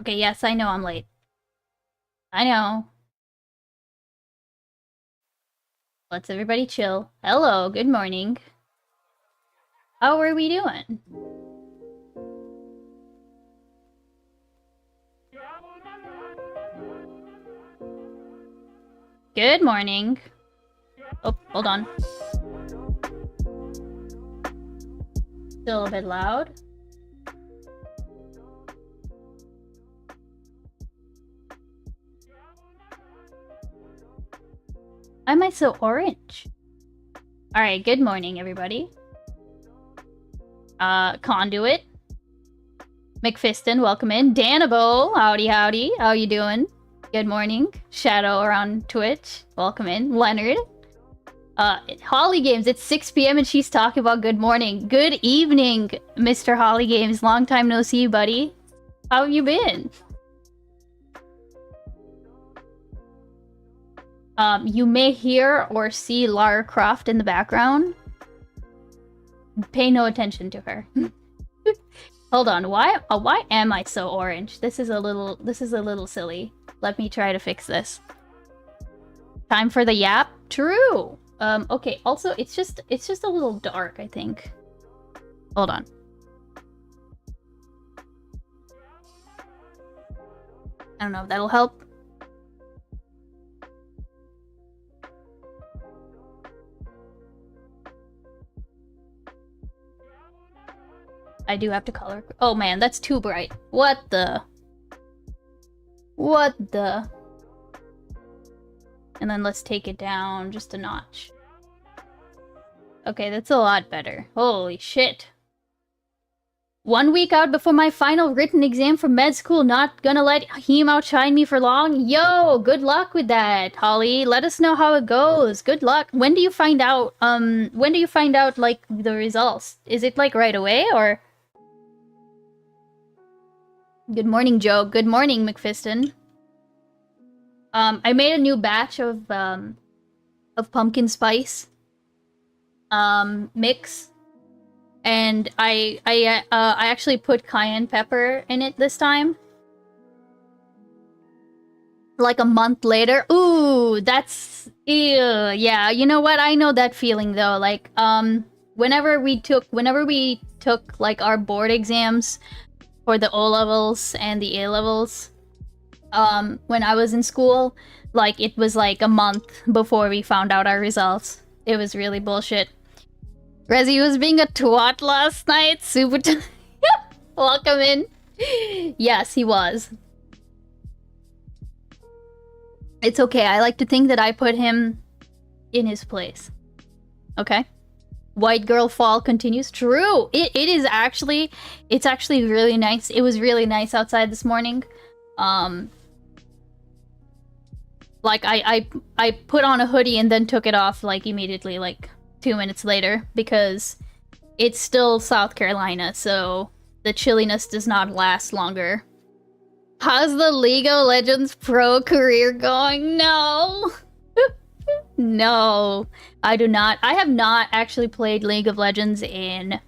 Okay, yes, I know I'm late. I know. Let's everybody chill. Hello, good morning. How are we doing? Good morning. Oh, hold on. Still a bit loud. Why am I so orange? Alright, good morning, everybody. Conduit. McFiston, welcome in. Danabo, howdy howdy. How you doing? Good morning. Shadow around Twitch, welcome in. Leonard. Holly Games, it's 6 p.m. and she's talking about good morning. Good evening, Mr. Holly Games. Long time no see, buddy. How have you been? You may hear or see Lara Croft in the background. Pay no attention to her. Hold on, why am I so orange? This is a little silly. Let me try to fix this. Time for the yap? True! Okay, also, it's just a little dark, I think. Hold on. I don't know if that'll help. I do have to color. Oh man, that's too bright. What the? What the? And then let's take it down just a notch. Okay, that's a lot better. Holy shit. 1 week out before my final written exam for med school. Not gonna let him outshine me for long. Yo, good luck with that, Holly. Let us know how it goes. Good luck. When do you find out, like, the results? Is it, like, right away, or...? Good morning, Joe. Good morning, McFiston. I made a new batch of pumpkin spice mix, and I actually put cayenne pepper in it this time. Like a month later. Ooh, that's ew. Yeah, you know what? I know that feeling though. Like whenever we took like our board exams for the O levels and the A levels, when I was in school, like it was like a month before we found out our results. It was really bullshit. Rezi was being a twat last night. Super. Welcome in. Yes, he was. It's okay. I like to think that I put him in his place. Okay. White girl fall continues. True. It's actually really nice. It was really nice outside this morning. Like I put on a hoodie and then took it off like immediately, like 2 minutes later, because it's still South Carolina, so the chilliness does not last longer. How's the League of Legends pro career going? No. No, I do not. I have not actually played League of Legends in...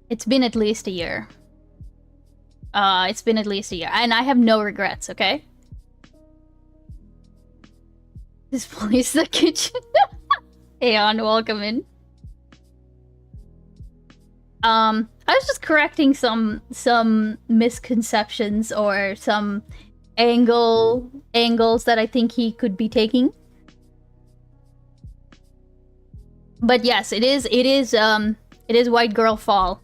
It's been at least a year. It's been at least a year, and I have no regrets, okay? This place the kitchen. Aeon, welcome in. I was just correcting some misconceptions or some angles that I think he could be taking. But yes, it is White Girl Fall.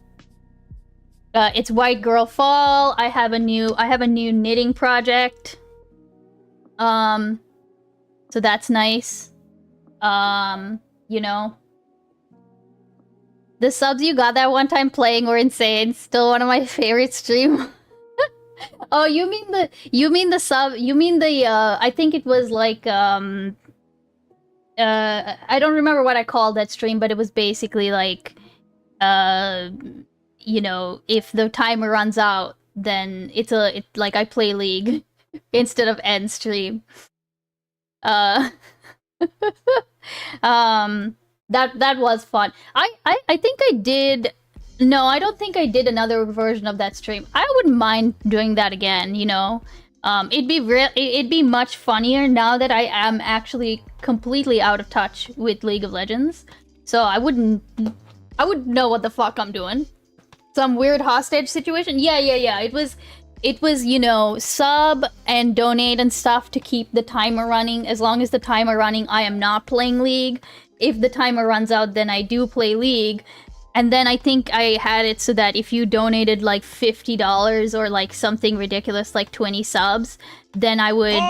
It's White Girl Fall. I have a new knitting project. So that's nice. You know, the subs you got that one time playing were insane. Still one of my favorite stream. Oh, you mean the I think it was like I don't remember what I called that stream, but it was basically like you know, if the timer runs out, then it's like I play League instead of end stream. That was fun. I think I did. No, I don't think I did another version of that stream. I wouldn't mind doing that again, you know. It'd be much funnier now that I am actually completely out of touch with League of Legends. So I wouldn't know what the fuck I'm doing. Some weird hostage situation? Yeah. It was, you know, sub and donate and stuff to keep the timer running. As long as the timer running, I am not playing League. If the timer runs out, then I do play League. And then I think I had it so that if you donated like $50 or like something ridiculous like 20 subs, then I would...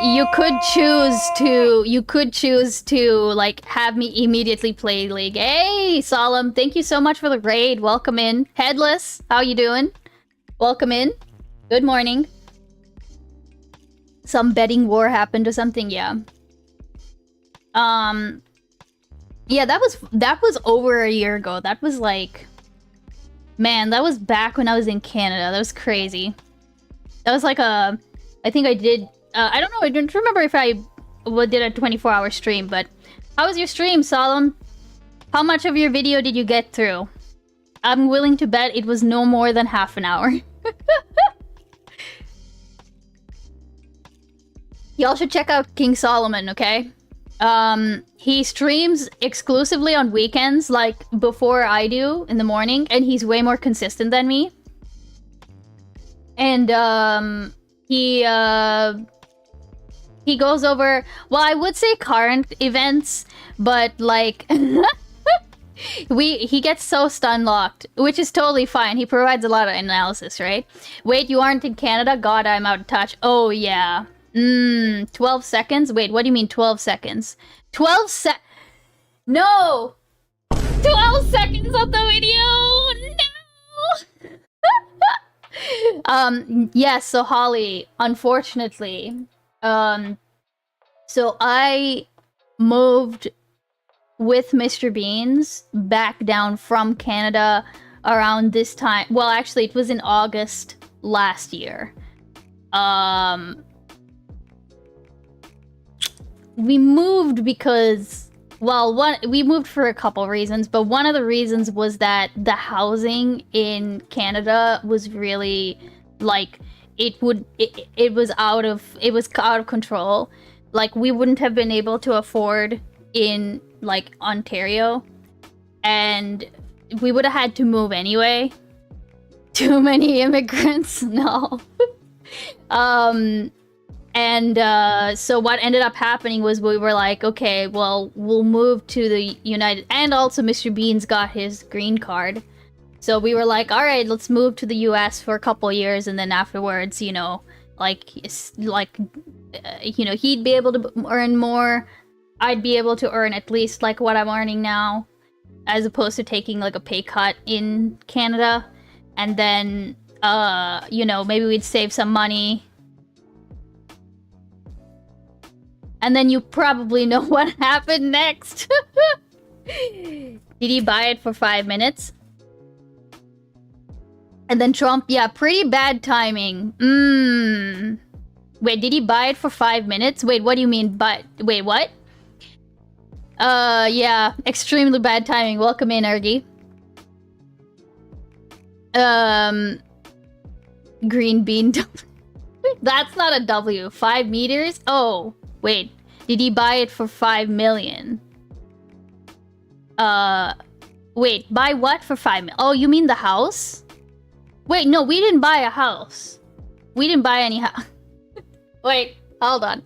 You could choose to like have me immediately play League. Hey, Solemn, thank you so much for the raid. Welcome in. Headless, how you doing? Welcome in. Good morning. Some betting war happened or something, yeah. Yeah, that was over a year ago. That was like... Man, that was back when I was in Canada. That was crazy. That was like a... I think I did... I don't know, I don't remember if I did a 24-hour stream, but... How was your stream, Solemn? How much of your video did you get through? I'm willing to bet it was no more than half an hour. Y'all should check out King Solomon, okay? He streams exclusively on weekends, like before I do in the morning, and he's way more consistent than me. And he goes over, well, I would say current events, but like he gets so stun locked, which is totally fine. He provides a lot of analysis, right? Wait, you aren't in Canada? God, I'm out of touch. Oh yeah. 12 seconds? Wait, what do you mean 12 seconds? 12 sec... No! 12 seconds of the video! No! Yes, so Holly, unfortunately, so I moved with Mr. Beans back down from Canada around this time. Well, actually, it was in August last year. We moved because, well, we moved for a couple reasons, but one of the reasons was that the housing in Canada was really, like, it was out of control. Like, we wouldn't have been able to afford in, like, Ontario, and we would have had to move anyway. Too many immigrants, no. So what ended up happening was we were like, okay, well, we'll move to the United... And also Mr. Beans got his green card. So we were like, all right, let's move to the US for a couple years, and then afterwards, you know, you know, he'd be able to earn more. I'd be able to earn at least, like, what I'm earning now, as opposed to taking, like, a pay cut in Canada. And then, you know, maybe we'd save some money. And then you probably know what happened next. Did he buy it for 5 minutes? And then Trump, yeah, pretty bad timing. Wait, did he buy it for 5 minutes? Wait, what do you mean, wait, what? Yeah, extremely bad timing. Welcome in, Ergy. Green bean. That's not a W. 5 meters? Oh. Wait, did he buy it for 5 million? Wait, buy what for 5 million? Oh, you mean the house? Wait, no, we didn't buy a house. We didn't buy any house. Wait, hold on.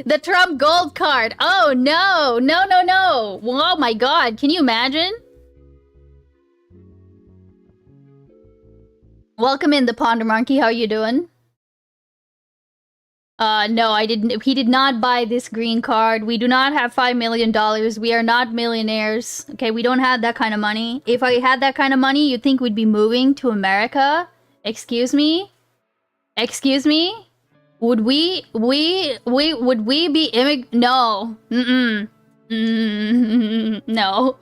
The Trump gold card. Oh, no, no, no, no. Oh my God, can you imagine? Welcome in, the Ponder Monkey. How you doing? No, I didn't. He did not buy this green card. We do not have $5 million. We are not millionaires. Okay, we don't have that kind of money. If I had that kind of money, you'd think we'd be moving to America? Excuse me? Excuse me? Would we be no. No.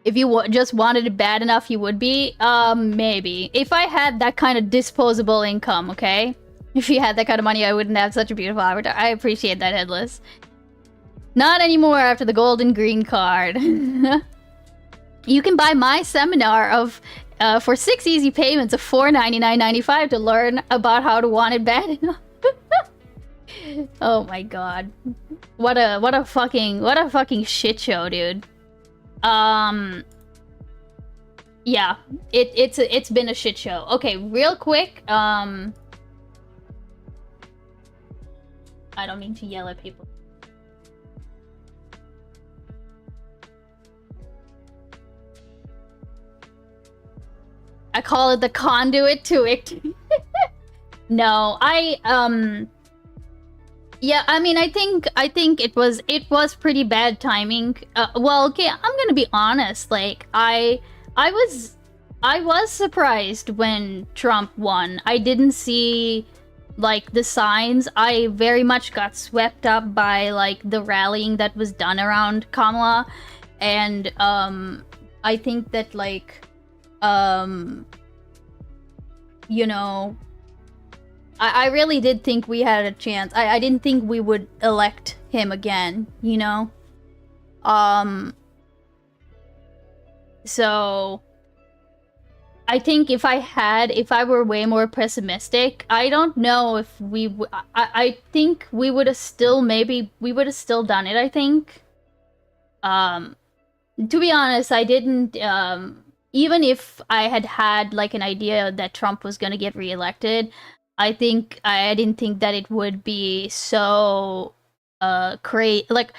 If you just wanted it bad enough, you would be? Maybe. If I had that kind of disposable income, okay? If you had that kind of money, I wouldn't have such a beautiful avatar. I appreciate that, Headless. Not anymore after the golden green card. You can buy my seminar of for 6 easy payments of $499.95 to learn about how to want it bad enough. Oh my God. What a fucking shit show, dude. Yeah, it's been a shit show. Okay, real quick, I don't mean to yell at people. I call it the conduit to it. No, yeah, I mean, I think it was pretty bad timing. Well, okay, I'm gonna be honest. Like, I was surprised when Trump won. I didn't see, like, the signs. I very much got swept up by, like, the rallying that was done around Kamala, and I think that, like, you know, I really did think we had a chance. I didn't think we would elect him again, you know? So I think if I were way more pessimistic, I don't know if we I think we would have still done it, I think. To be honest, I didn't, even if I had like an idea that Trump was gonna get reelected, I didn't think that it would be so, like,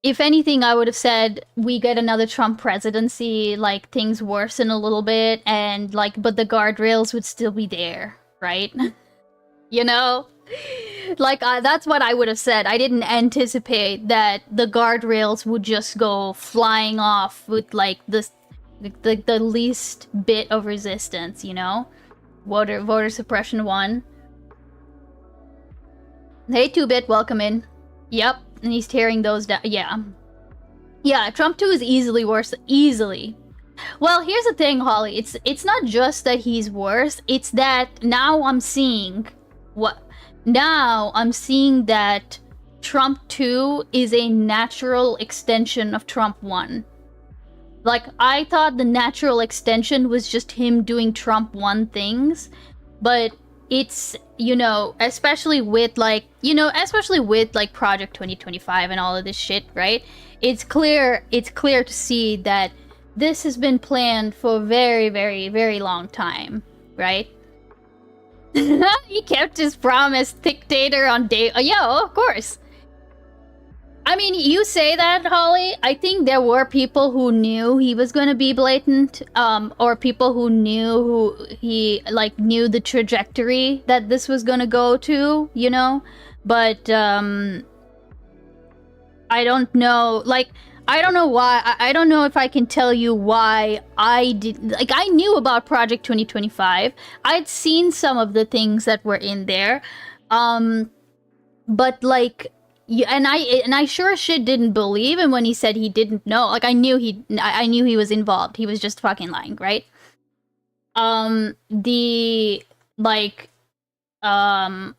if anything, I would have said we get another Trump presidency, like things worsen a little bit, and like, but the guardrails would still be there, right? You know? Like, that's what I would have said. I didn't anticipate that the guardrails would just go flying off with like the least bit of resistance, you know? Voter suppression won. Hey, 2-Bit, welcome in. Yep, and he's tearing those down. Yeah. Yeah, Trump 2 is easily worse. Easily. Well, here's the thing, Holly. It's not just that he's worse. It's that now I'm seeing that Trump 2 is a natural extension of Trump 1. Like, I thought the natural extension was just him doing Trump 1 things, but it's, you know, especially with Project 2025 and all of this shit, right? It's clear to see that this has been planned for a very, very, very long time, right? He kept his promise, dictator on day. Yeah, of course. I mean, you say that, Holly. I think there were people who knew he was going to be blatant, or people who knew knew the trajectory that this was going to go to, you know? But, I don't know, like, I don't know why. I don't know if I can tell you why I did. Like, I knew about Project 2025. I'd seen some of the things that were in there, but like, and I sure as shit didn't believe him when he said he didn't know. Like, I knew he was involved. He was just fucking lying, right? But I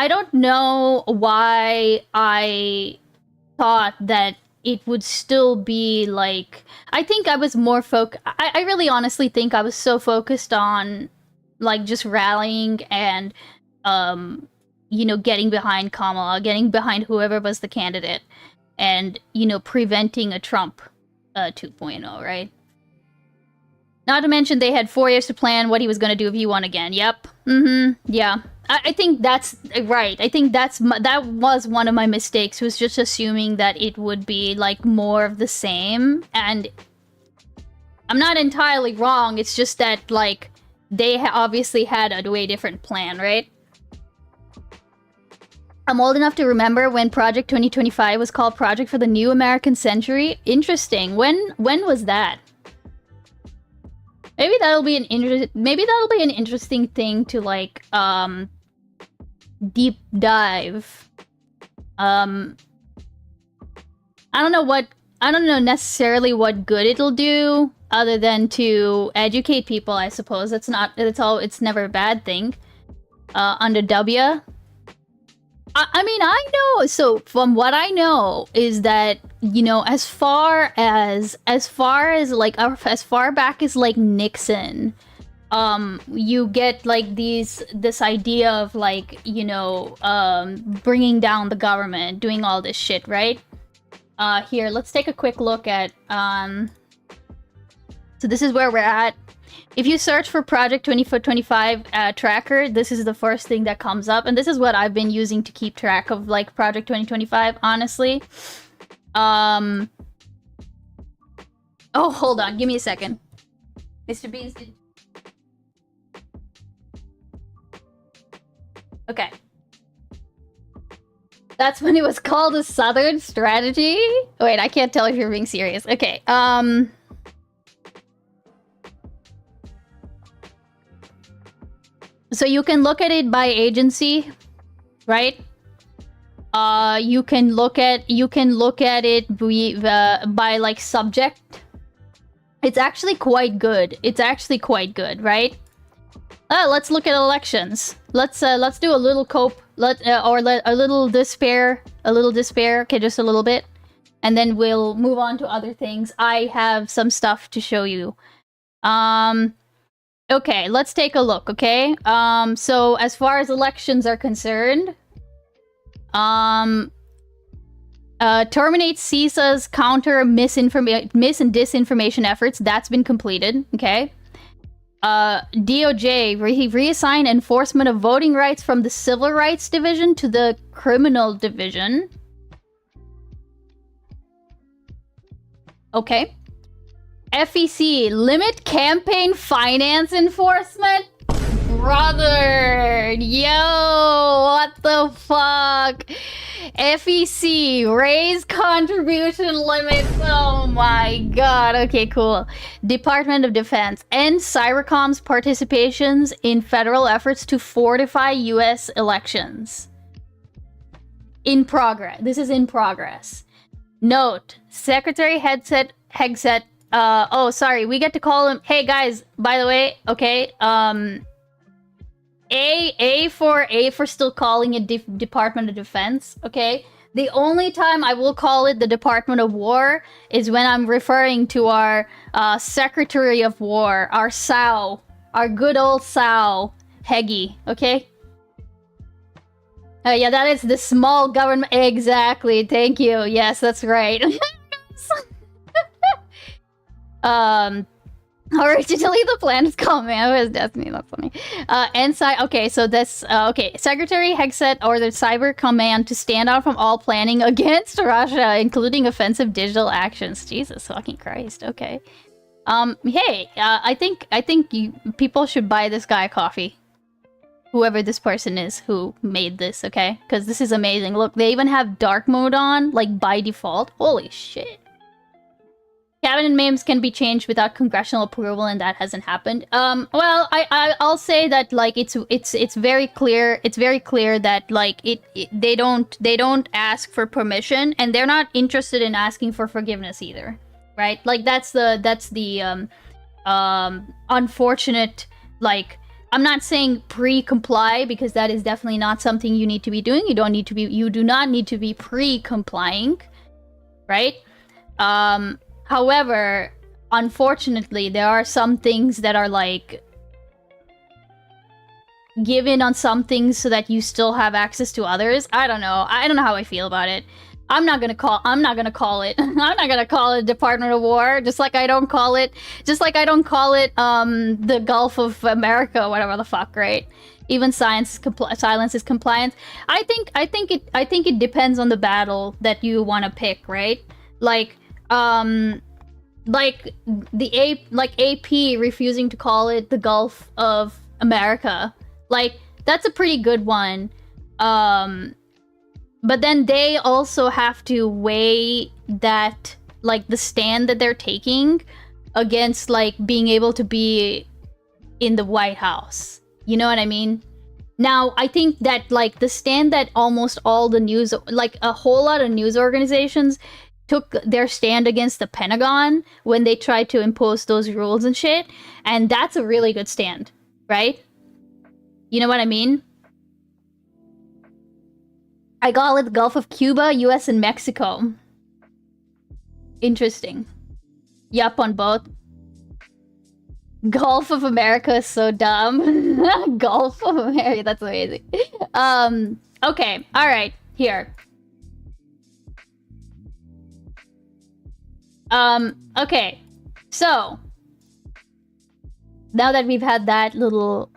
don't know why I thought that it would still be like, I think I was more I really honestly think I was so focused on like just rallying and you know, getting behind Kamala, getting behind whoever was the candidate, and, you know, preventing a Trump 2.0, right? Not to mention they had 4 years to plan what he was going to do if he won again. Yep. Yeah. I think that's right. I think that was one of my mistakes, was just assuming that it would be like more of the same. And I'm not entirely wrong. It's just that like they obviously had a way different plan, right? I'm old enough to remember when Project 2025 was called Project for the New American Century. Interesting. When was that? Maybe that'll be an interesting thing to like deep dive. I don't know necessarily what good it'll do, other than to educate people, I suppose. It's never a bad thing. Under W. I mean, I know. So from what I know is that, you know, as far back as like Nixon, you get like this idea of like, you know, bringing down the government, doing all this shit, right? Here, let's take a quick look at, so this is where we're at. If you search for Project 2025 tracker, this is the first thing that comes up, and this is what I've been using to keep track of like Project 2025, honestly. Oh, hold on, give me a second. Mr. Beans did... Okay. That's when it was called a Southern strategy? Wait, I can't tell if you're being serious. Okay, so you can look at it by agency, right? You can look at it by like subject. It's actually quite good. It's actually quite good, right? Let's look at elections. Let's do a little cope. A little despair. A little despair. Okay, just a little bit. And then we'll move on to other things. I have some stuff to show you. Okay, let's take a look, okay? So as far as elections are concerned, terminate CISA's counter mis and disinformation efforts. That's been completed, okay? DOJ reassign enforcement of voting rights from the Civil Rights Division to the Criminal Division. Okay. FEC, limit campaign finance enforcement? Brother! Yo! What the fuck? FEC, raise contribution limits. Oh my god. Okay, cool. Department of Defense, end Cybercom's participations in federal efforts to fortify US elections. In progress. This is in progress. Note, Secretary Hegseth, oh, sorry, we get to call him. Hey guys, by the way, okay, A for still calling it Department of Defense, okay? The only time I will call it the Department of War is when I'm referring to our Secretary of War, our SAO, our good old SAO, Heggy, okay? Yeah, that is the small government. Exactly, thank you. Yes, that's right. Originally, the plan is called Manifest Destiny. That's funny. Okay, so that's okay. Secretary Hegseth ordered Cyber Command to stand out from all planning against Russia, including offensive digital actions. Jesus fucking Christ. Okay. Hey, I think people should buy this guy coffee. Whoever this person is who made this, okay? Because this is amazing. Look, they even have dark mode on, like by default. Holy shit. Cabinet names can be changed without congressional approval, and that hasn't happened. Well, I'll say that like it's very clear. It's very clear that like they don't ask for permission, and they're not interested in asking for forgiveness either, right? Like that's the unfortunate. Like, I'm not saying pre-comply, because that is definitely not something you need to be doing. You do not need to be pre-complying, right? However, unfortunately, there are some things that are like given on some things so that you still have access to others. I don't know how I feel about it. I'm not gonna call it. I'm not gonna call it Department of War. Just like I don't call it the Gulf of America, or whatever the fuck, right? Even silence is compliance. I think it depends on the battle that you want to pick, right? Like AP refusing to call it the Gulf of America. Like, that's a pretty good one. But then they also have to weigh that, like, the stand that they're taking against, like, being able to be in the White House. You know what I mean? Now, I think that, like, the stand that almost all the news, like, a whole lot of news organizations took their stand against the Pentagon when they tried to impose those rules and shit, and that's a really good stand, right? You know what I mean? I call it the Gulf of Cuba, US and Mexico. Interesting. Yup, on both. Gulf of America is so dumb. Gulf of America, that's amazing. Okay, alright, here. Okay, so now that we've had that little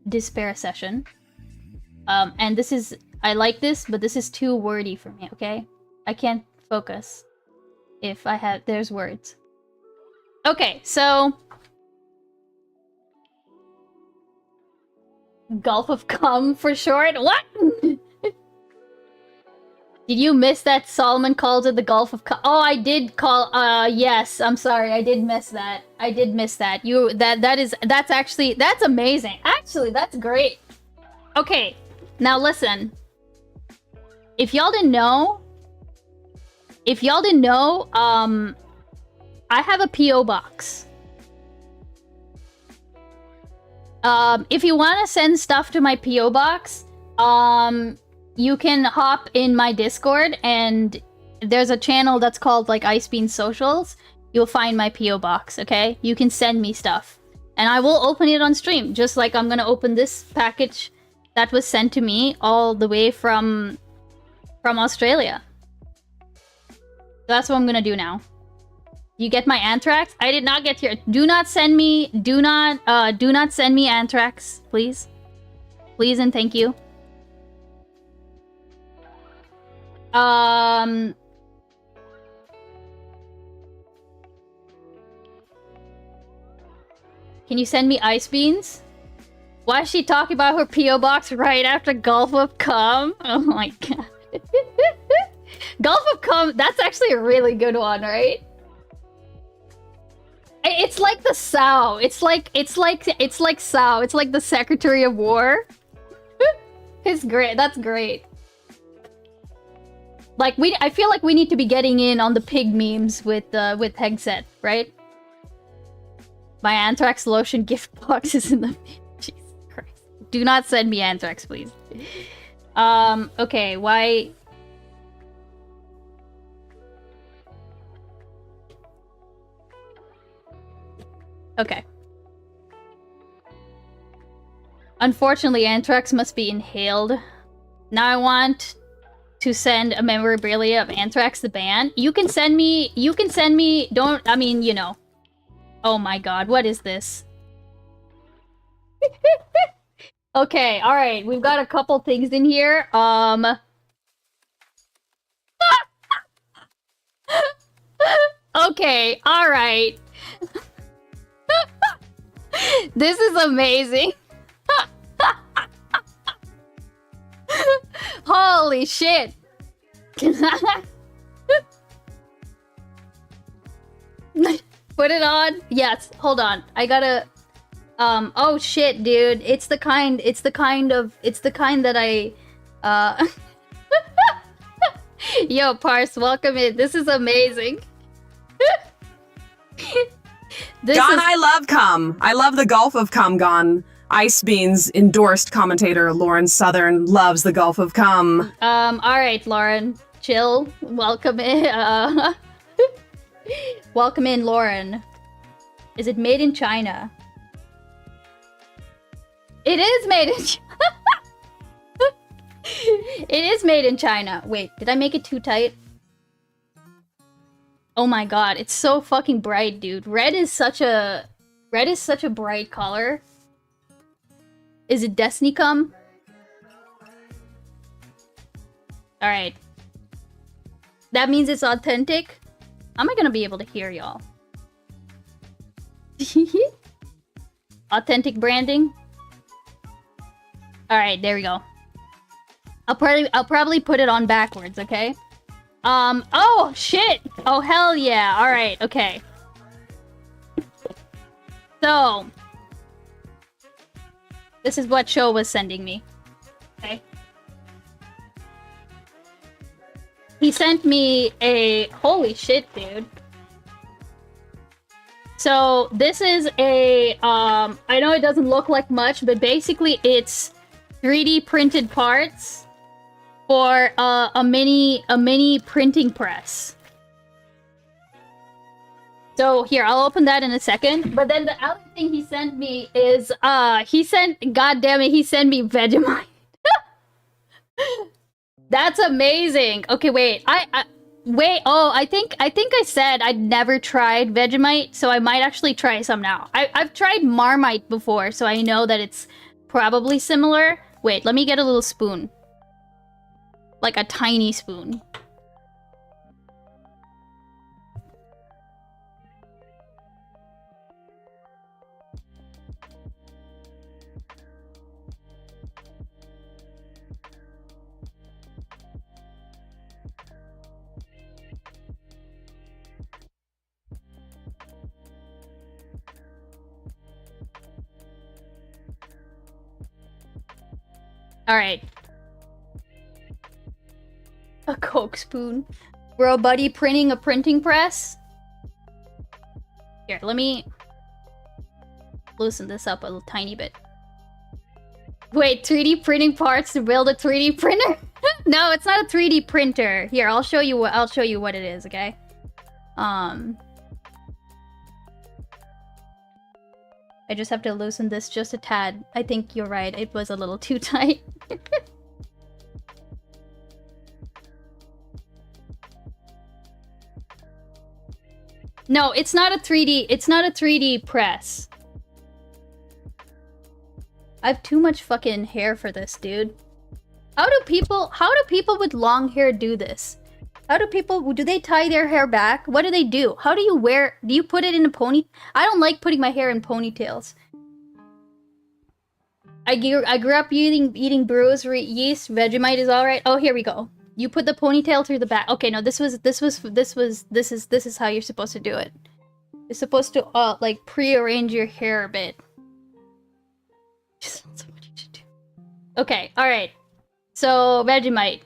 despair session, and this is, I like this, but this is too wordy for me, okay? I can't focus if there's words. Okay, so Gulf of Cum for short? What? Did you miss that Solomon calls it the Gulf of Oh, I did call, yes, I'm sorry, I did miss that. I did miss that. That's amazing. Actually, that's great. Okay, now listen. If y'all didn't know, I have a PO box. If you want to send stuff to my PO box, you can hop in my Discord, and there's a channel that's called like icebeans socials. You'll find my PO box. Okay, you can send me stuff, and I will open it on stream, just like I'm gonna open this package that was sent to me all the way from Australia. That's what I'm gonna do now. You get my anthrax? I did not get your. Do not send me. Do not send me anthrax, please. Please and thank you. Can you send me ice beans? Why is she talking about her PO box right after Gulf of Cum? Oh my god. Gulf of Cum, that's actually a really good one, right? It's like the Sao. It's like Sao. It's like the Secretary of War. It's great. That's great. Like I feel like we need to be getting in on the pig memes with Hegset, right? My anthrax lotion gift box is in the. Jesus Christ! Do not send me anthrax, please. Okay. Why? Okay. Unfortunately, anthrax must be inhaled. Now I want to send a memorabilia of Anthrax the band. You can send me, don't, I mean, you know. Oh my god, what is this? Okay, alright, we've got a couple things in here. Okay, alright. This is amazing. Holy shit. Put it on. Yes, hold on. I gotta oh shit, dude. It's the kind that I Yo, Parse, welcome in. This is amazing. I love cum. I love the Gulf of Cum Gone. Ice Beans endorsed commentator Lauren Southern loves the Gulf of Cum. Alright, Lauren. Chill. Welcome in. Welcome in, Lauren. Is it made in China? It is made in China. It is made in China. Wait, did I make it too tight? Oh my god, it's so fucking bright, dude. Red is such a bright color. Is it Destiny Cum? Alright. That means it's authentic? How am I gonna be able to hear y'all? Authentic branding? Alright, there we go. I'll probably put it on backwards, okay? Oh shit! Oh hell yeah, alright, okay. So this is what Sho was sending me. Okay. He sent me a... Holy shit, dude. So, this is a... I know it doesn't look like much, but basically it's 3D printed parts for a mini printing press. So here, I'll open that in a second. But then the other thing he sent me is, God damn it, he sent me Vegemite. That's amazing. Okay, wait, wait, oh, I think I said I'd never tried Vegemite, so I might actually try some now. I've tried Marmite before, so I know that it's probably similar. Wait, let me get a little spoon. Like a tiny spoon. Alright. A Coke spoon. Bro, buddy, printing a printing press? Here, let me loosen this up a tiny bit. Wait, 3D printing parts to build a 3D printer? No, it's not a 3D printer. Here, I'll show you what it is, okay? I just have to loosen this just a tad. I think you're right. It was a little too tight. No, it's not a 3D. It's not a 3D press. I have too much fucking hair for this, dude. How do people with long hair do this? Do they tie their hair back? What do they do? How do you put it in a pony? I don't like putting my hair in ponytails. I grew up eating brews, yeast, Vegemite is alright. Oh, here we go. You put the ponytail through the back. Okay, no, this is how you're supposed to do it. You're supposed to like pre-arrange your hair a bit. Just so what you should do. Okay, alright. So, Vegemite.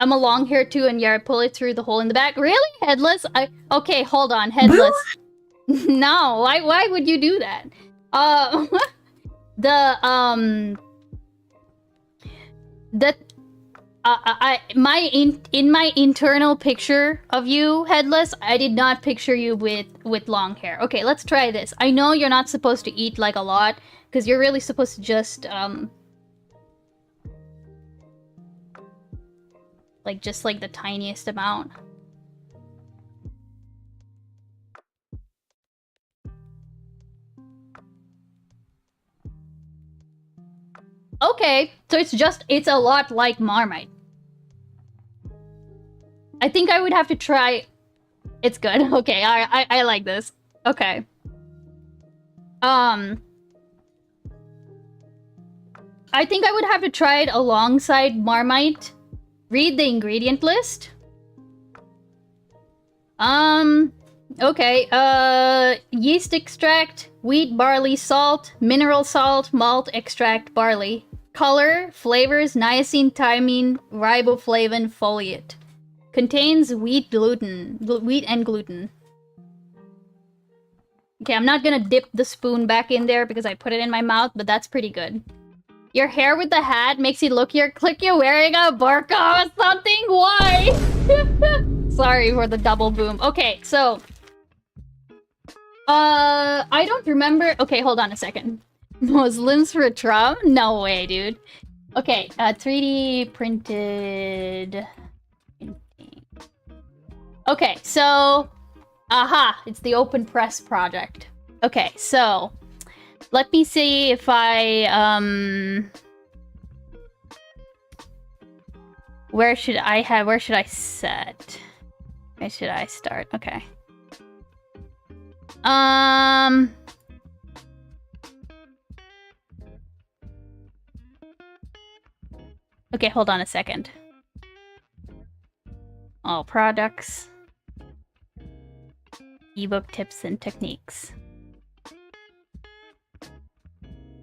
I'm a long hair too, and yeah, I pull it through the hole in the back. Really? Headless? Okay, hold on. Headless. No, why would you do that? In my internal picture of you, Headless, I did not picture you with long hair. Okay, let's try this. I know you're not supposed to eat like a lot, because you're really supposed to just like the tiniest amount. Okay, so it's a lot like Marmite. I think I would have to try. It's good. Okay, I like this. Okay. I think I would have to try it alongside Marmite. Read the ingredient list. Okay. Yeast extract, wheat, barley, salt, mineral salt, malt extract, barley. Color, flavors, niacin, thymine, riboflavin, foliate. Contains wheat and gluten. Okay, I'm not gonna dip the spoon back in there because I put it in my mouth, but that's pretty good. Your hair with the hat makes you look like you're wearing a burqa or something? Why? Sorry for the double boom. Okay, so... I don't remember... Okay, hold on a second. Muslims for Trump? No way, dude. Okay, 3D printed... Okay, so... Aha! It's the Open Press project. Okay, so... Let me see if I, where should I set? Where should I start? Okay. Okay, hold on a second. All products. Ebook tips and techniques.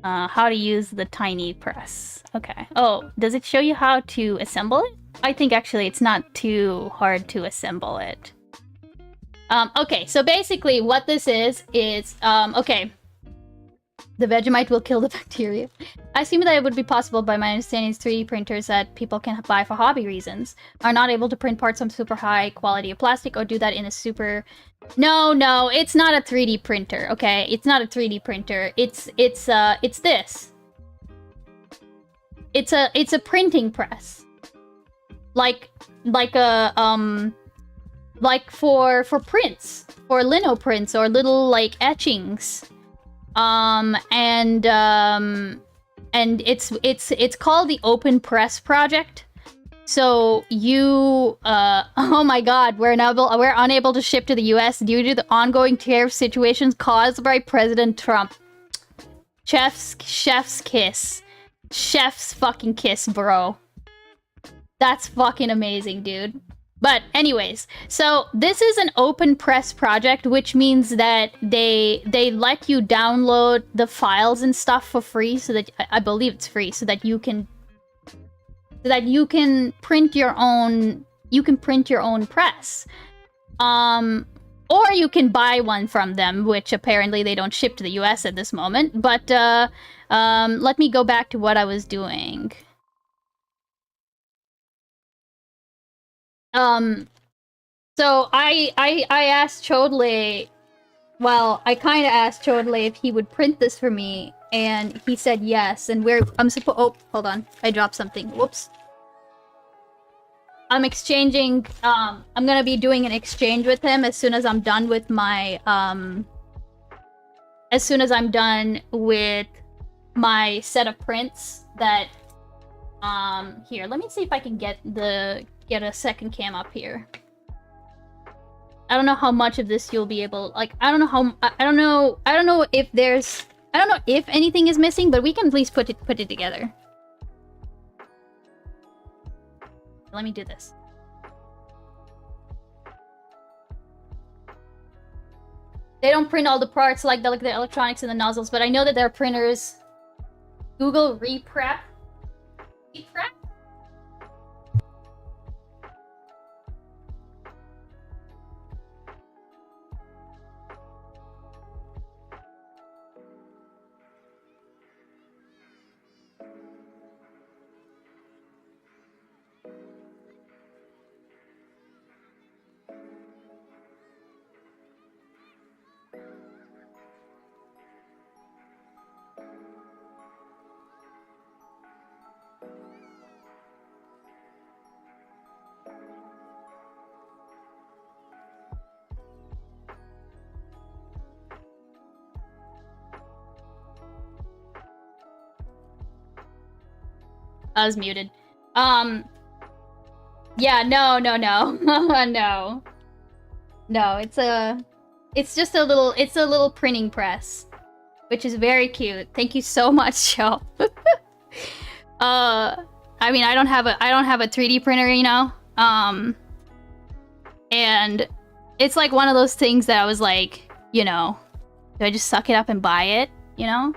How to use the tiny press. Okay. Oh, does it show you how to assemble it? I think actually it's not too hard to assemble it. Okay, so basically what this is, okay. The Vegemite will kill the bacteria. I assume that it would be possible by my understanding 3D printers that people can buy for hobby reasons are not able to print parts on super high quality of plastic or do that in a super... No, it's not a 3D printer, okay? It's not a 3D printer. It's this. It's a printing press. Like for prints, for lino prints or little like etchings. And it's called the Open Press Project. So you, oh my god, we're unable to ship to the US due to the ongoing tariff situations caused by President Trump. Chef's kiss. Chef's fucking kiss, bro. That's fucking amazing, dude. But anyways, so this is an open press project, which means that they let you download the files and stuff for free, so that I believe it's free, so that you can print your own you can print your own press. Or you can buy one from them, which apparently they don't ship to the US at this moment. But let me go back to what I was doing. So I asked Chodley, well, I kind of asked Chodley if he would print this for me, and he said yes, and oh, hold on, I dropped something, whoops. I'm exchanging, I'm gonna be doing an exchange with him as soon as I'm done with my, as soon as I'm done with my set of prints that, here, let me see if I can get a second cam up here. I don't know how much of this you'll be able, like, I don't know if anything is missing, but we can at least put it together. Let me do this. They don't print all the parts like the electronics and the nozzles, but I know that there are printers. Google reprep. Reprep? I was muted. Yeah, no. No. No, it's just a little printing press, which is very cute. Thank you so much, Joe. I mean, I don't have a 3D printer, you know? And it's like one of those things that I was like, you know, do I just suck it up and buy it, you know?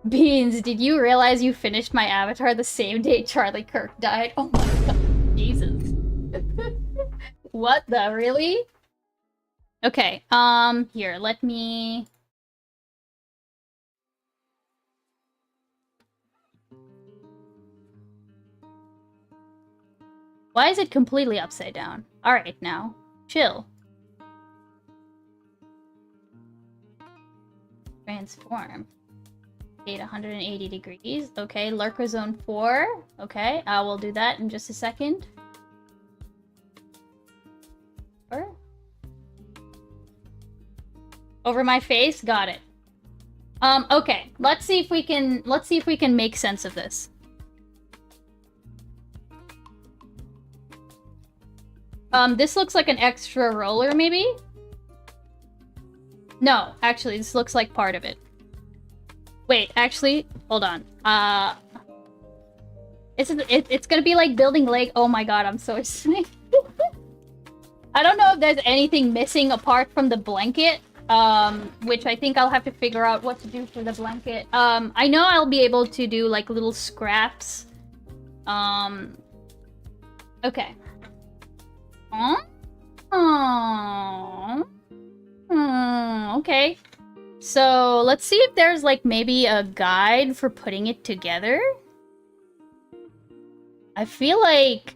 Beans, did you realize you finished my avatar the same day Charlie Kirk died? Oh my god, Jesus. What the, really? Okay, here, let me... Why is it completely upside down? Alright, now, chill. Transform. 180 degrees. Okay, lurker zone 4. Okay, I will do that in just a second. Over my face? Got it. Okay, let's see if we can make sense of this. This looks like an extra roller, maybe? No, actually, this looks like part of it. Wait, actually, hold on. It's gonna be like building leg. Oh my god, I'm so excited. I don't know if there's anything missing apart from the blanket, which I think I'll have to figure out what to do for the blanket. I know I'll be able to do like little scraps. Okay. Okay. So let's see if there's like maybe a guide for putting it together. I feel like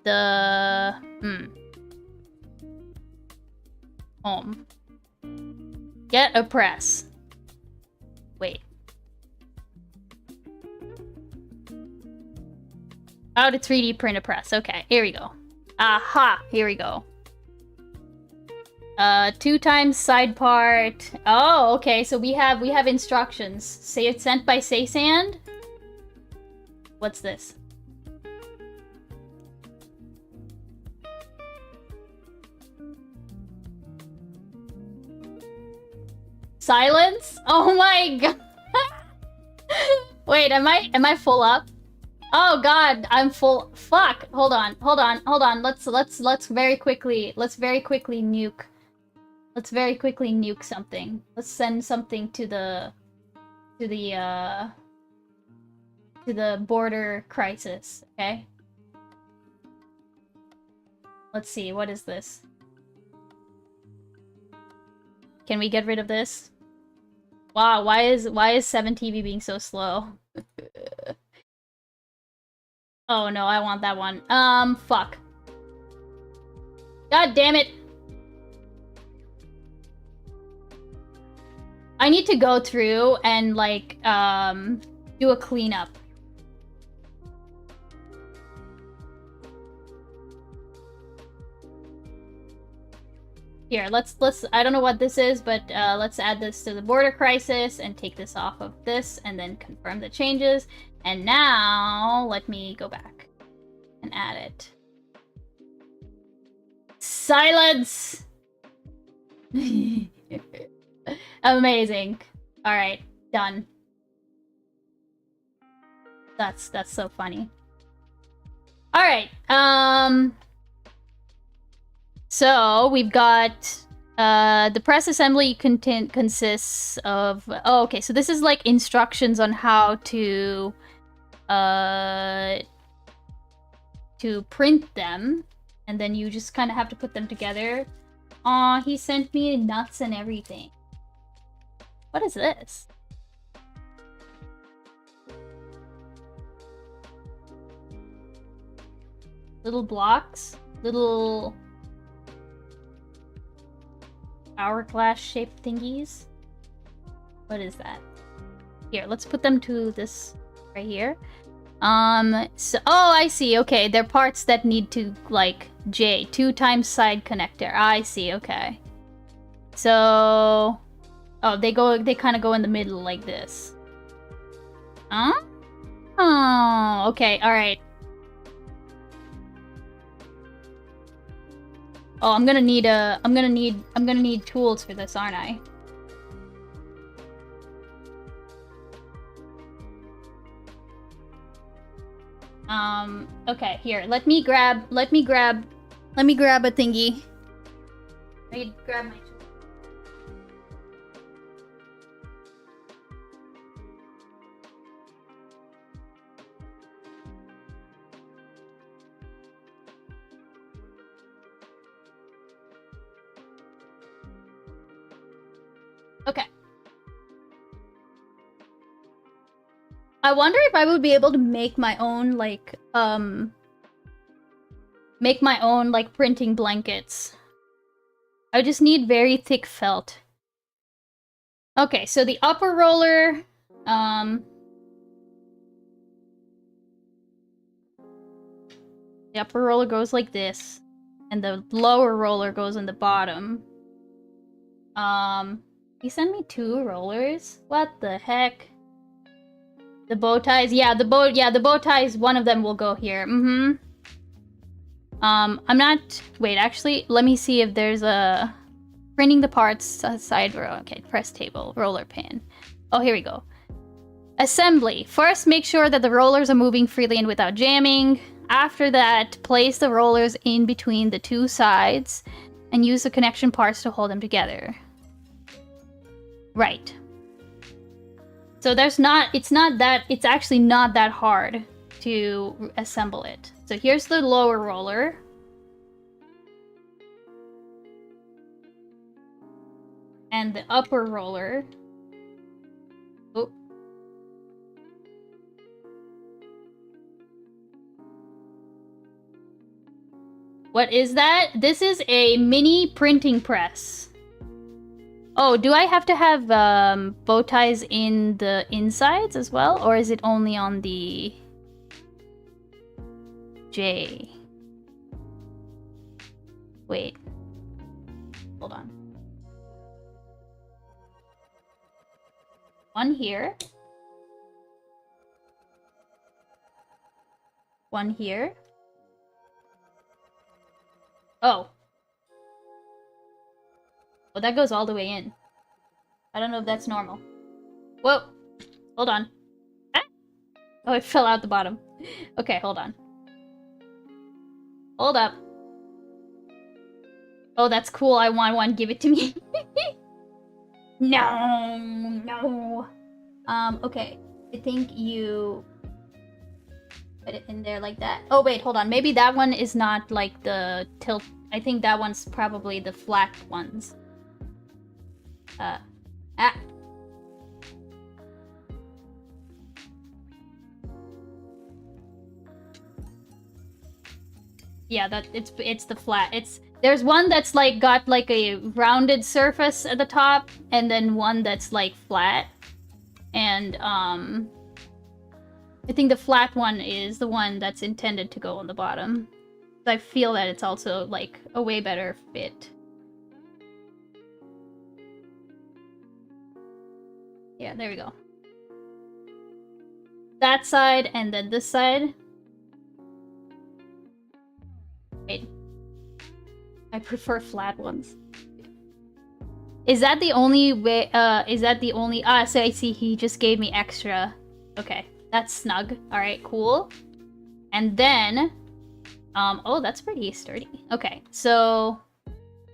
the home. Get a press. Wait. How to 3D print a press. Okay, here we go. Aha, here we go. 2 times side part. Oh, okay, so we have instructions. Say it's sent by Saysand. What's this? Silence? Oh my god. Wait, am I full up? Oh god, I'm full Fuck! Hold on. Let's very quickly nuke. Let's very quickly nuke something. Let's send something to the border crisis, okay? Let's see, what is this? Can we get rid of this? Wow, why is 7TV being so slow? Oh no, I want that one. Fuck. God damn it. I need to go through and, like, do a cleanup. Here, let's I don't know what this is, but let's add this to the border crisis and take this off of this and then confirm the changes. And now let me go back and add it. Silence. Amazing. All right, done. That's so funny. All right. So we've got the press assembly consists of. Oh, okay. So this is like instructions on how to print them, and then you just kind of have to put them together. Aw, he sent me nuts and everything. What is this? Little blocks? Little hourglass-shaped thingies? What is that? Here, let's put them to this right here. So, oh, I see. Okay, they're parts that need to, like, 2 times side connector. I see, okay. So, oh, they kind of go in the middle like this. Huh? Oh, okay, alright. Oh, I'm gonna need tools for this, aren't I? Okay, here. Let me grab a thingy. Let me grab my... Okay. I wonder if I would be able to make my own, like, printing blankets. I just need very thick felt. Okay, so the upper roller, the upper roller goes like this, and the lower roller goes in the bottom. He sent me 2 rollers? What the heck? The bow ties? Yeah, the bow ties, one of them will go here. I'm not... Wait, actually, let me see if there's a... Printing the parts, side row. Okay, press table, roller pin. Oh, here we go. Assembly. First, make sure that the rollers are moving freely and without jamming. After that, place the rollers in between the 2 sides and use the connection parts to hold them together. Right. So it's actually not that hard to assemble it. So here's the lower roller. And the upper roller. Oh. What is that? This is a mini printing press. Oh, do I have to have bow ties in the insides as well? Or is it only on the J? Wait. Hold on. One here. One here. Oh. Oh, that goes all the way in. I don't know if that's normal. Whoa. Hold on. Ah! Oh, it fell out the bottom. Okay, hold on. Hold up. Oh, that's cool. I want one. Give it to me. No, no. Okay. I think you put it in there like that. Oh, wait, hold on. Maybe that one is not like the tilt. I think that one's probably the flat ones. Ah. Yeah, it's the flat. There's one that's like got like a rounded surface at the top, and then one that's like flat. And I think the flat one is the one that's intended to go on the bottom. I feel that it's also like a way better fit. Yeah, there we go. That side and then this side. Wait. I prefer flat ones. Is that the only way? Is that the only? Ah, so I see he just gave me extra. Okay, that's snug. All right, cool. And then, oh, that's pretty sturdy. Okay, so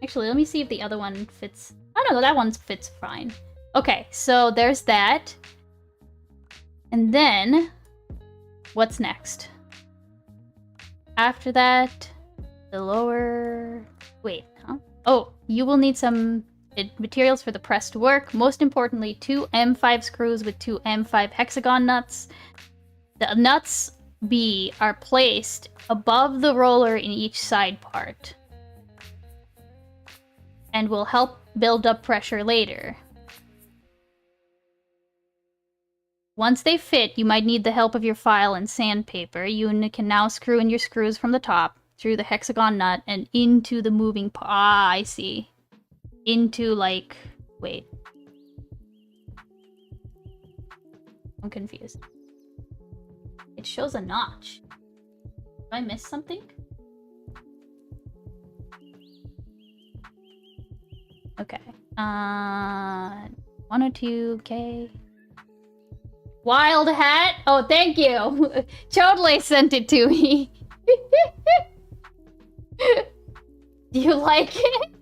actually, let me see if the other one fits. I don't know, that one fits fine. Okay, so there's that. And then, what's next? After that, the lower... Wait, huh? Oh, you will need some materials for the press to work. Most importantly, 2 M5 screws with 2 M5 hexagon nuts. The nuts B are placed above the roller in each side part and will help build up pressure later. Once they fit, you might need the help of your file and sandpaper. You can now screw in your screws from the top, through the hexagon nut, and into the moving part. Ah, I see. Into, like... Wait. I'm confused. It shows a notch. Did I miss something? Okay. 102K. Wild hat? Oh, thank you. Chodley sent it to me. Do you like it?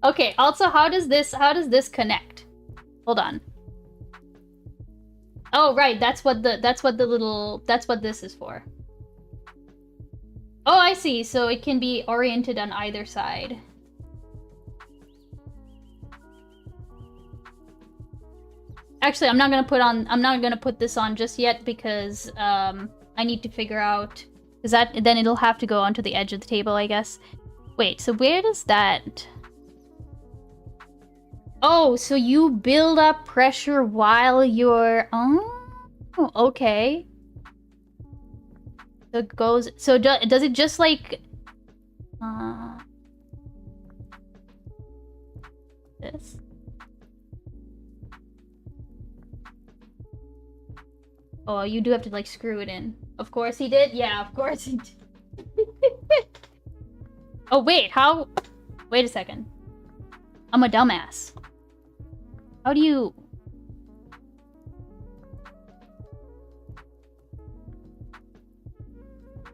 Okay, also how does this connect? Hold on. Oh, right, that's what this is for. Oh, I see. So it can be oriented on either side. Actually, I'm not gonna put this on just yet because I need to figure out, because then it'll have to go onto the edge of the table, I guess. Wait, so where does that... Oh, so you build up pressure while you're... Oh, okay. So it goes... So does it just like... This? Oh, you do have to, like, screw it in. Of course he did? Yeah, of course he did. Oh, wait, how... Wait a second. I'm a dumbass. How do you...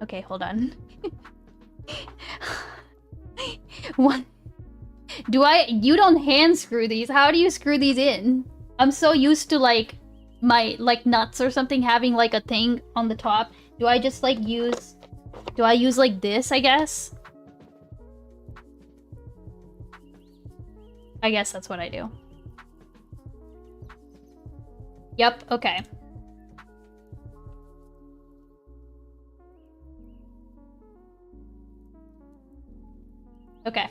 Okay, hold on. What? You don't hand screw these. How do you screw these in? I'm so used to, like... my, like, nuts or something having, like, a thing on the top. Do I just, like, use... Do I use, like, this, I guess? I guess that's what I do. Yep, okay. Okay.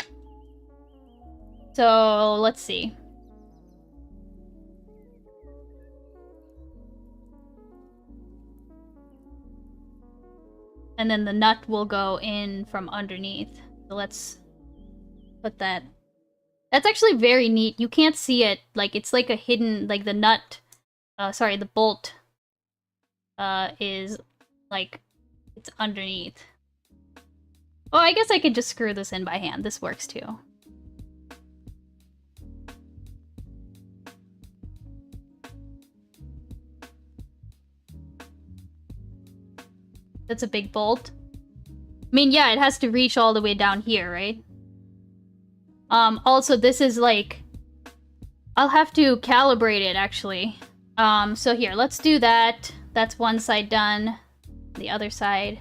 So, let's see. And then the nut will go in from underneath. So let's put that. That's actually very neat. You can't see it. Like, it's like a hidden, like the nut, sorry, the bolt, is, like, it's underneath. Oh, I guess I could just screw this in by hand. This works too. That's a big bolt. mean, yeah, it has to reach all the way down here, right? Also, this is like... I'll have to calibrate it, actually. So here, let's do that. That's one side done. The other side.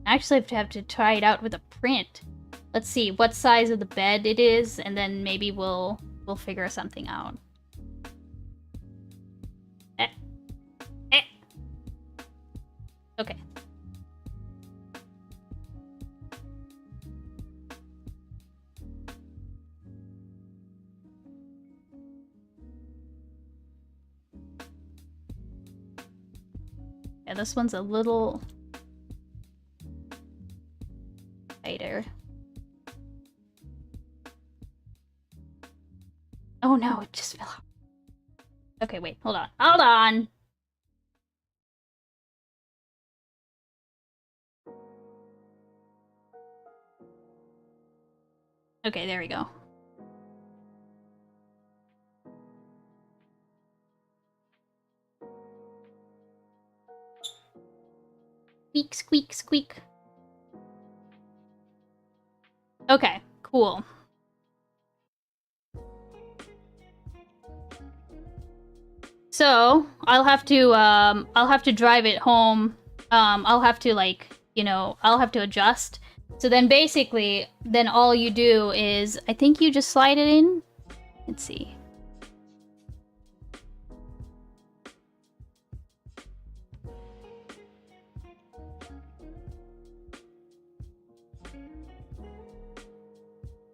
Actually, I have to try it out with a print. Let's see what size of the bed it is, and then maybe we'll figure something out. Okay. Yeah, this one's a little tighter. Oh no, it just fell out. Okay, wait, hold on. Hold on! Okay, there we go. Squeak, squeak, squeak. Okay, cool. So, I'll have to drive it home. I'll have to, like, you know, I'll have to adjust. So then basically, then all you do is, I think you just slide it in. Let's see.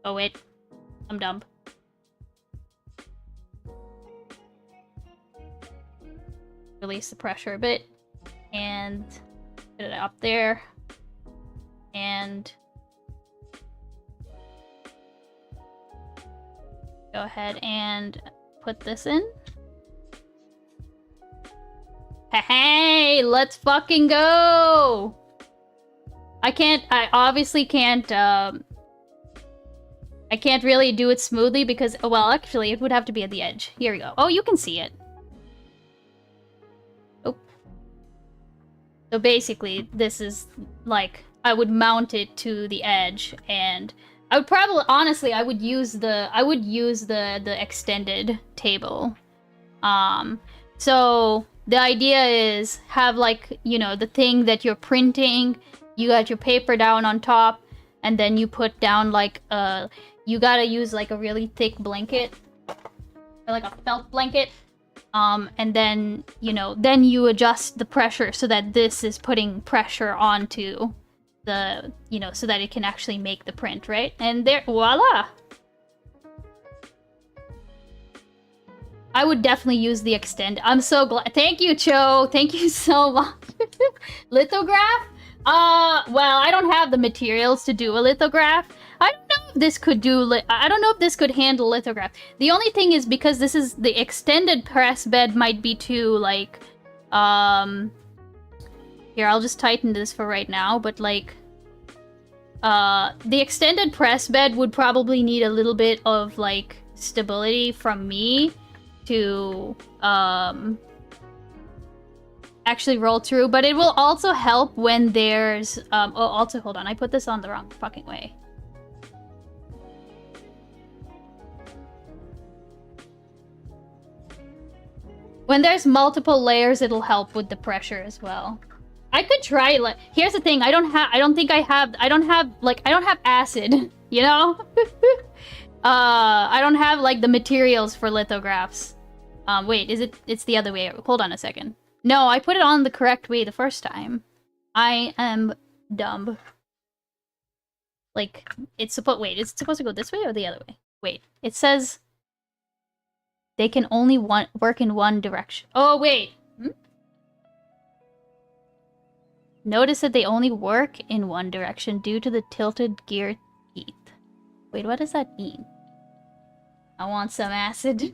Oh wait, I'm dumb. Release the pressure a bit, and put it up there, and go ahead and put this in. Hey, let's fucking go! I obviously can't, I can't really do it smoothly because, well, actually, it would have to be at the edge. Here we go. Oh, you can see it. Oh. So basically, this is, like, I would mount it to the edge, and I would probably, honestly, I would use the extended table. So the idea is have, like, you know, the thing that you're printing, you got your paper down on top, and then you put down, like, you gotta use, like, a really thick blanket, or like a felt blanket, and then, you know, then you adjust the pressure so that this is putting pressure onto the, you know, so that it can actually make the print, right? And there, voila! I would definitely use the extend. I'm so glad. Thank you, Cho. Thank you so much. Lithograph? Well, I don't have the materials to do a lithograph. I don't know if this could do I don't know if this could handle lithograph. The only thing is because this is the extended press bed might be too, like, here, I'll just tighten this for right now, but, like, the extended press bed would probably need a little bit of, like, stability from me to, actually roll through, but it will also help when there's, oh, also, hold on, I put this on the wrong fucking way. When there's multiple layers, it'll help with the pressure as well. I could try, like, here's the thing, I don't have acid, you know? I don't have, like, the materials for lithographs. Wait, it's the other way, hold on a second. No, I put it on the correct way the first time. I am dumb. Like, it's supposed to go this way or the other way? Wait, it says they can only work in one direction. Oh, wait. Notice that they only work in one direction due to the tilted gear teeth. Wait, what does that mean? I want some acid.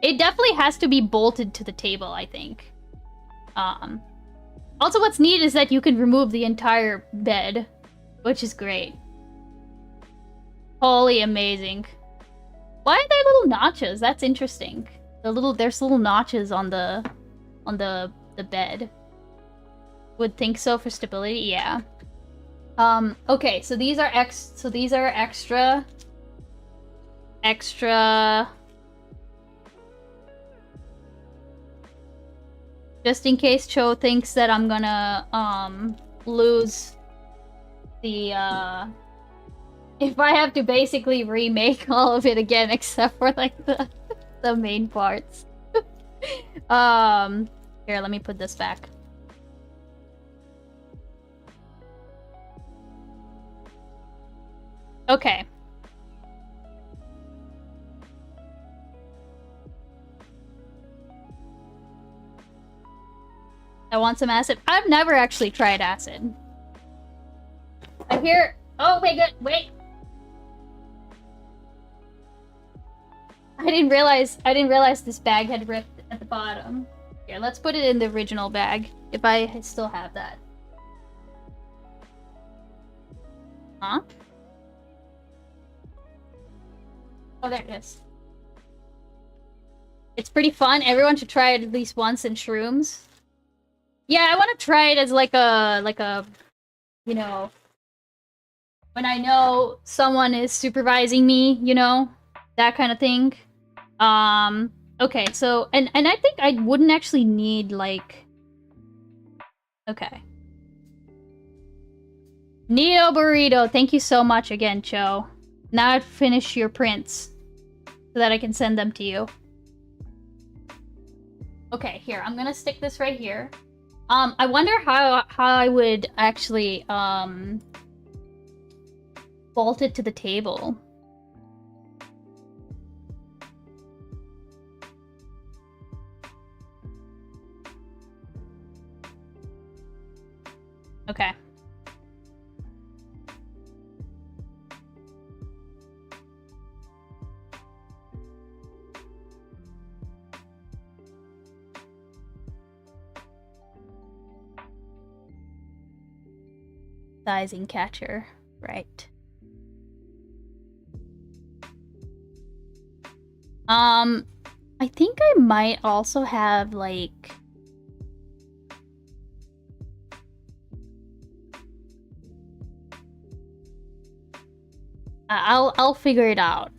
It definitely has to be bolted to the table, I think. Also, what's neat is that you can remove the entire bed, which is great. Holy amazing. Why are there little notches? That's interesting. There's little notches on the bed. would think so for stability. Yeah. Okay, so these are extra. Just in case Cho thinks that I'm gonna lose the if I have to basically remake all of it again except for like the main parts. Here, let me put this back. Okay. I want some acid. I've never actually tried acid. I hear. Oh my god! Wait. I didn't realize this bag had ripped at the bottom. Here, let's put it in the original bag if I still have that. Huh? Oh, there it is. It's pretty fun. Everyone should try it at least once in shrooms. Yeah, I want to try it as like a, you know, when I know someone is supervising me, you know, that kind of thing. Okay, so, and I think I wouldn't actually need, like... Okay. Neo Burrito, thank you so much again, Cho. Now I've finished your prints so that I can send them to you. Okay, here, I'm gonna stick this right here. I wonder how I would actually, bolt it to the table. Okay. Sizing catcher, right. I think I might also have, like... I'll figure it out.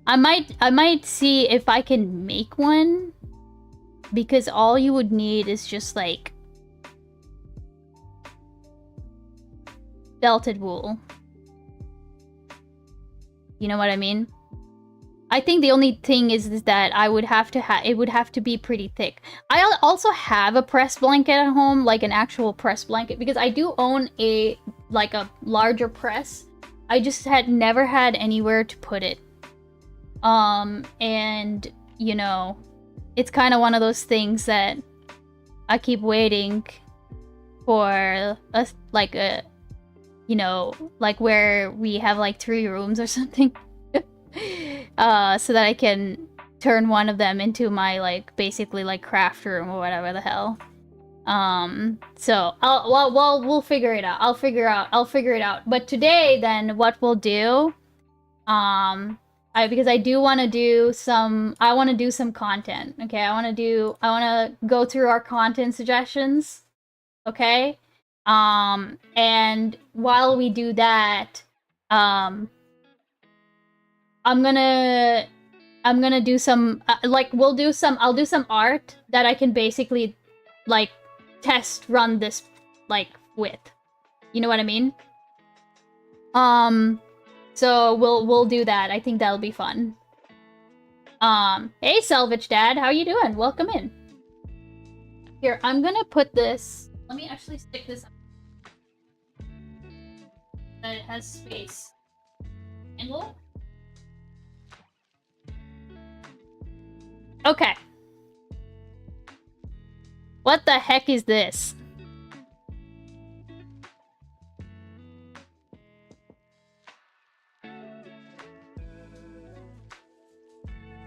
I might see if I can make one, because all you would need is just, like, belted wool. You know what I mean? I think the only thing is that I would have to it would have to be pretty thick. I also have a press blanket at home, like an actual press blanket, because I do own a larger press. I just had never had anywhere to put it. And you know, it's kind of one of those things that I keep waiting for you know, like where we have like 3 rooms or something. So that I can turn one of them into my, like, basically like craft room or whatever the hell. So we'll figure it out. I'll figure it out. But today, then, what we'll do, because I want to do some content. Okay, I want to go through our content suggestions. Okay. And while we do that, I'm gonna do some, I'll do some art that I can basically, like, test run this, like, with. You know what I mean? So we'll do that. I think that'll be fun. Hey, Salvage Dad, how you doing? Welcome in. Here, I'm gonna put this, let me actually stick this up. That it has space. And we'll... Okay. What the heck is this?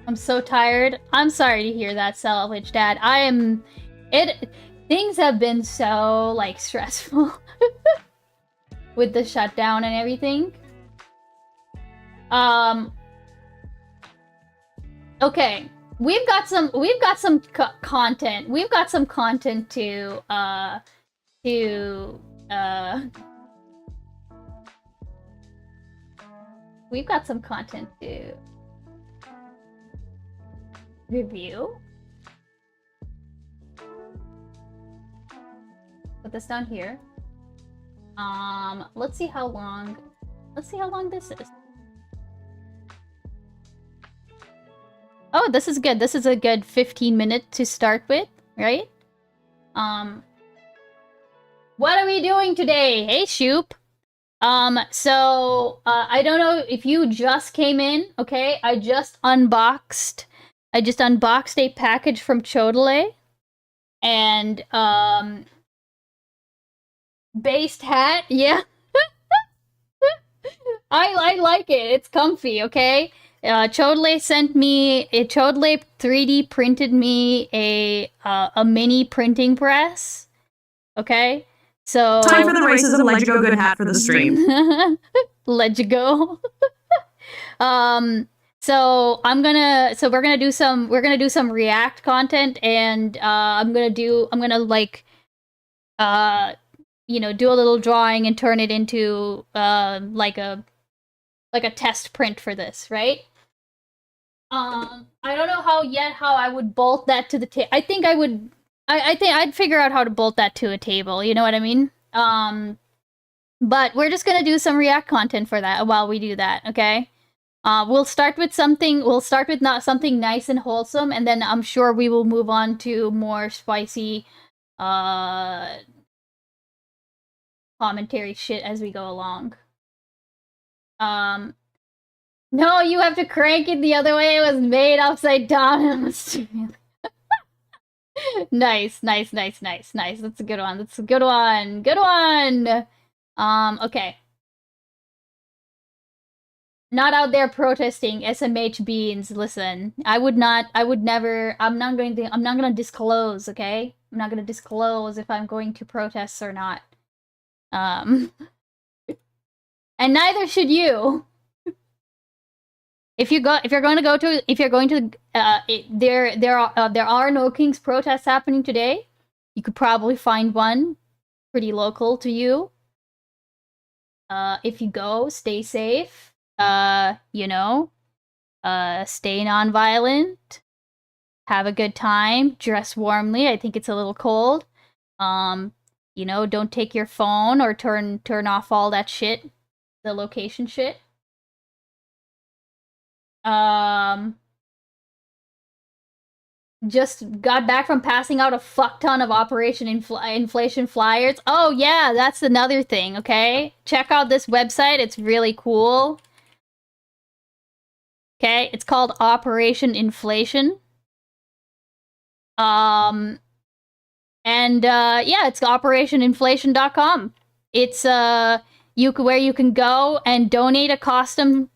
I'm so tired. I'm sorry to hear that, Salvage Dad. Things have been so, like, stressful. With the shutdown and everything. Okay. we've got some content. We've got some content to we've got some content to review. Put this down here. Let's see how long this is. Oh, this is good. This is a good 15-minute to start with, right? What are we doing today? Hey, Shoop. So, I don't know if you just came in, okay? I just unboxed a package from Chodole. And, based hat, yeah. I like it. It's comfy, okay? Chodole 3D printed me a mini printing press. Okay? So time for the racism, let you go good hat for the stream. Let you go. So we're gonna do some React content, and I'm gonna like you know, do a little drawing and turn it into like a test print for this, right? I don't know how I would bolt that to the table. I think I'd figure out how to bolt that to a table, you know what I mean? But we're just gonna do some React content for that while we do that, okay? We'll start with not something nice and wholesome, and then I'm sure we will move on to more spicy commentary shit as we go along. No, you have to crank it the other way. It was made upside down. Nice. That's a good one. Good one. Okay. Not out there protesting SMH beans. Listen, I'm not gonna disclose, okay? I'm not gonna disclose if I'm going to protest or not. And neither should you. If you're going to there are No Kings protests happening today. You could probably find one pretty local to you. If you go, stay safe. You know, stay nonviolent. Have a good time. Dress warmly. I think it's a little cold. You know, don't take your phone or turn off all that shit, the location shit. Just got back from passing out a fuck ton of Operation Inflation flyers. Oh yeah, that's another thing, okay? Check out this website, it's really cool. Okay, it's called Operation Inflation. And yeah, it's operationinflation.com. It's where you can go and donate a costume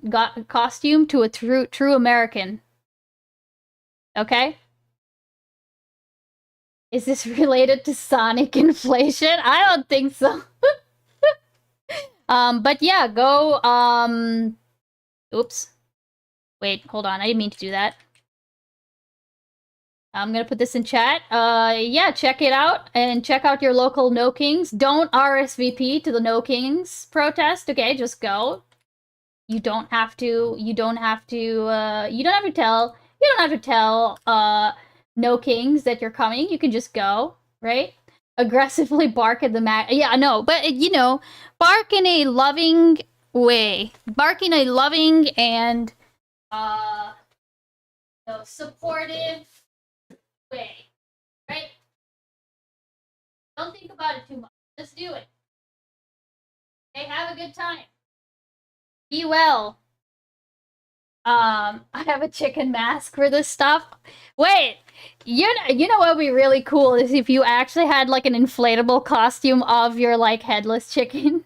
to a true American. Okay? Is this related to Sonic inflation? I don't think so. But yeah, go oops. Wait, hold on. I didn't mean to do that. I'm gonna put this in chat. Yeah, check it out and check out your local No Kings. Don't RSVP to the No Kings protest. Okay, just go. You don't have to tell No Kings that you're coming. You can just go, right? Aggressively bark at the yeah, no, but you know, bark in a loving way. Bark in a loving and you know, supportive way, right? Don't think about it too much. Just do it. Okay, have a good time. Be well. I have a chicken mask for this stuff. Wait, you know what would be really cool is if you actually had like an inflatable costume of your like headless chicken.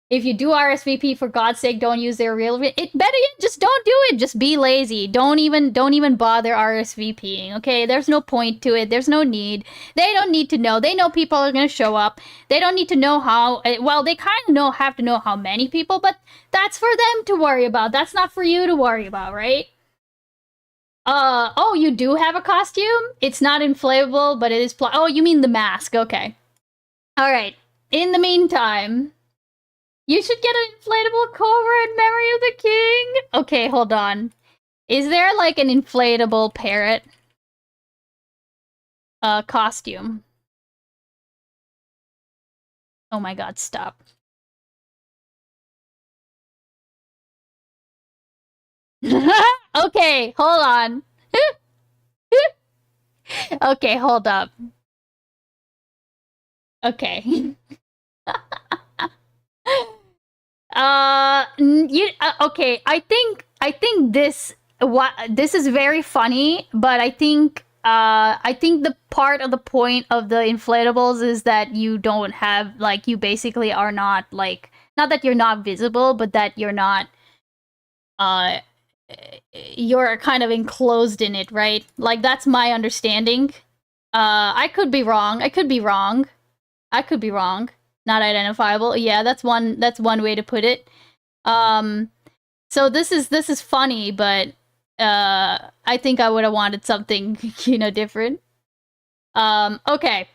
If you do RSVP, for God's sake, don't use their real. Better yet, just don't do it. Just be lazy. Don't even bother RSVPing. Okay, there's no point to it. There's no need. They don't need to know. They know people are gonna show up. They don't need to know how. Well, they kind of have to know how many people, but that's for them to worry about. That's not for you to worry about, right? Oh, you do have a costume? It's not inflatable, but it is oh, you mean the mask. Okay. All right. In the meantime, you should get an inflatable cobra in memory of the king. Okay, hold on. Is there like an inflatable parrot costume? Oh my god, stop. Okay, hold on. Okay, hold up. Okay. Okay, I think this is very funny, but I think the part of the point of the inflatables is that you don't have, like, you basically are not, like, not that you're not visible, but that you're not uh you're kind of enclosed in it, right? Like, that's my understanding. I could be wrong. I could be wrong. I could be wrong. Not identifiable. Yeah, that's one way to put it. So this is funny, but I think I would have wanted something, you know, different. Okay.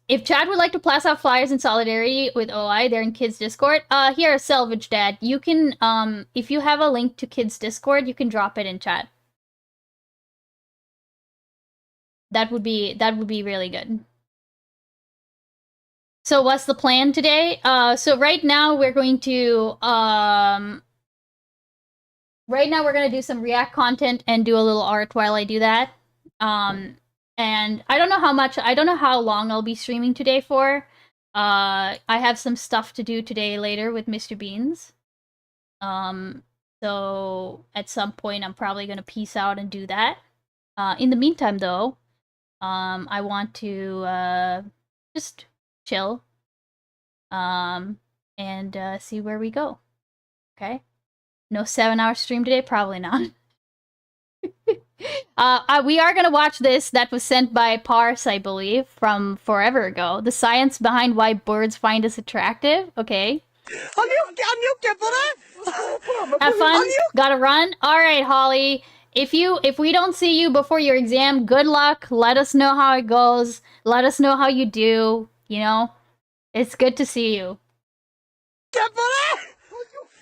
If Chad would like to pass out flyers in solidarity with OI, they're in Kids Discord. Here, Selvage Dad, you can, if you have a link to Kids Discord, you can drop it in chat. That would be really good. So what's the plan today? So right now we're going to do some React content and do a little art while I do that. And I don't know how long I'll be streaming today for. I have some stuff to do today later with Mr. Beans. So at some point I'm probably gonna peace out and do that. In the meantime though, I want to just chill. And see where we go. Okay? No 7-hour stream today? Probably not. We are gonna watch this that was sent by Parse, I believe, from forever ago. The science behind why birds find us attractive. Okay. Have fun. Gotta run. All right, Holly. If we don't see you before your exam, good luck. Let us know how it goes. Let us know how you do. You know, it's good to see you.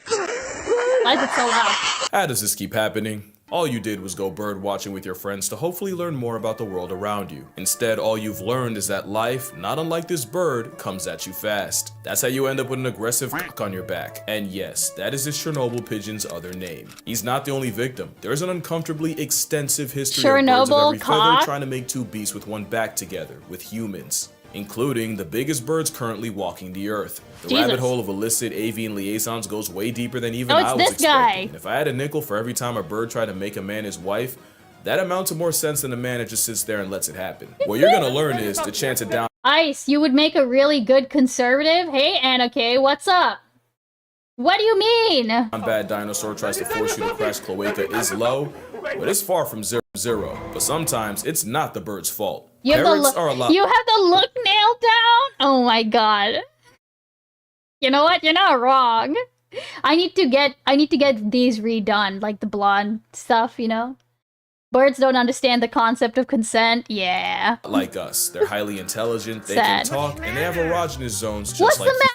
Why is it so loud? How does this keep happening? All you did was go bird watching with your friends to hopefully learn more about the world around you. Instead, all you've learned is that life, not unlike this bird, comes at you fast. That's how you end up with an aggressive on your back. And yes, that is this Chernobyl pigeon's other name. He's not the only victim. There is an uncomfortably extensive history of birds of every feather trying to make two beasts with one back together, with humans, including the biggest birds currently walking the earth. The rabbit hole of illicit avian liaisons goes way deeper than even I was expecting. And if I had a nickel for every time a bird tried to make a man his wife, that amounts to more sense than a man that just sits there and lets it happen. What you're gonna learn is to chance it down. Ice, you would make a really good conservative. Hey, Anna K, what's up? What do you mean? Bad dinosaur tries to force you to crash cloaca is low, but it's far from zero. But sometimes it's not the bird's fault. You have the look nailed down? Oh my god. You know what? You're not wrong. I need to get these redone, like the blonde stuff, you know? Birds don't understand the concept of consent. Yeah. Like us. They're highly intelligent, they can talk, and they have erogenous zones just like... What's the matter?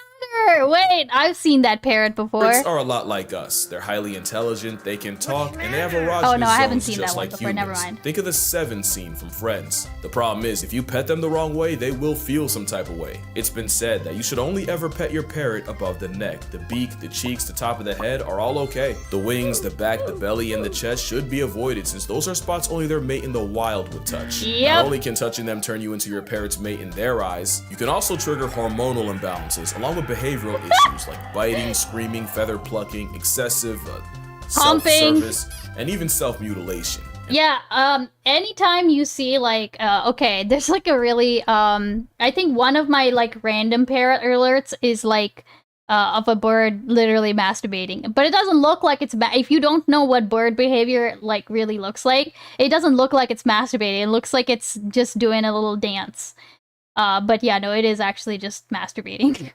Wait, I've seen that parrot before. Birds are a lot like us. They're highly intelligent, they can talk, and they have erogenous zones just like humans. Never mind. Think of the Seven scene from Friends. The problem is, if you pet them the wrong way, they will feel some type of way. It's been said that you should only ever pet your parrot above the neck. The beak, the cheeks, the top of the head are all okay. The wings, the back, the belly, and the chest should be avoided, since those are spots only their mate in the wild would touch. Yep. Not only can touching them turn you into your parrot's mate in their eyes, you can also trigger hormonal imbalances, along with behavioral issues like biting, screaming, feather plucking, excessive self-service, and even self-mutilation. Yeah, anytime you see, like, okay, there's like a really, I think one of my, like, random parrot alerts is, like, of a bird literally masturbating. But it doesn't look like it's, if you don't know what bird behavior, like, really looks like, it doesn't look like it's masturbating. It looks like it's just doing a little dance. But yeah, no, it is actually just masturbating.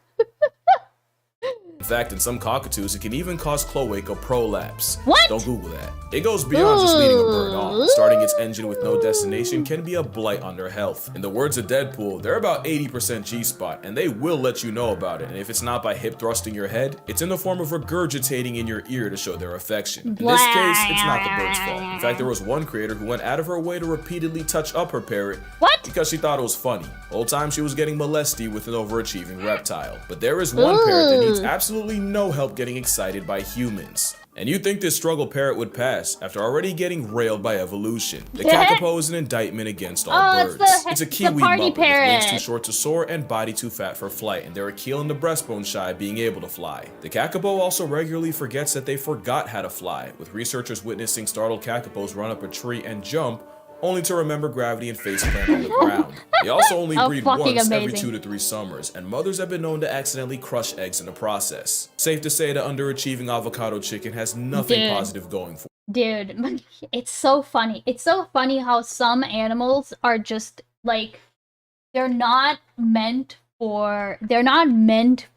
In fact, in some cockatoos, it can even cause cloaca prolapse. What? Don't Google that. It goes beyond just leading a bird on. Starting its engine with no destination can be a blight on their health. In the words of Deadpool, they're about 80% G-spot, and they will let you know about it. And if it's not by hip thrusting your head, it's in the form of regurgitating in your ear to show their affection. In this case, it's not the bird's fault. In fact, there was one creator who went out of her way to repeatedly touch up her parrot. What? Because she thought it was funny. The whole time she was getting molested with an overachieving reptile. But there is one parrot that needs absolutely no help getting excited by humans. And you'd think this struggle parrot would pass after already getting railed by evolution. The kakapo is an indictment against all birds. It's a kiwi muppet with wings too short to soar and body too fat for flight, and they're a keel and the breastbone shy being able to fly. The kakapo also regularly forgets that they forgot how to fly, with researchers witnessing startled kakapos run up a tree and jump, only to remember gravity and faceplant on the ground. They also only breed once every 2 to 3 summers, and mothers have been known to accidentally crush eggs in the process. Safe to say the underachieving avocado chicken has nothing positive going for it. Dude, it's so funny. It's so funny how some animals are just, like, they're not meant for, like, they're not meant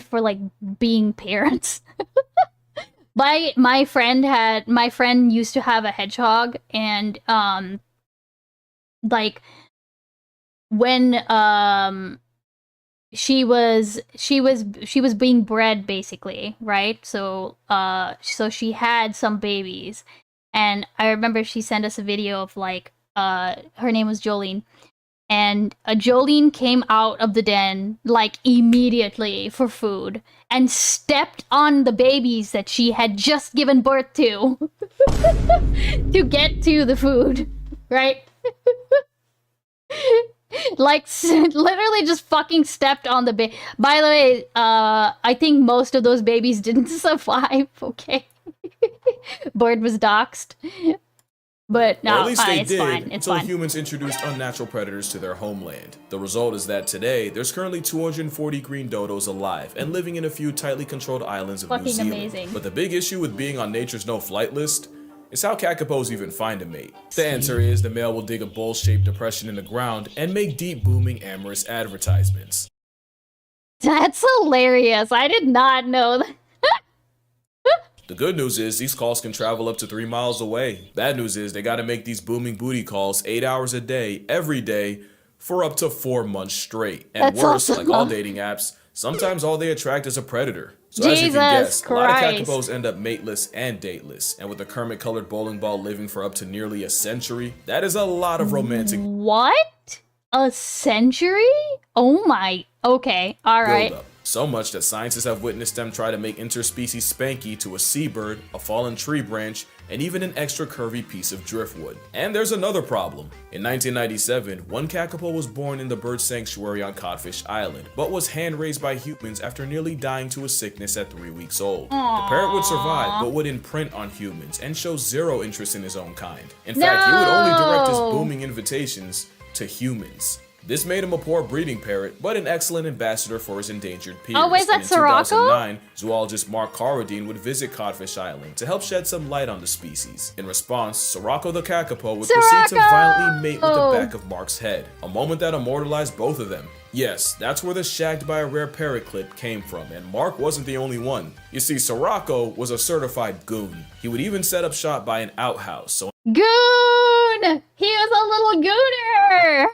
for, like, being parents. My friend used to have a hedgehog, and like when she was being bred, basically, right? So she had some babies, and I remember she sent us a video of, like, her name was Jolene. And Jolene came out of the den, like, immediately for food and stepped on the babies that she had just given birth to to get to the food, right? Like, literally just fucking stepped on the baby. By the way, I think most of those babies didn't survive, okay? Bird was doxxed. But no, or at least they it's did fine. It's until fine. humans introduced unnatural predators to their homeland. The result is that today, there's currently 240 green dodos alive and living in a few tightly controlled islands of New Zealand. Amazing. But the big issue with being on nature's no-flight list is how kakapos even find a mate. The answer is the male will dig a bowl-shaped depression in the ground and make deep, booming, amorous advertisements. That's hilarious. I did not know that. The good news is these calls can travel up to 3 miles away. Bad news is they gotta make these booming booty calls 8 hours a day, every day, for up to 4 months straight. And That's worse, awesome. like all dating apps, sometimes all they attract is a predator. So Jesus as you can guess, Christ. a lot of kakapos end up mateless and dateless. And with a Kermit-colored bowling ball living for up to nearly a century, that is a lot of romantic What? A century? Oh my. Okay. All right. buildup. So much that scientists have witnessed them try to make interspecies spanky to a seabird, a fallen tree branch, and even an extra curvy piece of driftwood. And there's another problem. In 1997, one kakapo was born in the bird sanctuary on Codfish Island, but was hand-raised by humans after nearly dying to a sickness at 3 weeks old. Aww. The parrot would survive, but would imprint on humans and show zero interest in his own kind. In fact, he would only direct his booming invitations to humans. This made him a poor breeding parrot, but an excellent ambassador for his endangered peers. Oh, is that in Sirocco? 2009, zoologist Mark Carradine would visit Codfish Island to help shed some light on the species. In response, Sirocco the kakapo would proceed to violently mate with the back of Mark's head, a moment that immortalized both of them. Yes, that's where the shagged by a rare parrot clip came from, and Mark wasn't the only one. You see, Sirocco was a certified goon. He would even set up shop by an outhouse, so Goon! He was a little gooner!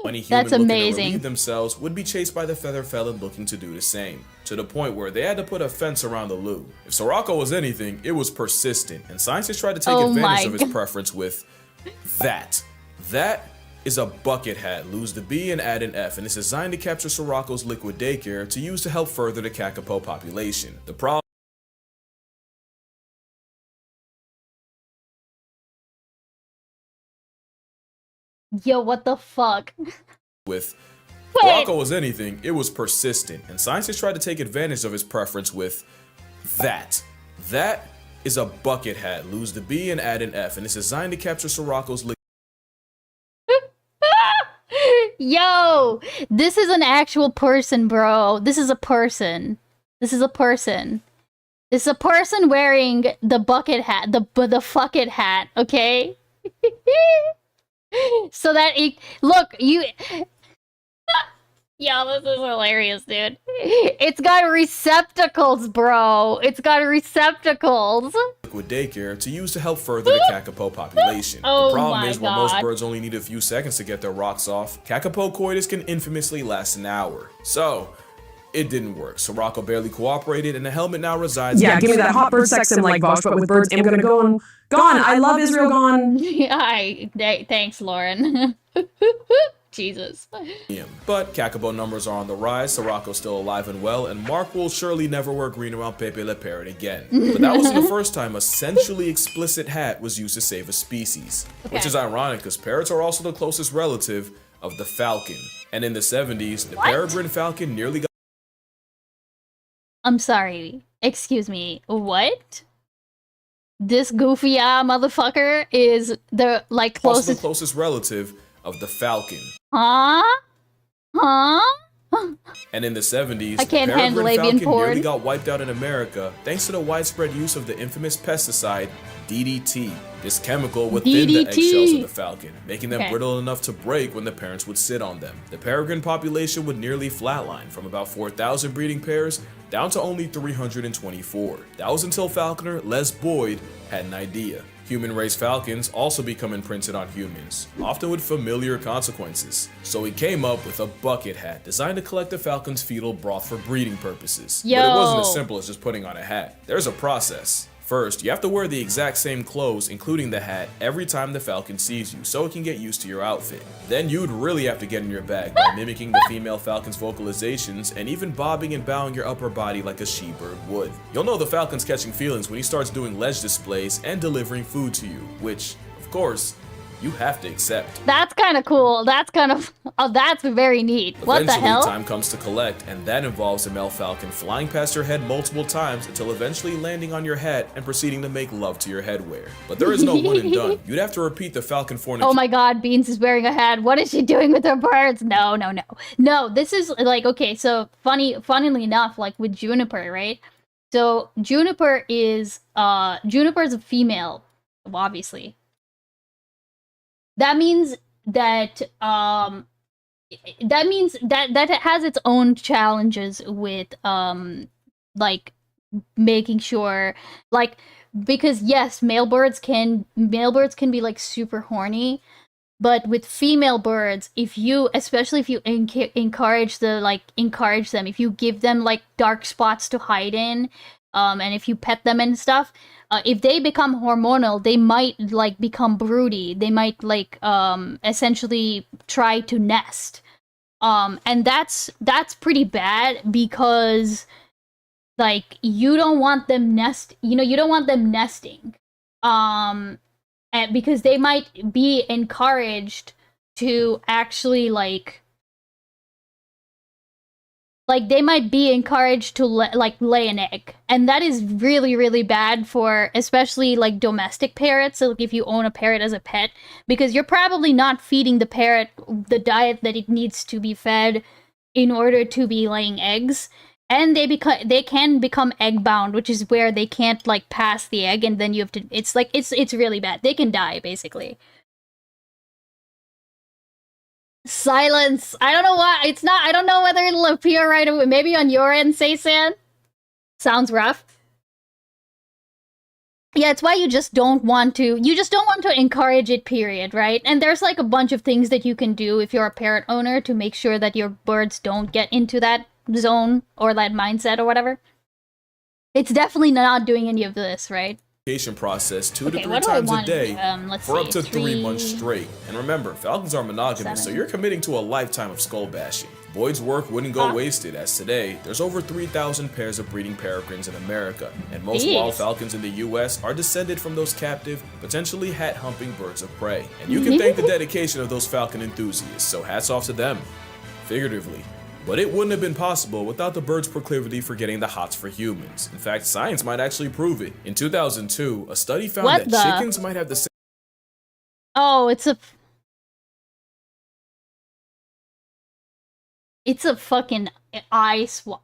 any human That's looking to amazing. relieve themselves would be chased by the feather felon looking to do the same, to the point where they had to put a fence around the loo. If Sirocco was anything, it was persistent, and scientists tried to take advantage of his preference with that. That is a bucket hat, lose the B and add an F, and it's designed to capture Sirocco's liquid daycare to use to help further the kakapo population. The problem Yo, what the fuck? with Sirocco was anything, it was persistent, and scientists tried to take advantage of his preference with that. That is a bucket hat, lose the B and add an F, and it's designed to capture Sirocco's liquid. Yo, this is an actual person, bro. This is a person. This is a person. This is a person wearing the bucket hat, the fucket hat, okay? So that it, look, Yo, this is hilarious, dude. It's got receptacles, bro. It's got receptacles. Liquid daycare to use to help further the kakapo population. Oh the problem my is, while most God. birds only need a few seconds to get their rocks off, kakapo coitus can infamously last an hour. So, it didn't work. So Rocco barely cooperated, and the helmet now resides. Yeah, give me that hot bird sex sim like Vosh, but with birds. I'm gonna go on. Gone. I love Israel. Gone. Thanks, Lauren. Jesus. But kakapo numbers are on the rise, so Rocco's still alive and well, and Mark will surely never wear green around Pepe Le Parrot again. But that wasn't the first time a sensually explicit hat was used to save a species. Which is ironic, because parrots are also the closest relative of the falcon. And in the 70s, the peregrine falcon nearly got... I'm sorry. Excuse me. What? This goofy motherfucker is the also the closest relative of the falcon. Huh? Huh? And in the 70s, I can't the handle peregrine avian falcon porn. nearly got wiped out in America thanks to the widespread use of the infamous pesticide DDT. This chemical would thin the eggshells of the falcon, making them brittle enough to break when the parents would sit on them. The peregrine population would nearly flatline from about 4,000 breeding pairs down to only 324. That was until falconer Les Boyd had an idea. Human-raised falcons also become imprinted on humans, often with familiar consequences. So he came up with a bucket hat designed to collect the falcon's fetal broth for breeding purposes. But it wasn't as simple as just putting on a hat. There's a process. First, you have to wear the exact same clothes, including the hat, every time the falcon sees you, so it can get used to your outfit. Then you'd really have to get in your bag by mimicking the female falcon's vocalizations and even bobbing and bowing your upper body like a she-bird would. You'll know the falcon's catching feelings when he starts doing ledge displays and delivering food to you, which, of course, you have to accept. That's kind of cool. That's kind of... Oh, that's very neat. What the hell? Eventually, time comes to collect, and that involves the male falcon flying past your head multiple times until eventually landing on your hat and proceeding to make love to your headwear. But there is no one and done. You'd have to repeat the falcon fornication. Oh my God, Beans is wearing a hat. What is she doing with her birds? No, no, no. No, this is like, okay, so funnily enough, like with Juniper, right? So Juniper is a female, obviously. That means that that it has its own challenges with like making sure, like, because yes, male birds can be like super horny, but with female birds, especially if you encourage them, if you give them like dark spots to hide in, and if you pet them and stuff, if they become hormonal, they might like become broody. They might like essentially try to nest. And that's pretty bad, because like you don't want them nesting. And because they might be encouraged to actually like they might be encouraged to lay an egg, and that is really, really bad for especially like domestic parrots. So like, if you own a parrot as a pet, because you're probably not feeding the parrot the diet that it needs to be fed in order to be laying eggs, and they can become egg bound, which is where they can't like pass the egg, and then you have to. It's like it's really bad. They can die basically. Silence. I don't know why. It's not. I don't know whether it'll appear right away. Maybe on your end, Seisan. Sounds rough. Yeah, it's why you just don't want to. You just don't want to encourage it, period, right? And there's like a bunch of things that you can do if you're a parrot owner to make sure that your birds don't get into that zone or that mindset or whatever. It's definitely not doing any of this, right? Process 2 to 3 times a day for up to 3 months 3 straight. And remember, falcons are monogamous, so you're committing to a lifetime of skull bashing. Boyd's work wouldn't go wasted, as today, there's over 3,000 pairs of breeding peregrines in America, and most wild falcons in the US are descended from those captive, potentially hat-humping birds of prey. And you can thank the dedication of those falcon enthusiasts, so hats off to them, figuratively. But it wouldn't have been possible without the bird's proclivity for getting the hots for humans. In fact, science might actually prove it. In 2002, a study found that chickens might have the same... Oh, it's a... It's a fucking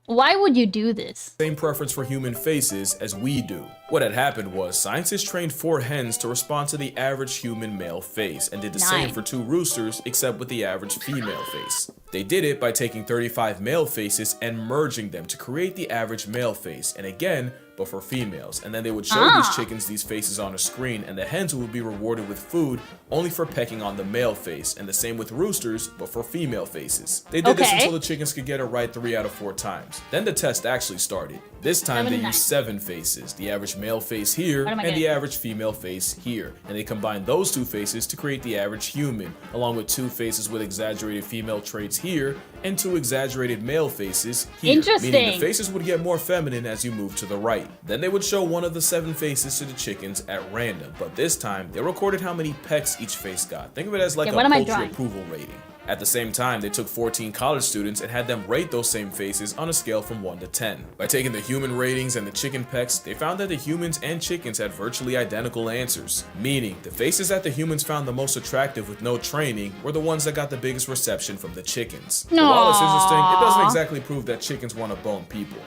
why would you do this? Same preference for human faces as we do. What had happened was scientists trained 4 hens to respond to the average human male face and did the same for 2 roosters except with the average female face. They did it by taking 35 male faces and merging them to create the average male face, and again, but for females. And then they would show these chickens these faces on a screen, and the hens would be rewarded with food only for pecking on the male face, and the same with roosters, but for female faces. They did this until the chickens could get it right 3 out of 4 times. Then the test actually started. This time they used 7 faces, the average male face here and the average female face here, and they combined those 2 faces to create the average human, along with 2 faces with exaggerated female traits here and 2 exaggerated male faces here. Interesting. Meaning the faces would get more feminine as you move to the right. Then they would show one of the 7 faces to the chickens at random, but this time they recorded how many pecks each face got. Think of it as like a poultry approval rating. At the same time, they took 14 college students and had them rate those same faces on a scale from 1 to 10. By taking the human ratings and the chicken pecks, they found that the humans and chickens had virtually identical answers. Meaning, the faces that the humans found the most attractive with no training were the ones that got the biggest reception from the chickens. But while it's interesting, it doesn't exactly prove that chickens want to bone people.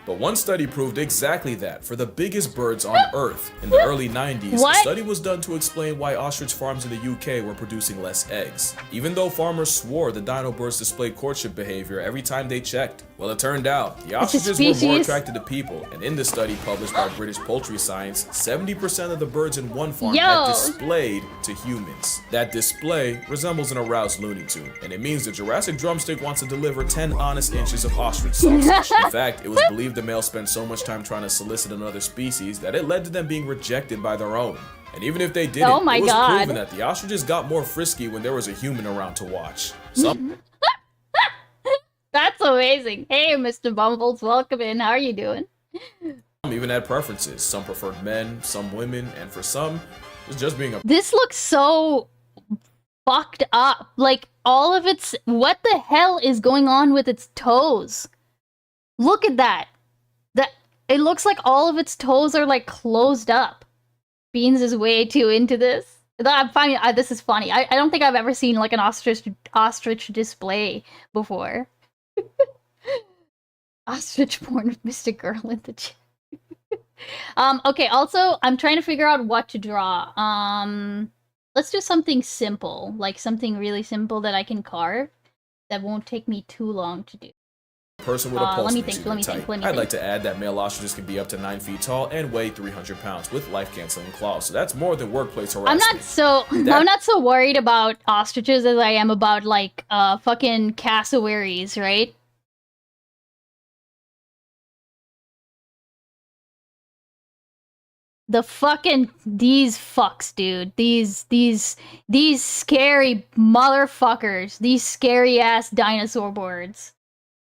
But one study proved exactly that for the biggest birds on Earth. In the early 90s, a study was done to explain why ostrich farms in the UK were producing less eggs, even though farmers swore the dino birds displayed courtship behavior every time they checked. Well, it turned out the ostriches were more attracted to people, and in the study published by British Poultry Science, 70% of the birds in one farm had displayed to humans. That display resembles an aroused Looney Tune, and it means the Jurassic drumstick wants to deliver 10 honest inches of ostrich sausage. In fact, it was believed the male spent so much time trying to solicit another species that it led to them being rejected by their own. And even if they didn't, it was proven that the ostriches got more frisky when there was a human around to watch. That's amazing. Hey, Mr. Bumbles, welcome in. How are you doing? Some even had preferences. Some preferred men, some women, and for some, it was just being a... This looks so fucked up. Like, all of its... What the hell is going on with its toes? Look at that. It looks like all of its toes are, like, closed up. Beans is way too into this. I'm finding this is funny. I don't think I've ever seen, like, an ostrich display before. Ostrich porn with Mr. Girl in the chat. Okay, also, I'm trying to figure out what to draw. Let's do something simple. Like, something really simple that I can carve. That won't take me too long to do. Person with a pulse let me think. I'd like to add that male ostriches can be up to 9 feet tall and weigh 300 pounds with life-canceling claws. So that's more than workplace harassment. I'm not so worried about ostriches as I am about like fucking cassowaries, right? The fucking these fucks, dude. These scary motherfuckers. These scary ass dinosaur birds.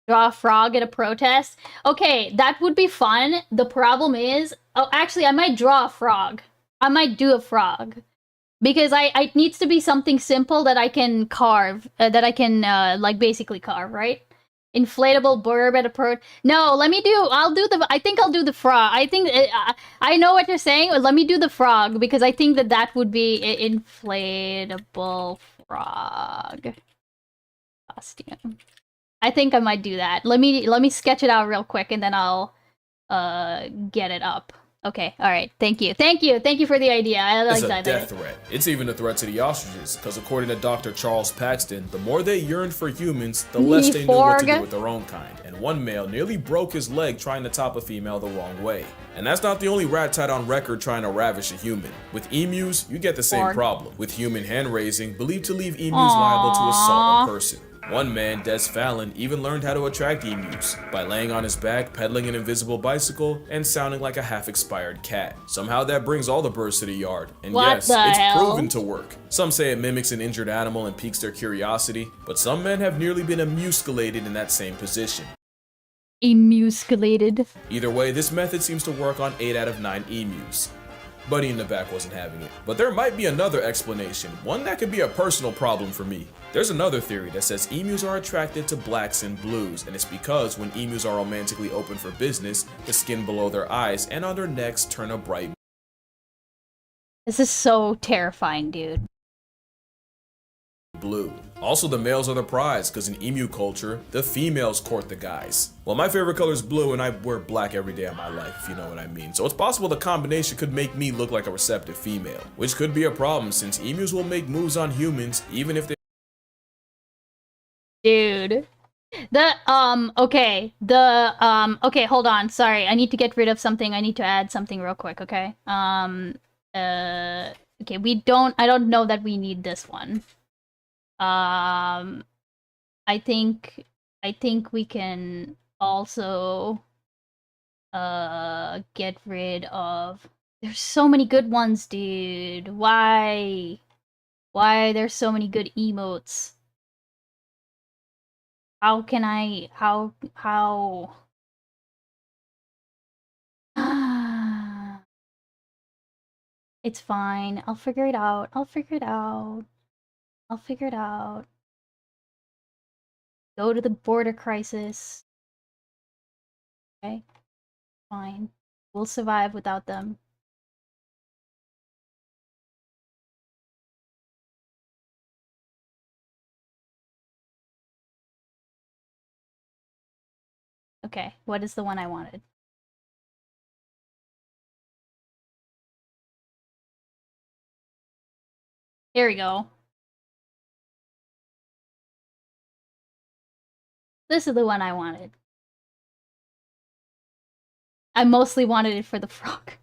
Draw a frog at a protest? Okay, that would be fun. The problem is... Oh, actually, I might draw a frog. I might do a frog. Because it needs to be something simple that I can carve. That I can, like, basically carve, right? Inflatable burb at a No, I think I'll do the frog. I think... I know what you're saying. But let me do the frog. Because I think that would be an inflatable frog costume. I think I might do that. Let me sketch it out real quick and then I'll get it up. Okay, alright. Thank you for the idea. I like that. It's a death threat. It's even a threat to the ostriches, because according to Dr. Charles Paxton, the more they yearned for humans, the less they knew what to do with their own kind. And one male nearly broke his leg trying to top a female the wrong way. And that's not the only rat tat on record trying to ravish a human. With emus, you get the same problem. With human hand raising, believed to leave emus liable to assault a person. One man, Des Fallon, even learned how to attract emus by laying on his back, pedaling an invisible bicycle, and sounding like a half-expired cat. Somehow that brings all the birds to the yard, and yes, it's proven to work. Some say it mimics an injured animal and piques their curiosity, but some men have nearly been emusculated in that same position. Emusculated. Either way, this method seems to work on 8 out of 9 emus. Buddy in the back wasn't having it. But there might be another explanation, one that could be a personal problem for me. There's another theory that says emus are attracted to blacks and blues, and it's because when emus are romantically open for business, the skin below their eyes and on their necks turn a bright. This is so terrifying, dude. blue. Also, the males are the prize, because in emu culture, the females court the guys. Well, my favorite color is blue, and I wear black every day of my life, if you know what I mean. So it's possible the combination could make me look like a receptive female, which could be a problem since emus will make moves on humans, even if they— Dude. Okay, hold on, sorry, I need to get rid of something, I need to add something real quick, okay? Okay, I don't know that we need this one. I think we can also, get rid of— there's so many good ones, dude, why there's so many good emotes? How can I, how? It's fine. I'll figure it out. Go to the border crisis. Okay. Fine. We'll survive without them. Okay, what is the one I wanted? Here we go. This is the one I wanted. I mostly wanted it for the frog.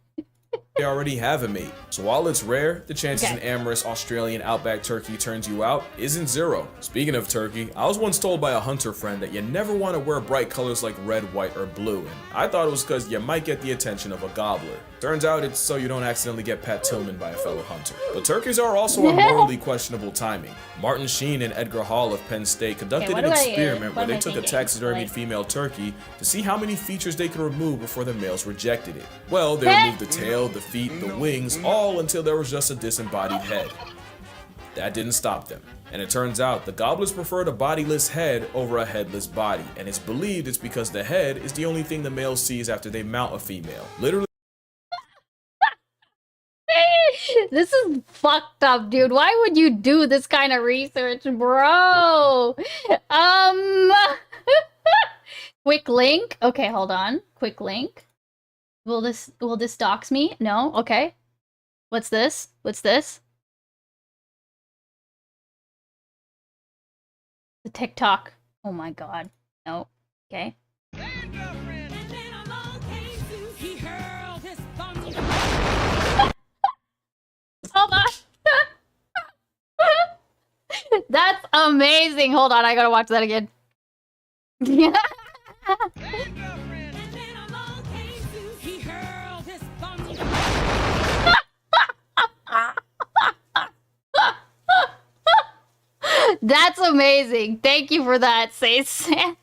they already have a mate. So while it's rare, the chances an amorous Australian outback turkey turns you out isn't zero. Speaking of turkey, I was once told by a hunter friend that you never want to wear bright colors like red, white, or blue, and I thought it was because you might get the attention of a gobbler. Turns out it's so you don't accidentally get Pat Tillman by a fellow hunter. But turkeys are also on morally questionable timing. Martin Sheen and Edgar Hall of Penn State conducted an experiment where they took a taxidermied female turkey to see how many features they could remove before the males rejected it. Well, they removed the tail, the feet, the wings, all until there was just a disembodied head. That didn't stop them. And it turns out the gobblers preferred a bodiless head over a headless body, and it's believed it's because the head is the only thing the male sees after they mount a female. Literally. This is fucked up, dude. Why would you do this kind of research, bro? Quick link. Okay, hold on. Quick link. Will this dox me? No? Okay. What's this? What's this? The TikTok. Oh my god. No. Okay. Hold on. That's amazing. Hold on, I gotta watch that again. That's amazing. Thank you for that, Sace.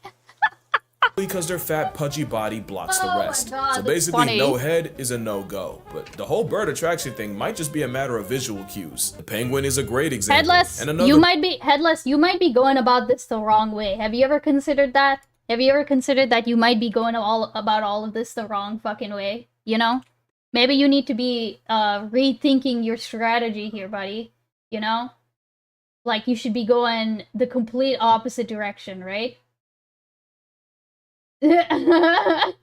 Because their fat, pudgy body blocks the rest. God, so basically, no head is a no-go. But the whole bird attraction thing might just be a matter of visual cues. The penguin is a great example. Headless, you might be going about this the wrong way. Have you ever considered that? Have you ever considered that you might be going about all of this the wrong fucking way? You know? Maybe you need to be rethinking your strategy here, buddy. You know? Like, you should be going the complete opposite direction, right? That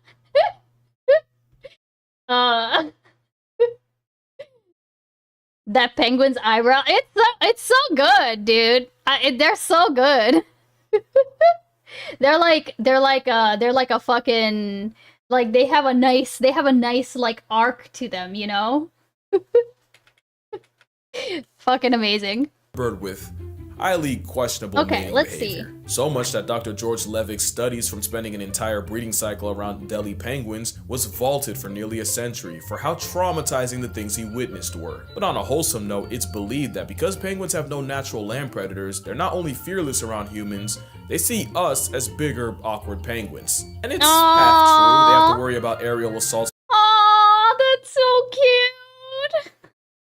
penguin's eyebrow, it's so good, dude. They're so good. they're like a fucking, like, they have a nice like arc to them, you know? Fucking amazing. Bird with highly questionable mating behavior. So much that Dr. George Levick's studies from spending an entire breeding cycle around Delhi penguins was vaulted for nearly a century for how traumatizing the things he witnessed were. But on a wholesome note, it's believed that because penguins have no natural land predators, they're not only fearless around humans, they see us as bigger, awkward penguins. And it's half true. They have to worry about aerial assaults. Aww, that's so cute.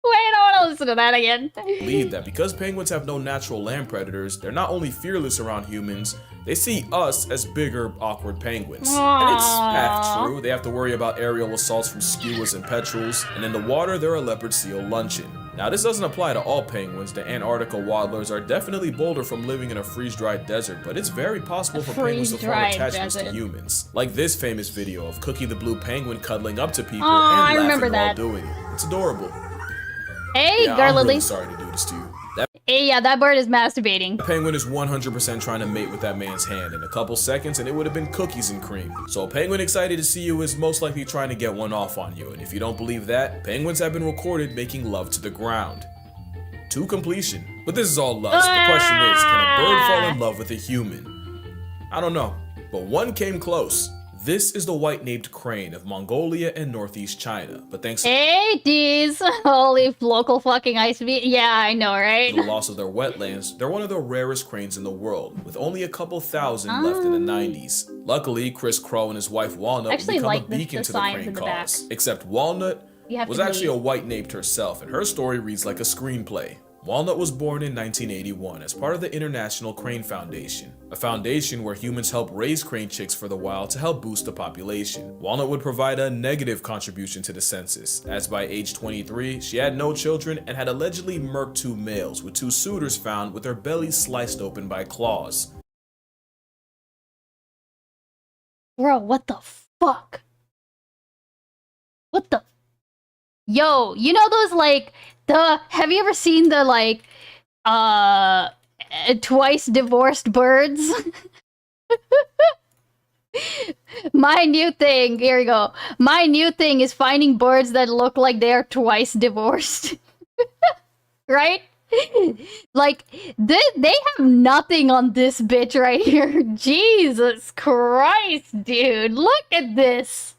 Wait, I want to listen to that again. Believe that because penguins have no natural land predators, they're not only fearless around humans, they see us as bigger, awkward penguins. Aww. And it's half true. They have to worry about aerial assaults from skuas and petrels, and in the water, they're a leopard seal luncheon. Now, this doesn't apply to all penguins. The Antarctica waddlers are definitely bolder from living in a freeze-dried desert, but it's very possible for penguins to form attachments to humans. Like this famous video of Cookie the blue penguin cuddling up to people and laughing while doing it. It's adorable. Hey, yeah, girl, I'm really sorry to do this to you. Hey, yeah, that bird is masturbating. The penguin is 100% trying to mate with that man's hand in a couple seconds, and it would have been cookies and cream. So a penguin excited to see you is most likely trying to get one off on you, and if you don't believe that, penguins have been recorded making love to the ground. To completion. But this is all lust. The question is, can a bird fall in love with a human? I don't know, but one came close. This is the white-naped crane of Mongolia and northeast China, but thanks Hey, these holy local fucking ice bean. Yeah, I know, right? to the loss of their wetlands, they're one of the rarest cranes in the world, with only a couple thousand left in the 90s. Luckily, Chris Crow and his wife Walnut would become a beacon to the crane cause. Except Walnut was actually a white-naped herself, and her story reads like a screenplay. Walnut was born in 1981 as part of the International Crane Foundation, a foundation where humans help raise crane chicks for the wild to help boost the population. Walnut would provide a negative contribution to the census, as by age 23, she had no children and had allegedly murked 2 males, with 2 suitors found with their bellies sliced open by claws. Bro, what the fuck? What the? Yo, you know those like have you ever seen the like twice divorced birds? My new thing, here we go. My new thing is finding birds that look like they're twice divorced. Right? Like they have nothing on this bitch right here. Jesus Christ, dude. Look at this.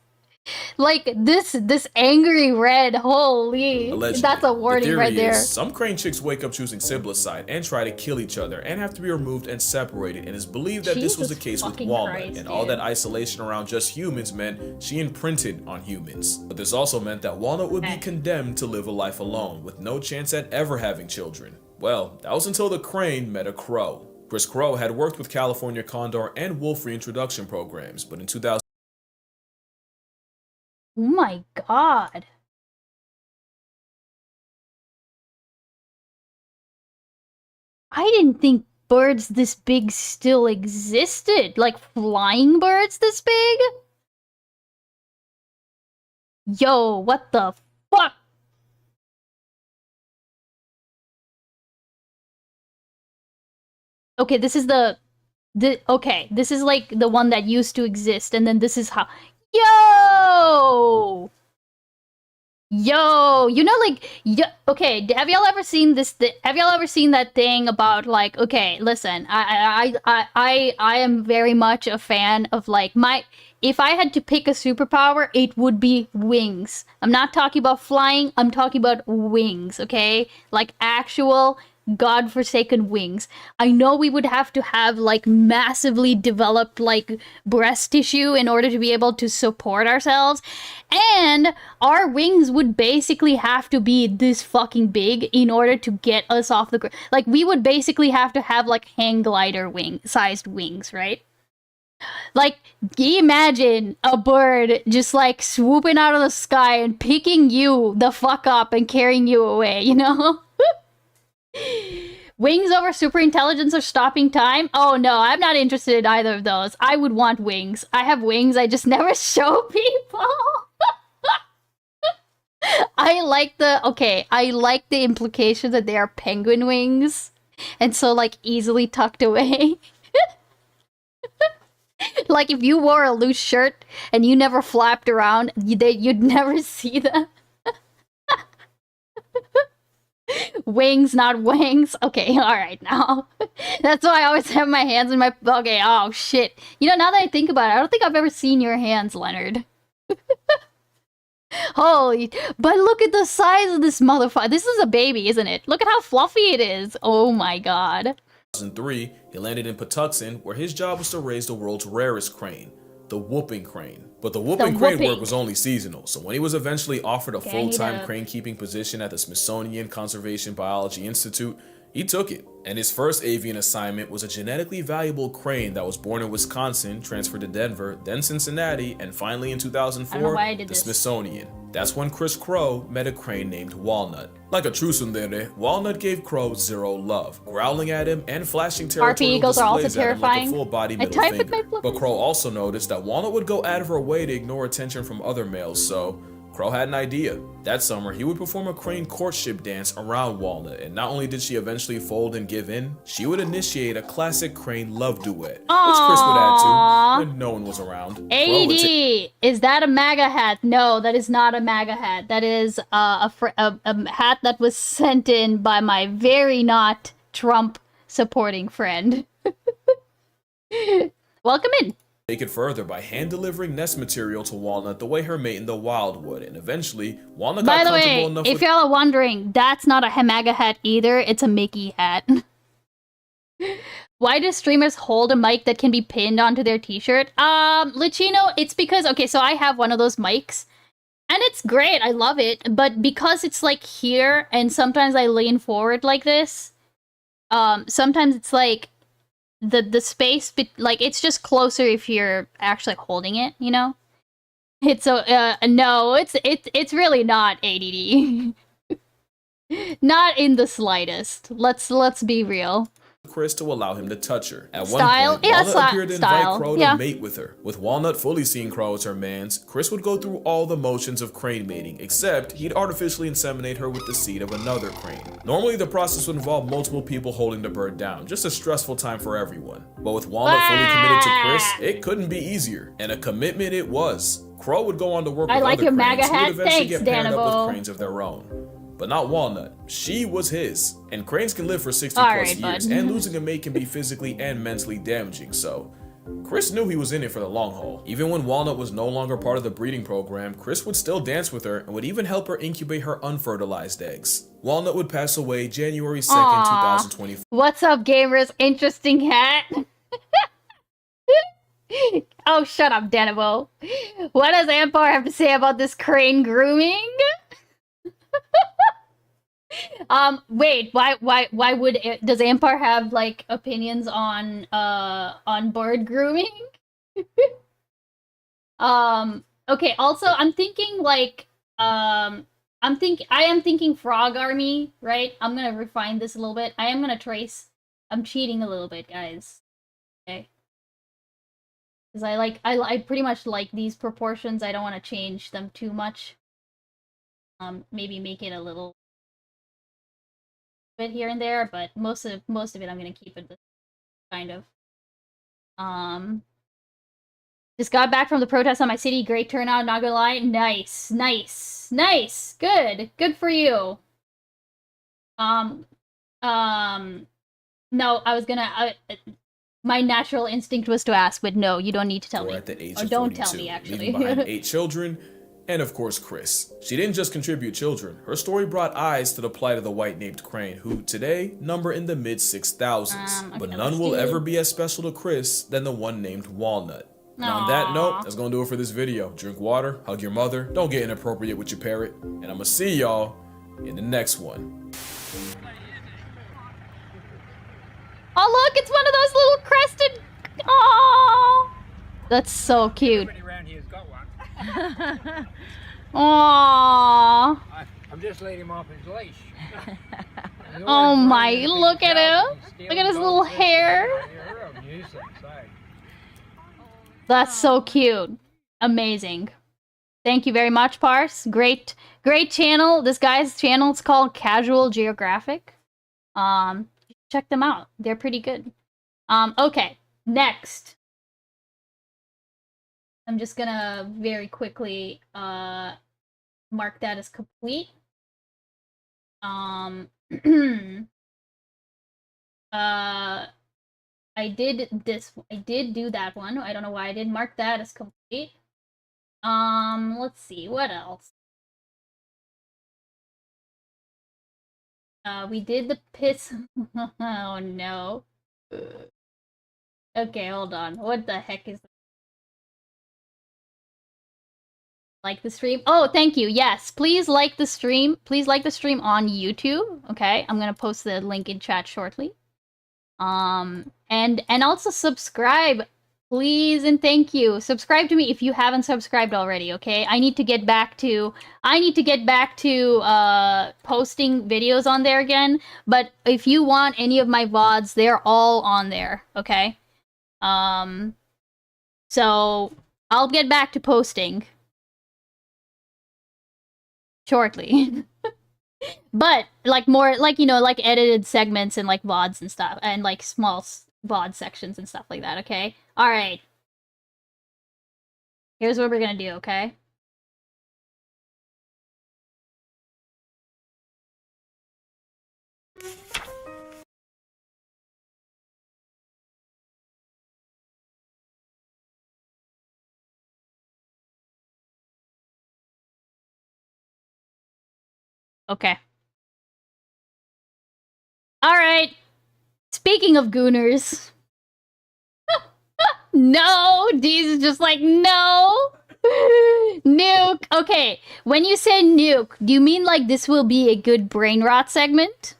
Like this angry red, holy. Allegedly. That's a warning right there. Some crane chicks wake up choosing siblicide and try to kill each other and have to be removed and separated, and it's believed that this was the case with Walnut, and all that isolation around just humans meant she imprinted on humans. But this also meant that Walnut would be condemned to live a life alone with no chance at ever having children. Well, that was until the crane met a crow. Chris Crow had worked with California Condor and wolf reintroduction programs, but in 2000 Oh my god. I didn't think birds this big still existed. Like flying birds this big? Yo, what the fuck? Okay, this is okay, this is like the one that used to exist, and then this is how. Yo! Yo, you know, like, okay, have y'all ever seen this? Have y'all ever seen that thing about, like, okay, listen, I am very much a fan of, like, if I had to pick a superpower, it would be wings. I'm not talking about flying, I'm talking about wings, okay? Like, actual godforsaken wings. I know we would have to have like massively developed like breast tissue in order to be able to support ourselves, and our wings would basically have to be this fucking big in order to get us off the ground. Like we would basically have to have like hang glider sized wings, right? Like, can you imagine a bird just like swooping out of the sky and picking you the fuck up and carrying you away, you know? Wings over super intelligence or stopping time? Oh no, I'm not interested in either of those. I would want wings. I have wings, I just never show people. I like the implication that they are penguin wings, and so like easily tucked away. Like if you wore a loose shirt and you never flapped around, you'd never see them. Wings, not wings. Okay, alright now. That's why I always have my hands in my... Okay, oh shit. You know, now that I think about it, I don't think I've ever seen your hands, Leonard. Holy... But look at the size of this motherfucker. This is a baby, isn't it? Look at how fluffy it is. Oh my god. 2003, he landed in Patuxent, where his job was to raise the world's rarest crane, the whooping crane. But the whooping crane work was only seasonal, so when he was eventually offered a full-time crane keeping position at the Smithsonian Conservation Biology Institute, He took it, and his first avian assignment was a genetically valuable crane that was born in Wisconsin, transferred to Denver, then Cincinnati, and finally in 2004, the Smithsonian. That's when Chris Crow met a crane named Walnut. Like a true tsundere, Walnut gave Crow zero love, growling at him and flashing territorial displays at him like a full-body middle finger. But Crow also noticed that Walnut would go out of her way to ignore attention from other males, so Crow had an idea. That summer, he would perform a crane courtship dance around Walnut, and not only did she eventually fold and give in, she would initiate a classic crane love duet, which Chris would add to when no one was around. AD, is that a MAGA hat? No, that is not a MAGA hat. That is a hat that was sent in by my very not Trump supporting friend. Welcome in. Take it further by hand-delivering nest material to Walnut the way her mate in the wild would, and eventually, Walnut got comfortable enough if y'all are wondering, that's not a MAGA hat either, it's a Mickey hat. Why do streamers hold a mic that can be pinned onto their t-shirt? Licino, it's because, okay, so I have one of those mics, and it's great, I love it, but because it's like here, and sometimes I lean forward like this, sometimes it's like, the space, like, it's just closer if you're actually holding it, you know? It's no, it's really not ADD. Not in the slightest. Let's be real. Chris to allow him to touch her. At one point, Walnut appeared to invite Crow to mate with her. With Walnut fully seeing Crow as her mans, Chris would go through all the motions of crane mating, except he'd artificially inseminate her with the seed of another crane. Normally, the process would involve multiple people holding the bird down, just a stressful time for everyone. But with Walnut fully committed to Chris, it couldn't be easier, and a commitment it was. Crow would go on to work with other cranes who would eventually get paired up with cranes of their own. But not Walnut. She was his. And cranes can live for 60 plus years, and losing a mate can be physically and mentally damaging, so Chris knew he was in it for the long haul. Even when Walnut was no longer part of the breeding program, Chris would still dance with her and would even help her incubate her unfertilized eggs. Walnut would pass away January 2nd, 2024. What's up, gamers? Interesting hat. Oh, shut up, Danabo. What does Ampar have to say about this crane grooming? Wait, why would does Ampar have like opinions on bird grooming? Okay, also I'm thinking like I am thinking frog army, right? I'm gonna refine this a little bit. I am gonna trace. I'm cheating a little bit, guys. Okay. Because I pretty much like these proportions. I don't want to change them too much. Maybe make it a little bit here and there, but most of it I'm gonna keep it this kind of. Just got back from the protest on my city. Great turnout, not gonna lie. Nice. Good for you. No, I was gonna. My natural instinct was to ask, but no, you don't need to tell me. At the age or of don't 42, tell me, actually. leaving behind 8 children, and of course Chris. She didn't just contribute children. Her story brought eyes to the plight of the white named crane, who today number in the mid 6,000s. But none will ever be as special to Chris than the one named Walnut. And on that note, that's gonna do it for this video. Drink water, hug your mother, don't get inappropriate with your parrot, and I'm gonna see y'all in the next one. Oh look, it's one of those little crested. Oh, that's so cute. Aww. I'm just letting him off his leash. Oh my, look at him. Look at his little hair. That's so cute. Amazing. Thank you very much, Parse. Great channel. This guy's channel is called Casual Geographic. Check them out. They're pretty good. Okay, next. I'm just gonna very quickly mark that as complete. I did do that one. I don't know why I didn't mark that as complete. Let's see, what else? We did the piss. Oh no. Okay, hold on. What the heck is that? Like the stream. Oh, thank you. Yes, please like the stream. Please like the stream on YouTube. Okay, I'm gonna post the link in chat shortly. And also subscribe, please and thank you. Subscribe to me if you haven't subscribed already. Okay, I need to get back to posting videos on there again. But if you want any of my VODs, they're all on there. Okay. So I'll get back to posting shortly. But like more like, you know, like edited segments and like VODs and stuff, and like small VOD sections and stuff like that. Okay, all right, here's what we're gonna do. Okay, okay. All right. Speaking of gooners, no, Deez is just like, no. Nuke. Okay, when you say nuke, do you mean like this will be a good brain rot segment?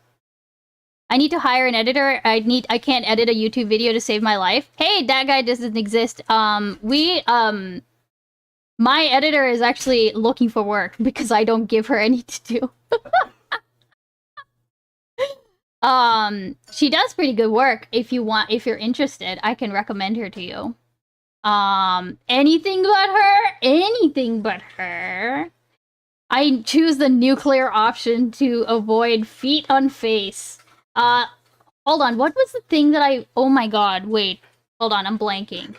I need to hire an editor. I can't edit a YouTube video to save my life. Hey, that guy doesn't exist. My editor is actually looking for work because I don't give her any to do. She does pretty good work. If you're interested, I can recommend her to you. Anything but her. I choose the nuclear option to avoid feet on face. Hold on, what was the thing that oh my god, wait. Hold on, I'm blanking.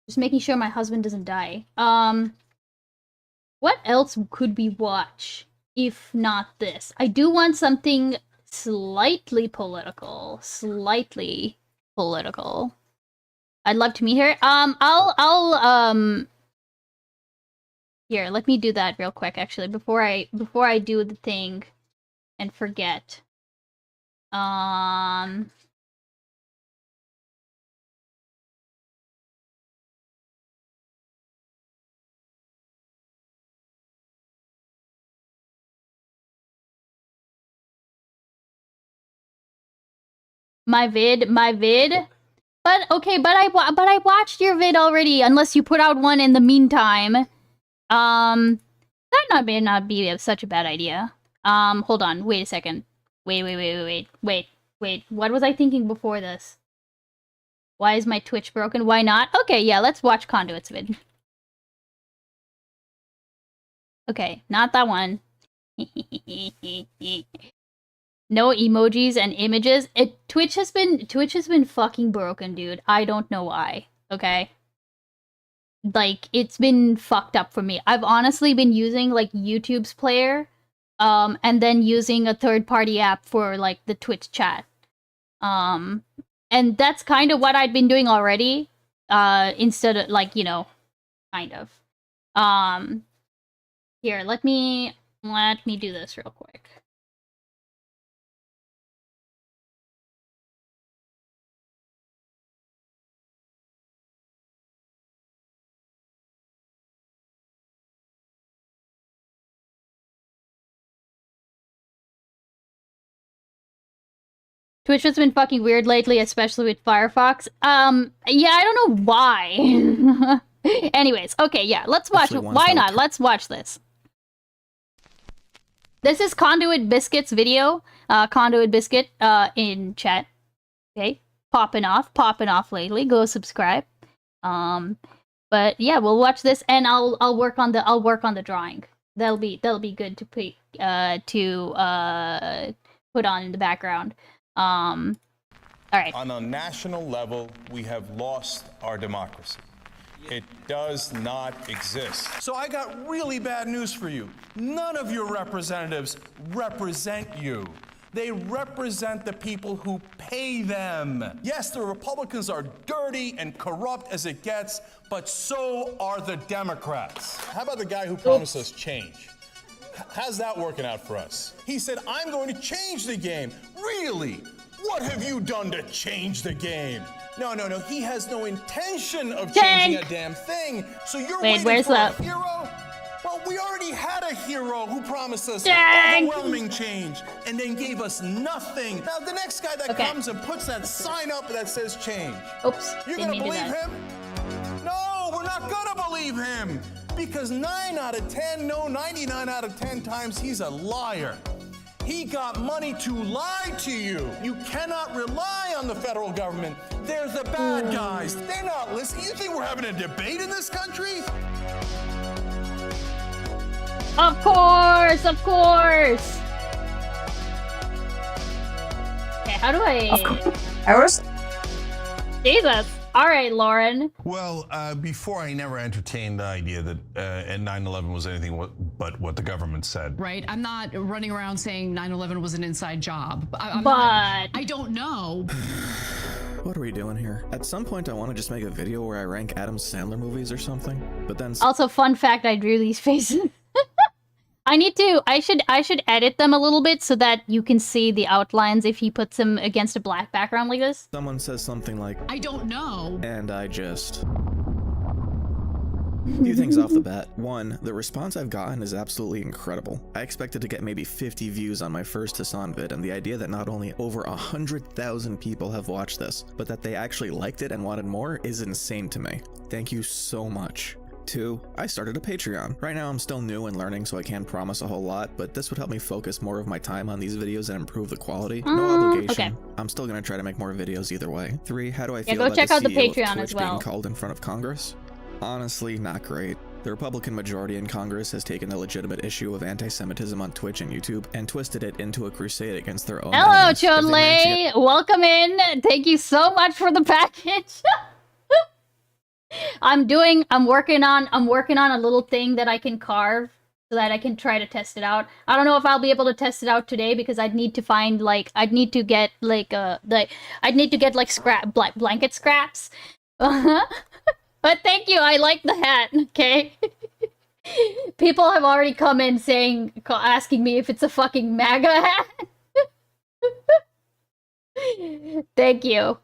Just making sure my husband doesn't die. What else could we watch if not this? I do want something slightly political. I'd love to meet her. Here, let me do that real quick, actually, before I do the thing and forget. My vid. But okay, but I watched your vid already. Unless you put out one in the meantime, that may not be such a bad idea. Hold on. Wait a second. Wait. What was I thinking before this? Why is my Twitch broken? Why not? Okay, yeah, let's watch Conduit's vid. Okay, not that one. No emojis and images. Twitch has been fucking broken, dude. I don't know why. Okay? Like, it's been fucked up for me. I've honestly been using like YouTube's player, and then using a third-party app for like the Twitch chat. And that's kind of what I'd been doing already. Instead of like, you know, kind of. Here, let me do this real quick. Twitch has been fucking weird lately, especially with Firefox. Yeah, I don't know why. Anyways, okay, yeah, let's watch it. Why not? Let's watch this. This is Conduit Biscuit's video. Conduit Biscuit, in chat. Okay, popping off lately. Go subscribe. But yeah, we'll watch this, and I'll work on the drawing. That'll be good to put on in the background. All right. On a national level, we have lost our democracy. It does not exist. So I got really bad news for you. None of your representatives represent you. They represent the people who pay them. Yes, the Republicans are dirty and corrupt as it gets, but so are the Democrats. How about the guy who promised us change? How's that working out for us? He said, I'm going to change the game. Really? What have you done to change the game? No. He has no intention of Dang. changing a damn thing. So you're Wait, waiting where's for that? a hero? Well, we already had a hero who promised us Dang. overwhelming change and then gave us nothing. Now, the next guy that comes and puts that sign up that says change. Oops. You're Didn't gonna mean to do believe that. him? No, we're not gonna believe him. Because 9 out of 10, no, 99 out of 10 times, he's a liar. He got money to lie to you. You cannot rely on the federal government. They're the bad guys. They're not listening. You think we're having a debate in this country? Of course, of course. Okay, how do I? Jesus. All right, Lauren. Well, before I never entertained the idea that 9/11 was anything but what the government said. Right? I'm not running around saying 9/11 was an inside job. But I don't know. What are we doing here? At some point I want to just make a video where I rank Adam Sandler movies or something, but then... Also, fun fact, I drew these faces. I should edit them a little bit so that you can see the outlines if he puts them against a black background like this. Someone says something like, I don't know. and I just... A few things off the bat. One, the response I've gotten is absolutely incredible. I expected to get maybe 50 views on my first Hassan vid, and the idea that not only over 100,000 people have watched this, but that they actually liked it and wanted more is insane to me. Thank you so much. 2, I started a Patreon. Right now I'm still new and learning, so I can't promise a whole lot, but this would help me focus more of my time on these videos and improve the quality. No obligation. Okay. I'm still gonna try to make more videos either way. 3, how do I feel go about check the out the CEO of Patreon Twitch as well. being called in front of Congress? Honestly, not great. The Republican majority in Congress has taken the legitimate issue of anti-Semitism on Twitch and YouTube and twisted it into a crusade against their own Hello, enemies. If they manage to get- Chonley. Welcome in. Thank you so much for the package. I'm working on a little thing that I can carve so that I can try to test it out. I don't know if I'll be able to test it out today because I'd need to find I'd need to get blanket scraps. But thank you. I like the hat. Okay. People have already come in asking me if it's a fucking MAGA hat. Thank you.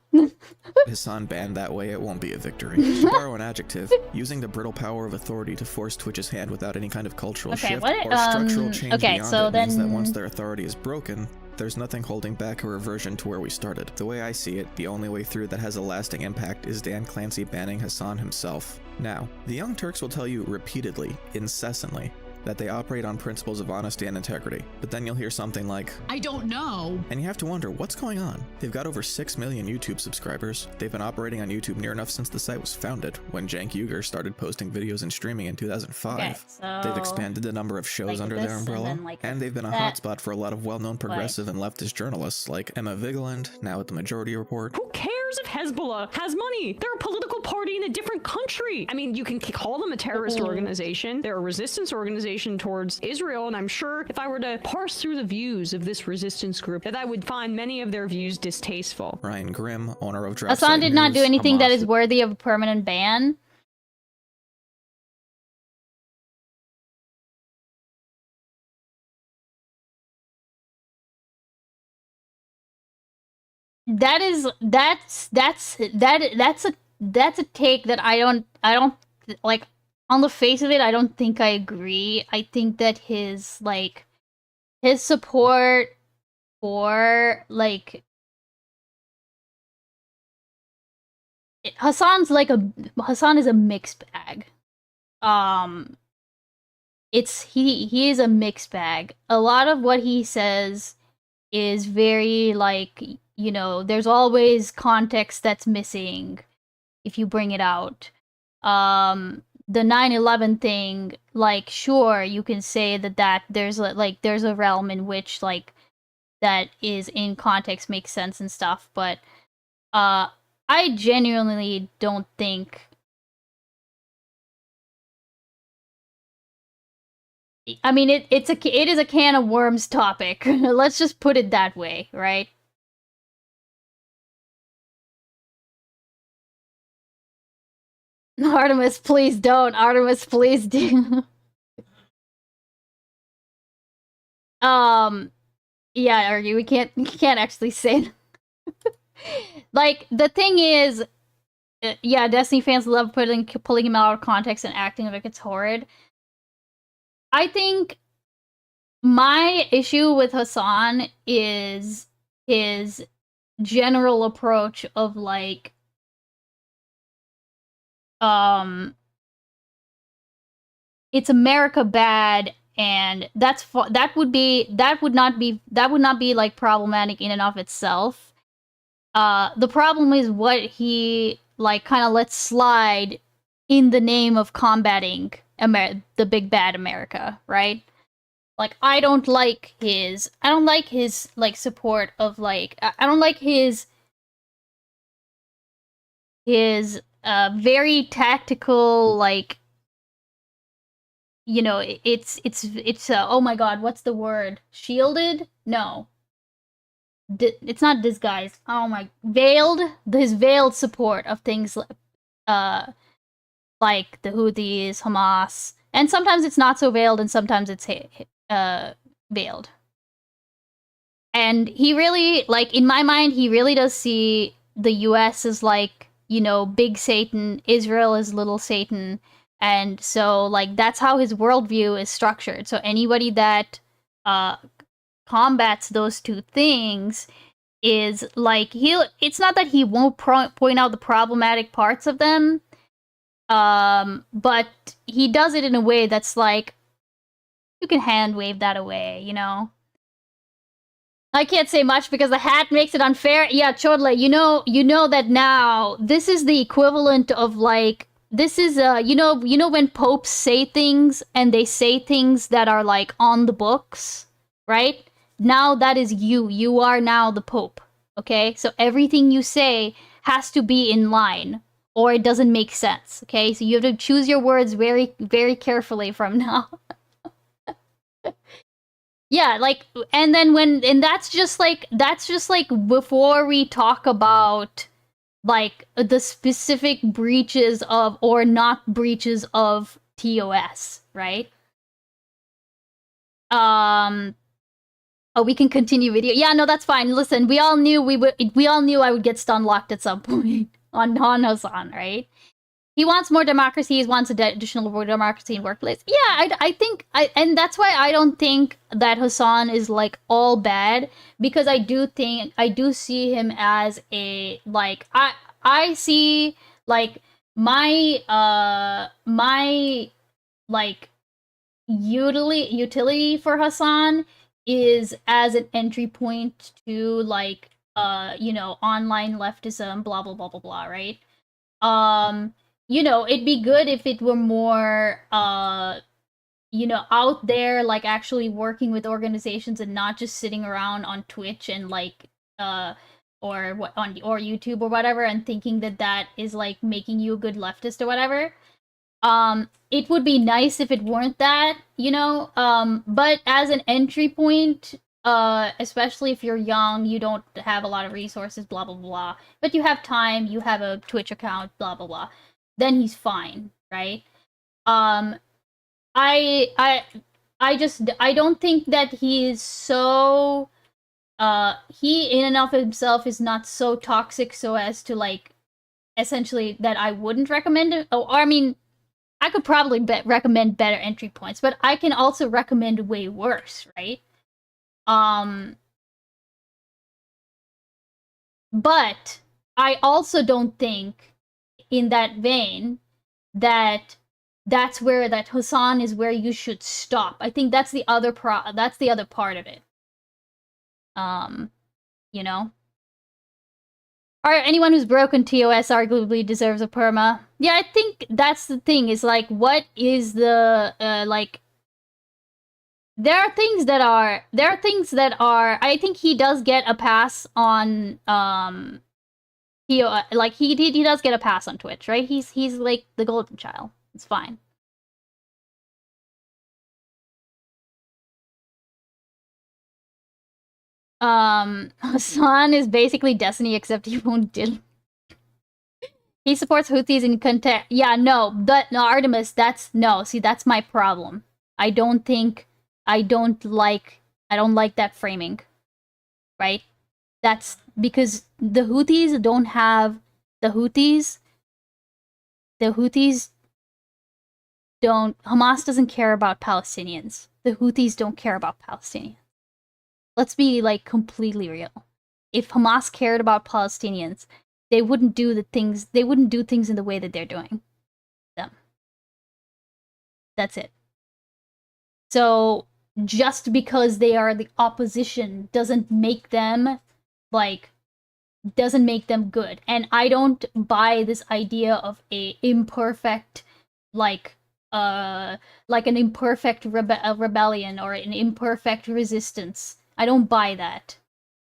Hassan banned that way, it won't be a victory. To borrow an adjective, using the brittle power of authority to force Twitch's hand without any kind of cultural shift or structural change beyond it means that once their authority is broken, there's nothing holding back a reversion to where we started. The way I see it, the only way through that has a lasting impact is Dan Clancy banning Hassan himself. Now, the Young Turks will tell you repeatedly, incessantly, that they operate on principles of honesty and integrity, but then you'll hear something like, I don't know. and you have to wonder, what's going on? They've got over 6 million YouTube subscribers. They've been operating on YouTube near enough since the site was founded, when Cenk Uygur started posting videos and streaming in 2005. Okay, so They've expanded the number of shows under their umbrella, and they've been a hotspot for a lot of well-known progressive and leftist journalists like Emma Vigeland, now at the Majority Report. Who cares if Hezbollah has money? They're a political party in a different country. I mean, you can call them a terrorist organization. They're a resistance organization towards Israel, and I'm sure if I were to parse through the views of this resistance group, that I would find many of their views distasteful. Ryan Grimm, owner of Hassan did not do anything that is worthy of a permanent ban. That's a take that I don't like. On the face of it, I don't think I agree. I think that his support for Hassan is a mixed bag. He is a mixed bag. A lot of what he says is very there's always context that's missing if you bring it out. The 9/11 thing, sure, you can say that there's a realm in which that is in context makes sense and stuff, but I genuinely don't think. I mean, it is a can of worms topic. Let's just put it that way, right? Artemis, please don't. Artemis, please do. Yeah, Argy, we can't actually say Like, the thing is, yeah, Destiny fans love pulling him out of context and acting like it's horrid. I think my issue with Hassan is his general approach of, like, it's America bad, and that would not be like problematic in and of itself. The problem is what he, like, kind of lets slide in the name of combating the big bad America, right? Like, I don't like his like support of, like, I don't like his very tactical, like, you know, it's oh my god, what's the word? Shielded? No. It's not disguised. Oh my, veiled? His veiled support of things like the Houthis, Hamas, and sometimes it's not so veiled, and sometimes it's veiled. And he really, like, in my mind, he really does see the US as, like, you know, big Satan, Israel is little Satan, and so, like, that's how his worldview is structured. So anybody that combats those two things is, like, it's not that he won't point out the problematic parts of them, but he does it in a way that's like, you can hand wave that away, you know? I can't say much because the hat makes it unfair. Yeah, Chodle, you know that now this is the equivalent of, like, this is you know when popes say things and they say things that are, like, on the books, right? Now that is you. You are now the pope. Okay? So everything you say has to be in line or it doesn't make sense. Okay? So you have to choose your words very, very carefully from now. Yeah, like, and then that's just like before we talk about, like, the specific breaches of or not breaches of TOS, right? Oh, we can continue video. Yeah, no, that's fine. Listen, we all knew I would get stun locked at some point on Hassan, right? He wants more democracy. He wants additional democracy in workplace. Yeah, I think and that's why I don't think that Hassan is, like, all bad, because I do see him as a, like, I see, like, my like utility for Hassan is as an entry point to, like, you know, online leftism, blah blah blah blah blah, right? You know, it'd be good if it were more you know, out there, like, actually working with organizations and not just sitting around on Twitch and, like, or YouTube or whatever, and thinking that is, like, making you a good leftist or whatever. It would be nice if it weren't that, you know, but as an entry point, especially if you're young, you don't have a lot of resources, blah blah blah, but you have time, you have a Twitch account, blah blah blah, then he's fine, right? I don't think that he's so he in and of himself is not so toxic so as to, like, essentially that I wouldn't recommend it. Or I mean, I could probably recommend better entry points, but I can also recommend way worse, right? But I also don't think, in that vein, that Hassan is where you should stop. I think that's the other part of it. You know? Or anyone who's broken TOS arguably deserves a perma. Yeah, I think that's the thing, is, like, what is the, like, there are things that are, I think he does get a pass on, like, he does get a pass on Twitch, right? He's like the golden child. It's fine. Hassan is basically Destiny, except he won't deal. He supports Houthis in content. Yeah, no, Artemis, see, that's my problem. I don't like that framing, right? That's because the Houthis don't have the Houthis don't, Hamas doesn't care about Palestinians. The Houthis don't care about Palestinians. Let's be like completely real. If Hamas cared about Palestinians, they wouldn't do things in the way that they're doing them. That's it. So just because they are the opposition doesn't make them good. And I don't buy this idea of a imperfect like an imperfect rebellion or an imperfect resistance. I don't buy that.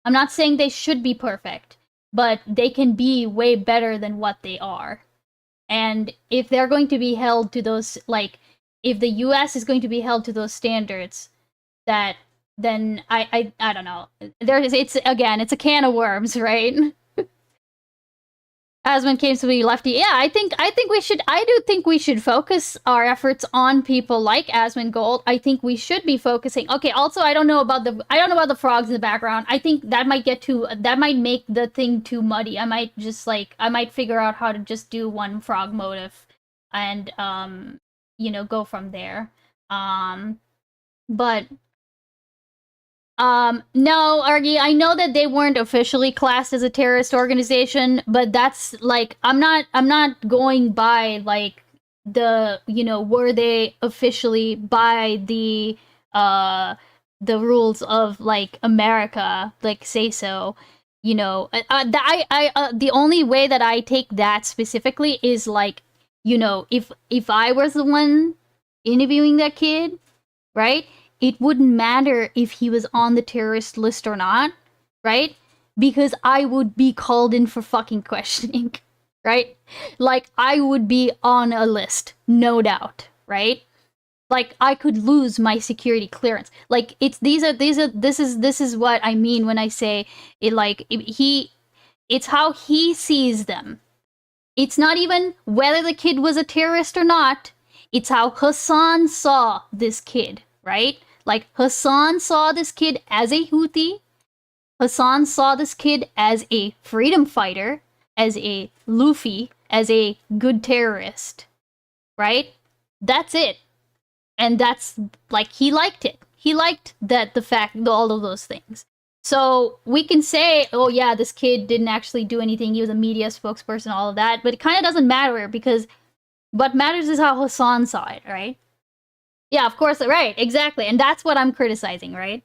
I'm not saying they should be perfect, but they can be way better than what they are. And if they're going to be held to those, like, if the US is going to be held to those standards, that then I don't know. It's a can of worms, right? Asmund came to be lefty. Yeah, I do think we should focus our efforts on people like Asmund Gold. I think we should be focusing. Okay, also I don't know about the frogs in the background. I think that might make the thing too muddy. I might figure out how to just do one frog motif and go from there. But no, Argy, I know that they weren't officially classed as a terrorist organization, but that's like, I'm not going by like the, were they officially by the rules of like America, like say so, the only way that I take that specifically is like, if I was the one interviewing that kid, right? It wouldn't matter if he was on the terrorist list or not, right? Because I would be called in for fucking questioning, right? Like, I would be on a list, no doubt, right? Like, I could lose my security clearance. Like, this is what I mean when I say it, like, it's how he sees them. It's not even whether the kid was a terrorist or not. It's how Hassan saw this kid, right? Like, Hassan saw this kid as a Houthi. Hassan saw this kid as a freedom fighter, as a Luffy, as a good terrorist, right? That's it. And that's, like, he liked it. He liked all of those things. So we can say, oh yeah, this kid didn't actually do anything. He was a media spokesperson, all of that. But it kind of doesn't matter because what matters is how Hassan saw it, right? Yeah, of course, right, exactly. And that's what I'm criticizing, right?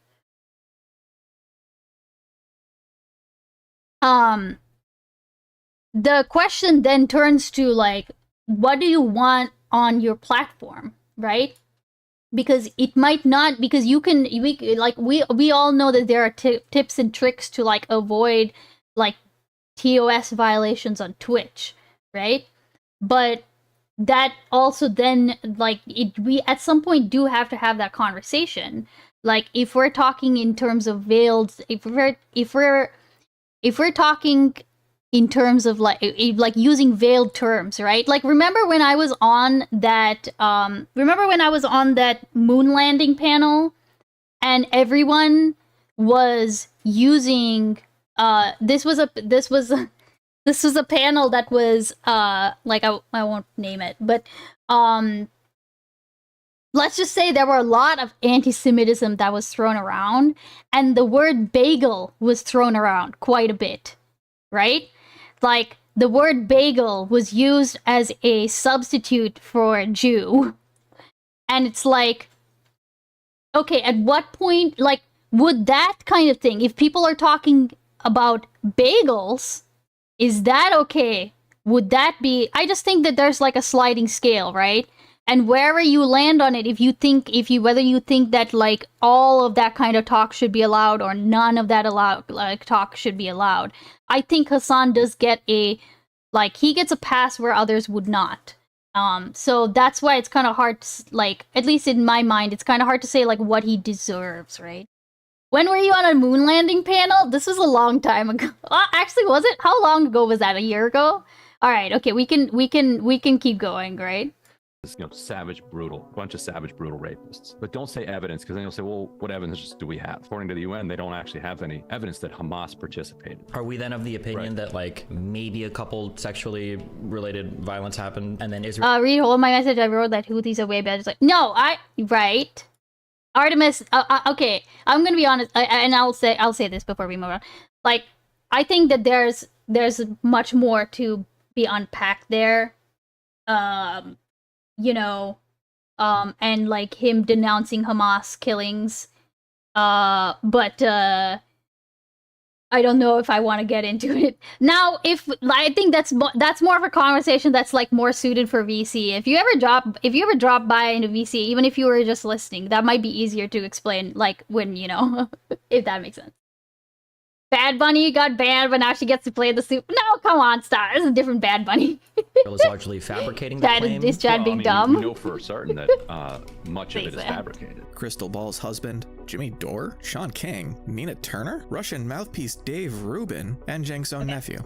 The question then turns to, like, what do you want on your platform, right? Because it might not, because we all know that there are tips and tricks to, like, avoid, like, TOS violations on Twitch, right? But that also then, like, we at some point do have to have that conversation. Like, if we're talking in terms of veiled, if we're talking in terms of like using veiled terms, right? Like, remember when I was on that moon landing panel and everyone was using this was a panel that was like, I won't name it, but let's just say there were a lot of anti-Semitism that was thrown around, and the word bagel was thrown around quite a bit, right? Like, the word bagel was used as a substitute for Jew. And it's like, okay, at what point, like, would that kind of thing, if people are talking about bagels, is that okay? Would that be, I just think that there's like a sliding scale, right? And wherever you land on it, whether you think that like all of that kind of talk should be allowed or none of that talk should be allowed, I think Hassan does get he gets a pass where others would not. So that's why it's kind of hard to, like, at least in my mind, it's kind of hard to say like what he deserves, right? When were you on a moon landing panel? This was a long time ago. Actually, was it? How long ago was that? A year ago? All right, okay, we can keep going, right? savage, brutal, bunch of savage, brutal rapists. But don't say evidence, because then you'll say, well, what evidence do we have? According to the UN, they don't actually have any evidence that Hamas participated. Are we then of the opinion that like maybe a couple sexually related violence happened and then Israel? Read all my message. I wrote that Houthis are way bad. It's like, no, right. Artemis. Okay, I'm gonna be honest, and I'll say this before we move on. Like, I think that there's much more to be unpacked there. And like him denouncing Hamas killings. But I don't know if I want to get into it now. I think that's more of a conversation that's like more suited for VC. If you ever drop by into VC, even if you were just listening, that might be easier to explain. Like when if that makes sense. Bad Bunny got banned, but now she gets to play the soup. No, come on, stop. This is a different Bad Bunny. It was largely fabricating the claim. Is Chad being dumb? We know for certain that much of it is fabricated. Crystal Ball's husband, Jimmy Dore, Sean King, Nina Turner, Russian mouthpiece Dave Rubin, and Jenk's own nephew.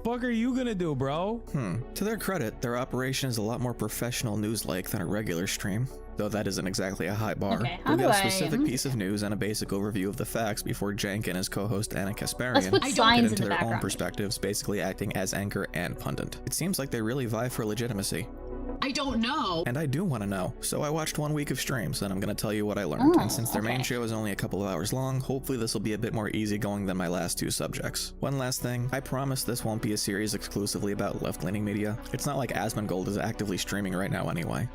Fuck are you gonna do, bro? To their credit, their operation is a lot more professional news-like than a regular stream. Though that isn't exactly a high bar. Okay, We'll get a specific piece of news and a basic overview of the facts before Jenk and his co-host Anna Kasparian get into their own perspectives, basically acting as anchor and pundit. It seems like they really vie for legitimacy. I don't know. And I do want to know, so I watched 1 week of streams, and I'm going to tell you what I learned. And since their main show is only a couple of hours long, hopefully this will be a bit more easygoing than my last 2 subjects. One last thing, I promise this won't be a series exclusively about left-leaning media. It's not like Asmongold is actively streaming right now anyway.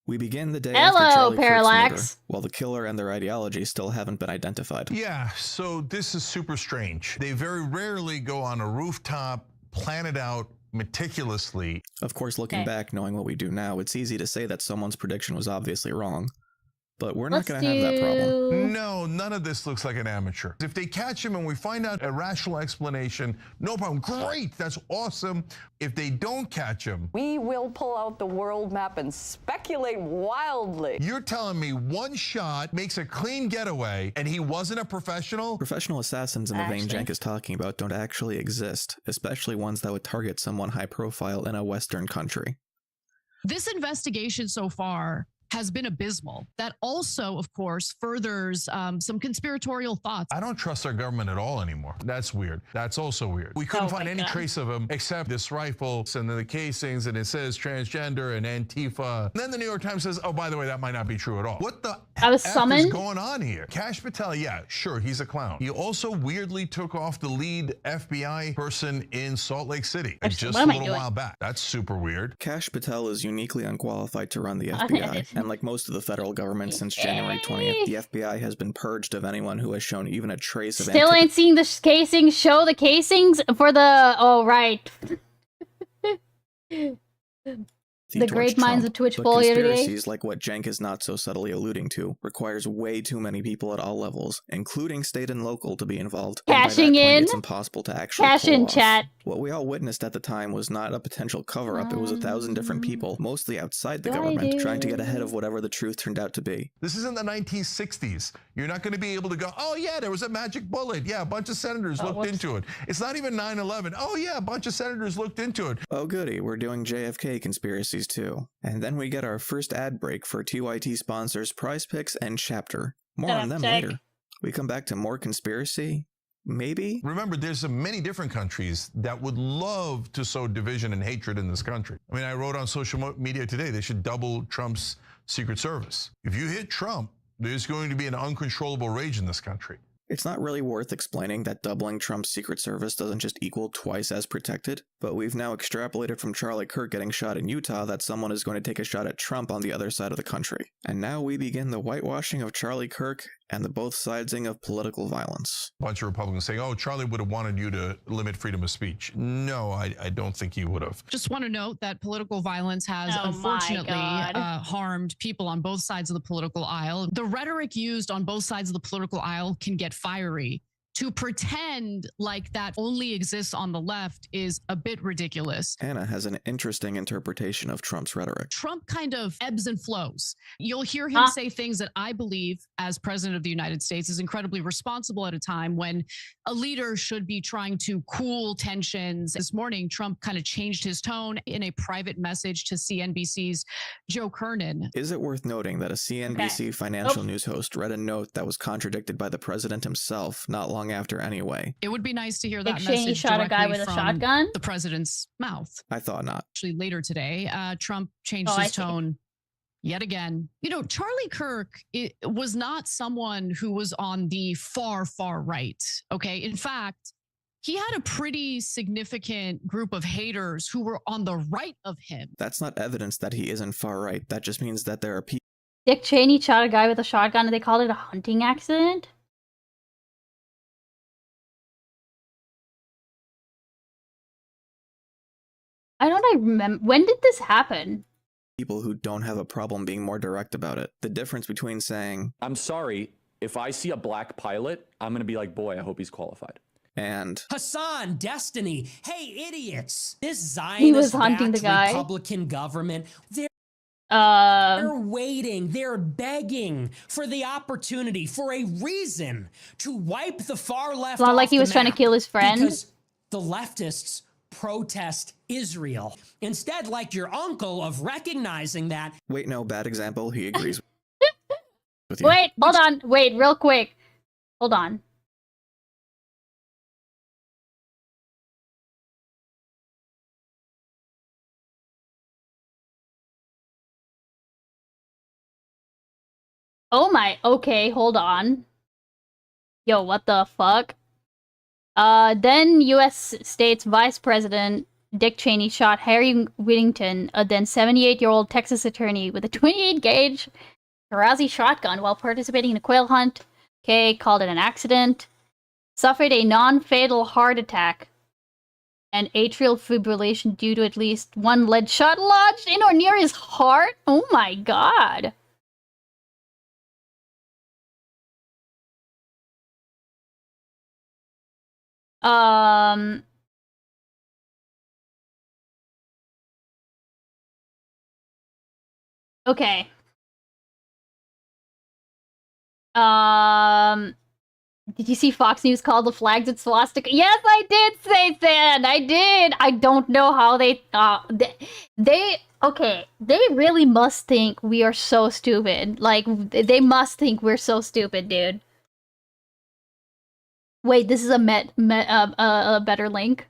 We begin the day after Charlie Kirk's murder, while the killer and their ideology still haven't been identified. Yeah, so this is super strange. They very rarely go on a rooftop, plan it out meticulously. Of course, looking back, knowing what we do now, it's easy to say that someone's prediction was obviously wrong. But we're not going to have that problem. No, none of this looks like an amateur. If they catch him and we find out a rational explanation, no problem. Great, that's awesome. If they don't catch him, we will pull out the world map and speculate wildly. You're telling me one shot makes a clean getaway and he wasn't a professional? Professional assassins in the vein Jenk is talking about don't actually exist, especially ones that would target someone high profile in a Western country. This investigation so far has been abysmal. That also, of course, furthers some conspiratorial thoughts. I don't trust our government at all anymore. That's weird. That's also weird. We couldn't find any trace of him except this rifle and then the casings, and it says transgender and Antifa. And then the New York Times says, oh, by the way, that might not be true at all. What the F is going on here? Kash Patel, yeah, sure, he's a clown. He also weirdly took off the lead FBI person in Salt Lake City just a little while back. That's super weird. Kash Patel is uniquely unqualified to run the FBI. And like most of the federal government since January 20th, the FBI has been purged of anyone who has shown even a trace of Still ain't seen the casings. Show the casings for the... Oh, right. The great minds of Twitch poll today. Conspiracies like what Jenk is not so subtly alluding to requires way too many people at all levels, including state and local, to be involved. Cashing in. It's impossible to actually cash in, chat. What we all witnessed at the time was not a potential cover-up. It was 1,000 different people, mostly outside the government, trying to get ahead of whatever the truth turned out to be. This isn't the 1960s. You're not going to be able to go, oh yeah, there was a magic bullet. Yeah, a bunch of senators looked into it. It's not even 9/11. Oh yeah, a bunch of senators looked into it. Oh goody, we're doing JFK conspiracies too. And then we get our first ad break for TYT sponsors Prize Picks and Chapter. More on them later. We come back to more conspiracy. Maybe? Remember, there's many different countries that would love to sow division and hatred in this country. I mean, I wrote on social media today, they should double Trump's Secret Service. If you hit Trump, there's going to be an uncontrollable rage in this country. It's not really worth explaining that doubling Trump's Secret Service doesn't just equal twice as protected, but we've now extrapolated from Charlie Kirk getting shot in Utah that someone is going to take a shot at Trump on the other side of the country. And now we begin the whitewashing of Charlie Kirk and the both sidesing of political violence. A bunch of Republicans saying, oh, Charlie would have wanted you to limit freedom of speech. No, I don't think he would have. Just want to note that political violence has unfortunately harmed people on both sides of the political aisle. The rhetoric used on both sides of the political aisle can get fiery to pretend like that only exists on the left is a bit ridiculous. Anna has an interesting interpretation of Trump's rhetoric. Trump kind of ebbs and flows. You'll hear him say things that I believe, as president of the United States, is incredibly responsible at a time when a leader should be trying to cool tensions. This morning, Trump kind of changed his tone in a private message to CNBC's Joe Kernan. Is it worth noting that a CNBC financial news host read a note that was contradicted by the president himself not long after anyway? It would be nice to hear that Cheney message shot a guy with a from shotgun? the president's mouth. I thought not. Actually, later today, Trump changed his tone yet again. You know, Charlie Kirk was not someone who was on the far, far right. Okay. In fact, he had a pretty significant group of haters who were on the right of him. That's not evidence that he isn't far right. That just means that there are people. Dick Cheney shot a guy with a shotgun and they called it a hunting accident? I remember. When did this happen? People who don't have a problem being more direct about it. The difference between saying, I'm sorry, if I see a black pilot, I'm going to be like, boy, I hope he's qualified. And Hassan, Destiny, hey, idiots. This He was hunting the Zionist guy. Republican government, they're waiting, they're begging for the opportunity, for a reason to wipe the far left It's not like he was trying to kill his friend. Because the leftists protest Israel. Instead, like your uncle, of recognizing that. wait, no, bad example. He agrees with you. Wait, hold on. Wait, real quick. Hold on. Oh my, okay, hold on. Yo, what the fuck? Then U.S. States Vice President Dick Cheney shot Harry Whittington, a then 78-year-old Texas attorney, with a 28-gauge Karazi shotgun while participating in a quail hunt. Okay, called it an accident. Suffered a non-fatal heart attack and atrial fibrillation due to at least one lead shot lodged in or near his heart. Oh my god. Okay. Did you see Fox News call the flags at swastika? Yes, I did say that. I did. I don't know how they okay, they really must think we are so stupid. Like, they must think we're so stupid, dude. Wait, this is a better link.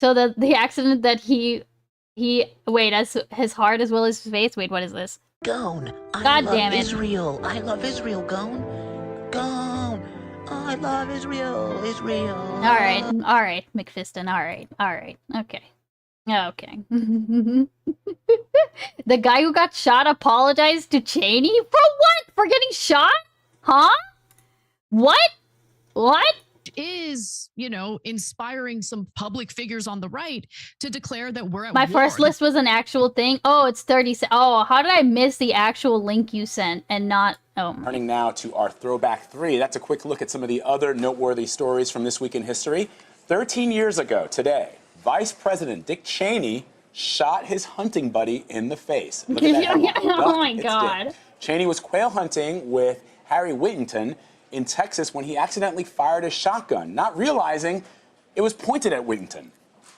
So the accident that he wait, as his heart as well as his face. Wait, what is this? Gone. God damn it. Israel. I love Israel. Gone. Gone. I love Israel. Israel. All right, McFiston. All right. Okay. The guy who got shot apologized to Cheney for what? For getting shot? Huh? What? Is, you know, inspiring some public figures on the right to declare that we're at My war. first list was an actual thing. Oh, it's 30. Oh, how did I miss the actual link you sent and not? Oh. Turning now to our Throwback 3. That's a quick look at some of the other noteworthy stories from this week in history. 13 years ago today, Vice President Dick Cheney shot his hunting buddy in the face. Look at that. Oh my god. Cheney was quail hunting with Harry Whittington in Texas when he accidentally fired his shotgun, not realizing it was pointed at Whittington.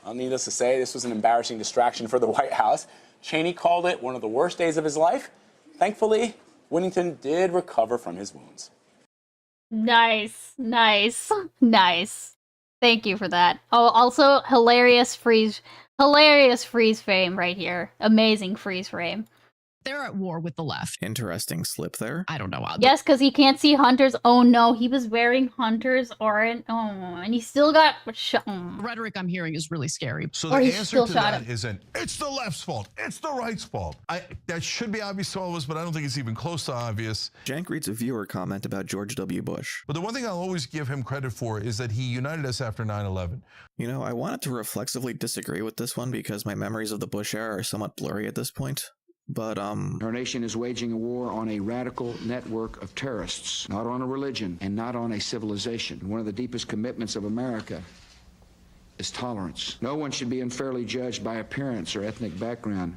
Well, needless to say, this was an embarrassing distraction for the White House. Cheney called it one of the worst days of his life. Thankfully, Whittington did recover from his wounds. Nice. Thank you for that. Oh, also hilarious freeze frame right here. Amazing freeze frame. They're at war with the left. Interesting slip there. I don't know. Yes, because he can't see Hunter's. Oh no, he was wearing Hunter's orange. Oh, and he still got shot. The rhetoric I'm hearing is really scary. So the answer to that isn't, it's the left's fault, it's the right's fault. That should be obvious to all of us, but I don't think it's even close to obvious. Jank reads a viewer comment about George W. Bush. But the one thing I'll always give him credit for is that he united us after 9/11. You know, I wanted to reflexively disagree with this one because my memories of the Bush era are somewhat blurry at this point. But, Our nation is waging a war on a radical network of terrorists, not on a religion and not on a civilization. One of the deepest commitments of America is tolerance. No one should be unfairly judged by appearance or ethnic background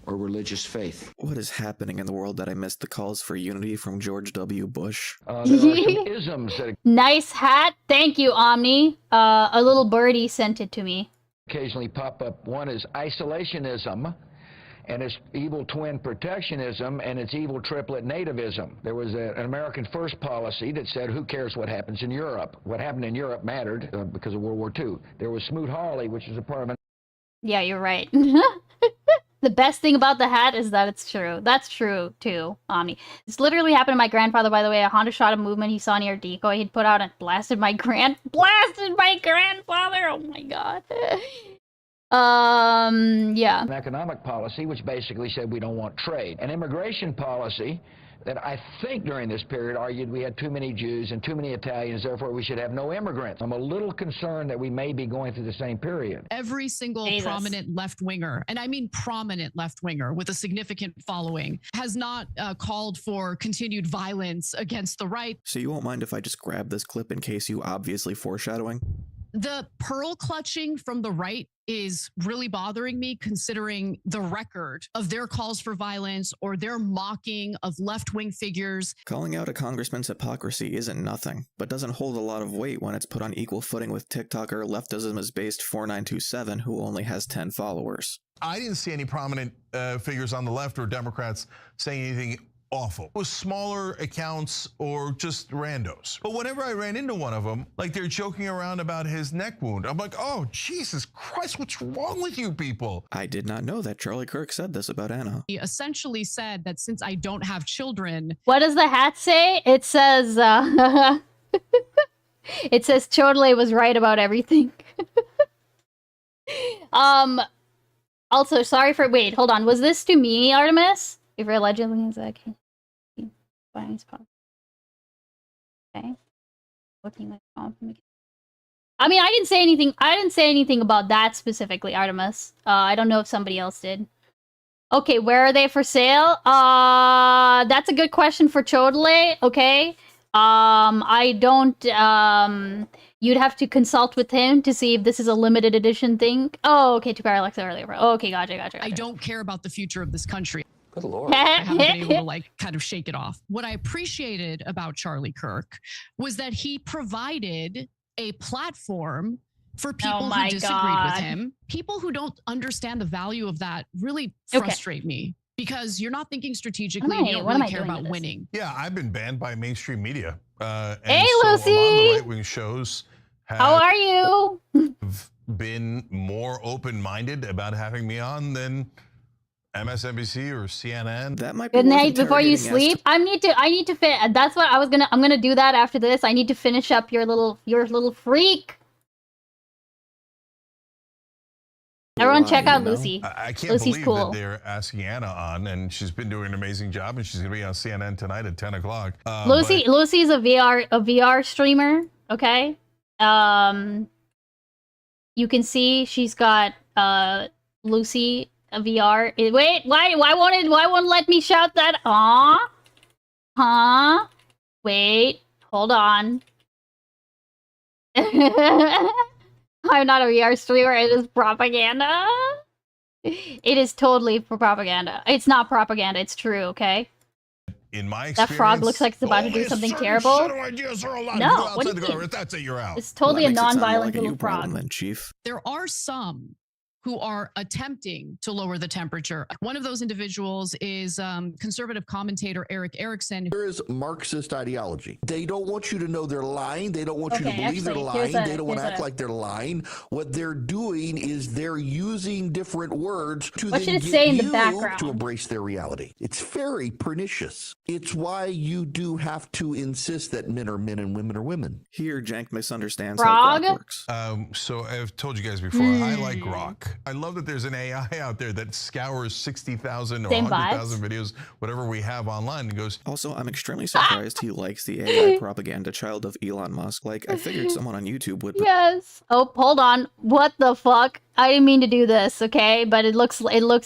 or religious faith. What is happening in the world that I missed the calls for unity from George W. Bush? There are some isms that Nice hat. Thank you, Omni. A little birdie sent it to me. occasionally pop up. One is isolationism, and its evil twin protectionism, and its evil triplet nativism. There was an American First policy that said, who cares what happens in Europe? What happened in Europe mattered because of World War II. There was Smoot-Hawley, which is a part of an... Yeah, you're right. The best thing about the hat is that it's true. That's true, too, Omni. This literally happened to my grandfather, by the way. A Honda shot a movement he saw near decoy he'd put out and blasted my grandfather. Oh my god. Yeah. An economic policy, which basically said we don't want trade. An immigration policy that I think during this period argued we had too many Jews and too many Italians, therefore we should have no immigrants. I'm a little concerned that we may be going through the same period. Every single prominent left-winger, and I mean prominent left-winger with a significant following, has not called for continued violence against the right. So you won't mind if I just grab this clip in case you obviously foreshadowing? The pearl clutching from the right is really bothering me, considering the record of their calls for violence or their mocking of left-wing figures. Calling out a congressman's hypocrisy isn't nothing, but doesn't hold a lot of weight when it's put on equal footing with TikToker Leftism is Based 4927, who only has 10 followers. I didn't see any prominent figures on the left or Democrats saying anything awful. It was smaller accounts or just randos. But whenever I ran into one of them, like they're joking around about his neck wound, I'm like, oh, Jesus Christ, what's wrong with you people? I did not know that Charlie Kirk said this about Anna. He essentially said that since I don't have children... What does the hat say? It says, it says Chodole was right about everything. Also, sorry for... Wait, hold on. Was this to me, Artemis? If you're allegedly is that okay. Okay. Looking like I mean, I didn't say anything. I didn't say anything about that specifically, Artemis. I don't know if somebody else did. Okay, where are they for sale? That's a good question for Chodole. Okay. I don't. You'd have to consult with him to see if this is a limited edition thing. Oh, okay. To Alexa earlier. Oh, okay, gotcha. I don't care about the future of this country. Good Lord. I haven't been able to like kind of shake it off. What I appreciated about Charlie Kirk was that he provided a platform for people who disagreed with him. People who don't understand the value of that really frustrate me because you're not thinking strategically and you don't really care about winning. Yeah, I've been banned by mainstream media. Hey, so Lucy! A lot of the right-wing shows How are you? Been more open-minded about having me on than MSNBC or CNN. That might be good night before you sleep. I need to fit. That's what I was gonna. I'm gonna do that after this. I need to finish up your little freak. Everyone, check out Lucy. I can't Lucy's believe cool. that they're asking Anna on, and she's been doing an amazing job, and she's gonna be on CNN tonight at 10 o'clock. Lucy's a VR streamer. Okay. You can see she's got Lucy. A VR. Wait, why won't it let me shout that? Huh? Wait, hold on. I'm not a VR streamer, it is propaganda. It is totally for propaganda. It's not propaganda, it's true, okay? In my experience, that frog looks like it's about to do something terrible. No, what do you mean? That's it, you're out. It's totally a non-violent little frog. Chief. There are some who are attempting to lower the temperature. One of those individuals is conservative commentator Eric Erickson. There is Marxist ideology. They don't want you to know they're lying. They don't want you to believe they're lying. They don't want to act like they're lying. What they're doing is they're using different words to then get you to embrace their reality. It's very pernicious. It's why you do have to insist that men are men and women are women. Here, Jank misunderstands how rock works. So I've told you guys before, I like rock. Grok. I love that there's an AI out there that scours 60,000 or Same 100,000 videos, whatever we have online, and goes. Also, I'm extremely surprised he likes the AI propaganda child of Elon Musk. Like, I figured someone on YouTube would. Yes. Oh, hold on. What the fuck? I didn't mean to do this, okay? But it looks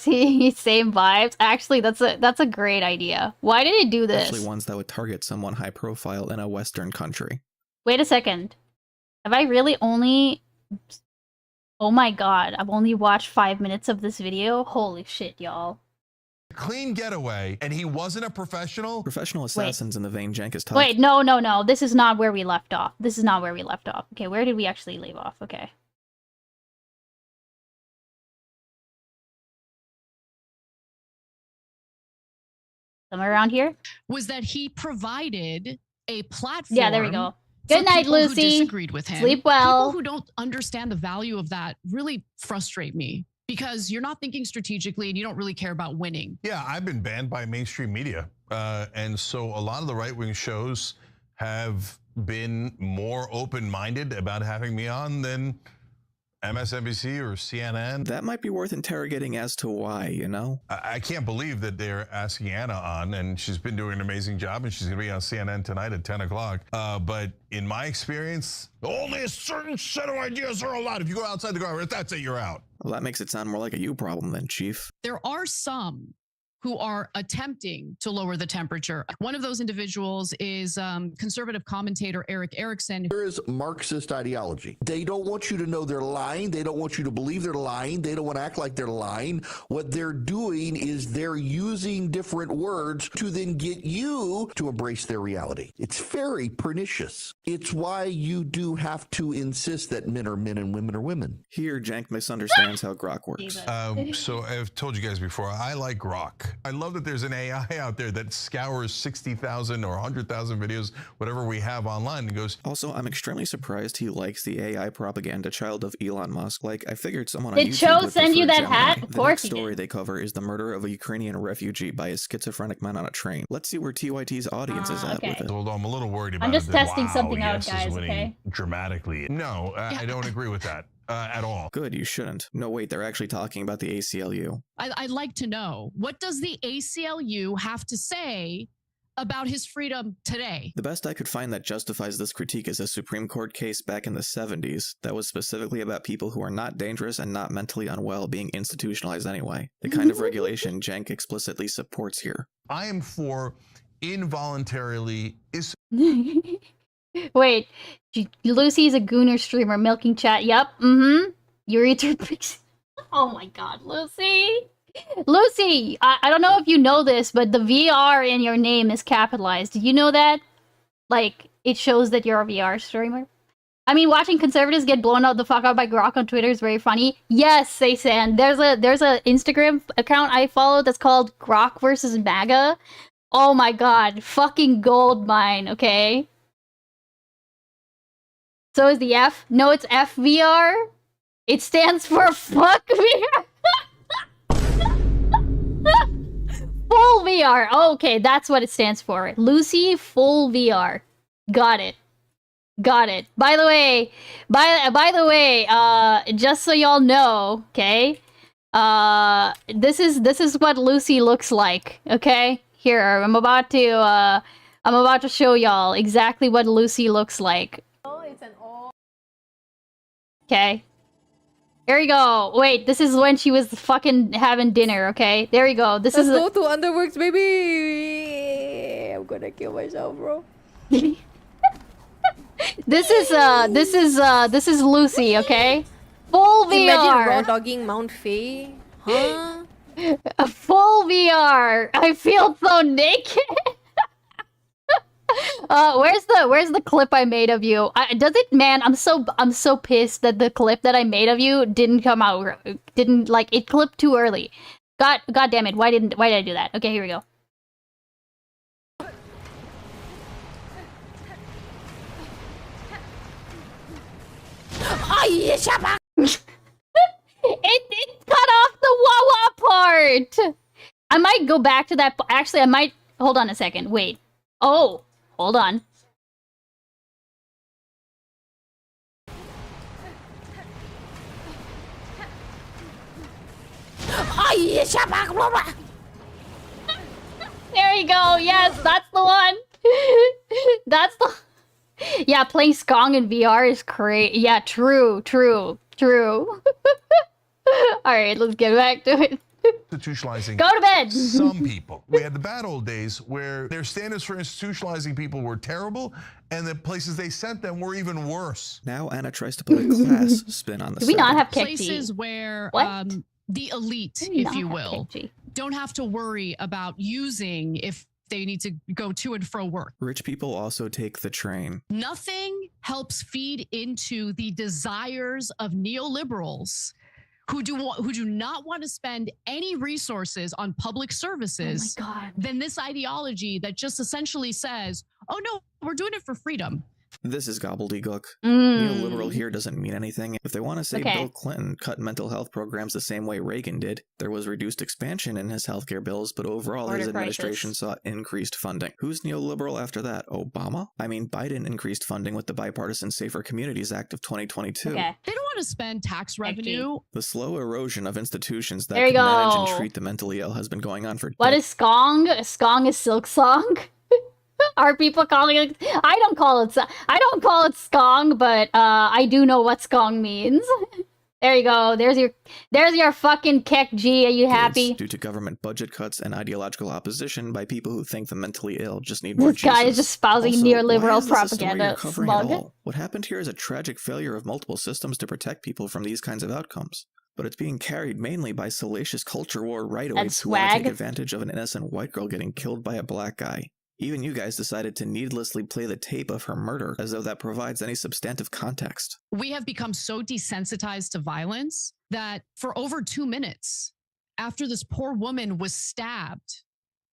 he's same vibes. Actually, that's a great idea. Why did he do this? Actually, ones that would target someone high profile in a Western country. Wait a second. Have I really only... Oh my god, I've only watched 5 minutes of this video? Holy shit, y'all. Clean getaway, and he wasn't a professional? Professional assassins in the vein Jank is talking. Wait, no. This is not where we left off. This is not where we left off. Okay, where did we actually leave off? Okay. Somewhere around here? Was that he provided a platform. Yeah, there we go. Good night, Lucy. Who disagreed with him. Sleep well. People who don't understand the value of that really frustrate me because you're not thinking strategically and you don't really care about winning. Yeah, I've been banned by mainstream media. And so a lot of the right-wing shows have been more open-minded about having me on than MSNBC or CNN. That might be worth interrogating as to why, you know? I can't believe that they're asking Anna on, and she's been doing an amazing job, and she's going to be on CNN tonight at 10 o'clock. But in my experience, only a certain set of ideas are allowed. If you go outside the guardrails, that's it, you're out. Well, that makes it sound more like a you problem than Chief. There are some who are attempting to lower the temperature. One of those individuals is conservative commentator Eric Erickson. There is Marxist ideology. They don't want you to know they're lying. They don't want you to believe they're lying. They don't want to act like they're lying. What they're doing is they're using different words to then get you to embrace their reality. It's very pernicious. It's why you do have to insist that men are men and women are women. Here, Jank misunderstands how Grok works. So I've told you guys before, I like Grok. I love that there's an AI out there that scours 60,000 or 100,000 videos, whatever we have online, and goes. Also, I'm extremely surprised he likes the AI propaganda child of Elon Musk. Like, I figured someone on Did YouTube Cho would send you prefer that Gemini. hat? Of course The next story they cover is the murder of a Ukrainian refugee by a schizophrenic man on a train. Let's see where TYT's audience is at with it. Although I'm a little worried about I'm just it. testing something out, yes guys, is winning okay? dramatically. No, I don't agree with that. At all. Good, you shouldn't. No, wait, they're actually talking about the ACLU. I'd like to know, what does the ACLU have to say about his freedom today? The best I could find that justifies this critique is a Supreme Court case back in the 70s that was specifically about people who are not dangerous and not mentally unwell being institutionalized anyway. The kind of regulation Jank explicitly supports here. I am for involuntarily Wait, Lucy's a Gooner streamer milking chat. Yep. Yuri Turpix. Oh my god, Lucy. Lucy, I don't know if you know this, but the VR in your name is capitalized. Did you know that? Like, it shows that you're a VR streamer. I mean, watching conservatives get blown out the fuck out by Grok on Twitter is very funny. Yes, Saysan. There's a Instagram account I follow that's called Grok versus MAGA. Oh my god, fucking gold mine, okay? So is the F? No, it's FVR. It stands for fuck VR. Full VR. Okay, that's what it stands for. Lucy, full VR. Got it. Got it. By the way, just so y'all know, okay? This is what Lucy looks like, okay? Here, I'm about to show y'all exactly what Lucy looks like. Okay. Here we go. Wait, this is when she was fucking having dinner, okay? There you go. Let's go to Underworks, baby! I'm gonna kill myself, bro. This is Lucy, okay? Full VR. Imagine raw dogging Mount Faye. Huh? A full VR. I feel so naked. Where's the clip I made of you? Does it, man? I'm so pissed that the clip that I made of you didn't come out. Didn't, like, it clipped too early. God damn it! Why did I do that? Okay, here we go. It cut off the Wawa part. I might go back to that. Actually, I might. Hold on a second. Wait. Oh. Hold on. There you go. Yes, that's the one. That's the. Yeah, playing Skong in VR is great. Yeah, true. All right, let's get back to it. Institutionalizing Go to bed. some people. We had the bad old days where their standards for institutionalizing people were terrible, and the places they sent them were even worse. Now Anna tries to put a class spin on the Do we not have places where the elite, if you will, don't have to worry about using if they need to go to and fro work. Rich people also take the train. Nothing helps feed into the desires of neoliberals who do not want to spend any resources on public services than this ideology that just essentially says, oh no, we're doing it for freedom. This is gobbledygook. Neoliberal here doesn't mean anything. If they want to say Bill Clinton cut mental health programs the same way Reagan did, there was reduced expansion in his healthcare bills, but overall his administration saw increased funding. Who's neoliberal after that? Obama? I mean, Biden increased funding with the Bipartisan Safer Communities Act of 2022. They don't want to spend tax revenue. The slow erosion of institutions that can manage and treat the mentally ill has been going on for What is Skong? Skong is Silk Song? Are people calling it? I don't call it skong, but I do know what skong means. There you go. There's your fucking kek G. Are you happy? Due to government budget cuts and ideological opposition by people who think the mentally ill just need more This guy is just espousing neoliberal propaganda. What happened here is a tragic failure of multiple systems to protect people from these kinds of outcomes. But it's being carried mainly by salacious culture war right-oids who want to take advantage of an innocent white girl getting killed by a black guy. Even you guys decided to needlessly play the tape of her murder as though that provides any substantive context. We have become so desensitized to violence that for over 2 minutes after this poor woman was stabbed,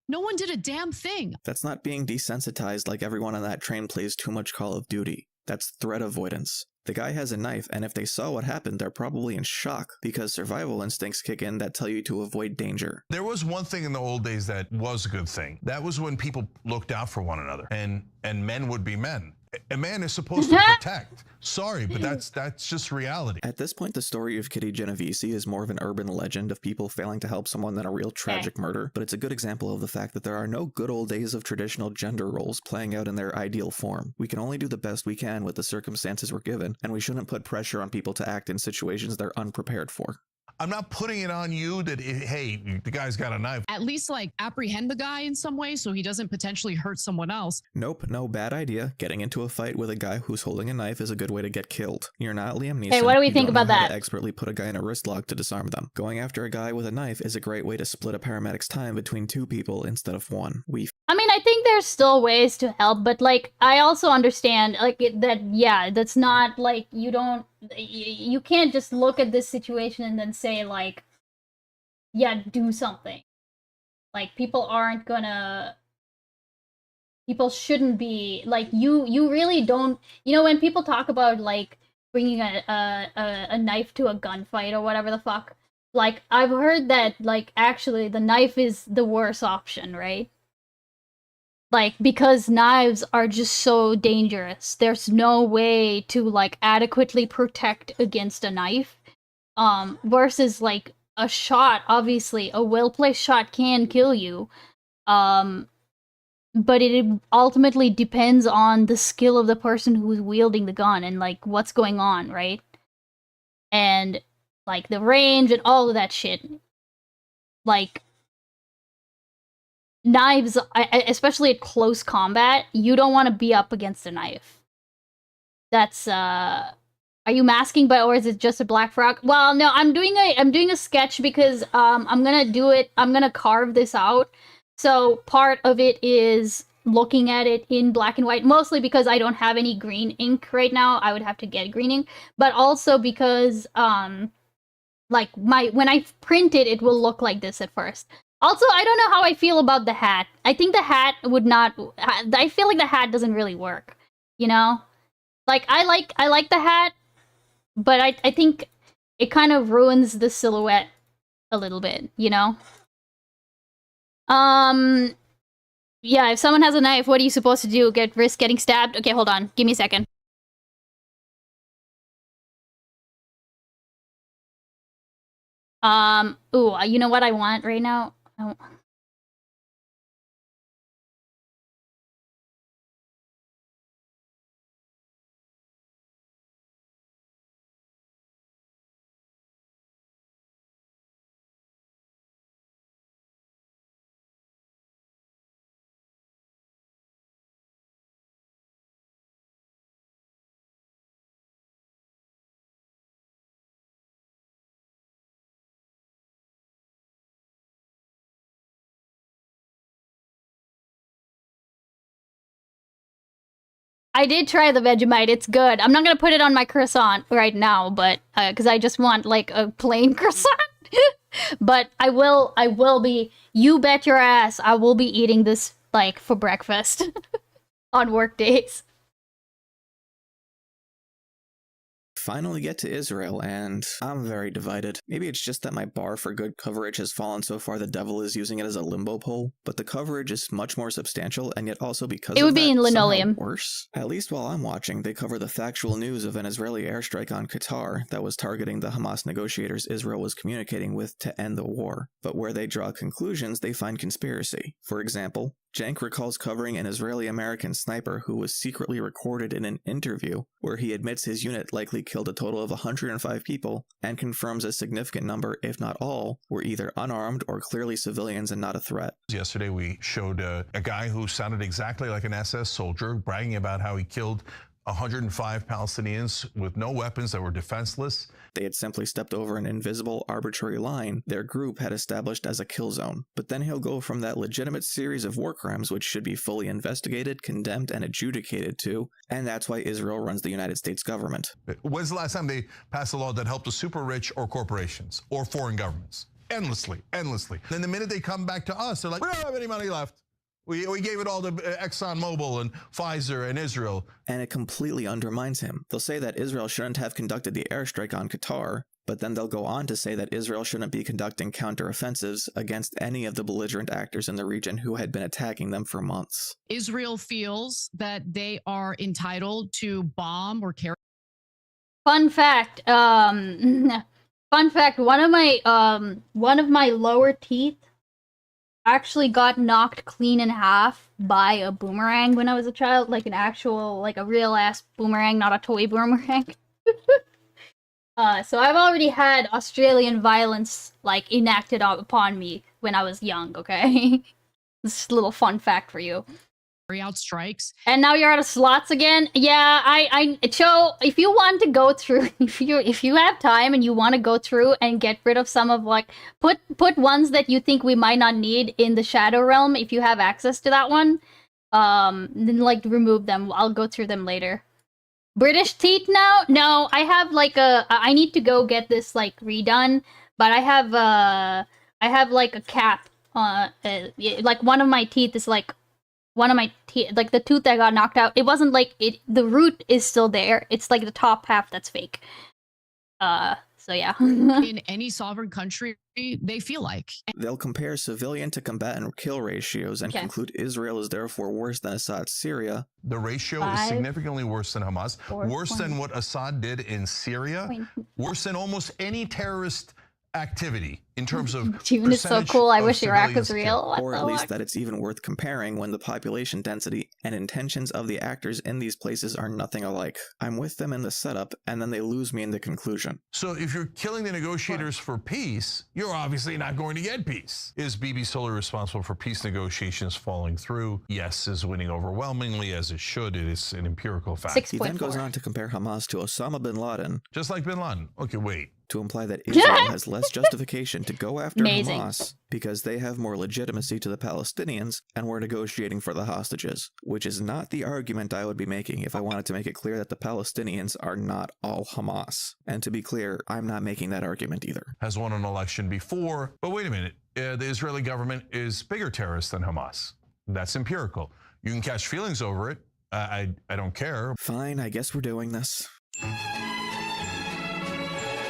no one did a damn thing. That's not being desensitized like everyone on that train plays too much Call of Duty. That's threat avoidance. The guy has a knife, and if they saw what happened, they're probably in shock because survival instincts kick in that tell you to avoid danger. There was one thing in the old days that was a good thing. That was when people looked out for one another, and men would be men. A man is supposed to protect. Sorry, but that's just reality. At this point, the story of Kitty Genovese is more of an urban legend of people failing to help someone than a real tragic murder, but it's a good example of the fact that there are no good old days of traditional gender roles playing out in their ideal form. We can only do the best we can with the circumstances we're given, and we shouldn't put pressure on people to act in situations they're unprepared for. I'm not putting it on you that, hey, the guy's got a knife. At least, like, apprehend the guy in some way so he doesn't potentially hurt someone else. Nope, no bad idea. Getting into a fight with a guy who's holding a knife is a good way to get killed. You're not Liam Neeson. Hey, what do we think about that? To expertly put a guy in a wrist lock to disarm them. Going after a guy with a knife is a great way to split a paramedic's time between 2 people instead of 1. I mean, I think there's still ways to help, but, like, I also understand, like, that's not, like, you can't just look at this situation and then say, like, yeah, do something. Like, people shouldn't be, like, you really don't, when people talk about, like, bringing a knife to a gunfight or whatever the fuck, like, I've heard that, like, actually the knife is the worst option, right? Like, because knives are just so dangerous. There's no way to, like, adequately protect against a knife. Versus, like, a shot, obviously. A well-placed shot can kill you. But it ultimately depends on the skill of the person who's wielding the gun and, like, what's going on, right? And, like, the range and all of that shit. Like, knives, especially at close combat, you don't want to be up against a knife. That's, are you masking, or is it just a black frog? Well, no, I'm doing a sketch because, I'm gonna carve this out. So part of it is looking at it in black and white, mostly because I don't have any green ink right now. I would have to get green ink, but also because, like, when I print it, it will look like this at first. Also, I don't know how I feel about the hat. I think the hat would not... I feel like the hat doesn't really work, Like, I like the hat, but I think it kind of ruins the silhouette a little bit, Yeah, if someone has a knife, what are you supposed to do? Risk getting stabbed? Okay, hold on. Give me a second. Ooh, you know what I want right now? I did try the Vegemite. It's good. I'm not gonna put it on my croissant right now, but because I just want like a plain croissant. But I will be. You bet your ass, I will be eating this like for breakfast on work days. Finally get to Israel, and I'm very divided. Maybe it's just that my bar for good coverage has fallen so far the devil is using it as a limbo pole, but the coverage is much more substantial, and yet also because it would be in linoleum. Worse. At least while I'm watching, they cover the factual news of an Israeli airstrike on Qatar that was targeting the Hamas negotiators Israel was communicating with to end the war. But where they draw conclusions, they find conspiracy. For example, Cenk recalls covering an Israeli-American sniper who was secretly recorded in an interview where he admits his unit likely killed a total of 105 people and confirms a significant number, if not all, were either unarmed or clearly civilians and not a threat. Yesterday we showed a guy who sounded exactly like an SS soldier bragging about how he killed 105 Palestinians with no weapons that were defenseless. They had simply stepped over an invisible, arbitrary line their group had established as a kill zone. But then he'll go from that legitimate series of war crimes which should be fully investigated, condemned, and adjudicated to, and that's why Israel runs the United States government. When's the last time they passed a law that helped the super rich or corporations or foreign governments? Endlessly. Then the minute they come back to us, they're like, we don't have any money left. We gave it all to ExxonMobil and Pfizer and Israel. And it completely undermines him. They'll say that Israel shouldn't have conducted the airstrike on Qatar, but then they'll go on to say that Israel shouldn't be conducting counteroffensives against any of the belligerent actors in the region who had been attacking them for months. Israel feels that they are entitled to bomb or carry. Fun fact, one of my lower teeth actually got knocked clean in half by a boomerang when I was a child, like an actual, like a real ass boomerang, not a toy boomerang. So I've already had Australian violence like enacted upon me when I was young, okay? This is a little fun fact for you. Out strikes. And now you're out of slots again. Yeah, Cho, if you want to go through, if you have time and you want to go through and get rid of some of like put ones that you think we might not need in the Shadow Realm, if you have access to that one, then like remove them. I'll go through them later. British teeth now? No, I have like I need to go get this like redone, but I have like a cap. Like one of my teeth is like. One of my teeth, like the tooth that got knocked out, it wasn't like it. The root is still there. It's like the top half that's fake. So yeah. In any sovereign country, they feel like. They'll compare civilian to combatant kill ratios and conclude Israel is therefore worse than Assad's Syria. The ratio is significantly worse than Hamas, worse than what Assad did in Syria, worse than almost any terrorist activity in terms of June is so cool. I wish Iraq was real. Or at least that it's even worth comparing when the population density and intentions of the actors in these places are nothing alike. I'm with them in the setup, and then they lose me in the conclusion. So if you're killing the negotiators for peace, you're obviously not going to get peace. Is Bibi solely responsible for peace negotiations falling through? Yes, is winning overwhelmingly, as it should. It is an empirical fact. He then goes on to compare Hamas to Osama bin Laden. Just like bin Laden. Okay, wait. To imply that Israel has less justification to go after Hamas because they have more legitimacy to the Palestinians and were negotiating for the hostages, which is not the argument I would be making if I wanted to make it clear that the Palestinians are not all Hamas. And to be clear, I'm not making that argument either. Has won an election before, but wait a minute, the Israeli government is bigger terrorist than Hamas. That's empirical. You can catch feelings over it. I don't care. Fine, I guess we're doing this.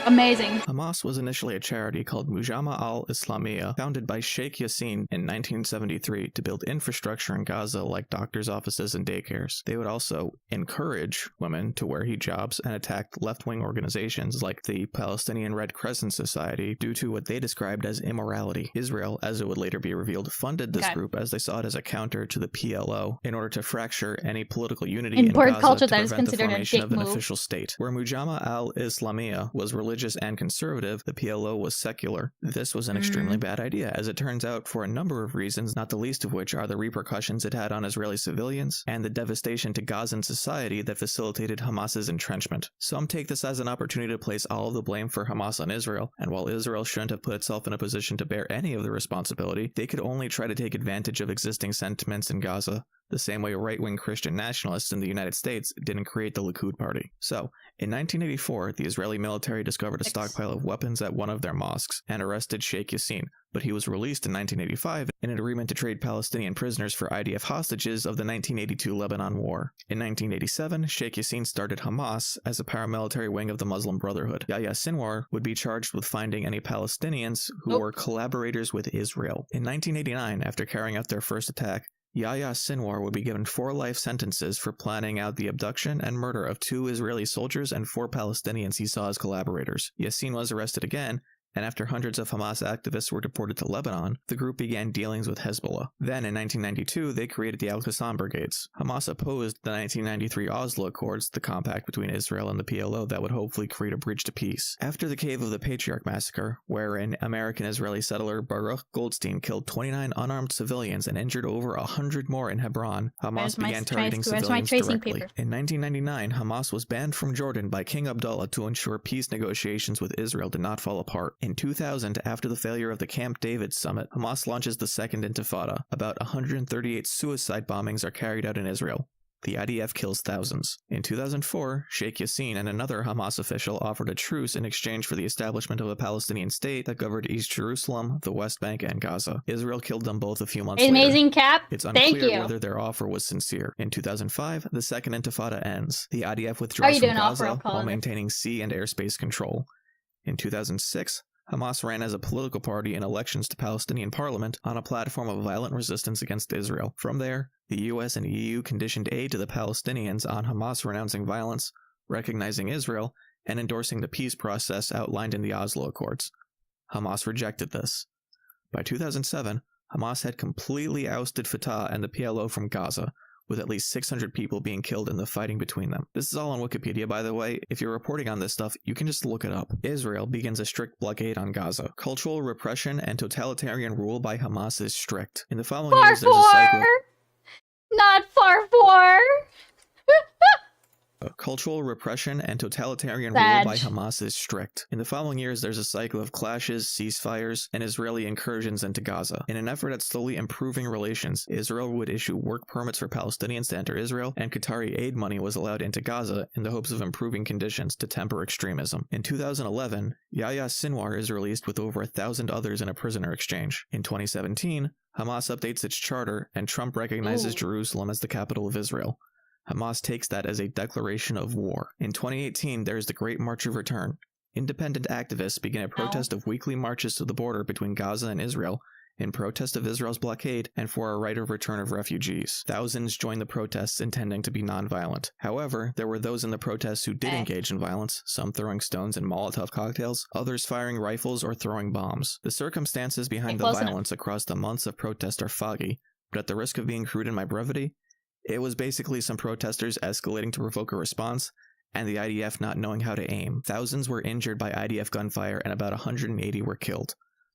Amazing. Hamas was initially a charity called Mujama al-Islamiyah, founded by Sheikh Yassin in 1973 to build infrastructure in Gaza like doctors' offices and daycares. They would also encourage women to wear hijabs and attacked left-wing organizations like the Palestinian Red Crescent Society due to what they described as immorality. Israel, as it would later be revealed, funded this group as they saw it as a counter to the PLO in order to fracture any political unity in Gaza culture to that is prevent the considered a formation dick of an move. official state. Where Mujama al-Islamiyah was religious and conservative, the PLO was secular. This was an extremely bad idea, as it turns out, for a number of reasons, not the least of which are the repercussions it had on Israeli civilians and the devastation to Gazan society that facilitated Hamas's entrenchment. Some take this as an opportunity to place all of the blame for Hamas on Israel, and while Israel shouldn't have put itself in a position to bear any of the responsibility, they could only try to take advantage of existing sentiments in Gaza, the same way right-wing Christian nationalists in the United States didn't create the Likud party. So, in 1984, the Israeli military discovered a stockpile of weapons at one of their mosques and arrested Sheikh Yassin, but he was released in 1985 in an agreement to trade Palestinian prisoners for IDF hostages of the 1982 Lebanon War. In 1987, Sheikh Yassin started Hamas as a paramilitary wing of the Muslim Brotherhood. Yahya Sinwar would be charged with finding any Palestinians who were collaborators with Israel. In 1989, after carrying out their first attack, Yahya Sinwar would be given 4 life sentences for planning out the abduction and murder of 2 Israeli soldiers and 4 Palestinians he saw as collaborators. Yassin was arrested again, and after hundreds of Hamas activists were deported to Lebanon, the group began dealings with Hezbollah. Then, in 1992, they created the Al-Qassam Brigades. Hamas opposed the 1993 Oslo Accords, the compact between Israel and the PLO that would hopefully create a bridge to peace. After the Cave of the Patriarch massacre, wherein American-Israeli settler Baruch Goldstein killed 29 unarmed civilians and injured over 100 more in Hebron, Hamas began targeting civilians directly. In 1999, Hamas was banned from Jordan by King Abdullah to ensure peace negotiations with Israel did not fall apart. In 2000, after the failure of the Camp David summit, Hamas launches the Second Intifada. About 138 suicide bombings are carried out in Israel. The IDF kills thousands. In 2004, Sheikh Yassin and another Hamas official offered a truce in exchange for the establishment of a Palestinian state that governed East Jerusalem, the West Bank, and Gaza. Israel killed them both a few months later. Amazing, Cap. It's Thank unclear you. whether their offer was sincere. In 2005, the Second Intifada ends. The IDF withdraws from Gaza while maintaining sea and airspace control. In 2006, Hamas ran as a political party in elections to Palestinian parliament on a platform of violent resistance against Israel. From there, the US and EU conditioned aid to the Palestinians on Hamas renouncing violence, recognizing Israel, and endorsing the peace process outlined in the Oslo Accords. Hamas rejected this. By 2007, Hamas had completely ousted Fatah and the PLO from Gaza, with at least 600 people being killed in the fighting between them. This is all on Wikipedia, by the way. If you're reporting on this stuff, you can just look it up. Israel begins a strict blockade on Gaza. Cultural repression and totalitarian rule by Hamas is strict. In the following years, there's a cycle... Not far for. Cultural repression and totalitarian rule by Hamas is strict. In the following years, there's a cycle of clashes, ceasefires, and Israeli incursions into Gaza. In an effort at slowly improving relations, Israel would issue work permits for Palestinians to enter Israel, and Qatari aid money was allowed into Gaza in the hopes of improving conditions to temper extremism. In 2011, Yahya Sinwar is released with over 1,000 others in a prisoner exchange. In 2017, Hamas updates its charter, and Trump recognizes Jerusalem as the capital of Israel. Hamas takes that as a declaration of war. In 2018, there is the Great March of Return. Independent activists begin a protest of weekly marches to the border between Gaza and Israel in protest of Israel's blockade and for a right of return of refugees. Thousands joined the protests intending to be nonviolent. However, there were those in the protests who did engage in violence, some throwing stones and Molotov cocktails, others firing rifles or throwing bombs. The circumstances behind the violence across the months of protest are foggy, but at the risk of being crude in my brevity, it was basically some protesters escalating to provoke a response, and the IDF not knowing how to aim. Thousands were injured by IDF gunfire and about 180 were killed.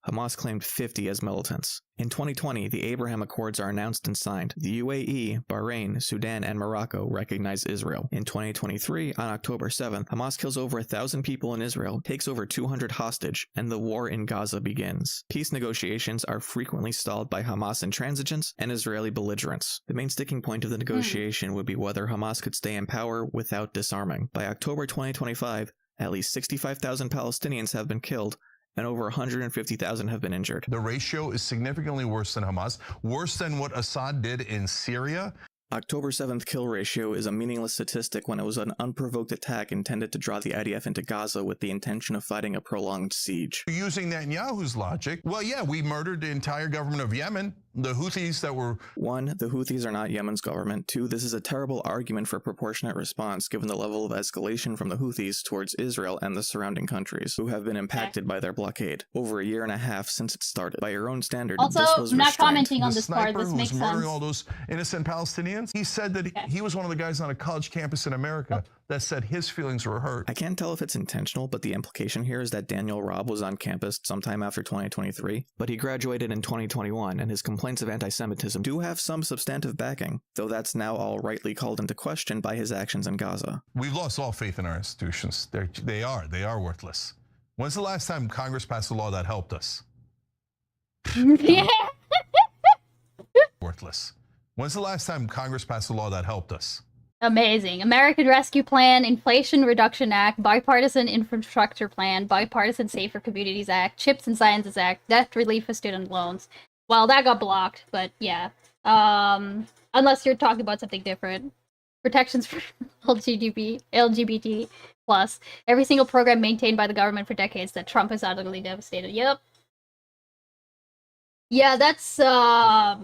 Hamas claimed 50 as militants. In 2020, the Abraham Accords are announced and signed. The UAE, Bahrain, Sudan, and Morocco recognize Israel. In 2023, on October 7th, Hamas kills over 1,000 people in Israel, takes over 200 hostage, and the war in Gaza begins. Peace negotiations are frequently stalled by Hamas intransigence and Israeli belligerence. The main sticking point of the negotiation would be whether Hamas could stay in power without disarming. By October 2025, at least 65,000 Palestinians have been killed, and over 150,000 have been injured. The ratio is significantly worse than Hamas, worse than what Assad did in Syria. October 7th kill ratio is a meaningless statistic when it was an unprovoked attack intended to draw the IDF into Gaza with the intention of fighting a prolonged siege. Using Netanyahu's logic, well, yeah, we murdered the entire government of Yemen. The Houthis that were... 1. The Houthis are not Yemen's government. 2. This is a terrible argument for proportionate response given the level of escalation from the Houthis towards Israel and the surrounding countries, who have been impacted by their blockade over a year and a half since it started. By your own standard, also, this was not restraint. commenting on this part, this makes sense. Murdering all those innocent Palestinians, he said that he was one of the guys on a college campus in America that said his feelings were hurt. I can't tell if it's intentional, but the implication here is that Daniel Robb was on campus sometime after 2023, but he graduated in 2021, and his complaints of anti-Semitism do have some substantive backing, though that's now all rightly called into question by his actions in Gaza. We've lost all faith in our institutions. They are worthless. When's the last time Congress passed a law that helped us? Yeah. Worthless. When's the last time Congress passed a law that helped us? Amazing. American Rescue Plan, Inflation Reduction Act, Bipartisan Infrastructure Plan, Bipartisan Safer Communities Act, Chips and Sciences Act, Debt Relief for Student Loans. Well, that got blocked, but yeah. Unless you're talking about something different. Protections for LGBT plus. Every single program maintained by the government for decades that Trump has utterly devastated. Yep. Yeah, that's not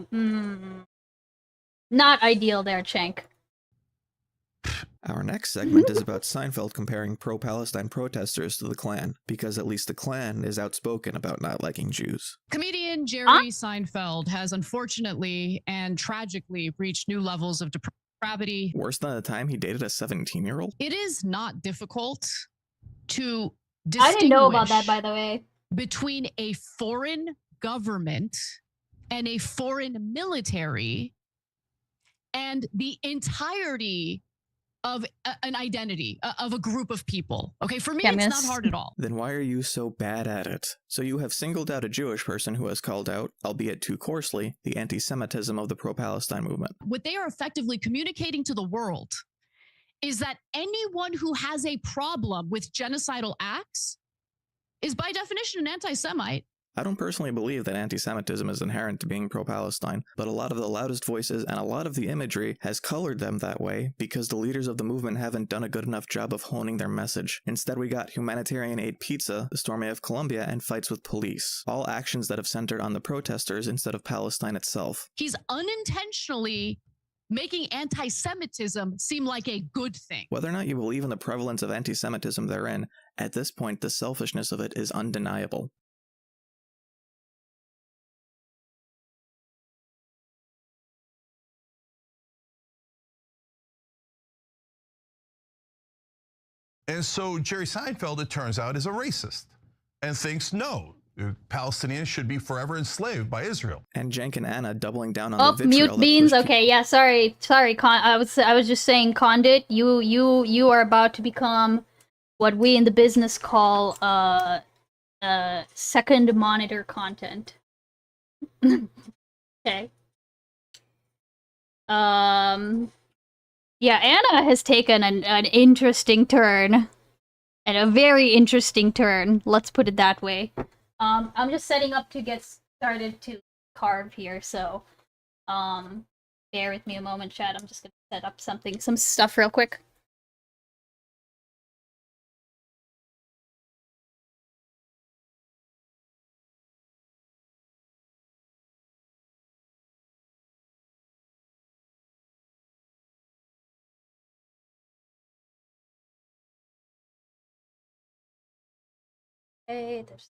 ideal there, Cenk. Our next segment is about Seinfeld comparing pro-Palestine protesters to the Klan, because at least the Klan is outspoken about not liking Jews. Comedian Jerry Seinfeld has unfortunately and tragically reached new levels of depravity. Worse than the time he dated a 17-year-old? It is not difficult to I didn't know about that, by the way. Between a foreign government and a foreign military and the entirety of an identity, of a group of people. Okay, for me, it's not hard at all. Then why are you so bad at it? So you have singled out a Jewish person who has called out, albeit too coarsely, the anti-Semitism of the pro-Palestine movement. What they are effectively communicating to the world is that anyone who has a problem with genocidal acts is by definition an anti-Semite. I don't personally believe that anti-Semitism is inherent to being pro-Palestine, but a lot of the loudest voices and a lot of the imagery has colored them that way because the leaders of the movement haven't done a good enough job of honing their message. Instead, we got humanitarian aid pizza, the storming of Colombia, and fights with police. All actions that have centered on the protesters instead of Palestine itself. He's unintentionally making anti-Semitism seem like a good thing. Whether or not you believe in the prevalence of anti-Semitism therein, at this point, the selfishness of it is undeniable. And so Jerry Seinfeld, it turns out, is a racist and thinks, no, Palestinians should be forever enslaved by Israel. And Cenk and Anna doubling down on the vitriol. Mute beans. Okay, yeah, sorry, I was just saying, Condit, you are about to become what we in the business call second monitor content. Okay. Yeah, Anna has taken an interesting turn. And a very interesting turn. Let's put it that way. I'm just setting up to get started to carve here, so bear with me a moment, chat. I'm just gonna set up some stuff real quick. Okay, there's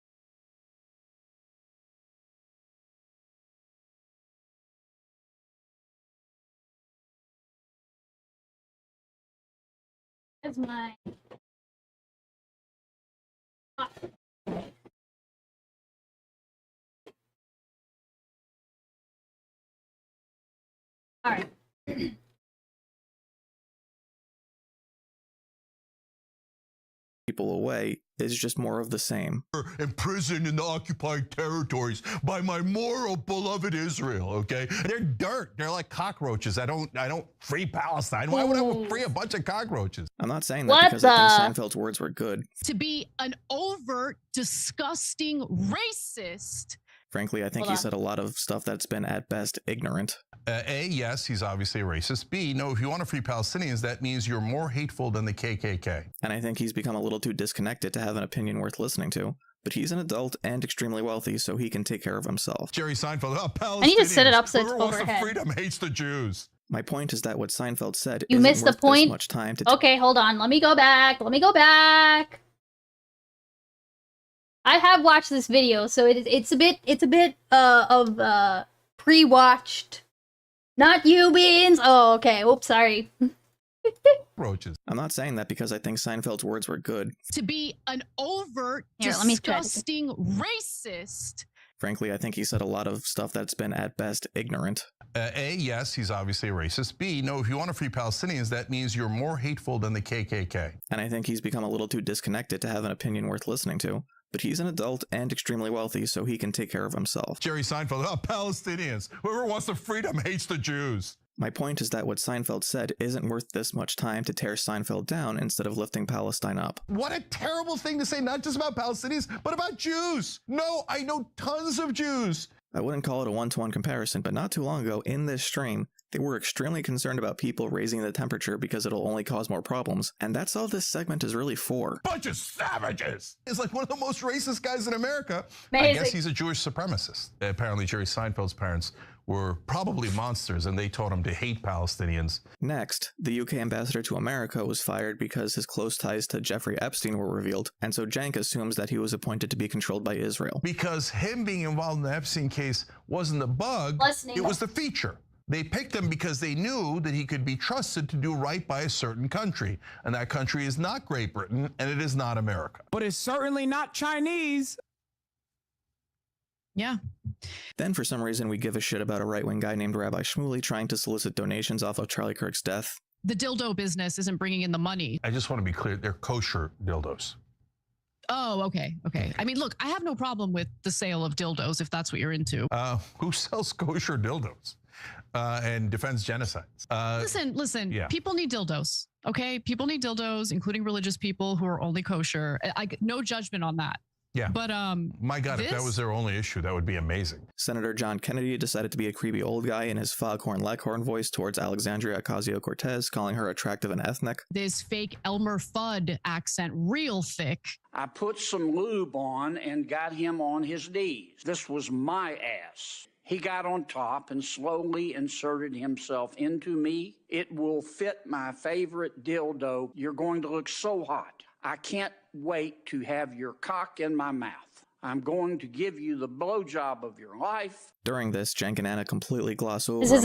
my... All right. People away is just more of the same. Imprisoned in the occupied territories by my moral beloved Israel, okay? They're dirt. They're like cockroaches. I don't free Palestine. Why would I free a bunch of cockroaches? I'm not saying that because I think Seinfeld's words were good. To be an overt, disgusting racist Frankly, I think he said a lot of stuff that's been at best ignorant. A, yes, he's obviously a racist. B, no, if you want to free Palestinians, that means you're more hateful than the KKK. And I think he's become a little too disconnected to have an opinion worth listening to. But he's an adult and extremely wealthy, so he can take care of himself. Jerry Seinfeld, Palestinians. I need to set it up so it's Whoever wants overhead. freedom hates the Jews. My point is that what Seinfeld said You isn't missed the worth point. this much time to Okay, hold on. Let me go back. I have watched this video, so it's a bit of pre-watched. Not you, Beans. Oh, okay. Oops, sorry. Roaches. I'm not saying that because I think Seinfeld's words were good. To be an overt, Here, let me try disgusting racist. Frankly, I think he said a lot of stuff that's been at best ignorant. A, yes, he's obviously a racist. B, no, if you want to free Palestinians, that means you're more hateful than the KKK. And I think he's become a little too disconnected to have an opinion worth listening to. But he's an adult and extremely wealthy, so he can take care of himself. Jerry Seinfeld, Palestinians. Whoever wants the freedom hates the Jews. My point is that what Seinfeld said isn't worth this much time to tear Seinfeld down instead of lifting Palestine up. What a terrible thing to say, not just about Palestinians, but about Jews. No, I know tons of Jews. I wouldn't call it a one-to-one comparison, but not too long ago in this stream, they were extremely concerned about people raising the temperature because it'll only cause more problems, and that's all this segment is really for. Bunch of savages! He's like one of the most racist guys in America. Amazing. I guess he's a Jewish supremacist. Apparently Jerry Seinfeld's parents were probably monsters and they taught him to hate Palestinians. Next, the UK ambassador to America was fired because his close ties to Jeffrey Epstein were revealed, and so Jank assumes that he was appointed to be controlled by Israel. Because him being involved in the Epstein case wasn't the bug, it was the feature. They picked him because they knew that he could be trusted to do right by a certain country. And that country is not Great Britain, and it is not America. But it's certainly not Chinese. Yeah. Then for some reason we give a shit about a right-wing guy named Rabbi Shmuley trying to solicit donations off of Charlie Kirk's death. The dildo business isn't bringing in the money. I just want to be clear, they're kosher dildos. Oh, okay. I mean, look, I have no problem with the sale of dildos if that's what you're into. Who sells kosher dildos and defends genocides? Listen, yeah. People need dildos, okay? People need dildos, including religious people who are only kosher. No judgment on that. Yeah. But my God, if that was their only issue, that would be amazing. Senator John Kennedy decided to be a creepy old guy in his foghorn leghorn voice towards Alexandria Ocasio-Cortez, calling her attractive and ethnic. This fake Elmer Fudd accent, real thick. I put some lube on and got him on his knees. This was my ass. He got on top and slowly inserted himself into me. It will fit my favorite dildo. You're going to look so hot. I can't wait to have your cock in my mouth. I'm going to give you the blowjob of your life. During this, Cenk and Anna completely gloss over This is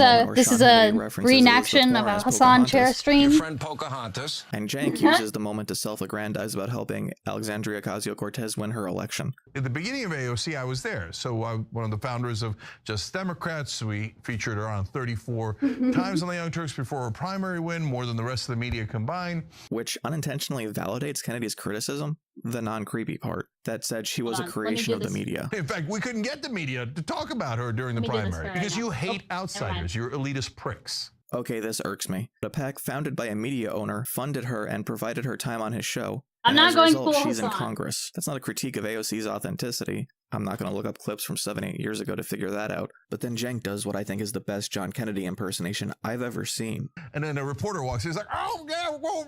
a reenaction of a Hassan Chair stream. Your friend Pocahontas. And Cenk uses the moment to self-aggrandize about helping Alexandria Ocasio-Cortez win her election. At the beginning of AOC, I was there. So one of the founders of Just Democrats. We featured her on 34 times on the Young Turks before her primary win, more than the rest of the media combined. Which unintentionally validates Kennedy's criticism, the non-creepy part, that said she was a creation of the media. In fact, we couldn't get the media to talk about her during the primary because you hate outsiders. You're elitist pricks. Okay, this irks me. A PAC founded by a media owner funded her and provided her time on his show. I'm not going full. She's in Hassan. Congress. That's not a critique of AOC's authenticity. I'm not going to look up clips from 7-8 years ago to figure that out. But then Cenk does what I think is the best John Kennedy impersonation I've ever seen. And then a reporter walks in, he's like, "Oh yeah, we'll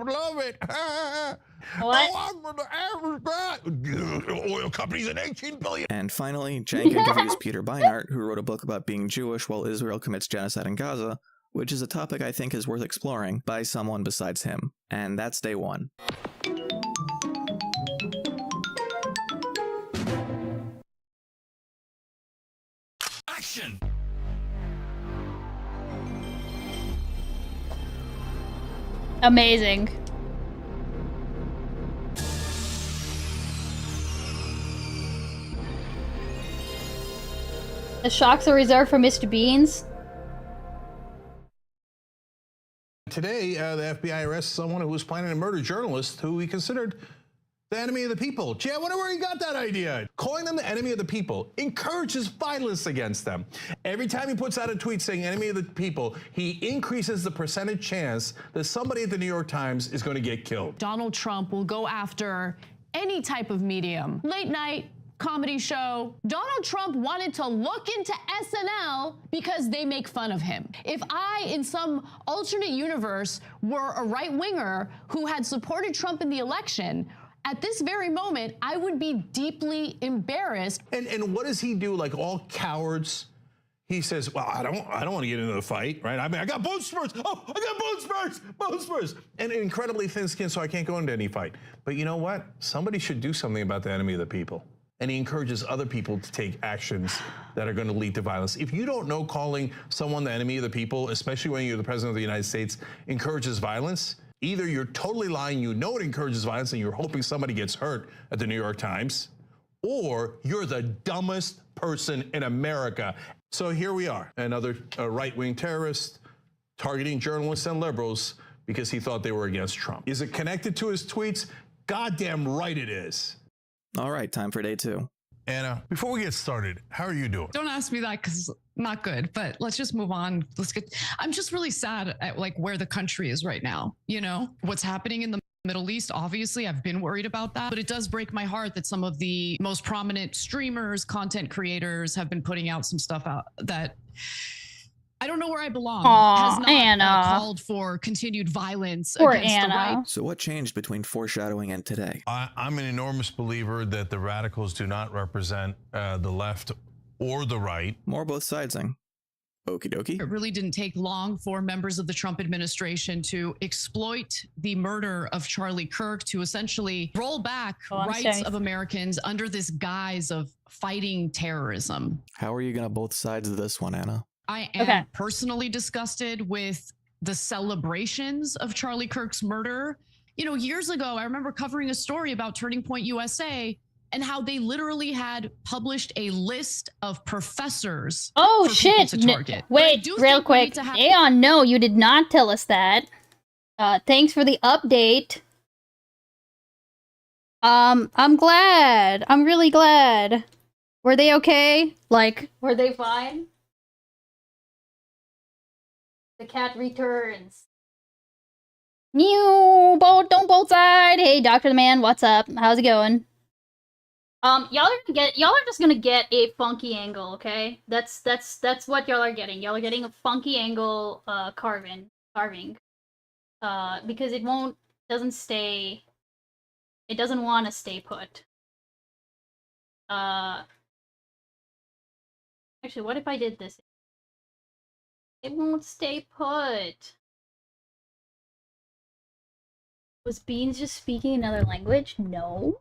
love it." What? Oh, I'm the average guy. Oil companies at 18 billion. And finally, Cenk interviews Peter Beinart, who wrote a book about being Jewish while Israel commits genocide in Gaza, which is a topic I think is worth exploring by someone besides him. And that's day one. Action! Amazing. The shocks are reserved for Mr. Beans. Today, the FBI arrests someone who was planning to murder journalists who he considered the enemy of the people. Gee, I wonder where he got that idea. Calling them the enemy of the people encourages violence against them. Every time he puts out a tweet saying enemy of the people, he increases the percentage chance that somebody at the New York Times is going to get killed. Donald Trump will go after any type of medium. Late night, comedy show, Donald Trump wanted to look into SNL because they make fun of him. If I, in some alternate universe, were a right-winger who had supported Trump in the election, at this very moment, I would be deeply embarrassed. And what does he do? Like all cowards, he says, well, I don't want to get into the fight, right? I mean, I got bone spurs. Oh, I got bone spurs. And incredibly thin skin, so I can't go into any fight. But you know what? Somebody should do something about the enemy of the people. And he encourages other people to take actions that are going to lead to violence. If you don't know calling someone the enemy of the people, especially when you're the president of the United States, encourages violence, either you're totally lying, you know it encourages violence, and you're hoping somebody gets hurt at the New York Times, or you're the dumbest person in America. So here we are, another right-wing terrorist targeting journalists and liberals because he thought they were against Trump. Is it connected to his tweets? Goddamn right it is. All right, time for day 2. Anna, before we get started, how are you doing? Don't ask me that because it's not good, but let's just move on. I'm just really sad at like where the country is right now. You know, what's happening in the Middle East, obviously, I've been worried about that, but it does break my heart that some of the most prominent streamers, content creators have been putting out some stuff out that I don't know where I belong. Has not Anna. Called for continued violence Poor against Anna. the right. So what changed between foreshadowing and today? I'm an enormous believer that the radicals do not represent the left or the right. More both sidesing. Okie dokie. It really didn't take long for members of the Trump administration to exploit the murder of Charlie Kirk to essentially roll back rights of Americans under this guise of fighting terrorism. How are you going to both sides of this one, Anna? I am personally disgusted with the celebrations of Charlie Kirk's murder. You know, years ago, I remember covering a story about Turning Point USA and how they literally had published a list of professors. Oh for people shit! to target. Wait, real quick. Aeon, no, you did not tell us that. Thanks for the update. I'm glad. I'm really glad. Were they okay? Like, were they fine? The cat returns. New don't both side. Hey, Dr. the Man, what's up? How's it going? Y'all are just gonna get a funky angle, okay? That's what y'all are getting. Y'all are getting a funky angle carving. Because it doesn't want to stay put. Actually, what if I did this? It won't stay put. Was Beans just speaking another language? No.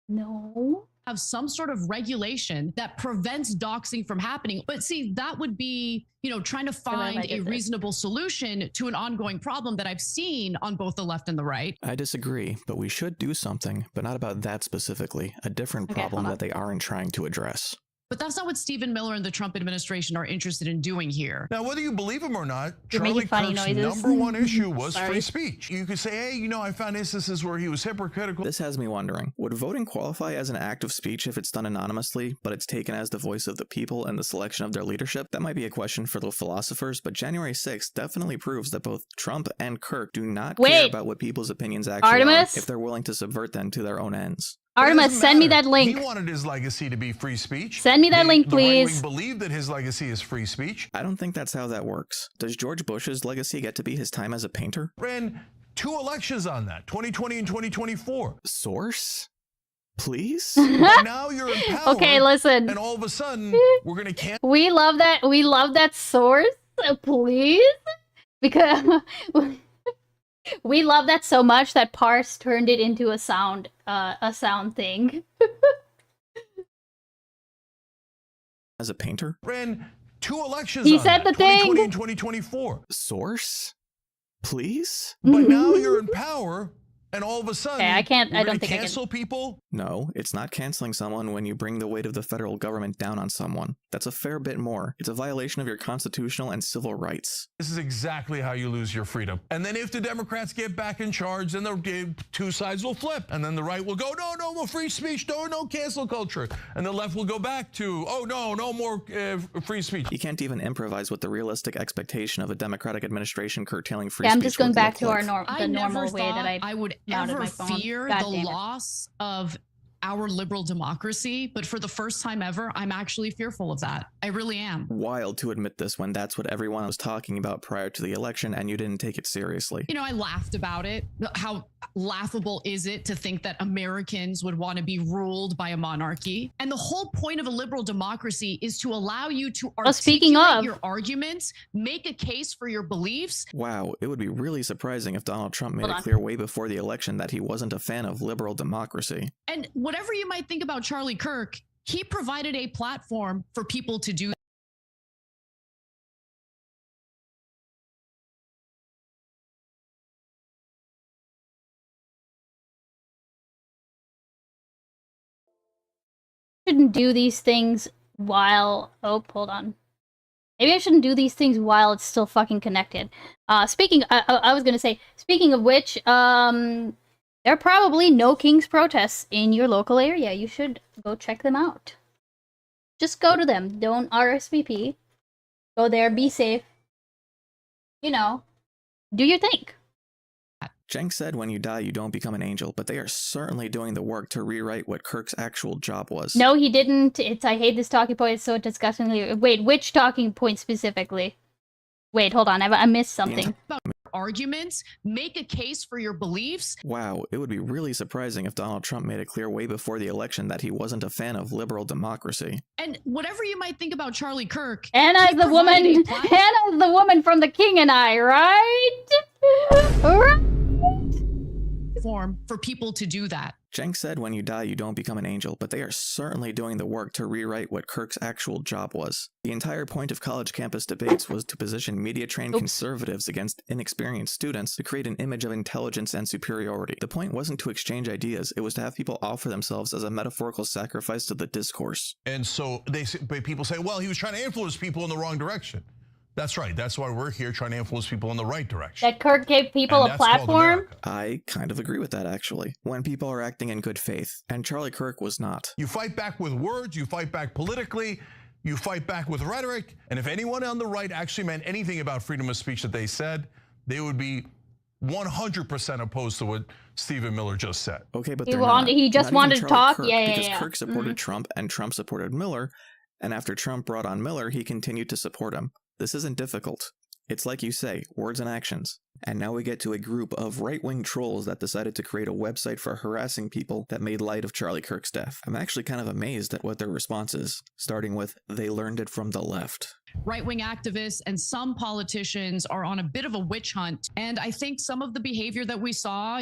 No. Have some sort of regulation that prevents doxing from happening. But see, that would be, you know, trying to find a reasonable solution to an ongoing problem that I've seen on both the left and the right. I disagree, but we should do something, but not about that specifically. A different problem that they aren't trying to address. But that's not what Stephen Miller and the Trump administration are interested in doing here. Now, whether you believe him or not, You're Charlie funny Kirk's noises. #1 issue was free speech. You could say, hey, you know, I found instances where he was hypocritical. This has me wondering, would voting qualify as an act of speech if it's done anonymously, but it's taken as the voice of the people and the selection of their leadership? That might be a question for the philosophers, but January 6th definitely proves that both Trump and Kirk do not care about what people's opinions actually are if they're willing to subvert them to their own ends. Artemis, send me that link. He wanted his legacy to be free speech. Send me that link, please. The right wing believed that his legacy is free speech. I don't think that's how that works. Does George Bush's legacy get to be his time as a painter? Ran 2 elections on that, 2020 and 2024. Source? Please? But now you're in power. Okay, listen. And all of a sudden, we're going to cancel. We love that source, please? Because we love that so much that Parse turned it into a sound thing. As a painter? Ran 2 elections He on said that, the 2020 thing. and 2024. Source? Please? But now you're in power, and all of a sudden, I don't think I can cancel people. No, it's not canceling someone when you bring the weight of the federal government down on someone. That's a fair bit more. It's a violation of your constitutional and civil rights. This is exactly how you lose your freedom. And then if the Democrats get back in charge, then the 2 sides will flip. And then the right will go, no more free speech, no cancel culture. And the left will go back to, no more free speech. You can't even improvise with the realistic expectation of a Democratic administration curtailing free Yeah, speech. I'm just going back to like. the normal way that I would mounted ever my phone. fear God the damn it. loss of our liberal democracy, but for the first time ever, I'm actually fearful of that. I really am. Wild to admit this when that's what everyone was talking about prior to the election and you didn't take it seriously. You know, I laughed about it. How laughable is it to think that Americans would want to be ruled by a monarchy? And the whole point of a liberal democracy is to allow you to articulate your arguments, make a case for your beliefs. Wow, it would be really surprising if Donald Trump made it clear way before the election that he wasn't a fan of liberal democracy. And whatever you might think about Charlie Kirk, he provided a platform for people to do that. Shouldn't do these things while... Oh, hold on. Maybe I shouldn't do these things while it's still fucking connected. I was gonna say, speaking of which, there are probably no King's protests in your local area. You should go check them out. Just go to them. Don't RSVP. Go there, be safe. You know, do your thing. Jenks said when you die, you don't become an angel, but they are certainly doing the work to rewrite what Kirk's actual job was. No, he didn't. I hate this talking point. It's so disgustingly... Wait, which talking point specifically? Wait, hold on. I missed something. Arguments, make a case for your beliefs. Wow, it would be really surprising if Donald Trump made it clear way before the election that he wasn't a fan of liberal democracy. And whatever you might think about Charlie Kirk, Anna's the woman from The King and I, right? Right? Form for people to do that. Jenks said when you die, you don't become an angel, but they are certainly doing the work to rewrite what Kirk's actual job was. The entire point of college campus debates was to position media-trained conservatives against inexperienced students to create an image of intelligence and superiority. The point wasn't to exchange ideas, it was to have people offer themselves as a metaphorical sacrifice to the discourse. And so people say, well, he was trying to influence people in the wrong direction. That's right. That's why we're here trying to influence people in the right direction. That Kirk gave people a platform? I kind of agree with that, actually. When people are acting in good faith, and Charlie Kirk was not. You fight back with words, you fight back politically, you fight back with rhetoric, and if anyone on the right actually meant anything about freedom of speech that they said, they would be 100% opposed to what Stephen Miller just said. Okay, but he just wanted to talk? Kirk, yeah. Because Kirk supported Trump, and Trump supported Miller, and after Trump brought on Miller, he continued to support him. This isn't difficult. It's like you say, words and actions. And now we get to a group of right-wing trolls that decided to create a website for harassing people that made light of Charlie Kirk's death. I'm actually kind of amazed at what their response is, starting with, they learned it from the left. Right-wing activists and some politicians are on a bit of a witch hunt. And I think some of the behavior that we saw,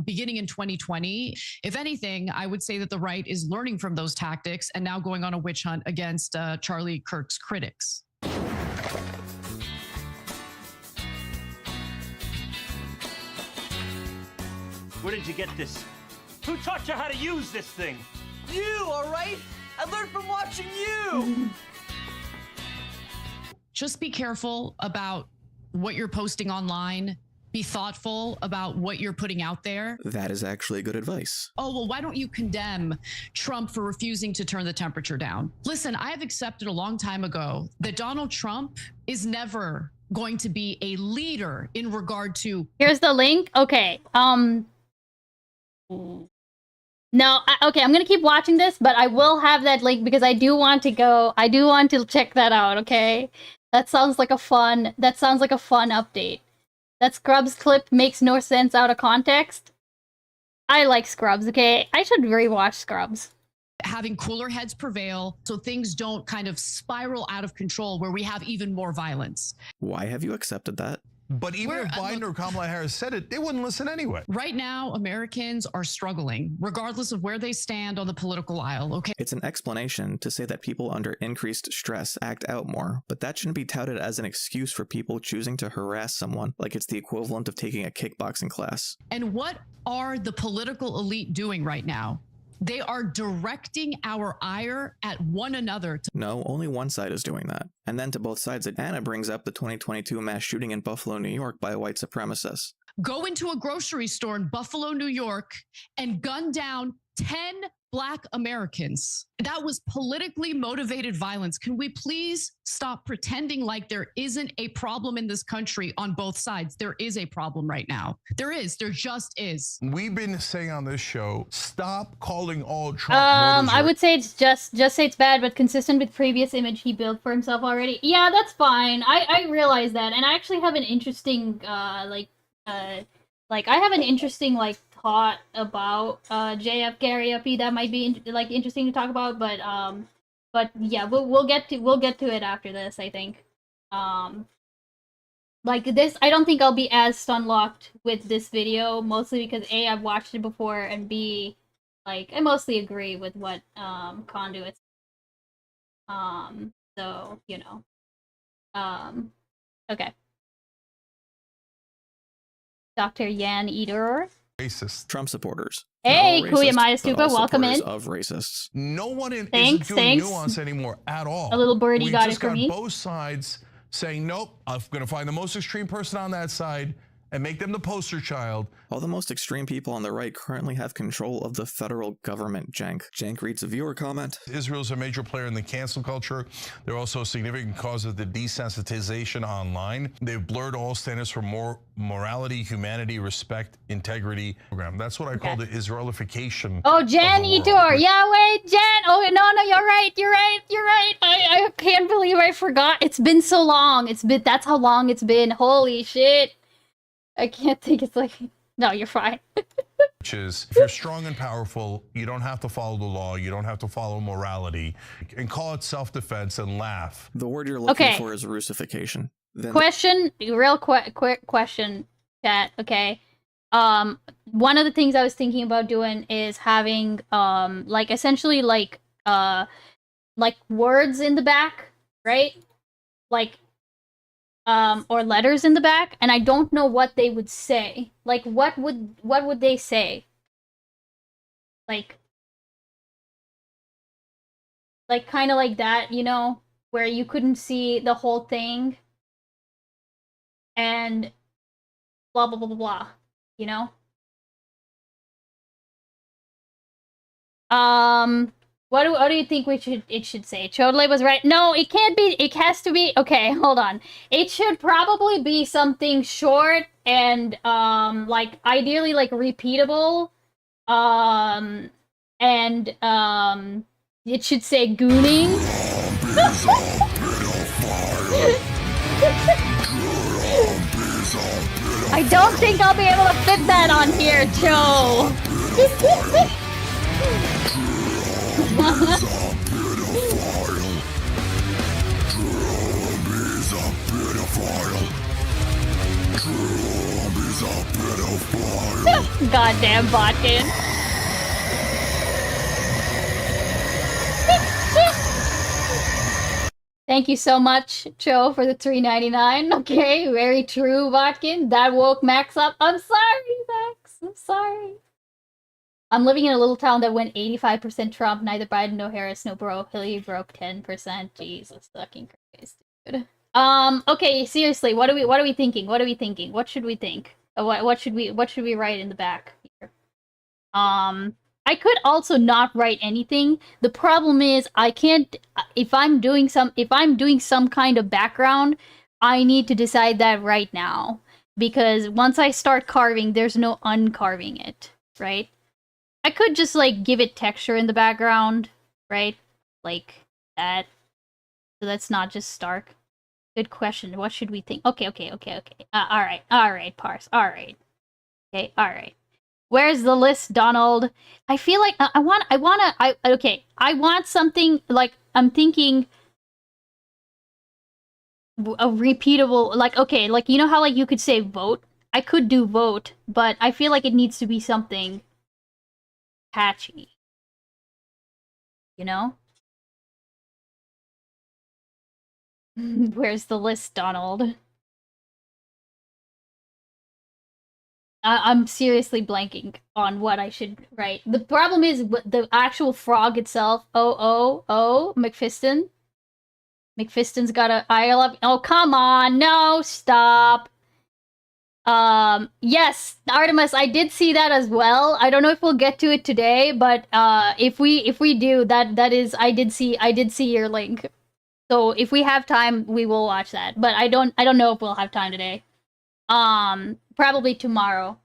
beginning in 2020, if anything, I would say that the right is learning from those tactics and now going on a witch hunt against Charlie Kirk's critics. Where did you get this? Who taught you how to use this thing? You, all right? I learned from watching you. Just be careful about what you're posting online. Be thoughtful about what you're putting out there. That is actually good advice. Oh, well, why don't you condemn Trump for refusing to turn the temperature down? Listen, I have accepted a long time ago that Donald Trump is never going to be a leader in regard to... Here's the link. Okay. No, okay, I'm gonna keep watching this, but I will have that link because I do want to check that out, okay? That sounds like a fun update. That Scrubs clip makes no sense out of context. I like Scrubs, okay? I should rewatch Scrubs. Having cooler heads prevail so things don't kind of spiral out of control where we have even more violence. Why have you accepted that? But even if Biden or Kamala Harris said it, they wouldn't listen anyway. Right now, Americans are struggling, regardless of where they stand on the political aisle, okay? It's an explanation to say that people under increased stress act out more, but that shouldn't be touted as an excuse for people choosing to harass someone like it's the equivalent of taking a kickboxing class. And what are the political elite doing right now? They are directing our ire at one another. No, only one side is doing that. And then to both sides, Anna brings up the 2022 mass shooting in Buffalo, New York by a white supremacist. Go into a grocery store in Buffalo, New York, and gun down 10 Black Americans. That was politically motivated violence. Can we please stop pretending like there isn't a problem in this country on both sides? There is a problem right now. There is. There just is. We've been saying on this show, stop calling all Trump I would say it's just say it's bad, but consistent with previous image he built for himself already. Yeah, that's fine. I realize that, and I actually have an interesting I have an interesting thought about JF Gary Uppy that might be interesting to talk about, but yeah, we'll get to it after this, I think. This, I don't think I'll be as stun-locked with this video, mostly because A, I've watched it before, and B, I mostly agree with what Conduit's so, you know. Okay. Dr. Yan Eder. Racist. Trump supporters. Hey, Kuyamaya Stupa, welcome in. Of racists. No one isn't doing nuance anymore at all. A little birdie got it for me. Both sides saying, nope, I'm going to find the most extreme person on that side and make them the poster child. All the most extreme people on the right currently have control of the federal government, Jank. Jank reads a viewer comment. Israel's a major player in the cancel culture. They're also a significant cause of the desensitization online. They've blurred all standards for morality, humanity, respect, integrity program. That's what I call the Israelification. Oh, Jen Etor. Yeah, wait, Jen. Oh, no, you're right. I can't believe I forgot. It's been so long. That's how long it's been. Holy shit. I can't think. It's no, you're fine. Which is, if you're strong and powerful, you don't have to follow the law. You don't have to follow morality. And call it self-defense and laugh. The word you're looking for is Russification. Question, real quick question, chat. Okay. One of the things I was thinking about doing is having essentially words in the back, right? Or letters in the back, and I don't know what they would say. What would they say? Kind of like that, you know, where you couldn't see the whole thing, and blah blah blah blah blah, you know. What do you think it should say? Chodley was right. No, it can't be. It has to be. Okay, hold on. It should probably be something short and ideally repeatable. It should say gooning. I don't think I'll be able to fit that on here, Joe. Goddamn Botkin. Thank you so much, Cho, for the $3.99. Okay, very true, Botkin. That woke Max up. I'm sorry, Max. I'm sorry. I'm living in a little town that went 85% Trump, neither Biden, no Harris, no Hillary broke 10%. Jesus fucking Christ, dude. Okay, seriously, what are we thinking? What What should we think? What should we write in the back here? I could also not write anything. The problem is I can't, if I'm doing some kind of background, I need to decide that right now. Because once I start carving, there's no uncarving it, right? I could just give it texture in the background, right? Like that. So that's not just stark. Good question. What should we think? Okay. All right, Parse. All right. Okay, all right. Where's the list, Donald? I feel like I want something I'm thinking a repeatable, you know how you could say vote? I could do vote, but I feel like it needs to be something catchy. You know? Where's the list, Donald? I'm seriously blanking on what I should write. The problem is the actual frog itself. McFiston. McFiston's got a I love. Oh, come on. No, stop. Yes, Artemis, I did see that as well. I don't know if we'll get to it today, but if we do, that is I did see your link. So if we have time, we will watch that. But I don't know if we'll have time today. Probably tomorrow.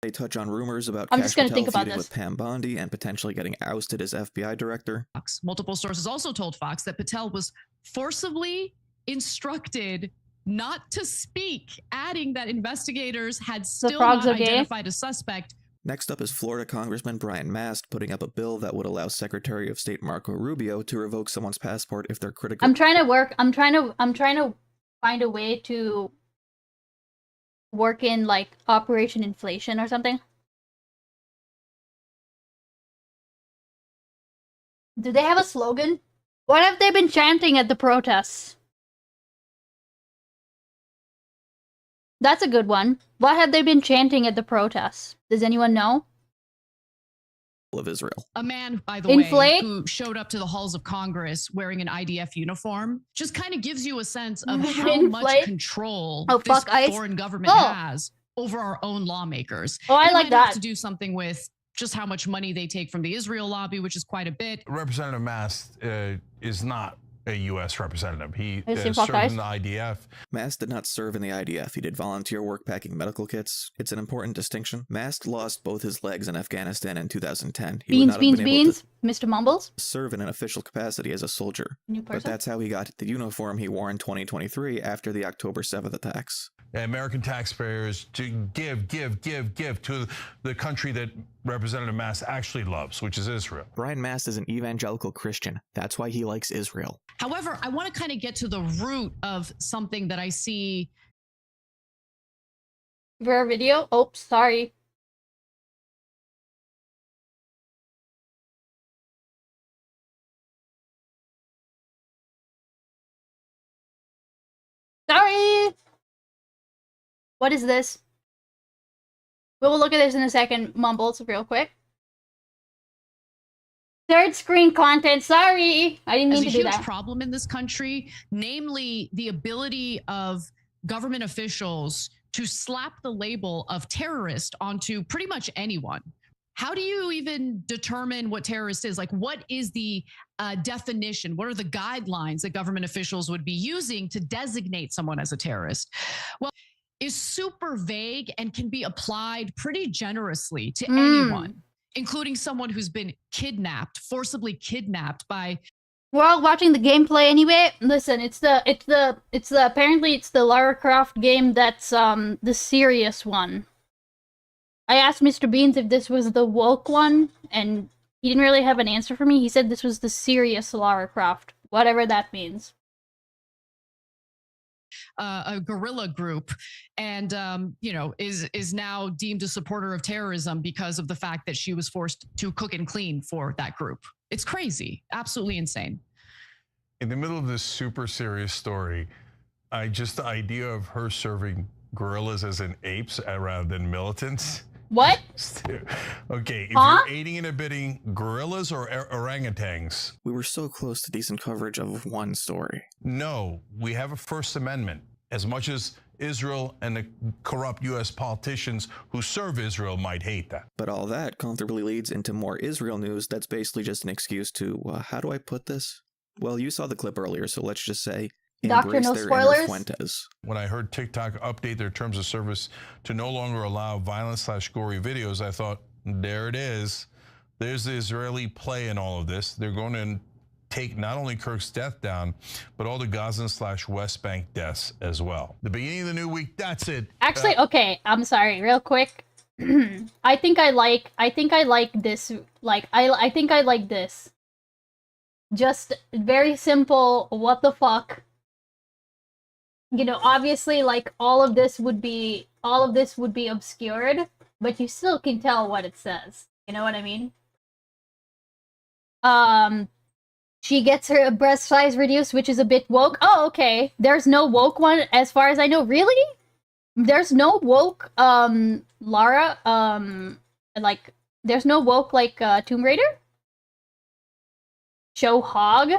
They touch on rumors about Cash Patel feuding with Pam Bondi and potentially getting ousted as FBI director. Multiple sources also told Fox that Patel was forcibly instructed not to speak, adding that investigators had still not identified a suspect. Next up is Florida Congressman Brian Mast putting up a bill that would allow Secretary of State Marco Rubio to revoke someone's passport if they're critical. I'm trying to find a way to work in like Operation Inflation or something. Do they have a slogan? What have they been chanting at the protests? That's a good one. What have they been chanting at the protests? Does anyone know? Of Israel. A man, by the way, who showed up to the halls of Congress wearing an IDF uniform just kind of gives you a sense of how much control this foreign government has over our own lawmakers. Oh, I like that. Have to do something with just how much money they take from the Israel lobby, which is quite a bit. Representative Mast is not a U.S. representative. He served in the IDF. Mast did not serve in the IDF. He did volunteer work packing medical kits. It's an important distinction. Mast lost both his legs in Afghanistan in 2010. He beans, Mr. Mumbles. Serve in an official capacity as a soldier. But that's how he got the uniform he wore in 2023 after the October 7th attacks. American taxpayers to give to the country that Representative Mast actually loves, which is Israel. Brian Mast is an evangelical Christian. That's why he likes Israel. However, I want to kind of get to the root of something that I see. Rare video? Oops, sorry. Sorry! What is this? We will look at this in a second, Mumbles, real quick. Third screen content, sorry! I didn't mean to do that. There's a huge problem in this country, namely the ability of government officials to slap the label of terrorist onto pretty much anyone. How do you even determine what terrorist is? Like, what is the definition? What are the guidelines that government officials would be using to designate someone as a terrorist? Well, is super vague and can be applied pretty generously to anyone, including someone who's been kidnapped, forcibly kidnapped by. We're all watching the gameplay anyway. Listen, apparently it's the Lara Croft game that's the serious one. I asked Mr. Beans if this was the woke one, and he didn't really have an answer for me. He said this was the serious Lara Croft, whatever that means. A guerrilla group, and is now deemed a supporter of terrorism because of the fact that she was forced to cook and clean for that group. It's crazy, absolutely insane. In the middle of this super serious story, the idea of her serving gorillas as in apes rather than militants. What? Okay, if you're aiding and abetting gorillas or orangutans. We were so close to decent coverage of one story. No, we have a First Amendment. As much as Israel and the corrupt U.S. politicians who serve Israel might hate that. But all that comfortably leads into more Israel news that's basically just an excuse to, how do I put this? Well, you saw the clip earlier, so let's just say, embrace their inner Fuentes. When I heard TikTok update their terms of service to no longer allow violent/gory videos, I thought, there it is. There's the Israeli play in all of this. They're going to take not only Kirk's death down, but all the Gaza/West Bank deaths as well. The beginning of the new week, that's it. Actually, okay, I'm sorry, real quick. I think I like this. I think I like this. Just very simple, what the fuck. You know, obviously, like, all of this would be obscured, but you still can tell what it says. You know what I mean? She gets her breast size reduced, which is a bit woke. Oh, okay. There's no woke one, as far as I know. Really? There's no woke, Lara, there's no woke, Tomb Raider? Show Hog?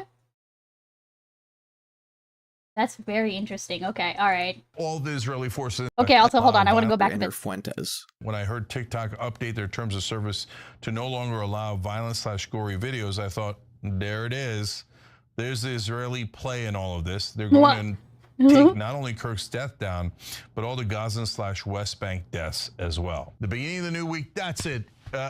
That's very interesting. Okay, all right. All the Israeli forces. Okay, also hold on. I want to go back a bit. Fuentes. When I heard TikTok update their terms of service to no longer allow violent/gory videos, I thought, there it is. There's the Israeli play in all of this. They're going to take not only Kirk's death down, but all the Gaza/West Bank deaths as well. The beginning of the new week, that's it.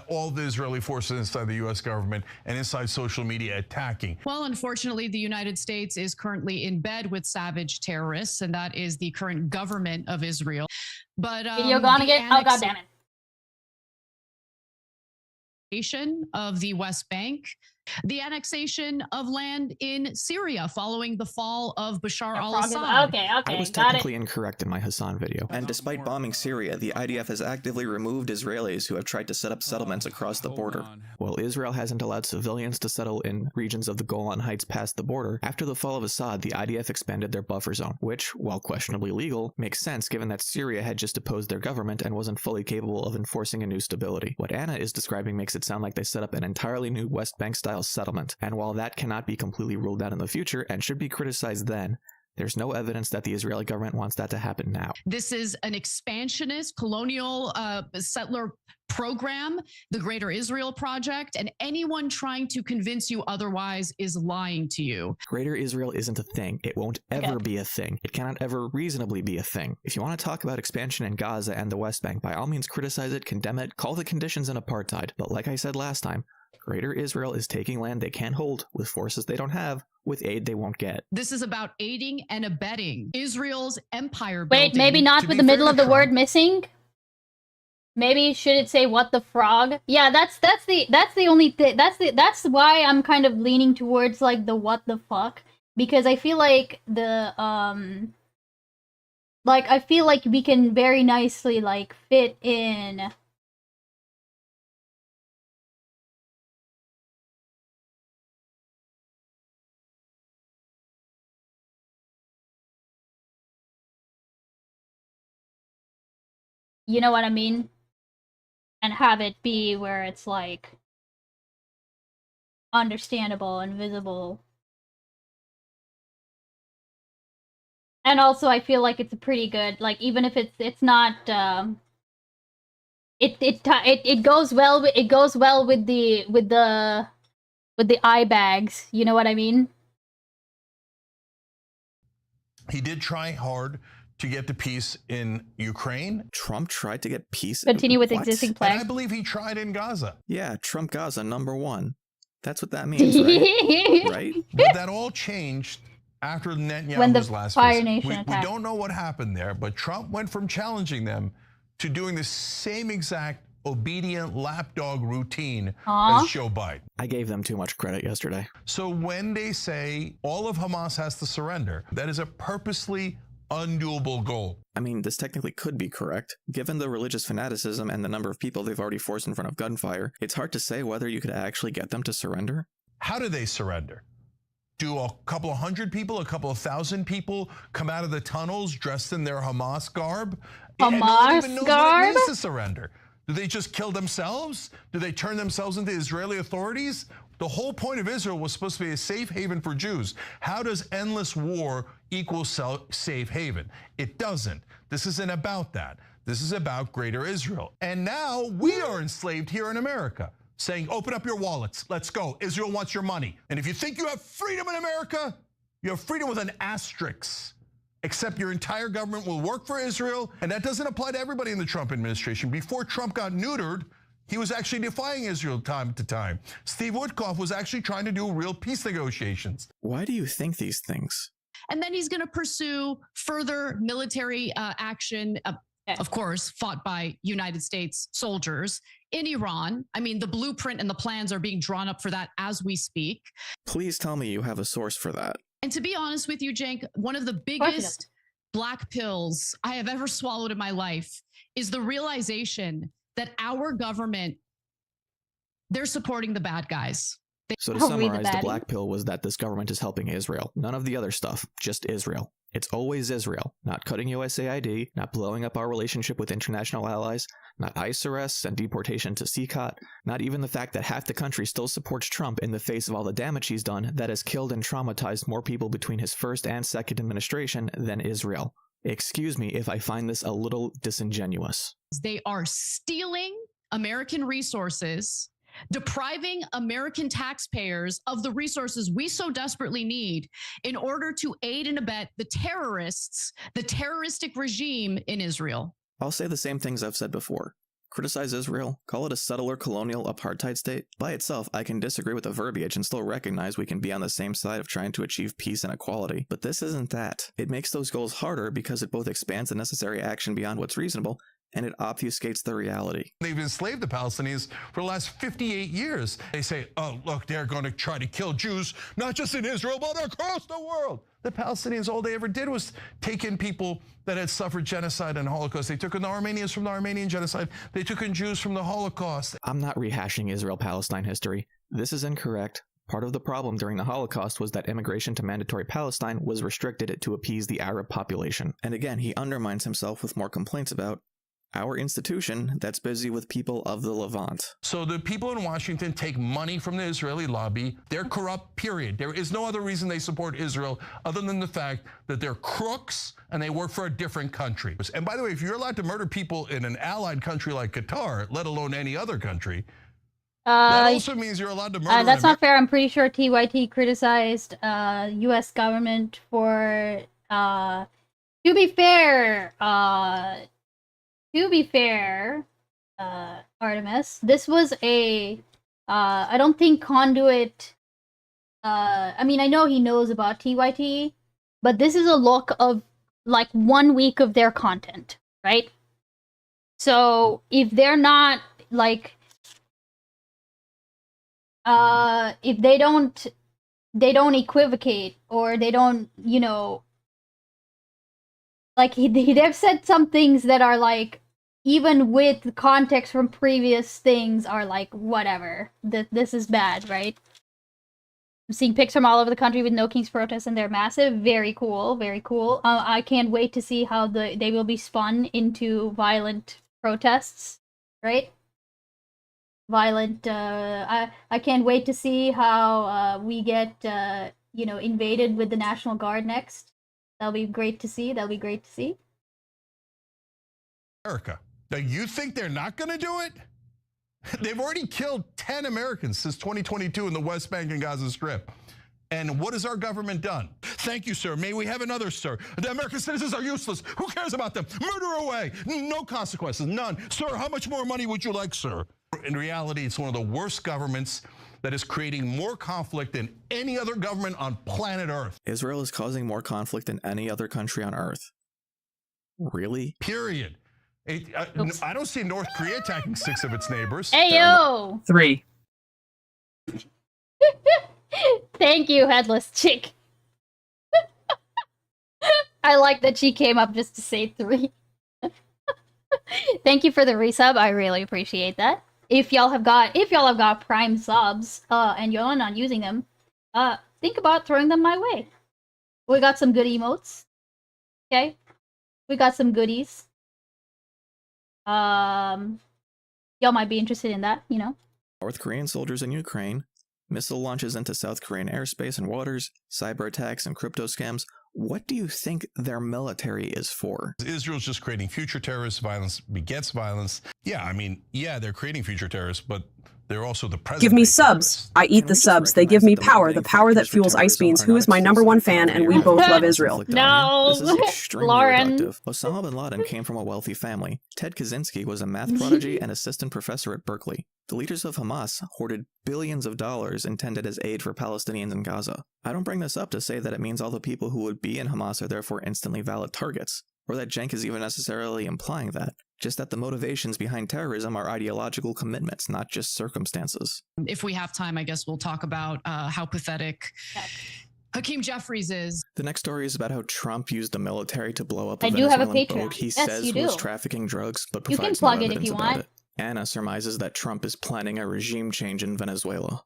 All the Israeli forces inside the U.S. government and inside social media attacking. Well, unfortunately, the United States is currently in bed with savage terrorists, and that is the current government of Israel. But you're gonna get oh god damn it. Of the West Bank, the annexation of land in Syria following the fall of Bashar al-Assad. Okay, I was technically incorrect in my Hassan video. And despite bombing Syria, the IDF has actively removed Israelis who have tried to set up settlements across the border. While Israel hasn't allowed civilians to settle in regions of the Golan Heights past the border, after the fall of Assad, the IDF expanded their buffer zone, which, while questionably legal, makes sense given that Syria had just opposed their government and wasn't fully capable of enforcing a new stability. What Anna is describing makes it sound like they set up an entirely new West Bank-style settlement, and while that cannot be completely ruled out in the future and should be criticized then, there's no evidence that the Israeli government wants that to happen now. This is an expansionist colonial settler program, the Greater Israel Project, and anyone trying to convince you otherwise is lying to you. Greater Israel isn't a thing. It won't ever be a thing. It cannot ever reasonably be a thing. If you want to talk about expansion in Gaza and the West Bank, by all means criticize it, condemn it, call the conditions an apartheid. But like I said last time, Greater Israel is taking land they can't hold with forces they don't have, with aid they won't get. This is about aiding and abetting Israel's empire building. Wait, maybe not with the middle of the word missing? Maybe should it say what the frog? Yeah, that's the only thing. That's why I'm kind of leaning towards like the what the fuck, because I feel like the I feel like we can very nicely like fit in you know what I mean? And have it be where it's like understandable and visible. And also I feel like it's a pretty good, like even if it's not it goes well with the eye bags, you know what I mean? He did try hard to get the peace in Ukraine. Trump tried to get peace. Continue with existing plans. And I believe he tried in Gaza. Yeah, Trump Gaza #1. That's what that means, right? Right? But that all changed after Netanyahu's last visit. We don't know what happened there, but Trump went from challenging them to doing the same exact obedient lapdog routine as Joe Biden. I gave them too much credit yesterday. So when they say all of Hamas has to surrender, that is a purposely undoable goal. I mean, this technically could be correct. Given the religious fanaticism and the number of people they've already forced in front of gunfire, it's hard to say whether you could actually get them to surrender. How do they surrender? Do a couple of hundred people, a couple of thousand people come out of the tunnels dressed in their Hamas garb? Hamas and no one even knows garb? what it means to surrender. Do they just kill themselves? Do they turn themselves into Israeli authorities? The whole point of Israel was supposed to be a safe haven for Jews. How does endless war equal safe haven? It doesn't. This isn't about that. This is about Greater Israel. And now we are enslaved here in America, saying, open up your wallets, let's go. Israel wants your money. And if you think you have freedom in America, you have freedom with an asterisk. Except your entire government will work for Israel, and that doesn't apply to everybody in the Trump administration. Before Trump got neutered, he was actually defying Israel time to time. Steve Witkoff was actually trying to do real peace negotiations. Why do you think these things? And then he's going to pursue further military action, of course, fought by United States soldiers in Iran. I mean, the blueprint and the plans are being drawn up for that as we speak. Please tell me you have a source for that. And to be honest with you, Cenk, one of the biggest black pills I have ever swallowed in my life is the realization that our government, they're supporting the bad guys. So to summarize, the black pill was that this government is helping Israel. None of the other stuff, just Israel. It's always Israel, not cutting USAID, not blowing up our relationship with international allies, not ICE arrests and deportation to CCOT, not even the fact that half the country still supports Trump in the face of all the damage he's done that has killed and traumatized more people between his first and second administration than Israel. Excuse me if I find this a little disingenuous. They are stealing American resources, depriving American taxpayers of the resources we so desperately need in order to aid and abet the terrorists, the terroristic regime in Israel. I'll say the same things I've said before. Criticize Israel, call it a settler colonial apartheid state. By itself, I can disagree with the verbiage and still recognize we can be on the same side of trying to achieve peace and equality. But this isn't that. It makes those goals harder because it both expands the necessary action beyond what's reasonable, and it obfuscates the reality. They've enslaved the Palestinians for the last 58 years. They say, oh, look, they're going to try to kill Jews, not just in Israel, but across the world. The Palestinians, all they ever did was take in people that had suffered genocide and Holocaust. They took in the Armenians from the Armenian genocide. They took in Jews from the Holocaust. I'm not rehashing Israel-Palestine history. This is incorrect. Part of the problem during the Holocaust was that immigration to mandatory Palestine was restricted to appease the Arab population. And again, he undermines himself with more complaints about our institution that's busy with people of the Levant. So the people in Washington take money from the Israeli lobby. They're corrupt, period. There is no other reason they support Israel other than the fact that they're crooks and they work for a different country. And by the way, if you're allowed to murder people in an allied country like Qatar, let alone any other country, that also means you're allowed to murder. That's not fair. I'm pretty sure TYT criticized U.S. government for, to be fair, Artemis, this was a, I don't think Conduit, I mean, I know he knows about TYT, but this is a look of, like, 1 week of their content, right? So, if they're not, like, if they don't equivocate, or they don't, you know, like, they've said some things that are, like, even with context from previous things are like, whatever. This is bad, right? I'm seeing pics from all over the country with No Kings protests, and they're massive. Very cool, very cool. I can't wait to see how they will be spun into violent protests, right? Violent, I can't wait to see how we get, you know, invaded with the National Guard next. That'll be great to see. That'll be great to see. America. Now, you think they're not going to do it? They've already killed 10 Americans since 2022 in the West Bank and Gaza Strip. And what has our government done? Thank you, sir. May we have another, sir? The American citizens are useless. Who cares about them? Murder away. No consequences. None. Sir, how much more money would you like, sir? In reality, it's one of the worst governments that is creating more conflict than any other government on planet Earth. Israel is causing more conflict than any other country on Earth. Really? Period. I don't see North Korea attacking 6 of its neighbors. Hey, yo! 3. Thank you, Headless Chick. I like that she came up just to say 3. Thank you for the resub. I really appreciate that. If y'all have got Prime subs and you're not using them, think about throwing them my way. We got some good emotes. Okay? We got some goodies. Y'all might be interested in that, you know. North Korean soldiers in Ukraine, missile launches into South Korean airspace and waters, cyber attacks and crypto scams. What do you think their military is for? Israel's just creating future terrorists. Violence begets violence. Yeah, I mean, yeah, they're creating future terrorists, but they're also the president. Give me subs. I eat the subs. They give me power. The power that fuels icebeans, who is my #1 fan, and we both love Israel. No, this is extremely Lauren. reductive. Osama bin Laden came from a wealthy family. Ted Kaczynski was a math prodigy and assistant professor at Berkeley. The leaders of Hamas hoarded billions of dollars intended as aid for Palestinians in Gaza. I don't bring this up to say that it means all the people who would be in Hamas are therefore instantly valid targets, or that Cenk is even necessarily implying that. Just that the motivations behind terrorism are ideological commitments, not just circumstances. If we have time, I guess we'll talk about how pathetic Hakeem Jeffries is. The next story is about how Trump used the military to blow up a I do have a Venezuelan Patreon. boat he Yes, says you do. was trafficking drugs, but You can provides plug no it if evidence you about want. it. Anna surmises that Trump is planning a regime change in Venezuela.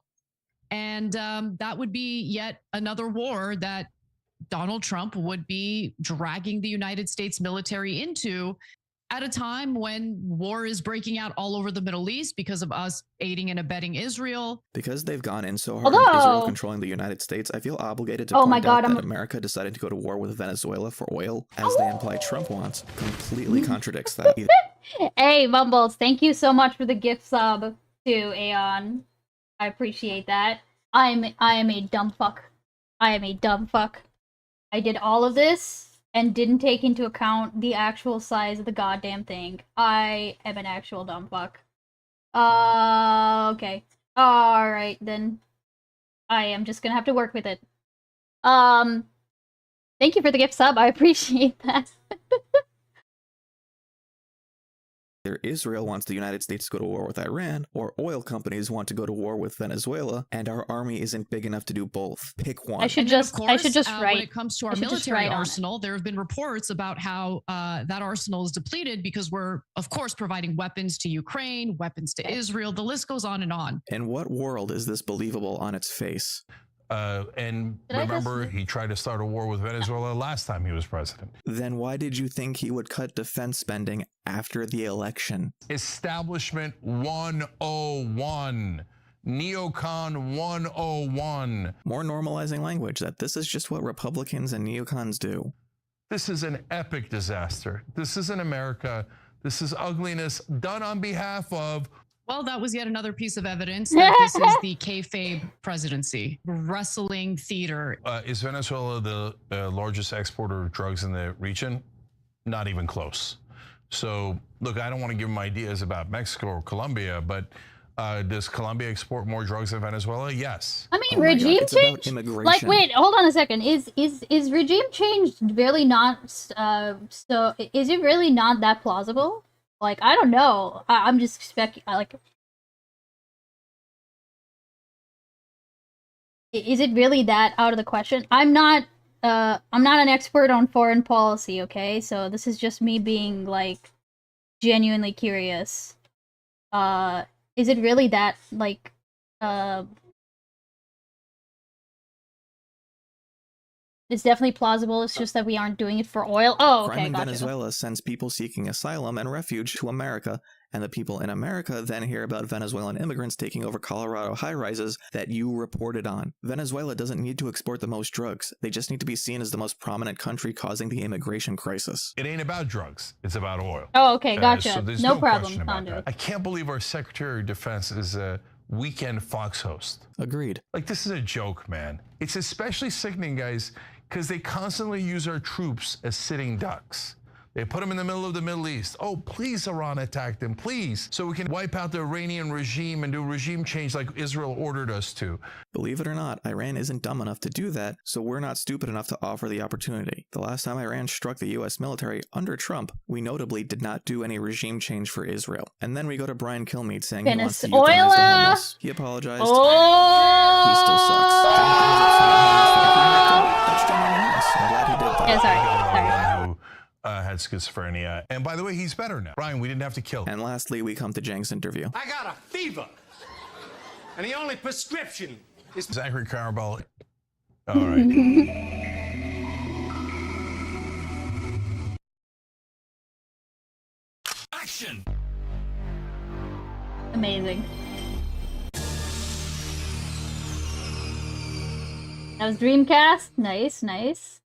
And that would be yet another war that Donald Trump would be dragging the United States military into at a time when war is breaking out all over the Middle East because of us aiding and abetting Israel. Because they've gone in so hard on Israel controlling the United States, I feel obligated to point out that America deciding to go to war with Venezuela for oil, as they imply Trump wants, completely contradicts that. Hey, Mumbles, thank you so much for the gift sub to Aeon. I appreciate that. I am a dumb fuck. I am a dumb fuck. I did all of this and didn't take into account the actual size of the goddamn thing. I am an actual dumb fuck. Okay. Alright, then. I am just gonna have to work with it. Thank you for the gift sub, I appreciate that. Either Israel wants the United States to go to war with Iran, or oil companies want to go to war with Venezuela, and our army isn't big enough to do both. Pick one. I should just write. When it comes to our military arsenal, there have been reports about how that arsenal is depleted because we're, of course, providing weapons to Ukraine, weapons to Israel. The list goes on and on. In what world is this believable on its face? And remember, he tried to start a war with Venezuela last time he was president. Then why did you think he would cut defense spending after the election? Establishment 101. Neocon 101. More normalizing language that this is just what Republicans and neocons do. This is an epic disaster. This isn't America. This is ugliness done on behalf of... Well, that was yet another piece of evidence that this is the kayfabe presidency, wrestling theater. Is Venezuela the largest exporter of drugs in the region? Not even close. So, look, I don't want to give them ideas about Mexico or Colombia, but does Colombia export more drugs than Venezuela? Yes. I mean, regime change? Like, wait, hold on a second. Is regime change really not, so, is it really not that plausible? Like, I don't know. I'm just like, is it really that out of the question? I'm not an expert on foreign policy, okay? So this is just me being, like, genuinely curious. Is it really that, like, it's definitely plausible. It's just that we aren't doing it for oil. Oh, okay, Crime in gotcha. Venezuela sends people seeking asylum and refuge to America, and the people in America then hear about Venezuelan immigrants taking over Colorado high-rises that you reported on. Venezuela doesn't need to export the most drugs. They just need to be seen as the most prominent country causing the immigration crisis. It ain't about drugs. It's about oil. Oh, okay, gotcha. So there's no problem. question about that. I can't believe our Secretary of Defense is a weekend Fox host. Agreed. Like, this is a joke, man. It's especially sickening, guys, because they constantly use our troops as sitting ducks. They put them in the middle of the Middle East. Oh, please, Iran, attack them, please, so we can wipe out the Iranian regime and do regime change like Israel ordered us to. Believe it or not, Iran isn't dumb enough to do that, so we're not stupid enough to offer the opportunity. The last time Iran struck the U.S. military under Trump, we notably did not do any regime change for Israel. And then we go to Brian Kilmeade saying he wants to euthanize the homeless. He apologized. He still sucks. I'm glad he did that. Yeah, sorry. Had schizophrenia. And by the way, he's better now. Brian, we didn't have to kill him. And lastly, we come to Jang's interview. I got a fever. And the only prescription is... Zachary Carabell. All right. Action! Amazing. That was Dreamcast. Nice, nice.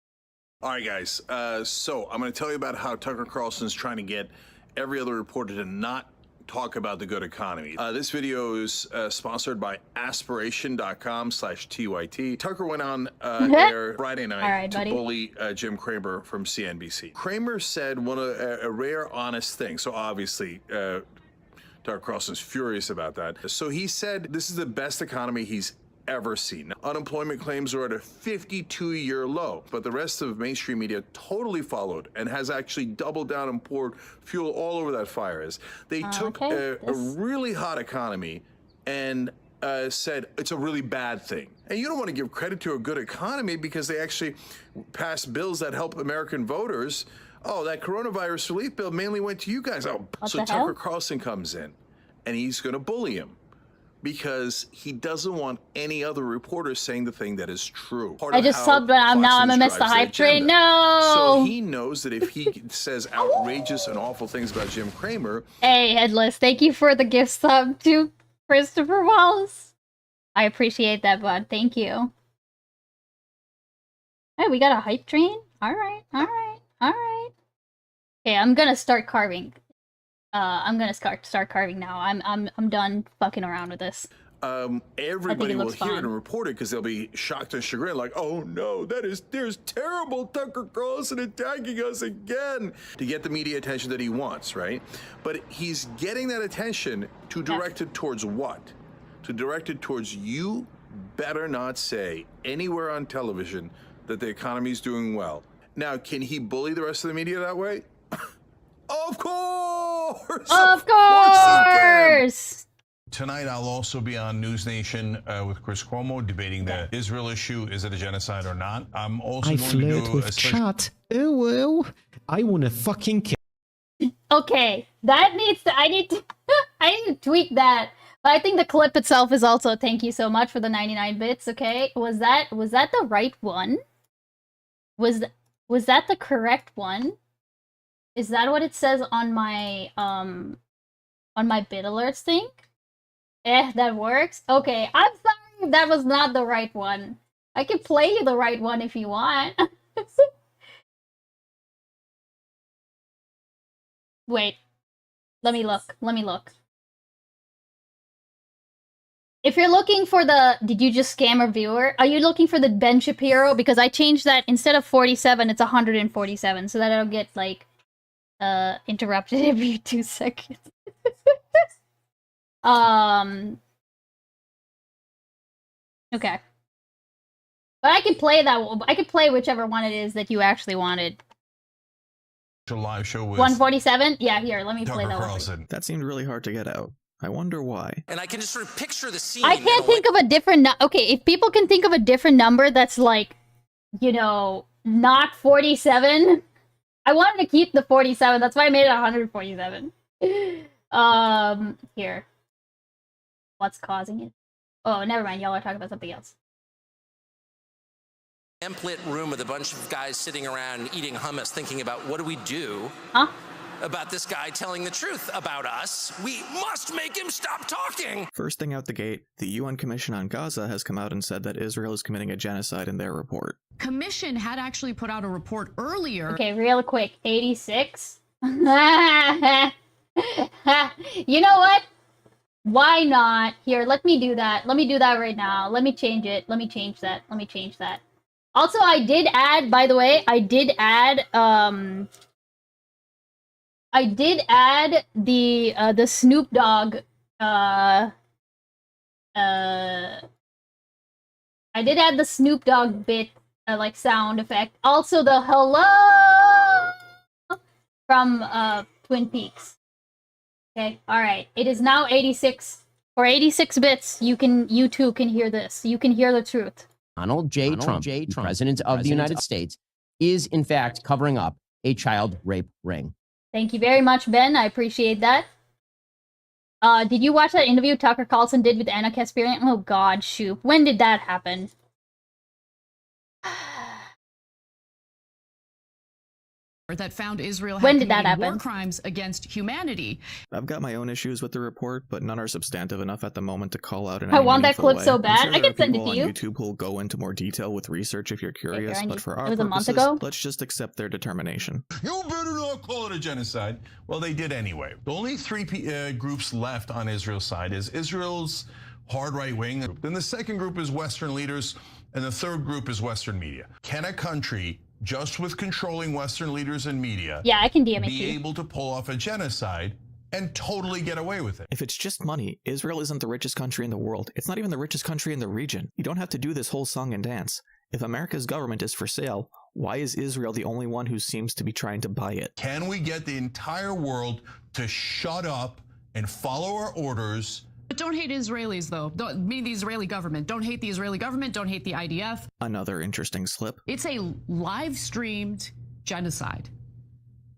All right, guys. So I'm going to tell you about how Tucker Carlson's trying to get every other reporter to not talk about the good economy. This video is sponsored by aspiration.com/TYT. Tucker went on air Friday night to bully Jim Cramer from CNBC. Cramer said a rare, honest thing. So obviously, Tucker Carlson's furious about that. So he said this is the best economy he's ever seen. Unemployment claims are at a 52-year low, but the rest of mainstream media totally followed and has actually doubled down and poured fuel all over that fire. They took a really hot economy and said it's a really bad thing. And you don't want to give credit to a good economy because they actually passed bills that help American voters. Oh, that coronavirus relief bill mainly went to you guys. Oh, so Tucker Carlson comes in and he's going to bully him. because he doesn't want any other reporter saying the thing that is true. I just subbed, but now I'm gonna miss the hype train. No! So he knows that if he says outrageous and awful things about Jim Cramer... Hey, Headless, thank you for the gift sub to Christopher Wallace. I appreciate that, bud. Thank you. Hey, we got a hype train? Alright, alright, alright. Okay, I'm gonna start carving. I'm gonna start carving now. I'm done fucking around with this. Everybody will hear it and report it because they'll be shocked and chagrined, like, oh no, there's terrible Tucker Carlson attacking us again, to get the media attention that he wants, right? But he's getting that attention to direct it towards what? To direct it towards, you better not say anywhere on television that the economy is doing well. Now, can he bully the rest of the media that way? Of course! Of course! Tonight, I'll also be on News Nation with Chris Cuomo debating the Israel issue. Is it a genocide or not? I'm also going to do with chat. Oh, well, I want to fucking kill. Okay, that needs to, I need to tweak that. But I think the clip itself is also, thank you so much for the 99 bits, okay? Was that the right one? Was that the correct one? Is that what it says on my bit alerts thing? That works? Okay, I'm sorry if that was not the right one. I can play you the right one if you want. Wait. Let me look. If you're looking for the... Did you just scam a viewer? Are you looking for the Ben Shapiro? Because I changed that. Instead of 47, it's 147. So that it'll get, like... interrupted every 2 seconds. Okay. But I could play that one. I could play whichever one it is that you actually wanted. Live show with 147? Yeah, here, let me play that one. That seemed really hard to get out. I wonder why. And I can just sort of picture the scene. I can't think of a different... Okay, if people can think of a different number that's like, you know, not 47... I wanted to keep the 47. That's why I made it 147. Here. What's causing it? Oh, never mind. Y'all are talking about something else. Lit room with a bunch of guys sitting around eating hummus, thinking about what do we do about this guy telling the truth about us. We must make him stop talking. First thing out the gate, the UN Commission on Gaza has come out and said that Israel is committing a genocide in their report. Commission had actually put out a report earlier. Okay, real quick. 86. You know what? Why not? Here, let me do that. Let me do that right now. Let me change it. Let me change that. Let me change that. Also, I did add, by the way, I did add the Snoop Dogg, I did add the Snoop Dogg bit, like, sound effect. Also the hello from, Twin Peaks. Okay, alright. It is now 86. For 86 bits, you too can hear this. You can hear the truth. Donald J. Trump, President of the United States, is in fact covering up a child rape ring. Thank you very much, Ben. I appreciate that. Did you watch that interview Tucker Carlson did with Anna Kasparian? Oh god, shoot. When did that happen? That found Israel when had did that happen? War crimes against humanity. I've got my own issues with the report, but none are substantive enough at the moment to call out in I any want that clip way. so bad. Sure I can send it to on you. YouTube who'll go into more detail with research if you're curious, but for our it was a month purposes, ago? let's just accept their determination. You better not call it a genocide. Well, they did anyway. The only three groups left on Israel's side is Israel's hard right wing. Then the second group is Western leaders, and the third group is Western media. Can a country, just with controlling Western leaders and media, I can DM it be able to pull off a genocide and totally get away with it? If it's just money, Israel isn't the richest country in the world. It's not even the richest country in the region. You don't have to do this whole song and dance. If America's government is for sale, why is Israel the only one who seems to be trying to buy it? Can we get the entire world to shut up and follow our orders? But don't hate Israelis, though. Don't mean the Israeli government. Don't hate the Israeli government. Don't hate the IDF. Another interesting slip. It's a live-streamed genocide.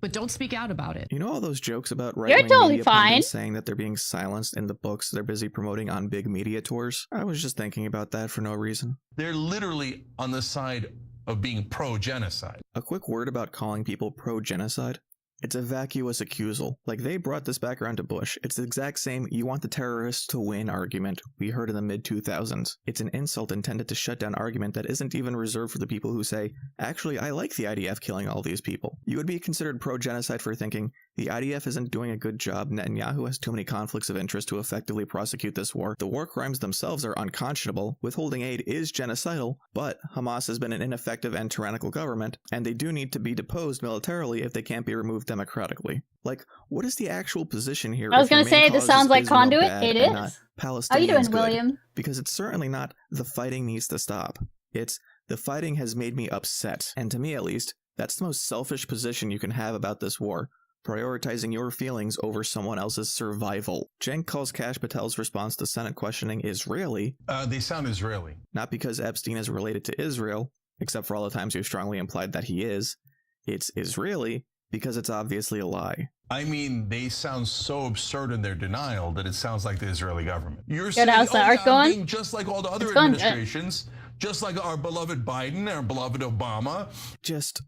but don't speak out about it. You know all those jokes about You're right-wing totally media fine. pundits saying that they're being silenced in the books they're busy promoting on big media tours? I was just thinking about that for no reason. They're literally on the side of being pro-genocide. A quick word about calling people pro-genocide. It's a vacuous accusal. Like, they brought this back around to Bush. It's the exact same "you want the terrorists to win" argument we heard in the mid-2000s. It's an insult intended to shut down argument that isn't even reserved for the people who say, actually, I like the IDF killing all these people. You would be considered pro-genocide for thinking, the IDF isn't doing a good job, Netanyahu has too many conflicts of interest to effectively prosecute this war, the war crimes themselves are unconscionable, withholding aid is genocidal, but Hamas has been an ineffective and tyrannical government, and they do need to be deposed militarily if they can't be removed democratically. Like, what is the actual position here? I was going to say, this sounds like Conduit. It is. How you doing, good? William? Because it's certainly not the fighting needs to stop. It's the fighting has made me upset. And to me, at least, that's the most selfish position you can have about this war. Prioritizing your feelings over someone else's survival. Cenk calls Kash Patel's response to Senate questioning Israeli. They sound Israeli. Not because Epstein is related to Israel, except for all the times you've strongly implied that he is. It's Israeli because it's obviously a lie. I mean, they sound so absurd in their denial that it sounds like the Israeli government. You're Good, saying, how's the art going? Just like all the other administrations, just like our beloved Biden, our beloved Obama. Just...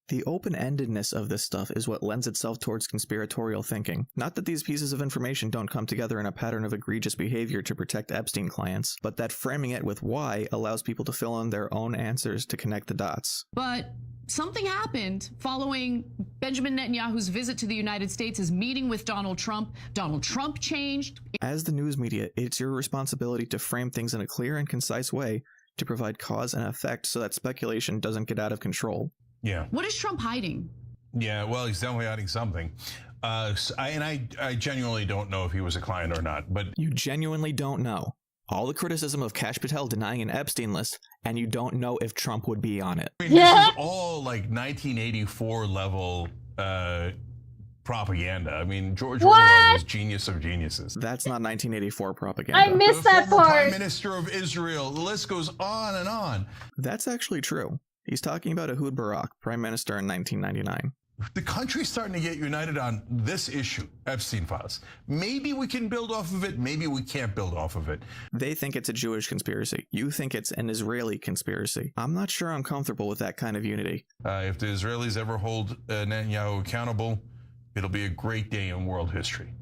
the open-endedness of this stuff is what lends itself towards conspiratorial thinking. Not that these pieces of information don't come together in a pattern of egregious behavior to protect Epstein clients, but that framing it with why allows people to fill in their own answers to connect the dots. But something happened following Benjamin Netanyahu's visit to the United States, his meeting with Donald Trump. Donald Trump changed. As the news media, it's your responsibility to frame things in a clear and concise way to provide cause and effect so that speculation doesn't get out of control. Yeah. What is Trump hiding? Yeah, well, he's definitely hiding something. I genuinely don't know if he was a client or not, but... You genuinely don't know. All the criticism of Kash Patel denying an Epstein list, and you don't know if Trump would be on it. I mean, this is all like 1984 level propaganda. I mean, George Orwell was genius of geniuses. That's not 1984 propaganda. I missed that part. Prime Minister of Israel. The list goes on and on. That's actually true. He's talking about Ehud Barak, Prime Minister in 1999. The country's starting to get united on this issue, Epstein files. Maybe we can build off of it. Maybe we can't build off of it. They think it's a Jewish conspiracy. You think it's an Israeli conspiracy. I'm not sure I'm comfortable with that kind of unity. If the Israelis ever hold Netanyahu accountable, it'll be a great day in world history.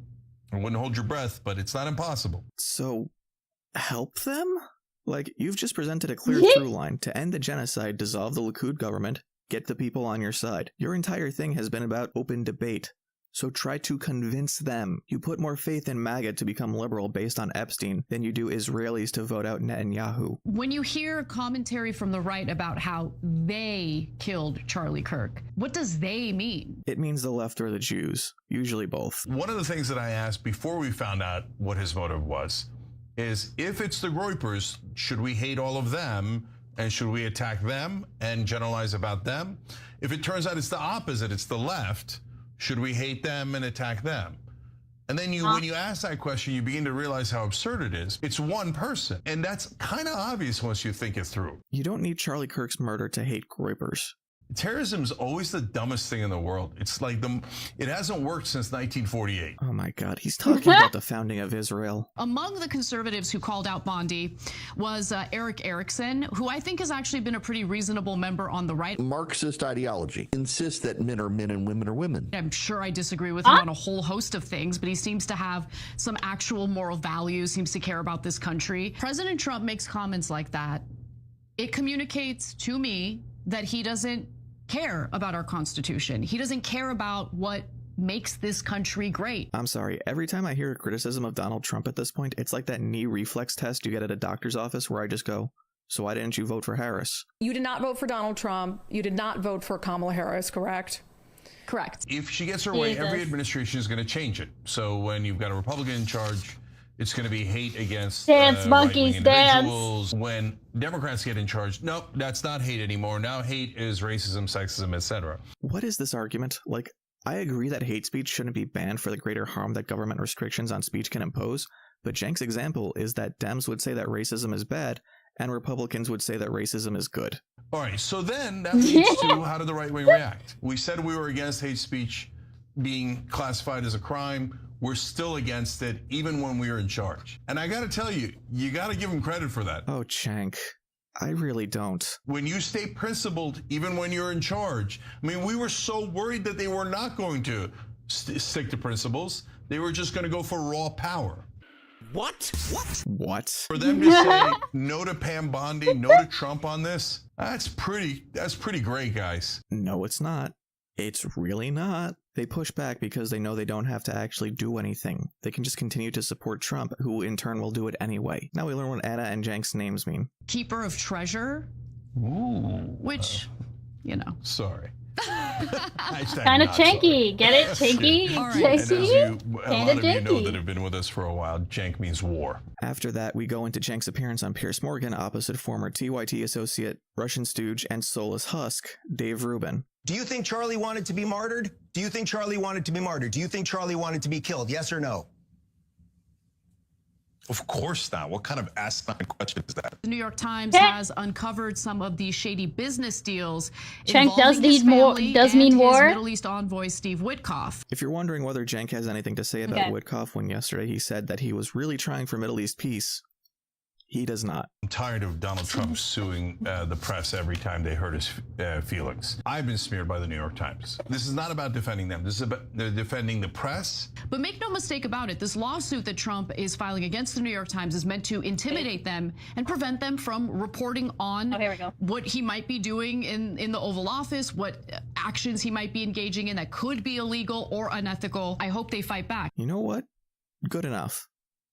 I wouldn't hold your breath, but it's not impossible. So, help them? Like, you've just presented a clear through line to end the genocide, dissolve the Likud government, get the people on your side. Your entire thing has been about open debate. So try to convince them. You put more faith in MAGA to become liberal based on Epstein than you do Israelis to vote out Netanyahu. When you hear commentary from the right about how they killed Charlie Kirk, what does they mean? It means the left or the Jews, usually both. One of the things that I asked before we found out what his motive was is, if it's the Groypers, should we hate all of them? And should we attack them and generalize about them? If it turns out it's the opposite, it's the left, should we hate them and attack them? And then when you ask that question, you begin to realize how absurd it is. It's one person, and that's kind of obvious once you think it through. You don't need Charlie Kirk's murder to hate Groypers. Terrorism is always the dumbest thing in the world. It's like it hasn't worked since 1948. Oh my God, he's talking about the founding of Israel. Among the conservatives who called out Bondi was Eric Erickson, who I think has actually been a pretty reasonable member on the right. Marxist ideology insists that men are men and women are women. I'm sure I disagree with him on a whole host of things, but he seems to have some actual moral values, seems to care about this country. President Trump makes comments like that. It communicates to me that he doesn't care about our Constitution. He doesn't care about what makes this country great. I'm sorry, every time I hear a criticism of Donald Trump at this point, it's like that knee reflex test you get at a doctor's office where I just go, so why didn't you vote for Harris? You did not vote for Donald Trump. You did not vote for Kamala Harris, correct? Correct. If she gets her way, every administration is going to change it. So when you've got a Republican in charge, it's going to be hate against monkeys, individuals. When Democrats get in charge, nope, that's not hate anymore. Now hate is racism, sexism, etc. What is this argument? Like, I agree that hate speech shouldn't be banned for the greater harm that government restrictions on speech can impose, but Cenk's example is that Dems would say that racism is bad, and Republicans would say that racism is good. All right, so then that leads to how did the right wing react? We said we were against hate speech being classified as a crime. We're still against it, even when we were in charge. And I gotta tell you, you gotta give them credit for that. Oh, Cenk, I really don't. When you stay principled, even when you're in charge. I mean, we were so worried that they were not going to stick to principles. They were just gonna go for raw power. What? What? For them to say no to Pam Bondi, no to Trump on this, that's pretty great, guys. No, it's not. It's really not. They push back because they know they don't have to actually do anything. They can just continue to support Trump, who in turn will do it anyway. Now we learn what Anna and Cenk's names mean. Keeper of treasure. Ooh. Which, you know. Sorry. Kind of Cenky. Get it? Cenky? All right. And as a lot of you know that have been with us for a while, Cenk means war. After that, we go into Cenk's appearance on Piers Morgan opposite former TYT associate, Russian stooge, and soulless husk, Dave Rubin. Do you think Charlie wanted to be martyred? Do you think Charlie wanted to be martyred? Do you think Charlie wanted to be killed? Yes or no? Of course not. What kind of asinine question is that? The New York Times has uncovered some of the shady business deals. Cenk does need more. Does mean war. Middle East envoy Steve Witkoff. If you're wondering whether Cenk has anything to say about Witkoff, when yesterday he said that he was really trying for Middle East peace, he does not. I'm tired of Donald Trump suing the press every time they hurt his feelings. I've been smeared by the New York Times. This is not about defending them. This is about defending the press. But make no mistake about it, this lawsuit that Trump is filing against the New York Times is meant to intimidate them and prevent them from reporting on what he might be doing in the Oval Office, what actions he might be engaging in that could be illegal or unethical. I hope they fight back. You know what? Good enough.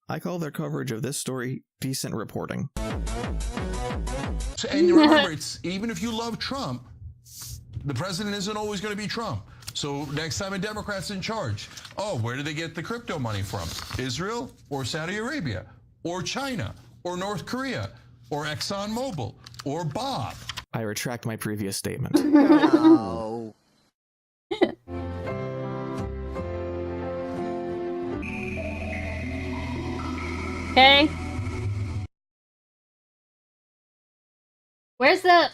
I call their coverage of this story decent reporting. And remember, it's even if you love Trump, the president isn't always going to be Trump. So next time a Democrat's in charge, oh, where do they get the crypto money from? Israel or Saudi Arabia or China or North Korea or ExxonMobil or Bob? I retract my previous statement. No. Okay. Where's the...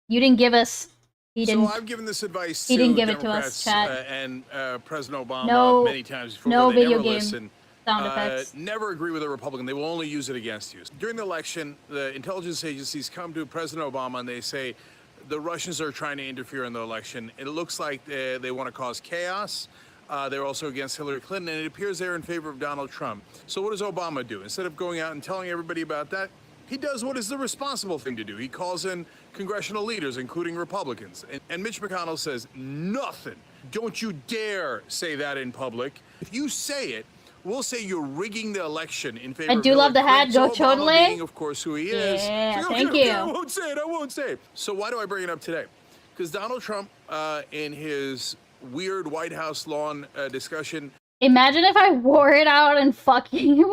You didn't give us... He didn't, so I've given this advice he to didn't give Democrats it to us, chat. And President Obama many times before. No they video never game listen. sound effects. Never agree with a Republican. They will only use it against you. During the election, the intelligence agencies come to President Obama and they say the Russians are trying to interfere in the election. It looks like they want to cause chaos. They're also against Hillary Clinton, and it appears they're in favor of Donald Trump. So what does Obama do? Instead of going out and telling everybody about that, he does what is the responsible thing to do. He calls in congressional leaders, including Republicans. And Mitch McConnell says, nothing. Don't you dare say that in public. If you say it, we'll say you're rigging the election in favor of I do love the hat, Joe Chodley. Being, of course, who he is. Yeah, so, thank okay, you. I won't say it. So why do I bring it up today? Because Donald Trump, in his weird White House lawn discussion. Imagine if I wore it out in fucking...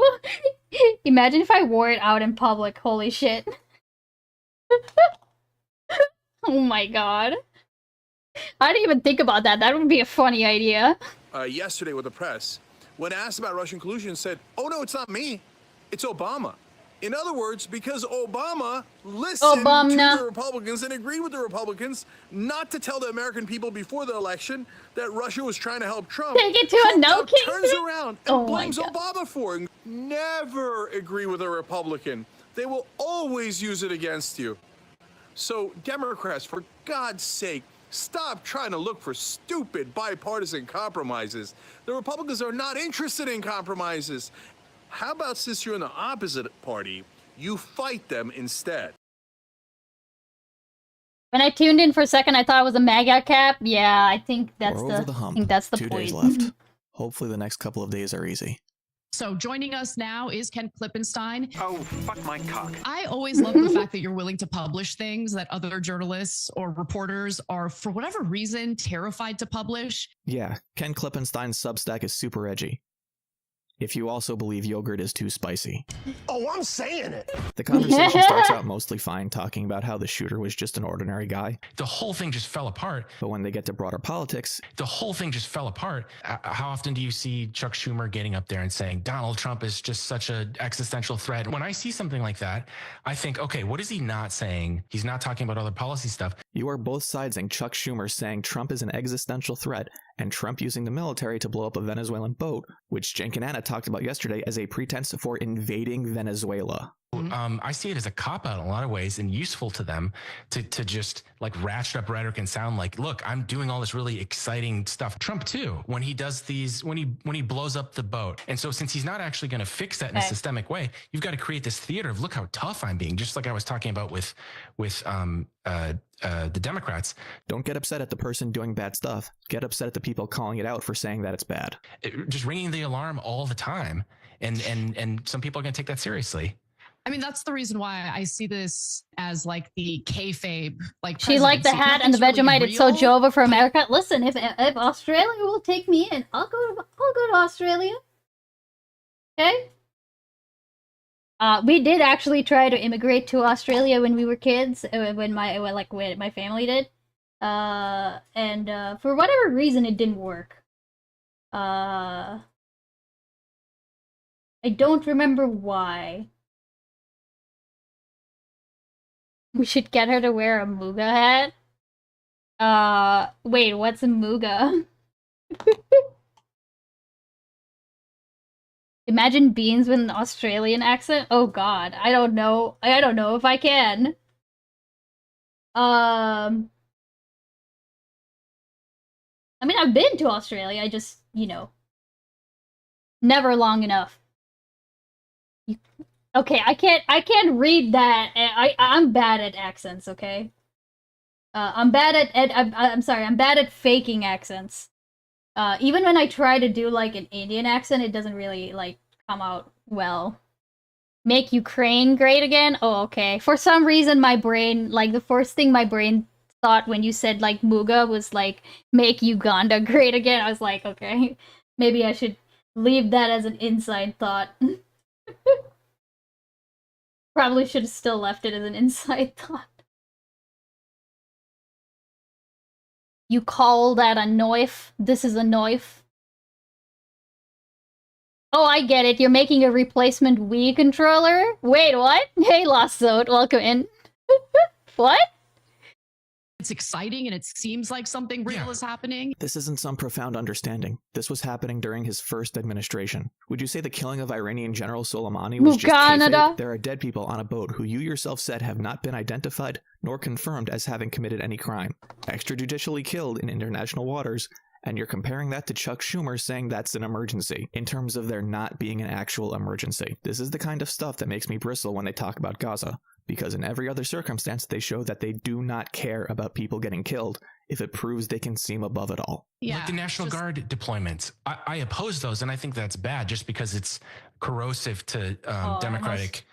Imagine if I wore it out in public. Holy shit. Oh my god. I didn't even think about that. That would be a funny idea. Yesterday with the press, when asked about Russian collusion, said, oh no, it's not me. It's Obama. In other words, because Obama listened to the Republicans and agreed with the Republicans not to tell the American people before the election that Russia was trying to help Trump. Take it to a no king. Turns around and blames Obama for it. Never agree with a Republican. They will always use it against you. So Democrats, for God's sake, stop trying to look for stupid bipartisan compromises. The Republicans are not interested in compromises. How about since you're in the opposite party, you fight them instead? When I tuned in for a second, I thought it was a MAGA cap. Yeah, I think that's We're over the hump. I think that's the 2 point. days left. Hopefully the next couple of days are easy. So joining us now is Ken Klippenstein. Oh, fuck my cock. I always love the fact that you're willing to publish things that other journalists or reporters are, for whatever reason, terrified to publish. Yeah, Ken Klippenstein's Substack is super edgy. if you also believe yogurt is too spicy. Oh, I'm saying it. The conversation starts out mostly fine, talking about how the shooter was just an ordinary guy. The whole thing just fell apart. But when they get to broader politics, the whole thing just fell apart. How often do you see Chuck Schumer getting up there and saying Donald Trump is just such an existential threat? When I see something like that, I think, okay, what is he not saying? He's not talking about other policy stuff. You are both sidesing Chuck Schumer saying Trump is an existential threat and Trump using the military to blow up a Venezuelan boat, which Cenk and Anna talked about yesterday as a pretense for invading Venezuela. I see it as a cop-out in a lot of ways and useful to them to just like ratchet up rhetoric and sound like, look, I'm doing all this really exciting stuff. Trump too, when he does these, when he blows up the boat. And so since he's not actually going to fix that in a systemic way, you've got to create this theater of look how tough I'm being, just like I was talking about with the Democrats. Don't get upset at the person doing bad stuff. Get upset at the people calling it out for saying that it's bad. Just ringing the alarm all the time. And some people are going to take that seriously. I mean, that's the reason why I see this as like the kayfabe. Like she liked the hat and the Vegemite. It's so Jova for America. Listen, if Australia will take me in, I'll go to Australia. Okay. We did actually try to immigrate to Australia when we were kids. When my family did, and for whatever reason, it didn't work. I don't remember why. We should get her to wear a Muga hat. Wait, what's a Muga? Imagine beans with an Australian accent? Oh god, I don't know. I don't know if I can. I mean, I've been to Australia, I just, you know, never long enough. Okay, I can't read that. I'm bad at accents, okay? I'm bad at I'm sorry, I'm bad at faking accents. Even when I try to do like an Indian accent, it doesn't really like come out well. Make Ukraine great again? Oh, okay. For some reason my brain, like the first thing my brain thought when you said like Muga was like make Uganda great again. I was like, okay, maybe I should leave that as an inside thought. Probably should have still left it as an inside thought. You call that a knife? This is a knife. Oh, I get it. You're making a replacement Wii controller? Wait, what? Hey, Lost Zone, welcome in. What? It's exciting and it seems like something real is happening. This isn't some profound understanding. This was happening during his first administration. Would you say the killing of Iranian General Soleimani was just kayfabe? There are dead people on a boat who you yourself said have not been identified nor confirmed as having committed any crime. Extrajudicially killed in international waters, and you're comparing that to Chuck Schumer saying that's an emergency, in terms of there not being an actual emergency. This is the kind of stuff that makes me bristle when they talk about Gaza. Because in every other circumstance, they show that they do not care about people getting killed if it proves they can seem above it all. Yeah, like the National Guard deployments. I oppose those, and I think that's bad just because it's corrosive to democratic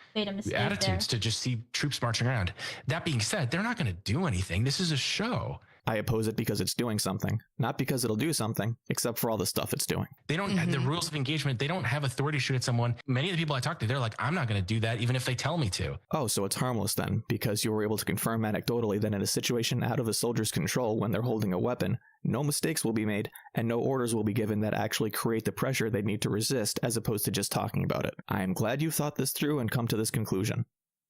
attitudes to just see troops marching around. That being said, they're not going to do anything. This is a show. I oppose it because it's doing something, not because it'll do something, except for all the stuff it's doing. They don't have the rules of engagement. They don't have authority to shoot at someone. Many of the people I talk to, they're like, I'm not going to do that even if they tell me to. Oh, so it's harmless then, because you were able to confirm anecdotally that in a situation out of a soldier's control when they're holding a weapon, no mistakes will be made and no orders will be given that actually create the pressure they need to resist as opposed to just talking about it. I am glad you thought this through and come to this conclusion.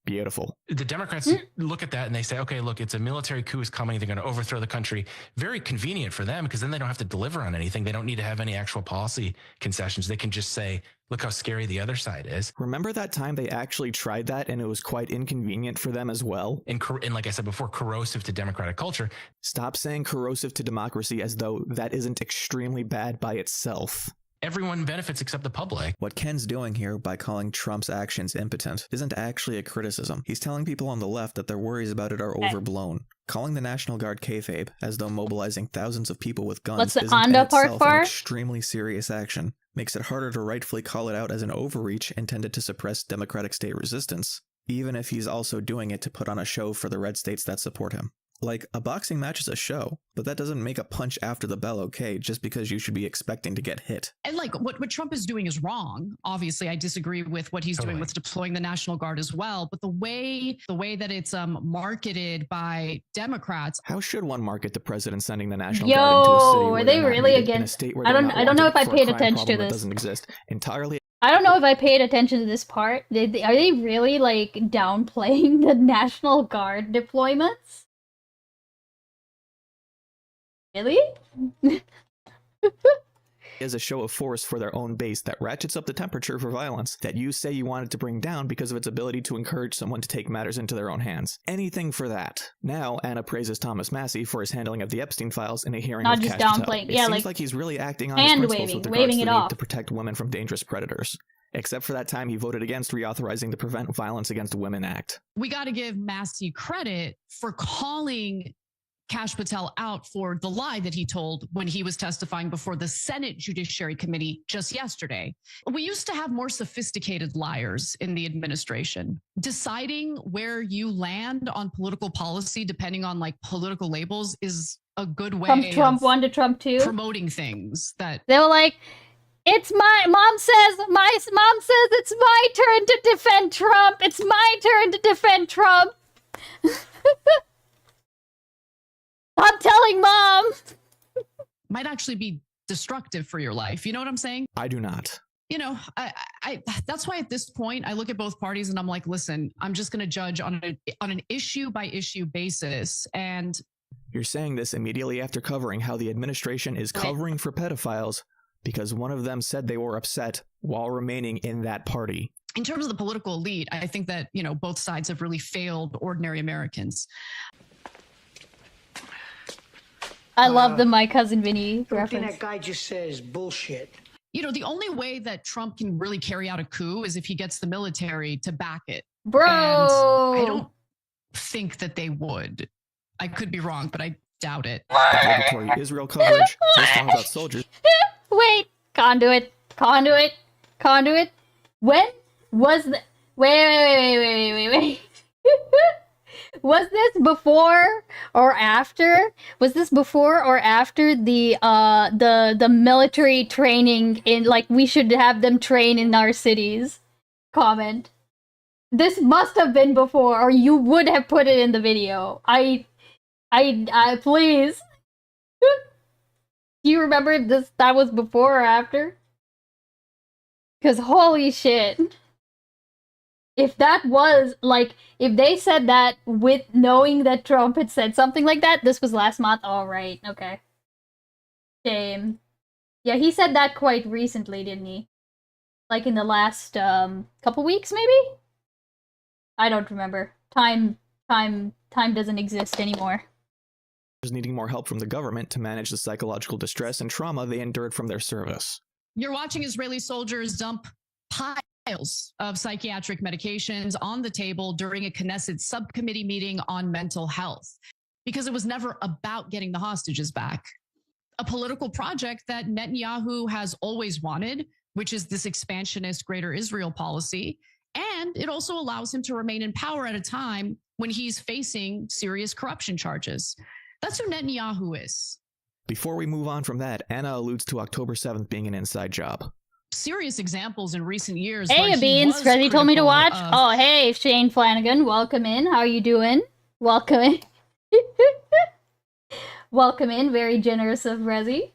Beautiful. The Democrats look at that and they say, okay, look, it's a military coup is coming. They're going to overthrow the country. Very convenient for them because then they don't have to deliver on anything. They don't need to have any actual policy concessions. They can just say, look how scary the other side is. Remember that time they actually tried that and it was quite inconvenient for them as well? And like I said before, corrosive to democratic culture. Stop saying corrosive to democracy as though that isn't extremely bad by itself. Everyone benefits except the public. What Ken's doing here by calling Trump's actions impotent isn't actually a criticism. He's telling people on the left that their worries about it are overblown. Calling the National Guard kayfabe as though mobilizing thousands of people with guns isn't in itself an extremely serious action makes it harder to rightfully call it out as an overreach intended to suppress democratic state resistance, even if he's also doing it to put on a show for the red states that support him. Like, a boxing match is a show, but that doesn't make a punch after the bell okay just because you should be expecting to get hit. And like what Trump is doing is wrong. Obviously, I disagree with what he's doing with deploying the National Guard as well. But the way that it's marketed by Democrats. How should one market the president sending the National Guard into a city where are they really against? I don't know if I paid attention to this. Doesn't exist entirely. I don't know if I paid attention to this part. Are they really like downplaying the National Guard deployments? Really? Is a show of force for their own base that ratchets up the temperature for violence that you say you wanted to bring down because of its ability to encourage someone to take matters into their own hands. Anything for that. Now, Anna praises Thomas Massey for his handling of the Epstein files in a hearing Not with just Cash downplaying. Patel. Yeah, it seems like like he's really acting on his principles with regards to the need to protect women from dangerous predators. Except for that time he voted against reauthorizing the Prevent Violence Against Women Act. We got to give Massey credit for calling Cash Patel out for the lie that he told when he was testifying before the Senate Judiciary Committee just yesterday. We used to have more sophisticated liars in the administration. Deciding where you land on political policy, depending on like political labels, is a good way from Trump 1 to Trump 2 promoting things that they were like, it's my mom says it's my turn to defend Trump. It's my turn to defend Trump. I'm telling mom. Might actually be destructive for your life. You know what I'm saying? I do not. You know, I that's why at this point I look at both parties and I'm like, listen, I'm just going to judge on an issue by issue basis. And you're saying this immediately after covering how the administration is covering for pedophiles because one of them said they were upset while remaining in that party. In terms of the political elite, I think that, you know, both sides have really failed ordinary Americans. I love the My Cousin Vinny reference. Everything that guy just says bullshit. You know, the only way that Trump can really carry out a coup is if he gets the military to back it. Bro! And I don't think that they would. I could be wrong, but I doubt it. Obligatory Israel coverage. This time about soldiers. Wait, conduit. When was the? Wait. Was this before or after? Was this before or after the military training in, like, we should have them train in our cities? Comment. This must have been before, or you would have put it in the video. I please. Do you remember if that was before or after? Because holy shit. If that was, like, if they said that with knowing that Trump had said something like that, this was last month. All right, okay. Shame. Yeah, he said that quite recently, didn't he? Like in the last couple weeks, maybe? I don't remember. Time doesn't exist anymore. Needing more help from the government to manage the psychological distress and trauma they endured from their service. You're watching Israeli soldiers dump piles of psychiatric medications on the table during a Knesset subcommittee meeting on mental health, because it was never about getting the hostages back. A political project that Netanyahu has always wanted, which is this expansionist Greater Israel policy, and it also allows him to remain in power at a time when he's facing serious corruption charges. That's who Netanyahu is. Before we move on from that, Anna alludes to October 7th being an inside job. Serious examples in recent years. Hey, Beans, Freddy told me to watch. Oh, hey, Shane Flanagan, welcome in. How are you doing? Welcome in. Welcome in. Very generous of Rezi.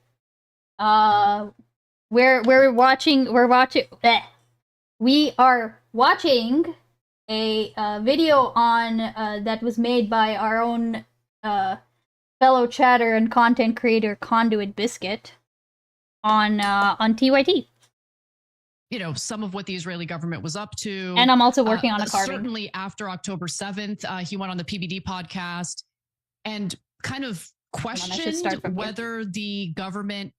We are watching a video on that was made by our own fellow chatter and content creator Conduit Biscuit on TYT. You know, some of what the Israeli government was up to. And I'm also working on a carving. Certainly after October 7th, he went on the PBD podcast and kind of questioned whether the government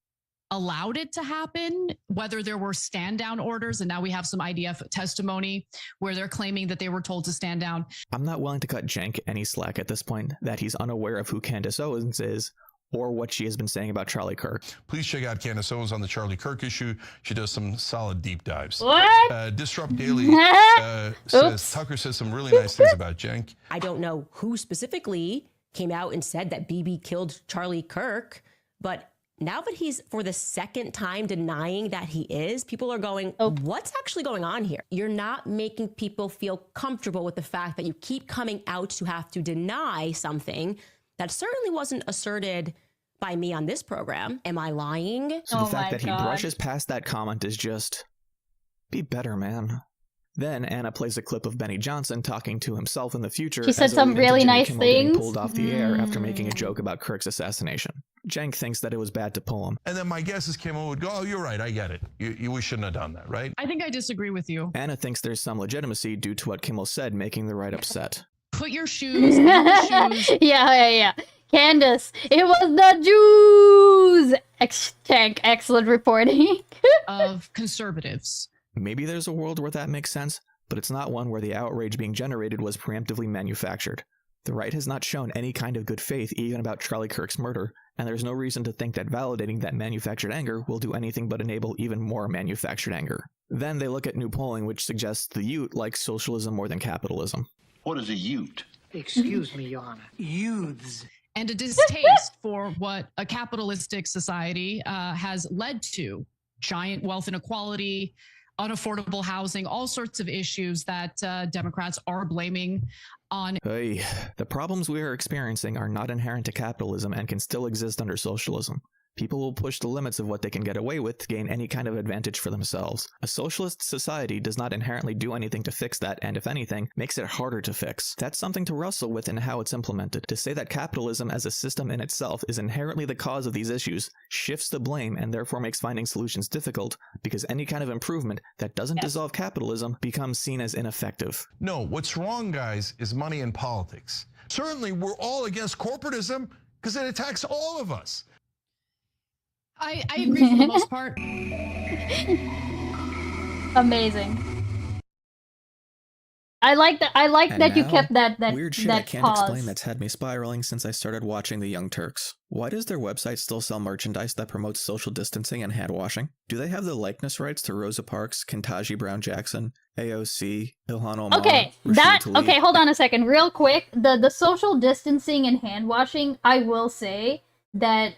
allowed it to happen, whether there were stand down orders. And now we have some IDF testimony where they're claiming that they were told to stand down. I'm not willing to cut Cenk any slack at this point that he's unaware of who Candace Owens is or what she has been saying about Charlie Kirk. Please check out Candace Owens on the Charlie Kirk issue. She does some solid deep dives. What? Disrupt Daily says, Tucker says some really nice things about Cenk. I don't know who specifically came out and said that Bibi killed Charlie Kirk, but now that he's for the second time denying that he is, people are going, what's actually going on here? You're not making people feel comfortable with the fact that you keep coming out to have to deny something that certainly wasn't asserted by me on this program. Am I lying? So the fact that he brushes past that comment is just, be better, man. Then Anna plays a clip of Benny Johnson talking to himself in the future. She said some really nice things. Pulled off the air after making a joke about Kirk's assassination. Cenk thinks that it was bad to pull him. And then my guess is Kimmel would go, oh, you're right, I get it. We shouldn't have done that, right? I think I disagree with you. Anna thinks there's some legitimacy due to what Kimmel said, making the right upset. Put your shoes in the shoes. Yeah. Candace, it was the Jews! Cenk, excellent reporting. Of conservatives. Maybe there's a world where that makes sense, but it's not one where the outrage being generated was preemptively manufactured. The right has not shown any kind of good faith even about Charlie Kirk's murder, and there's no reason to think that validating that manufactured anger will do anything but enable even more manufactured anger. Then they look at new polling which suggests the Ute likes socialism more than capitalism. What is a Ute? Excuse me, Your Honor. Youths. And a distaste for what a capitalistic society has led to. Giant wealth inequality, unaffordable housing, all sorts of issues that Democrats are blaming on. Hey, the problems we are experiencing are not inherent to capitalism and can still exist under socialism. People will push the limits of what they can get away with to gain any kind of advantage for themselves. A socialist society does not inherently do anything to fix that, and if anything, makes it harder to fix. That's something to wrestle with in how it's implemented. To say that capitalism as a system in itself is inherently the cause of these issues shifts the blame and therefore makes finding solutions difficult, because any kind of improvement that doesn't dissolve capitalism becomes seen as ineffective. No, what's wrong, guys, is money in politics. Certainly, we're all against corporatism because it attacks all of us. I agree for the most part. Amazing. I like that. I like And that you now, kept that weird shit that I can't pause. explain that's had me spiraling since I started watching the Young Turks. Why does their website still sell merchandise that promotes social distancing and hand washing? Do they have the likeness rights to Rosa Parks, Kentaji Brown Jackson, AOC, Ilhan Omar? Okay, okay, hold on a second, real quick. The social distancing and hand washing, I will say that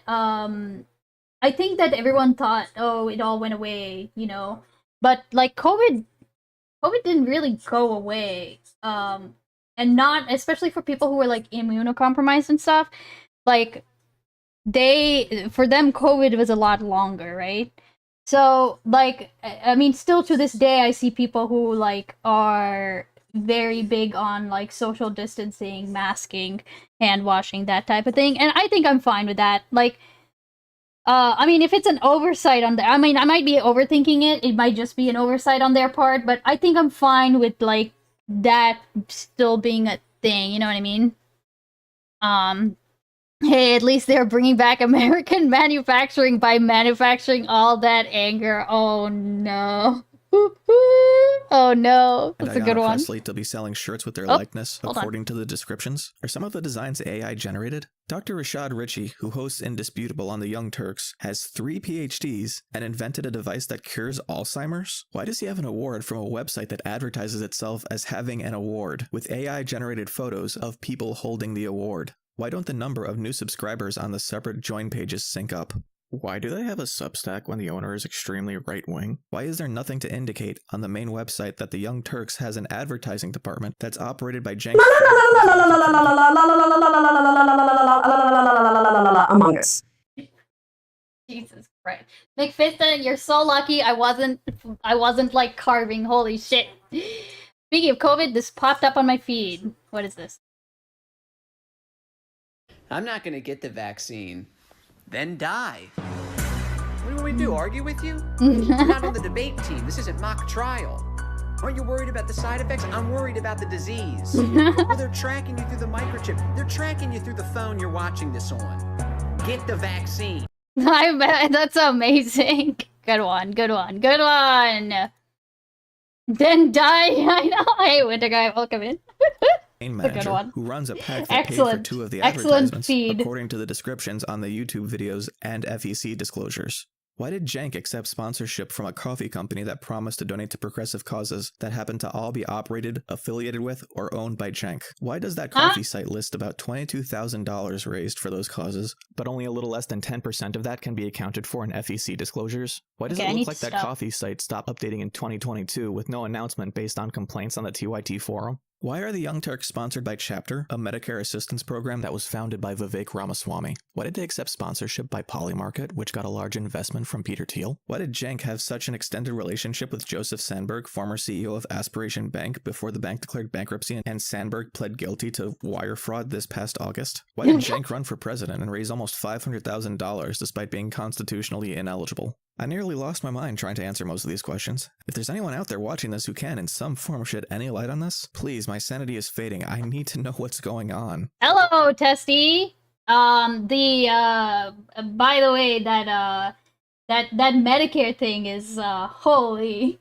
I think that everyone thought, oh, it all went away, you know. But like COVID didn't really go away. And not, especially for people who were like immunocompromised and stuff, like for them COVID was a lot longer, right? So like, I mean, still to this day I see people who like are very big on like social distancing, masking, hand washing, that type of thing, and I think I'm fine with that. Like, I mean, if it's an oversight on I mean, I might be overthinking it. It might just be an oversight on their part, but I think I'm fine with like that still being a thing. You know what I mean? Hey, at least they're bringing back American manufacturing by manufacturing all that anger. Oh no. Oh no, that's a good one. Presley to be selling shirts with their likeness, according to the descriptions. Are some of the designs AI generated? Dr. Rashad Ritchie, who hosts Indisputable on the Young Turks, has 3 PhDs and invented a device that cures Alzheimer's. Why does he have an award from a website that advertises itself as having an award, with AI generated photos of people holding the award? Why don't the number of new subscribers on the separate join pages sync up? Why do they have a Substack when the owner is extremely right-wing? Why is there nothing to indicate on the main website that the Young Turks has an advertising department that's operated by Cenk? Among Us. Jesus Christ. McFiston, you're so lucky I wasn't like carving. Holy shit. Speaking of COVID, this popped up on my feed. What is this? I'm not gonna get the vaccine. Then die. What do you want me to do, argue with you? I'm not on the debate team. This isn't mock trial. Aren't you worried about the side effects? I'm worried about the disease. Well, they're tracking you through the microchip. They're tracking you through the phone you're watching this on. Get the vaccine. I bet that's amazing. Good one, good one, good one. Then die. I know. Hey, Winter Guy, welcome in. Manager, who runs a pack that paid for 2 of the advertisements, according to the descriptions on the YouTube videos and FEC disclosures. Why did Cenk accept sponsorship from a coffee company that promised to donate to progressive causes that happen to all be operated, affiliated with, or owned by Cenk? Why does that coffee site list about $22,000 raised for those causes, but only a little less than 10% of that can be accounted for in FEC disclosures? Why does it look like that coffee site stopped updating in 2022 with no announcement based on complaints on the TYT forum? Why are the Young Turks sponsored by Chapter, a Medicare assistance program that was founded by Vivek Ramaswamy? Why did they accept sponsorship by Polymarket, which got a large investment from Peter Thiel? Why did Cenk have such an extended relationship with Joseph Sandberg, former CEO of Aspiration Bank, before the bank declared bankruptcy and Sandberg pled guilty to wire fraud this past August? Why did Cenk run for president and raise almost $500,000 despite being constitutionally ineligible? I nearly lost my mind trying to answer most of these questions. If there's anyone out there watching this who can in some form shed any light on this, please, my sanity is fading. I need to know what's going on. Hello, Testy. By the way, that Medicare thing is, holy.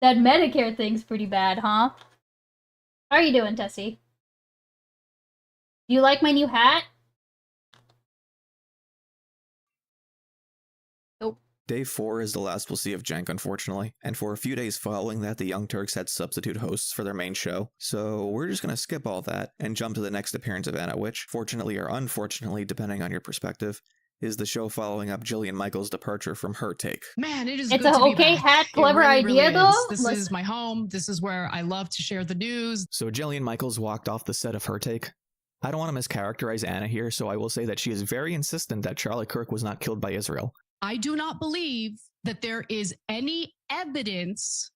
That Medicare thing's pretty bad, huh? How are you doing, Testy? Do you like my new hat? Day 4 is the last we'll see of Cenk, unfortunately, and for a few days following that, the Young Turks had substitute hosts for their main show, so we're just gonna skip all that and jump to the next appearance of Anna, which, fortunately or unfortunately, depending on your perspective, is the show following up Jillian Michaels' departure from Her Take. Man, it is it's good an to be okay back. hat, clever idea though. This is my home. This is where I love to share the news. So Jillian Michaels walked off the set of Her Take. I don't want to mischaracterize Anna here, so I will say that she is very insistent that Charlie Kirk was not killed by Israel. I do not believe that there is any evidence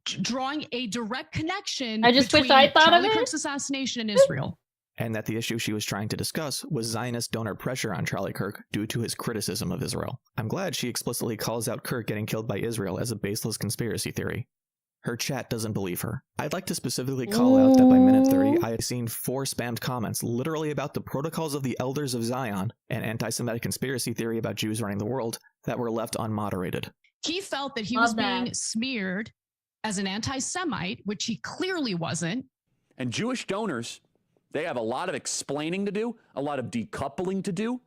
drawing a direct connection between Charlie Kirk's assassination and Israel. And that the issue she was trying to discuss was Zionist donor pressure on Charlie Kirk due to his criticism of Israel. I'm glad she explicitly calls out Kirk getting killed by Israel as a baseless conspiracy theory. Her chat doesn't believe her. I'd like to specifically call out that by minute 30, I have seen 4 spammed comments literally about the protocols of the elders of Zion, an anti-Semitic conspiracy theory about Jews running the world, that were left unmoderated. He felt that he was being smeared as an anti-Semite, which he clearly wasn't. And Jewish donors, they have a lot of explaining to do, a lot of decoupling to do,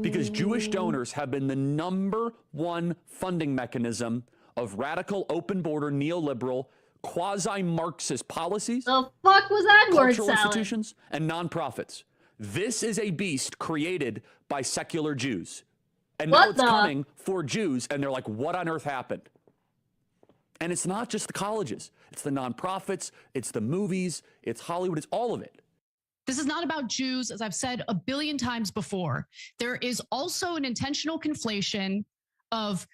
because Jewish donors have been the #1 funding mechanism of radical, open border, neoliberal, quasi-Marxist policies, the fuck was that word cultural salad? institutions, and nonprofits. This is a beast created by secular Jews. And now it's coming for Jews, and they're like, what on earth happened? And it's not just the colleges. It's the nonprofits, it's the movies, it's Hollywood, it's all of it. This is not about Jews, as I've said a billion times before. There is also an intentional conflation of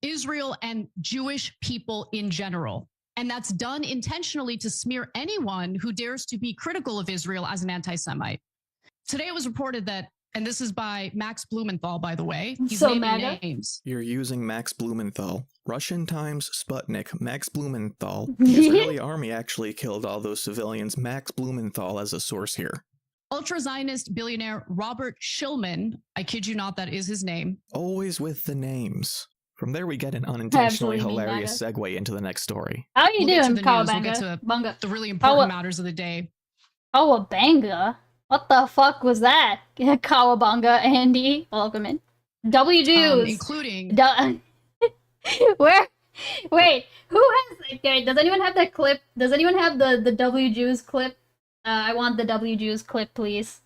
Israel and Jewish people in general. And that's done intentionally to smear anyone who dares to be critical of Israel as an anti-Semite. Today it was reported that, and this is by Max Blumenthal, by the way. He's naming names. You're using Max Blumenthal. Russian Times, Sputnik, Max Blumenthal. The Israeli army actually killed all those civilians. Max Blumenthal as a source here. Ultra-Zionist billionaire Robert Shillman, I kid you not, that is his name. Always with the names. From there, we get an unintentionally hilarious segue into the next story. How you doing, Kawabanga? We'll get to the really important matters of the day. Kawabanga? What the fuck was that? Kawabanga, Andy, welcome in. W Jews, including where? Wait, who has? Okay, does anyone have that clip? Does anyone have the W Jews clip? I want the W Jews clip, please.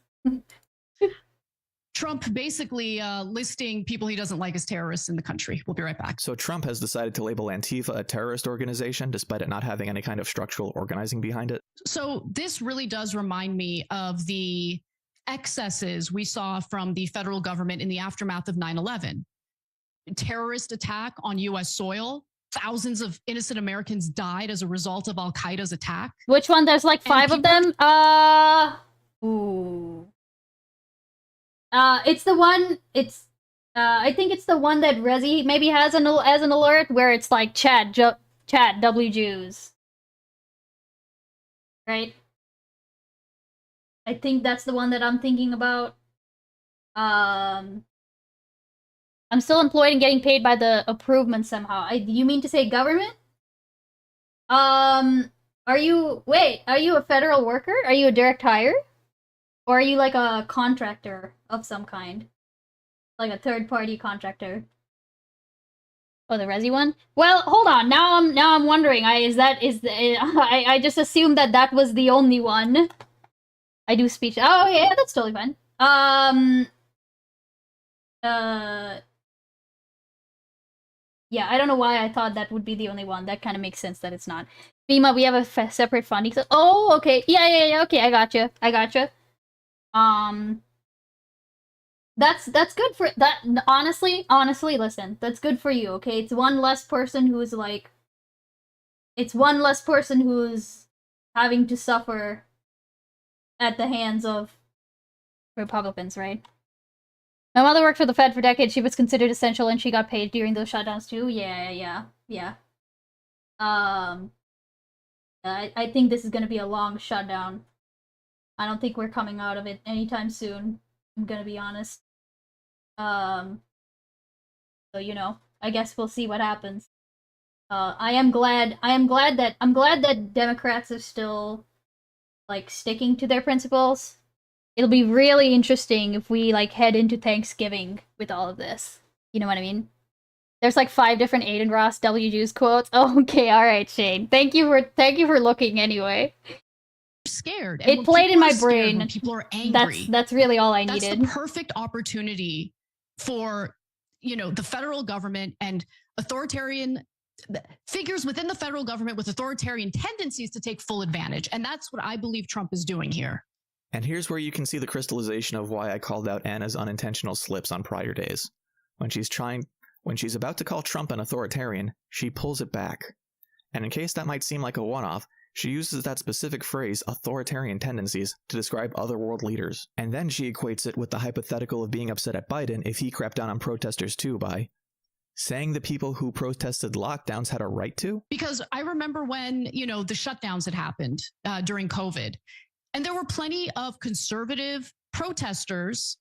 Trump basically listing people he doesn't like as terrorists in the country. We'll be right back. So Trump has decided to label Antifa a terrorist organization, despite it not having any kind of structural organizing behind it. So this really does remind me of the excesses we saw from the federal government in the aftermath of 9/11. Terrorist attack on U.S. soil. Thousands of innocent Americans died as a result of Al-Qaeda's attack. Which one? There's like 5 of them. Ooh. It's the one. It's. I think it's the one that Rezi maybe has as an alert where it's like chat W Jews. Right. I think that's the one that I'm thinking about. I'm still employed and getting paid by the approvement somehow. You mean to say government? Are you a federal worker? Are you a direct hire? Or are you like a contractor of some kind? like a third-party contractor. Oh, the Resi one? Well, hold on. Now I'm wondering. I just assumed that was the only one. I do speech. Oh yeah, that's totally fine. Yeah, I don't know why I thought that would be the only one. That kind of makes sense that it's not. FEMA, we have a separate funding. So, oh, okay. Yeah. Okay, I gotcha. That's good for that. Honestly, listen, that's good for you. Okay, it's one less person who's having to suffer at the hands of Republicans, right? My mother worked for the Fed for decades. She was considered essential, and she got paid during those shutdowns too. Yeah. I think this is gonna be a long shutdown. I don't think we're coming out of it anytime soon. I'm gonna be honest. So I guess we'll see what happens. I'm glad that Democrats are still sticking to their principles. It'll be really interesting if we head into Thanksgiving with all of this. You know what I mean? There's 5 different Aiden Ross W. Jews quotes. Oh, okay, all right, Shane. Thank you for looking anyway. Scared. It played in my brain. When people are angry. That's really all I needed. That's the perfect opportunity for the federal government and authoritarian figures within the federal government with authoritarian tendencies to take full advantage. And that's what I believe Trump is doing here. And here's where you can see the crystallization of why I called out Anna's unintentional slips on prior days. When she's about to call Trump an authoritarian, she pulls it back. And in case that might seem like a one-off, she uses that specific phrase, authoritarian tendencies, to describe other world leaders. And then she equates it with the hypothetical of being upset at Biden if he crapped down on protesters too by saying the people who protested lockdowns had a right to? Because I remember when, the shutdowns had happened during COVID. And there were plenty of conservative protesters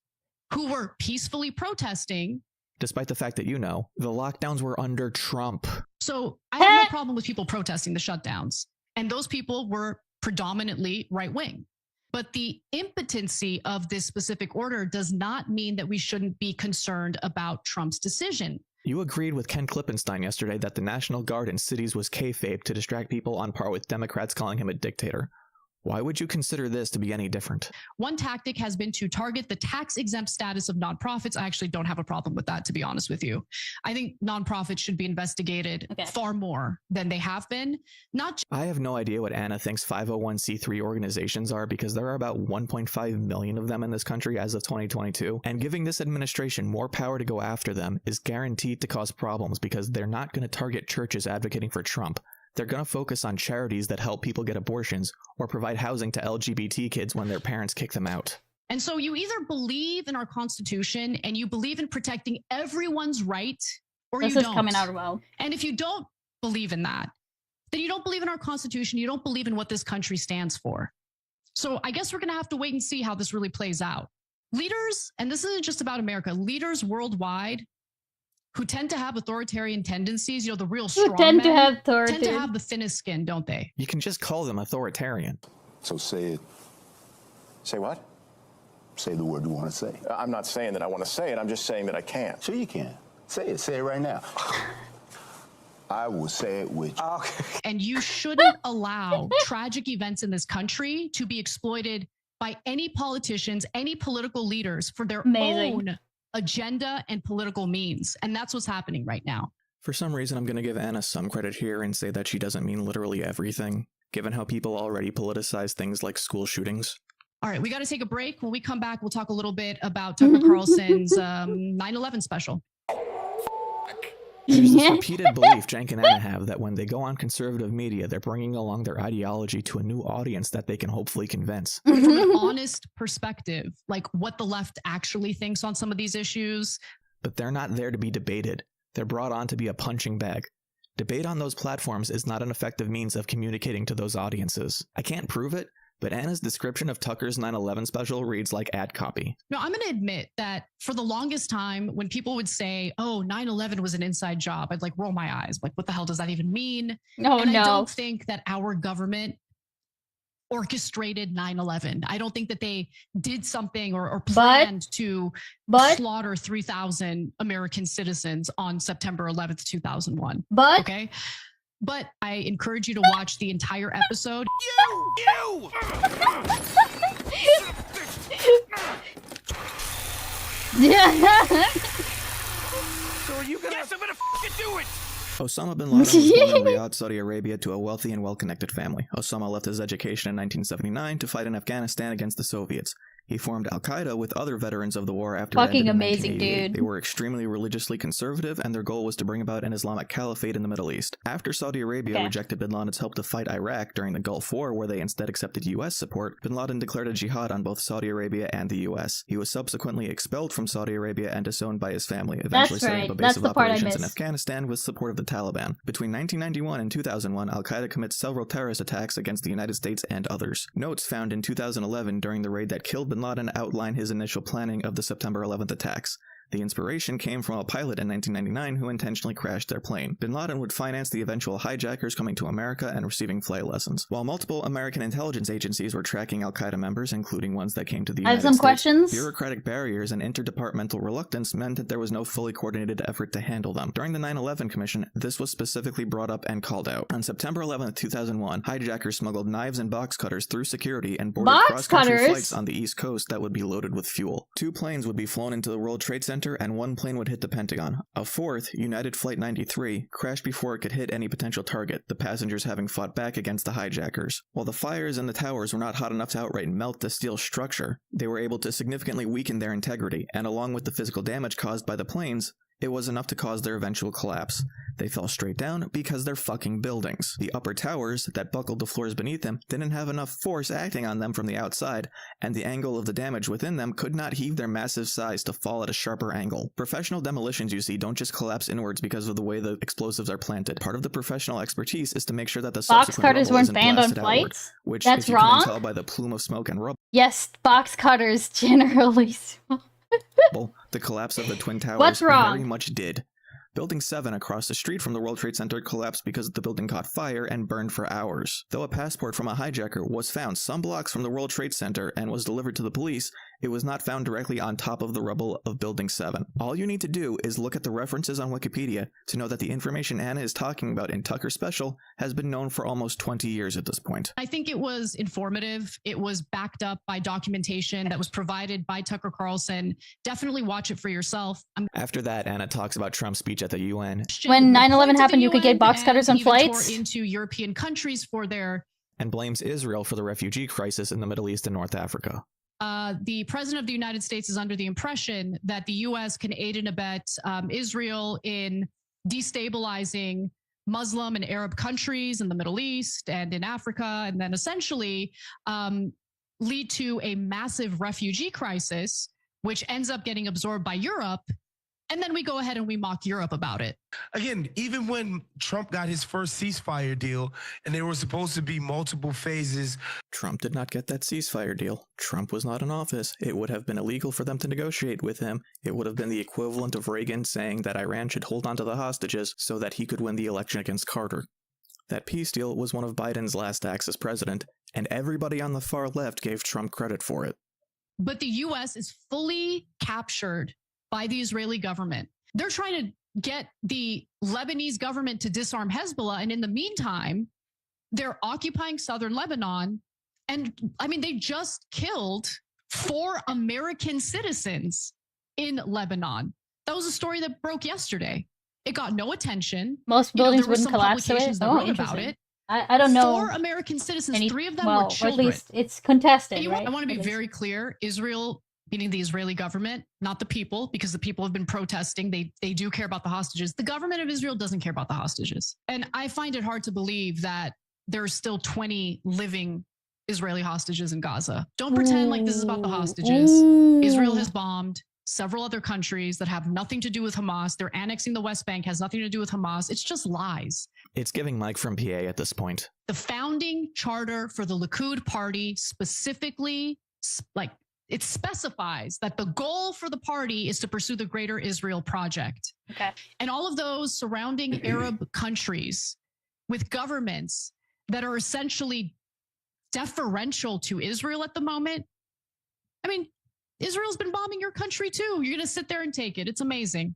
who were peacefully protesting. Despite the fact that the lockdowns were under Trump. So I have no problem with people protesting the shutdowns. And those people were predominantly right-wing. But the impotency of this specific order does not mean that we shouldn't be concerned about Trump's decision. You agreed with Ken Klippenstein yesterday that the National Guard in cities was kayfabe to distract people on par with Democrats calling him a dictator. Why would you consider this to be any different? One tactic has been to target the tax-exempt status of nonprofits. I actually don't have a problem with that, to be honest with you. I think nonprofits should be investigated far more than they have been. I have no idea what Anna thinks 501c3 organizations are because there are about 1.5 million of them in this country as of 2022. And giving this administration more power to go after them is guaranteed to cause problems because they're not going to target churches advocating for Trump. They're going to focus on charities that help people get abortions or provide housing to LGBT kids when their parents kick them out. And so you either believe in our Constitution and you believe in protecting everyone's right, or you don't. This is coming out well. And if you don't believe in that, then you don't believe in our Constitution. You don't believe in what this country stands for. So I guess we're going to have to wait and see how this really plays out. Leaders, and this isn't just about America, leaders worldwide who tend to have authoritarian tendencies, the real strong tend to have the thinnest skin, don't they? You can just call them authoritarian. So say it. Say what? Say the word you want to say. I'm not saying that I want to say it. I'm just saying that I can't. Sure you can. Say it. Say it right now. I will say it with you. Okay. And you shouldn't allow tragic events in this country to be exploited by any politicians, any political leaders for their own agenda and political means. And that's what's happening right now. For some reason, I'm going to give Anna some credit here and say that she doesn't mean literally everything, given how people already politicize things like school shootings. All right, we got to take a break. When we come back, we'll talk a little bit about Tucker Carlson's 9/11 special. There's this repeated belief Cenk and Anna have that when they go on conservative media, they're bringing along their ideology to a new audience that they can hopefully convince. From an honest perspective, like what the left actually thinks on some of these issues. But they're not there to be debated. They're brought on to be a punching bag. Debate on those platforms is not an effective means of communicating to those audiences. I can't prove it, but Anna's description of Tucker's 9/11 special reads like ad copy. No, I'm going to admit that for the longest time, when people would say, oh, 9/11 was an inside job, I'd roll my eyes. What the hell does that even mean? No, I don't think that our government orchestrated 9/11. I don't think that they did something or planned to slaughter 3,000 American citizens on September 11th, 2001. Okay? But I encourage you to watch the entire episode. You! So are you gonna? Yes, I'm gonna f***ing do it. Osama bin Laden was born in Riyadh, Saudi Arabia, to a wealthy and well-connected family. Osama left his education in 1979 to fight in Afghanistan against the Soviets. He formed Al-Qaeda with other veterans of the war after it ended in amazing, 1988. dude. They were extremely religiously conservative, and their goal was to bring about an Islamic caliphate in the Middle East. After Saudi Arabia rejected bin Laden's help to fight Iraq during the Gulf War, where they instead accepted U.S. support, bin Laden declared a jihad on both Saudi Arabia and the U.S. He was subsequently expelled from Saudi Arabia and disowned by his family, eventually setting up a base of operations in Afghanistan with support of the Taliban. Between 1991 and 2001, Al-Qaeda commits several terrorist attacks against the United States and others. Notes found in 2011 during the raid that killed bin Laden outline his initial planning of the September 11th attacks. The inspiration came from a pilot in 1999 who intentionally crashed their plane. Bin Laden would finance the eventual hijackers coming to America and receiving flight lessons. While multiple American intelligence agencies were tracking Al-Qaeda members, including ones that came to the United States, questions. Bureaucratic barriers and interdepartmental reluctance meant that there was no fully coordinated effort to handle them. During the 9/11 Commission, this was specifically brought up and called out. On September 11th, 2001, hijackers smuggled knives and box cutters through security and boarded cross-country flights on the East Coast that would be loaded with fuel. 2 planes would be flown into the World Trade Center, and 1 plane would hit the Pentagon. A 4th, United Flight 93, crashed before it could hit any potential target, the passengers having fought back against the hijackers. While the fires in the towers were not hot enough to outright melt the steel structure, they were able to significantly weaken their integrity, and along with the physical damage caused by the planes, it was enough to cause their eventual collapse. They fell straight down because they're fucking buildings. The upper towers that buckled the floors beneath them didn't have enough force acting on them from the outside, and the angle of the damage within them could not heave their massive size to fall at a sharper angle. Professional demolitions, you see, don't just collapse inwards because of the way the explosives are planted. Part of the professional expertise is to make sure that the subsequent rubble isn't blasted outward, which, That's if you wrong. can tell by the plume of smoke and rubble, Yes, box cutters generally. the collapse of the Twin Towers very much did. Building 7 across the street from the World Trade Center collapsed because the building caught fire and burned for hours. Though a passport from a hijacker was found some blocks from the World Trade Center and was delivered to the police, it was not found directly on top of the rubble of Building 7. All you need to do is look at the references on Wikipedia to know that the information Anna is talking about in Tucker Special has been known for almost 20 years at this point. I think it was informative. It was backed up by documentation that was provided by Tucker Carlson. Definitely watch it for yourself. After that, Anna talks about Trump's speech at the UN. When 9/11 happened, you could get box cutters on flights. Into European countries for their... And blames Israel for the refugee crisis in the Middle East and North Africa. The president of the United States is under the impression that the U.S. can aid and abet Israel in destabilizing Muslim and Arab countries in the Middle East and in Africa, and then essentially lead to a massive refugee crisis, which ends up getting absorbed by Europe. And then we go ahead and we mock Europe about it. Again, even when Trump got his first ceasefire deal and there were supposed to be multiple phases. Trump did not get that ceasefire deal. Trump was not in office. It would have been illegal for them to negotiate with him. It would have been the equivalent of Reagan saying that Iran should hold on to the hostages so that he could win the election against Carter. That peace deal was one of Biden's last acts as president, and everybody on the far left gave Trump credit for it. But the U.S. is fully captured by the Israeli government. They're trying to get the Lebanese government to disarm Hezbollah. And in the meantime, they're occupying southern Lebanon. And I mean, they just killed 4 American citizens in Lebanon. That was a story that broke yesterday. It got no attention. Most buildings wouldn't collapse to it. Oh, interesting. I don't know. 4 American citizens, 3 of them were children. At least it's contested, right? I want to be very clear. Israel, meaning the Israeli government, not the people, because the people have been protesting. They do care about the hostages. The government of Israel doesn't care about the hostages. And I find it hard to believe that there are still 20 living Israeli hostages in Gaza. Don't pretend like this is about the hostages. Israel has bombed several other countries that have nothing to do with Hamas. They're annexing the West Bank, has nothing to do with Hamas. It's just lies. It's giving Mike from PA at this point. The founding charter for the Likud party specifically, it specifies that the goal for the party is to pursue the Greater Israel Project. Okay. And all of those surrounding Arab countries with governments that are essentially deferential to Israel at the moment. I mean, Israel's been bombing your country too. You're going to sit there and take it. It's amazing.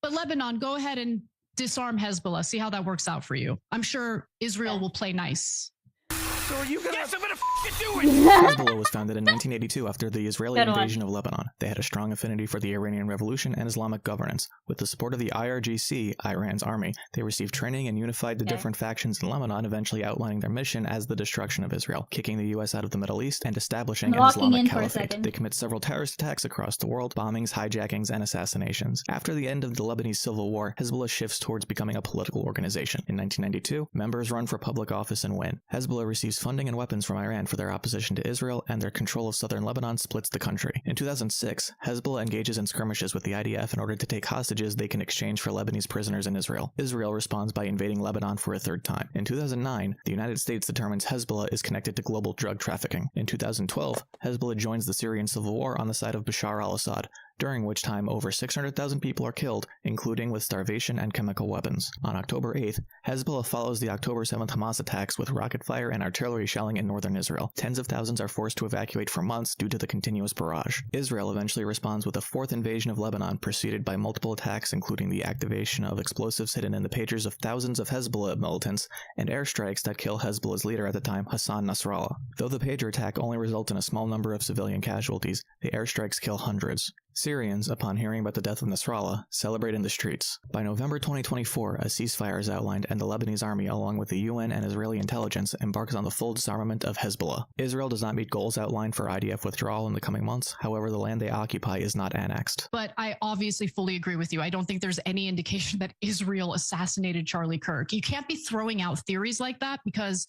But Lebanon, go ahead and disarm Hezbollah. See how that works out for you. I'm sure Israel will play nice. So are you gonna... Yes, I'm gonna do it! Hezbollah was founded in 1982 after the Israeli invasion of Lebanon. They had a strong affinity for the Iranian Revolution and Islamic governance. With the support of the IRGC, Iran's army, they received training and unified the different factions in Lebanon, eventually outlining their mission as the destruction of Israel, kicking the U.S. out of the Middle East, and establishing an Islamic caliphate. They commit several terrorist attacks across the world, bombings, hijackings, and assassinations. After the end of the Lebanese civil war, Hezbollah shifts towards becoming a political organization. In 1992, members run for public office and win. Hezbollah receives funding and weapons from Iran for their opposition to Israel, and their control of southern Lebanon splits the country. In 2006, Hezbollah engages in skirmishes with the IDF in order to take hostages they can exchange for Lebanese prisoners in Israel. Israel responds by invading Lebanon for a third time. In 2009, the United States determines Hezbollah is connected to global drug trafficking. In 2012, Hezbollah joins the Syrian civil war on the side of Bashar al-Assad, during which time over 600,000 people are killed, including with starvation and chemical weapons. On October 8th, Hezbollah follows the October 7th Hamas attacks with rocket fire and artillery shelling in northern Israel. Tens of thousands are forced to evacuate for months due to the continuous barrage. Israel eventually responds with a fourth invasion of Lebanon, preceded by multiple attacks including the activation of explosives hidden in the pagers of thousands of Hezbollah militants and airstrikes that kill Hezbollah's leader at the time, Hassan Nasrallah. Though the pager attack only results in a small number of civilian casualties, the airstrikes kill hundreds. Syrians, upon hearing about the death of Nasrallah, celebrate in the streets. By November 2024, a ceasefire is outlined and the Lebanese army, along with the UN and Israeli intelligence, embarks on the full disarmament of Hezbollah. Israel does not meet goals outlined for IDF withdrawal in the coming months. However, the land they occupy is not annexed. But I obviously fully agree with you. I don't think there's any indication that Israel assassinated Charlie Kirk. You can't be throwing out theories like that because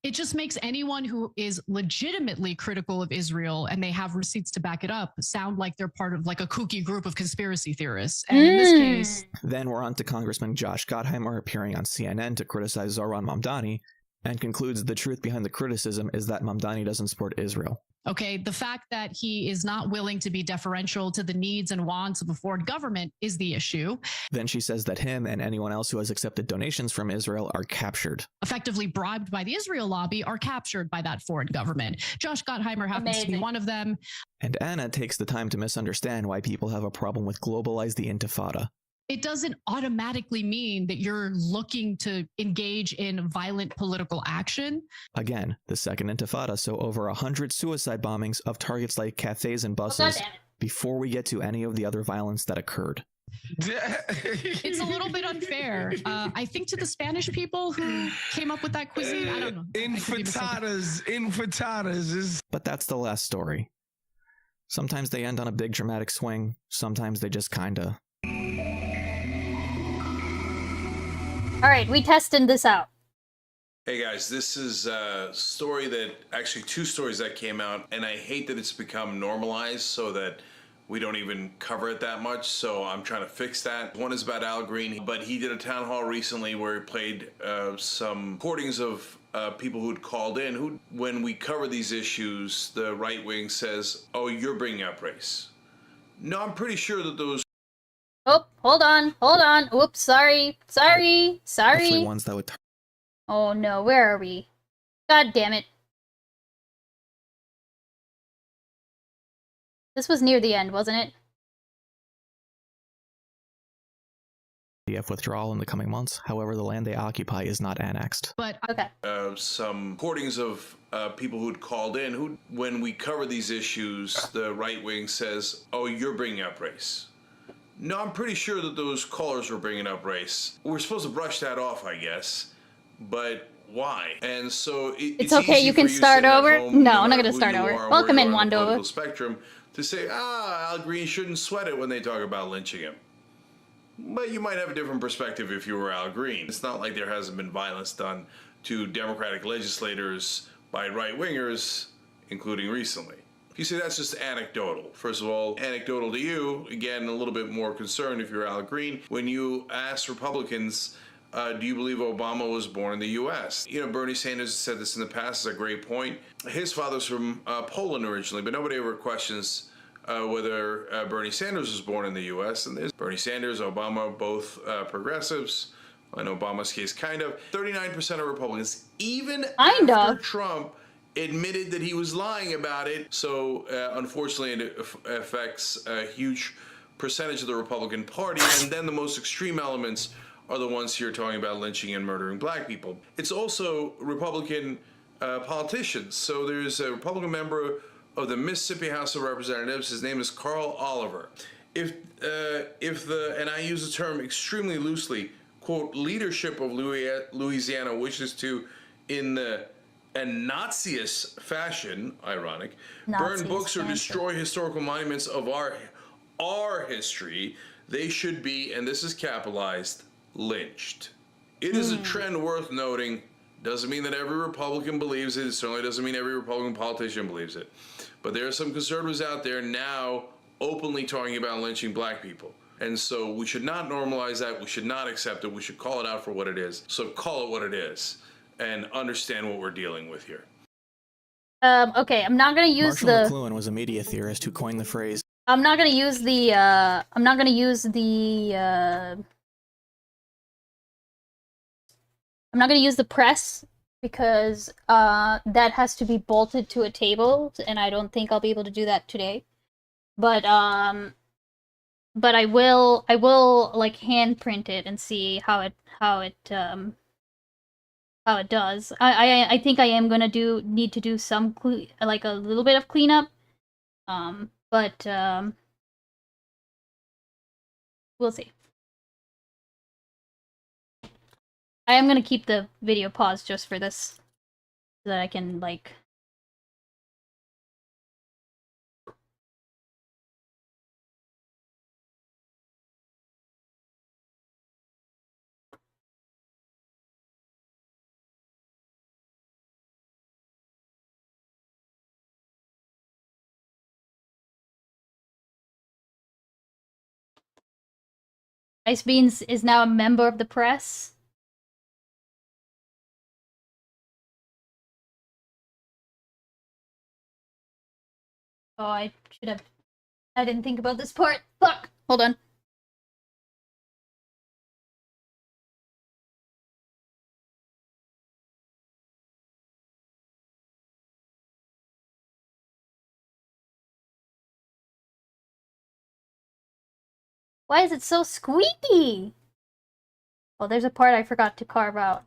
it just makes anyone who is legitimately critical of Israel and they have receipts to back it up sound like they're part of like a kooky group of conspiracy theorists. And in this case... Then we're on to Congressman Josh Gottheimer appearing on CNN to criticize Zoran Mamdani and concludes the truth behind the criticism is that Mamdani doesn't support Israel. Okay, the fact that he is not willing to be deferential to the needs and wants of a foreign government is the issue. Then she says that him and anyone else who has accepted donations from Israel are captured. Effectively bribed by the Israel lobby are captured by that foreign government. Josh Gottheimer happens to be one of them. And Anna takes the time to misunderstand why people have a problem with globalize the intifada. It doesn't automatically mean that you're looking to engage in violent political action. Again, the second intifada saw over 100 suicide bombings of targets like cafes and buses before we get to any of the other violence that occurred. It's a little bit unfair. I think to the Spanish people who came up with that cuisine, I don't know. Infatadas. But that's the last story. Sometimes they end on a big dramatic swing. Sometimes they just kinda... Alright, we testing this out. Hey guys, this is a story that, actually two stories that came out, and I hate that it's become normalized so that we don't even cover it that much, so I'm trying to fix that. One is about Al Green, but he did a town hall recently where he played some recordings of people who'd called in, who, when we cover these issues, the right wing says, oh, you're bringing up race. No, I'm pretty sure that those... Oh, hold on. Oops, sorry. Actually, ones that would... Oh no, where are we? God damn it. This was near the end, wasn't it? IDF withdrawal in the coming months. However, the land they occupy is not annexed. But okay. Some recordings of people who'd called in, who, when we cover these issues, the right wing says, oh, you're bringing up race. No, I'm pretty sure that those callers were bringing up race. We're supposed to brush that off, I guess, but why? And so it's okay. You can start over. No, I'm not gonna start over. Welcome in, Wando. Spectrum to say, Al Green shouldn't sweat it when they talk about lynching him. But you might have a different perspective if you were Al Green. It's not like there hasn't been violence done to Democratic legislators by right-wingers, including recently. You say that's just anecdotal. First of all, anecdotal to you, again, a little bit more concerned if you're Al Green. When you ask Republicans, do you believe Obama was born in the U.S.? You know, Bernie Sanders has said this in the past, it's a great point. His father's from Poland originally, but nobody ever questions whether Bernie Sanders was born in the U.S. And there's Bernie Sanders, Obama, both progressives. In Obama's case, kind of. 39% of Republicans, even after Trump admitted that he was lying about it. So unfortunately, it affects a huge percentage of the Republican Party. And then the most extreme elements are the ones here talking about lynching and murdering black people. It's also Republican politicians. So there's a Republican member of the Mississippi House of Representatives. His name is Carl Oliver. If the, and I use the term extremely loosely, quote, leadership of Louisiana wishes to, in a Naziist fashion, ironic, burn books or destroy historical monuments of our history, they should be, and this is capitalized, lynched. It is a trend worth noting. Doesn't mean that every Republican believes it. It certainly doesn't mean every Republican politician believes it. But there are some conservatives out there now openly talking about lynching black people. And so we should not normalize that. We should not accept it. We should call it out for what it is. So call it what it is and understand what we're dealing with here. Okay, I'm not gonna use Marshall McLuhan was a media theorist who coined the phrase. I'm not gonna use the, I'm not gonna use the press because, that has to be bolted to a table, and I don't think I'll be able to do that today. But I will like hand print it and see how it does. I think I am gonna need to do some like a little bit of cleanup. But we'll see. I am gonna keep the video paused just for this, so that I can like. Icebeans is now a member of the press. Oh, I didn't think about this part. Fuck! Hold on. Why is it so squeaky? Oh, there's a part I forgot to carve out.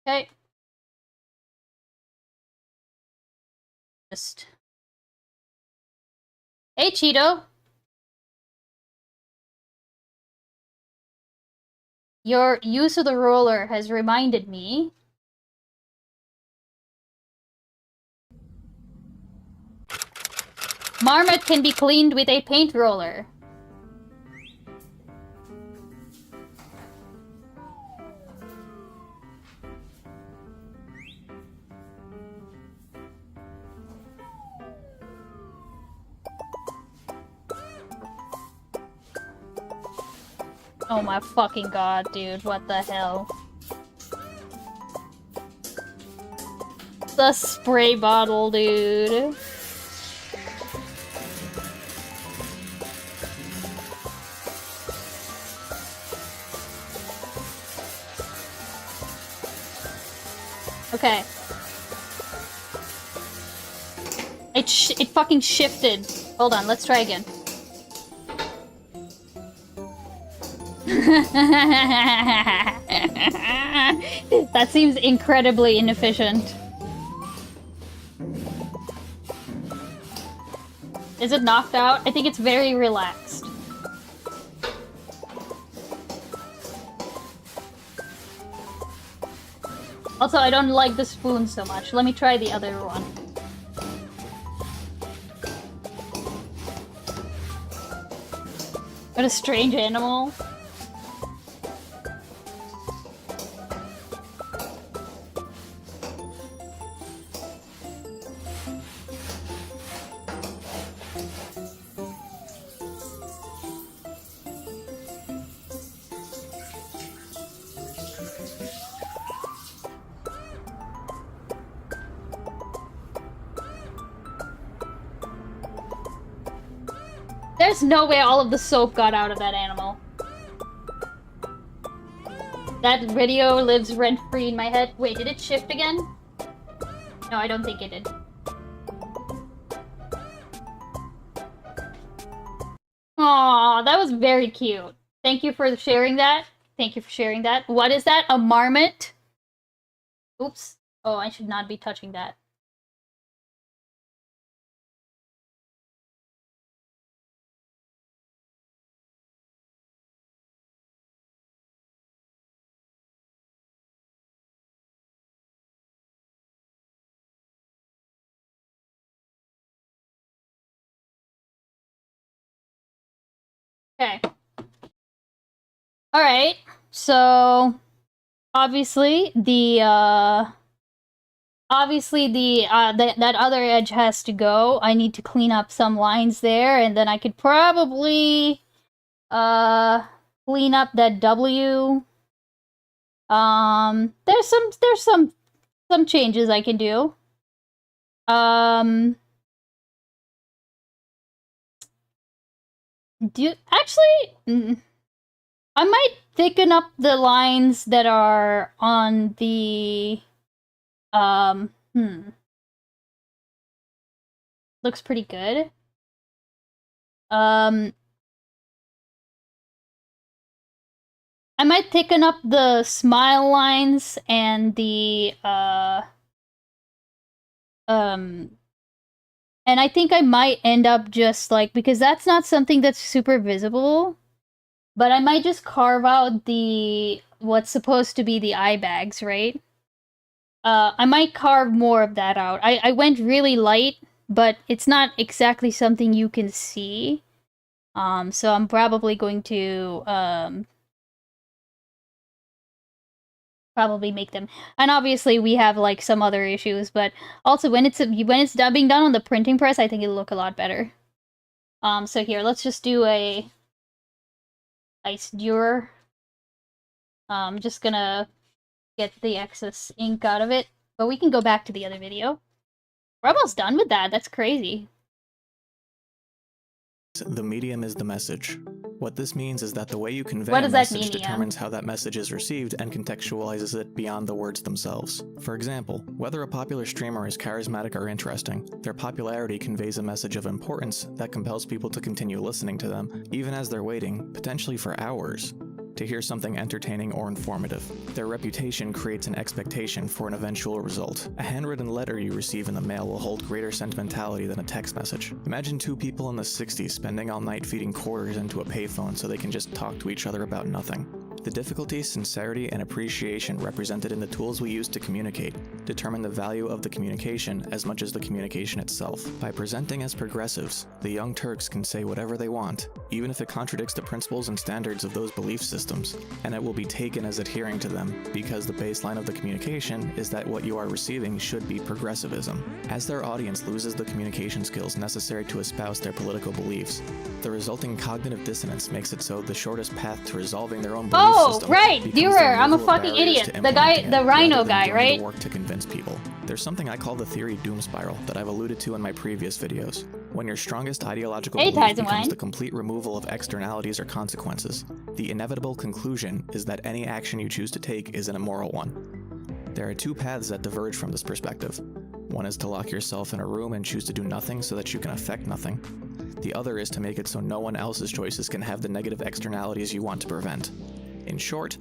Okay. Just... Hey, Cheeto! Your use of the roller has reminded me... Marmot can be cleaned with a paint roller. Oh my fucking god, dude, what the hell? The spray bottle, dude. Okay. It fucking shifted. Hold on, let's try again. That seems incredibly inefficient. Is it knocked out? I think it's very relaxed. Also, I don't like the spoon so much. Let me try the other one. What a strange animal. There's no way all of the soap got out of that animal. That video lives rent-free in my head. Wait, did it shift again? No, I don't think it did. Aw, that was very cute. Thank you for sharing that. Thank you for sharing that. What is that? A marmot? Oops. Oh, I should not be touching that. Okay. Alright, so obviously that other edge has to go. I need to clean up some lines there, and then I could probably clean up that W. There's some changes I can do. I might thicken up the lines that are on the, looks pretty good. I might thicken up the smile lines and the, and I think I might end up just like, because that's not something that's super visible, but I might just carve out the, what's supposed to be the eye bags, right? I might carve more of that out. I went really light, but it's not exactly something you can see. So I'm probably going to, probably make them. And obviously we have like some other issues, but also when it's being done on the printing press, I think it'll look a lot better. So here, let's just do a ice dewar. I'm just gonna get the excess ink out of it, but we can go back to the other video. We're almost done with that. That's crazy. The medium is the message. What this means is that the way you convey a message determines how that message is received and contextualizes it beyond the words themselves. For example, whether a popular streamer is charismatic or interesting, their popularity conveys a message of importance that compels people to continue listening to them, even as they're waiting, potentially for hours, to hear something entertaining or informative. Their reputation creates an expectation for an eventual result. A handwritten letter you receive in the mail will hold greater sentimentality than a text message. Imagine two people in the 60s spending all night feeding quarters into a payphone so they can just talk to each other about nothing. The difficulty, sincerity, and appreciation represented in the tools we use to communicate determine the value of the communication as much as the communication itself. By presenting as progressives, the Young Turks can say whatever they want, even if it contradicts the principles and standards of those belief systems, and it will be taken as adhering to them, because the baseline of the communication is that what you are receiving should be progressivism. As their audience loses the communication skills necessary to espouse their political beliefs, the resulting cognitive dissonance makes it so the shortest path to resolving their own belief system right, Dewar, I'm a fucking idiot. The rhino guy, right? Work to convince people. There's something I call the theory doom spiral that I've alluded to in my previous videos. When your strongest ideological belief becomes the complete removal of externalities or consequences, the inevitable conclusion is that any action you choose to take is an immoral one. There are two paths that diverge from this perspective. One is to lock yourself in a room and choose to do nothing so that you can affect nothing. The other is to make it so no one else's choices can have the negative externalities you want to prevent. In short,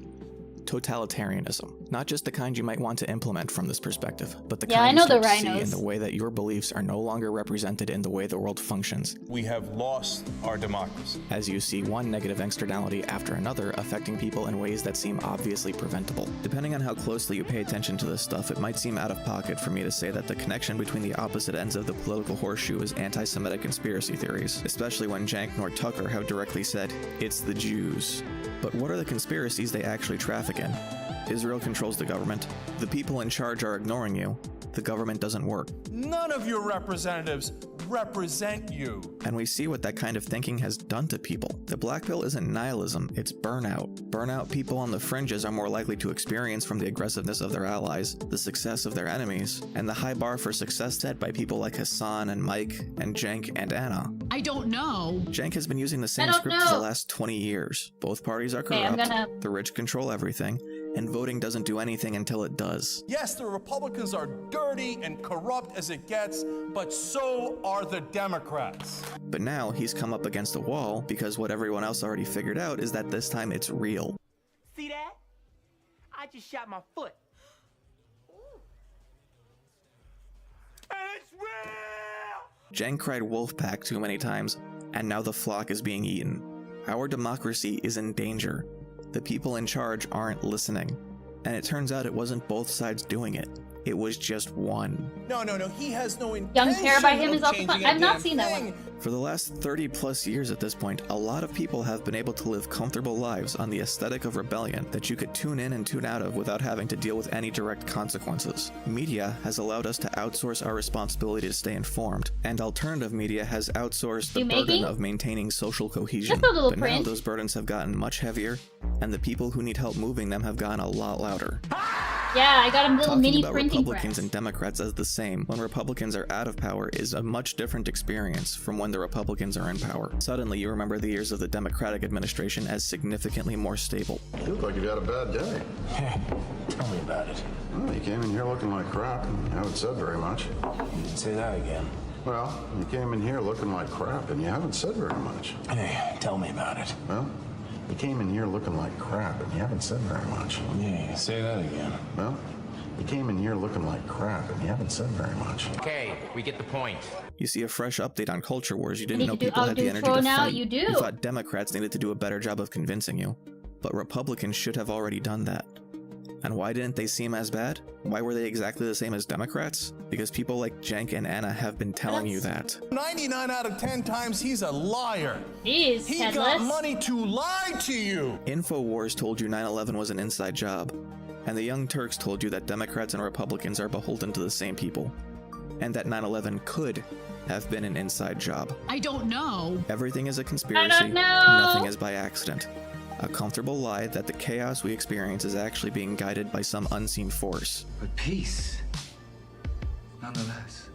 totalitarianism. Not just the kind you might want to implement from this perspective, but the kind you start to see in the way that your beliefs are no longer represented in the way the world functions. We have lost our democracy. As you see one negative externality after another affecting people in ways that seem obviously preventable. Depending on how closely you pay attention to this stuff, it might seem out of pocket for me to say that the connection between the opposite ends of the political horseshoe is anti-Semitic conspiracy theories, especially when Jank nor Tucker have directly said, "It's the Jews." But what are the conspiracies they actually traffic in? Israel controls the government. The people in charge are ignoring you. The government doesn't work. None of your representatives represent you. And we see what that kind of thinking has done to people. The black pill isn't nihilism, it's burnout. Burnout people on the fringes are more likely to experience from the aggressiveness of their allies, the success of their enemies, and the high bar for success set by people like Hassan and Mike and Cenk and Anna. I don't know. Cenk has been using the same script for the last 20 years. Both parties are corrupt, the rich control everything, and voting doesn't do anything until it does. Yes, the Republicans are dirty and corrupt as it gets, but so are the Democrats. But now he's come up against a wall because what everyone else already figured out is that this time it's real. See that? I just shot my foot. It's real! Cenk cried wolf pack too many times, and now the flock is being eaten. Our democracy is in danger. The people in charge aren't listening. And it turns out it wasn't both sides doing it. It was just one. No, he has no intention. Young Pair by him is also fun. I've not seen that one. For the last 30 plus years at this point, a lot of people have been able to live comfortable lives on the aesthetic of rebellion that you could tune in and tune out of without having to deal with any direct consequences. Media has allowed us to outsource our responsibility to stay informed, and alternative media has outsourced the burden of maintaining social cohesion. But now those burdens have gotten much heavier, and the people who need help moving them have gotten a lot louder. Yeah, I got a little mini printing Republicans and Democrats as the same when Republicans are out of power is a much different experience from when the Republicans are in power. Suddenly you remember the years of the Democratic administration as significantly more stable. You look like you've had a bad day. Tell me about it. Well, you came in here looking like crap and you haven't said very much. You didn't say that again. Well, you came in here looking like crap and you haven't said very much. Hey, tell me about it. Well, you came in here looking like crap and you haven't said very much. Yeah, say that again. Well, you came in here looking like crap and you haven't said very much. Okay, we get the point. You see a fresh update on culture wars you didn't know people had the energy to fight. You thought Democrats needed to do a better job of convincing you, but Republicans should have already done that. And why didn't they seem as bad? Why were they exactly the same as Democrats? Because people like Cenk and Anna have been telling you that. 99 out of 10 times he's a liar. He got money to lie to you. InfoWars told you 9/11 was an inside job. And the Young Turks told you that Democrats and Republicans are beholden to the same people. And that 9/11 could have been an inside job. I don't know. Everything is a conspiracy. I don't know. Nothing is by accident. A comfortable lie that the chaos we experience is actually being guided by some unseen force. But peace, nonetheless.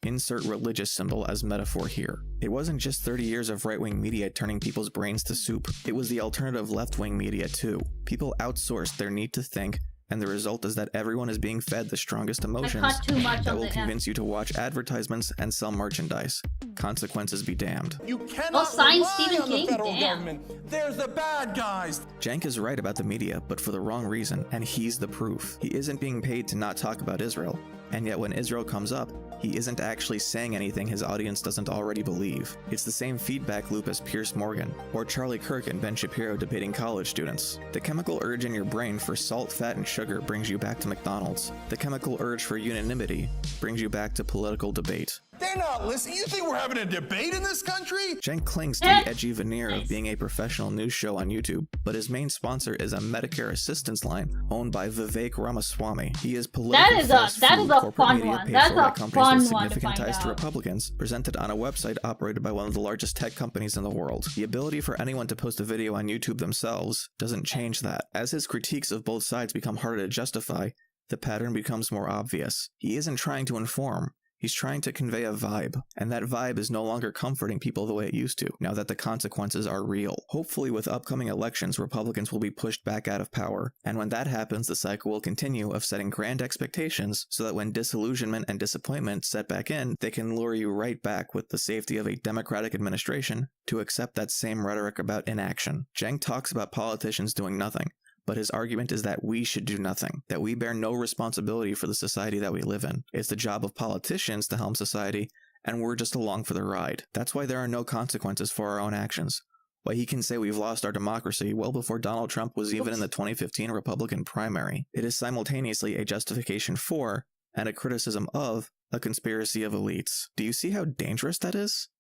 Insert religious symbol as metaphor here. It wasn't just 30 years of right-wing media turning people's brains to soup. It was the alternative left-wing media too. People outsourced their need to think, and the result is that everyone is being fed the strongest emotions that will convince you to watch advertisements and sell merchandise. Consequences be damned. You cannot rely on the federal government. They're the bad guys. Cenk is right about the media, but for the wrong reason, and he's the proof. He isn't being paid to not talk about Israel, and yet when Israel comes up, he isn't actually saying anything his audience doesn't already believe. It's the same feedback loop as Piers Morgan, or Charlie Kirk and Ben Shapiro debating college students. The chemical urge in your brain for salt, fat, and sugar brings you back to McDonald's. The chemical urge for unanimity brings you back to political debate. They're not listening. You think we're having a debate in this country? Cenk clings to the edgy veneer of being a professional news show on YouTube, but his main sponsor is a Medicare assistance line owned by Vivek Ramaswamy. He is political fast food corporate media paid for by companies with significant ties to Republicans, presented on a website operated by one of the largest tech companies in the world. The ability for anyone to post a video on YouTube themselves doesn't change that. As his critiques of both sides become harder to justify, the pattern becomes more obvious. He isn't trying to inform. He's trying to convey a vibe, and that vibe is no longer comforting people the way it used to, now that the consequences are real. Hopefully with upcoming elections, Republicans will be pushed back out of power, and when that happens, the cycle will continue of setting grand expectations so that when disillusionment and disappointment set back in, they can lure you right back with the safety of a Democratic administration to accept that same rhetoric about inaction. Cenk talks about politicians doing nothing, but his argument is that we should do nothing, that we bear no responsibility for the society that we live in. It's the job of politicians to helm society, and we're just along for the ride. That's why there are no consequences for our own actions. Why he can say we've lost our democracy well before Donald Trump was even in the 2015 Republican primary. It is simultaneously a justification for, and a criticism of, a conspiracy of elites. Do you see how dangerous that is?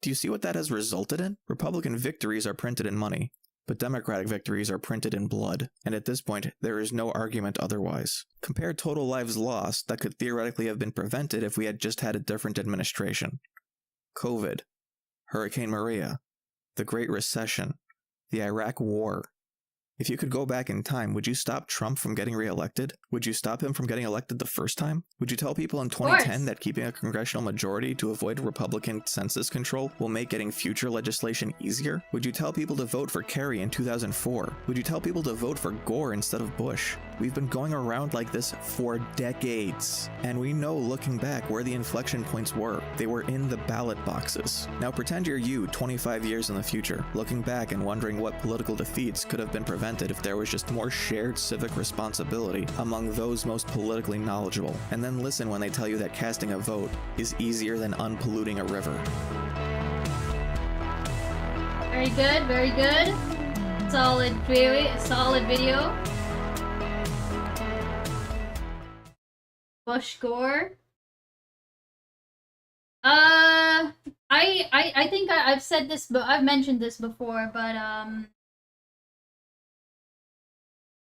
Do you see what that has resulted in? Republican victories are printed in money, but Democratic victories are printed in blood, and at this point, there is no argument otherwise. Compare total lives lost that could theoretically have been prevented if we had just had a different administration. COVID, Hurricane Maria, the Great Recession, the Iraq War. If you could go back in time, would you stop Trump from getting reelected? Would you stop him from getting elected the first time? Would you tell people in 2010 that keeping a congressional majority to avoid Republican census control will make getting future legislation easier? Would you tell people to vote for Kerry in 2004? Would you tell people to vote for Gore instead of Bush? We've been going around like this for decades, and we know looking back where the inflection points were. They were in the ballot boxes. Now pretend you're you 25 years in the future, looking back and wondering what political defeats could have been prevented if there was just more shared civic responsibility among those most politically knowledgeable. And then listen when they tell you that casting a vote is easier than unpolluting a river. Very good, very good. Solid video. Bush Gore. I think I've said this, but I've mentioned this before, but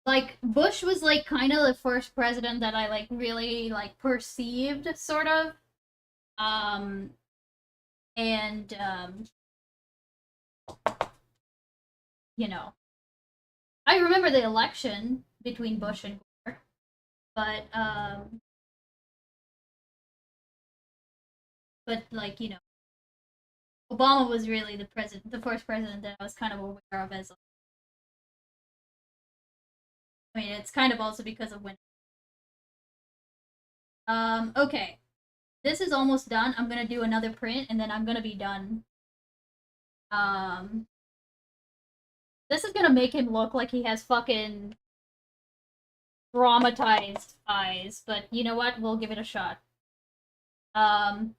like Bush was like kind of the first president that I like really like perceived, sort of, you know, I remember the election between Bush and Gore, but like, you know, Obama was really the first president that I was kind of aware of as. I mean, it's kind of also because of when. Okay. This is almost done. I'm gonna do another print, and then I'm gonna be done. This is gonna make him look like he has fucking traumatized eyes, but you know what? We'll give it a shot. Hold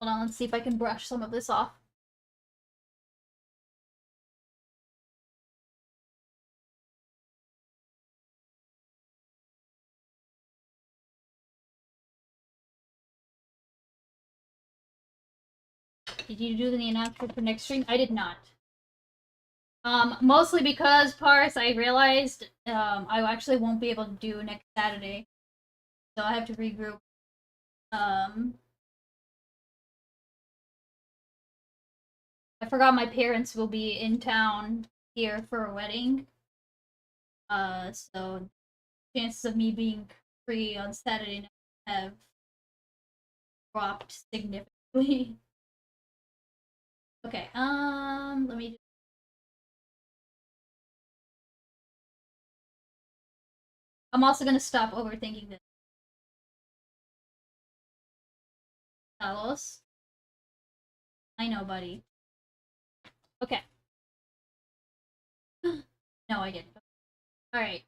on, let's see if I can brush some of this off. Did you do the announcement for next stream? I did not. Mostly because, Paris, I realized I actually won't be able to do next Saturday. So I have to regroup. I forgot my parents will be in town here for a wedding. So chances of me being free on Saturday night have dropped significantly. Okay, let me. I'm also gonna stop overthinking this. Carlos? I know, buddy. Okay. No, I didn't. Alright,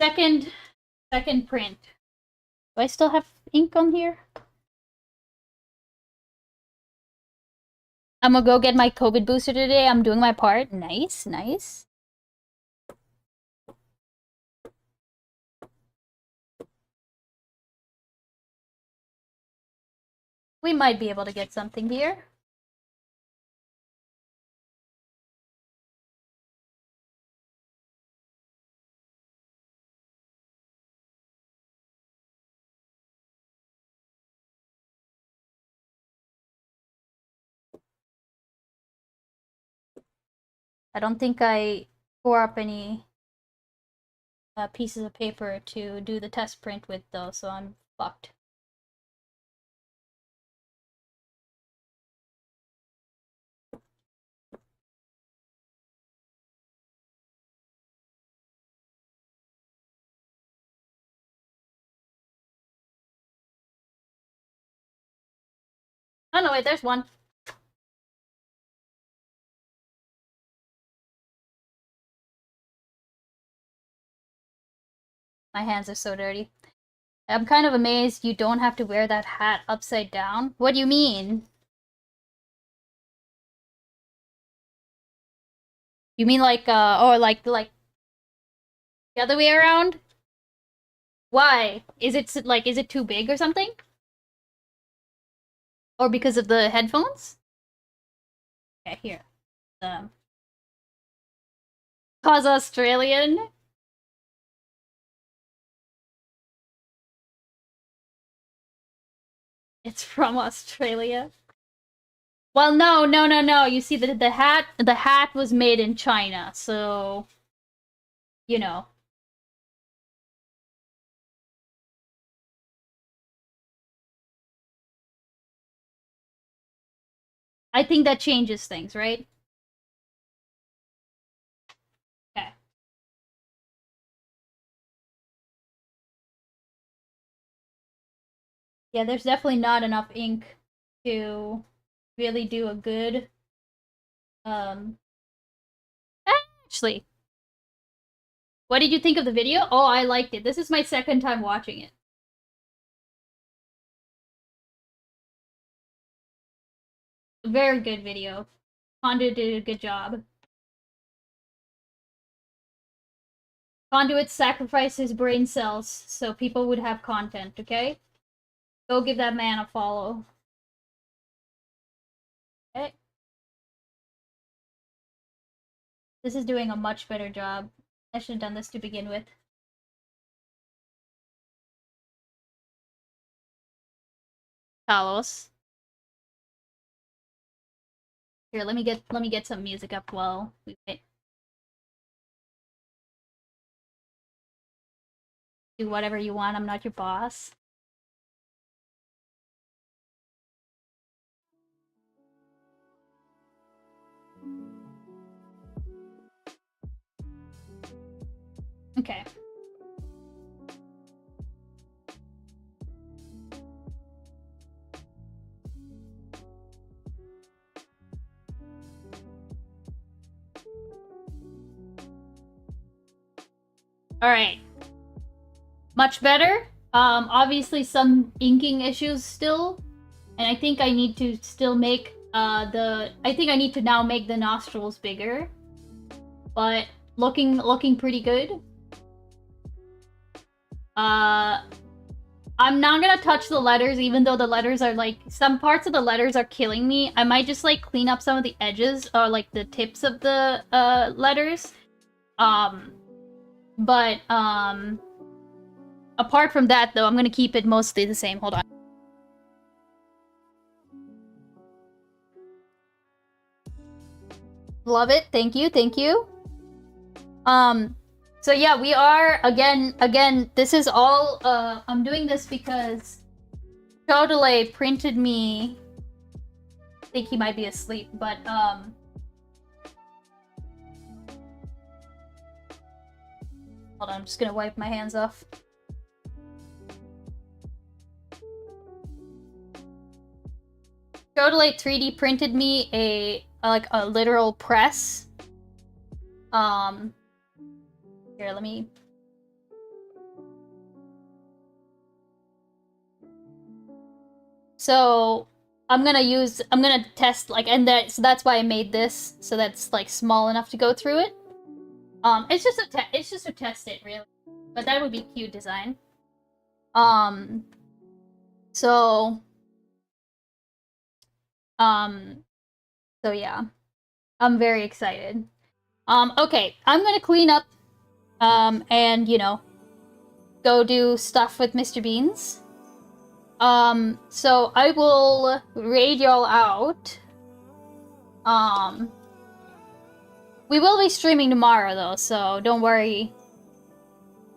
second print. Do I still have ink on here? I'm gonna go get my COVID booster today. I'm doing my part. Nice, nice. We might be able to get something here. I don't think I tore up any pieces of paper to do the test print with, though, so I'm fucked. Oh no, wait, there's one. My hands are so dirty. I'm kind of amazed you don't have to wear that hat upside down. What do you mean? You mean like, or like the other way around? Why? Is it too big or something? Or because of the headphones? Okay, here. Cause Australian? It's from Australia. Well, no. You see, the hat was made in China, so you know. I think that changes things, right? Okay. Yeah, there's definitely not enough ink to really do a good actually, what did you think of the video? Oh, I liked it. This is my second time watching it. Very good video. Conduit did a good job. Conduit sacrificed his brain cells so people would have content, okay? Go give that man a follow. Okay. This is doing a much better job. I should have done this to begin with. Carlos. Here, let me get some music up while we wait. Do whatever you want, I'm not your boss. Okay. Alright. Much better. Obviously some inking issues still. And I think I need to still make I think I need to now make the nostrils bigger. But looking pretty good. I'm not gonna touch the letters, even though the letters are like, some parts of the letters are killing me. I might just like clean up some of the edges or like the tips of the letters. But apart from that though, I'm gonna keep it mostly the same. Hold on. Love it. Thank you. Thank you. So yeah, we are again, this is all, I'm doing this because Chodole printed me, I think he might be asleep, but, hold on, I'm just gonna wipe my hands off. Chodole 3D printed me a literal press. Here, let me... So, I'm gonna test, like, and so that's why I made this, so that's, like, small enough to go through it. It's just to test it, really. But that would be cute design. So yeah. I'm very excited. Okay, I'm gonna clean up, and, you know, go do stuff with Mr. Beans. So I will raid y'all out. We will be streaming tomorrow, though, so don't worry.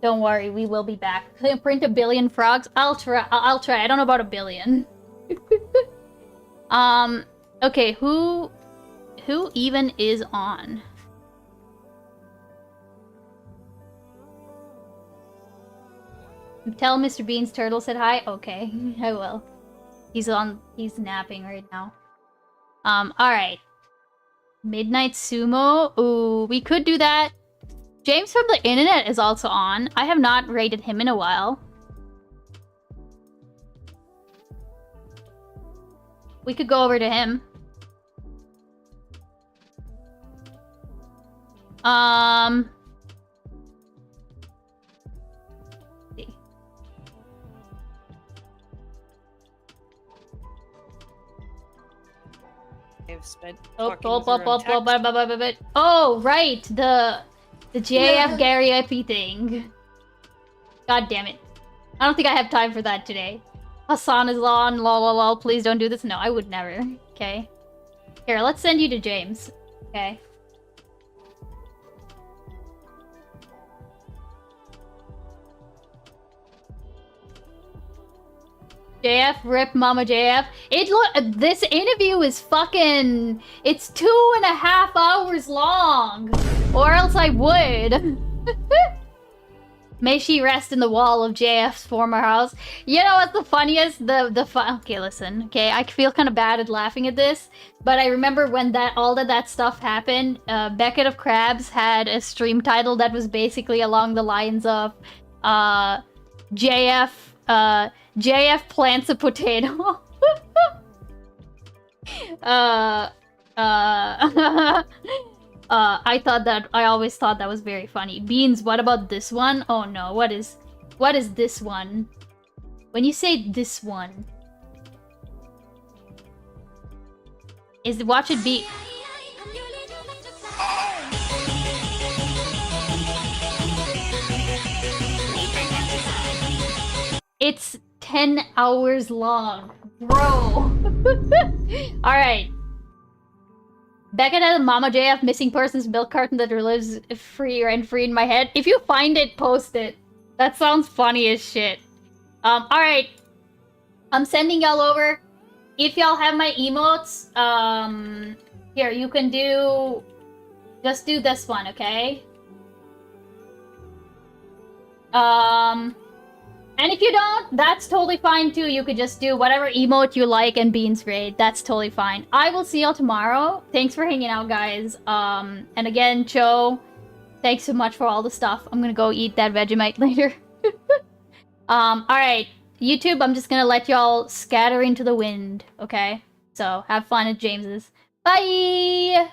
Don't worry, we will be back. Print 1 billion frogs? I'll try. I don't know about 1 billion. Okay, who even is on? Tell Mr. Bean's turtle said hi? Okay, I will. He's napping right now. Alright. Midnight Sumo? Ooh, we could do that. James from the internet is also on. I have not rated him in a while. We could go over to him. See. I've spent Oh, right, the JF Gary IP thing. God damn it. I don't think I have time for that today. Hassan is on, lol, please don't do this. No, I would never, okay? Here, let's send you to James, okay? JF, rip Mama JF. This interview is fucking, it's 2.5 hours long, or else I would. May she rest in the wall of JF's former house. You know what's the funniest? Okay, listen. Okay, I feel kind of bad at laughing at this, but I remember when all of that stuff happened. Beckett of Crabs had a stream title that was basically along the lines of, JF plants a potato. I always thought that was very funny. Beans, what about this one? Oh no, what is this one? When you say this one, watch it be. It's 10 hours long, bro. Alright. Beckett had a Mama JF missing persons milk carton that lives free in my head. If you find it, post it. That sounds funny as shit. Alright. I'm sending y'all over. If y'all have my emotes, here, you can just do this one, okay? And if you don't, that's totally fine too. You could just do whatever emote you like and Beans grade. That's totally fine. I will see y'all tomorrow. Thanks for hanging out, guys. And again, Cho, thanks so much for all the stuff. I'm gonna go eat that Vegemite later. Alright. YouTube, I'm just gonna let y'all scatter into the wind, okay? So, have fun at James's. Bye!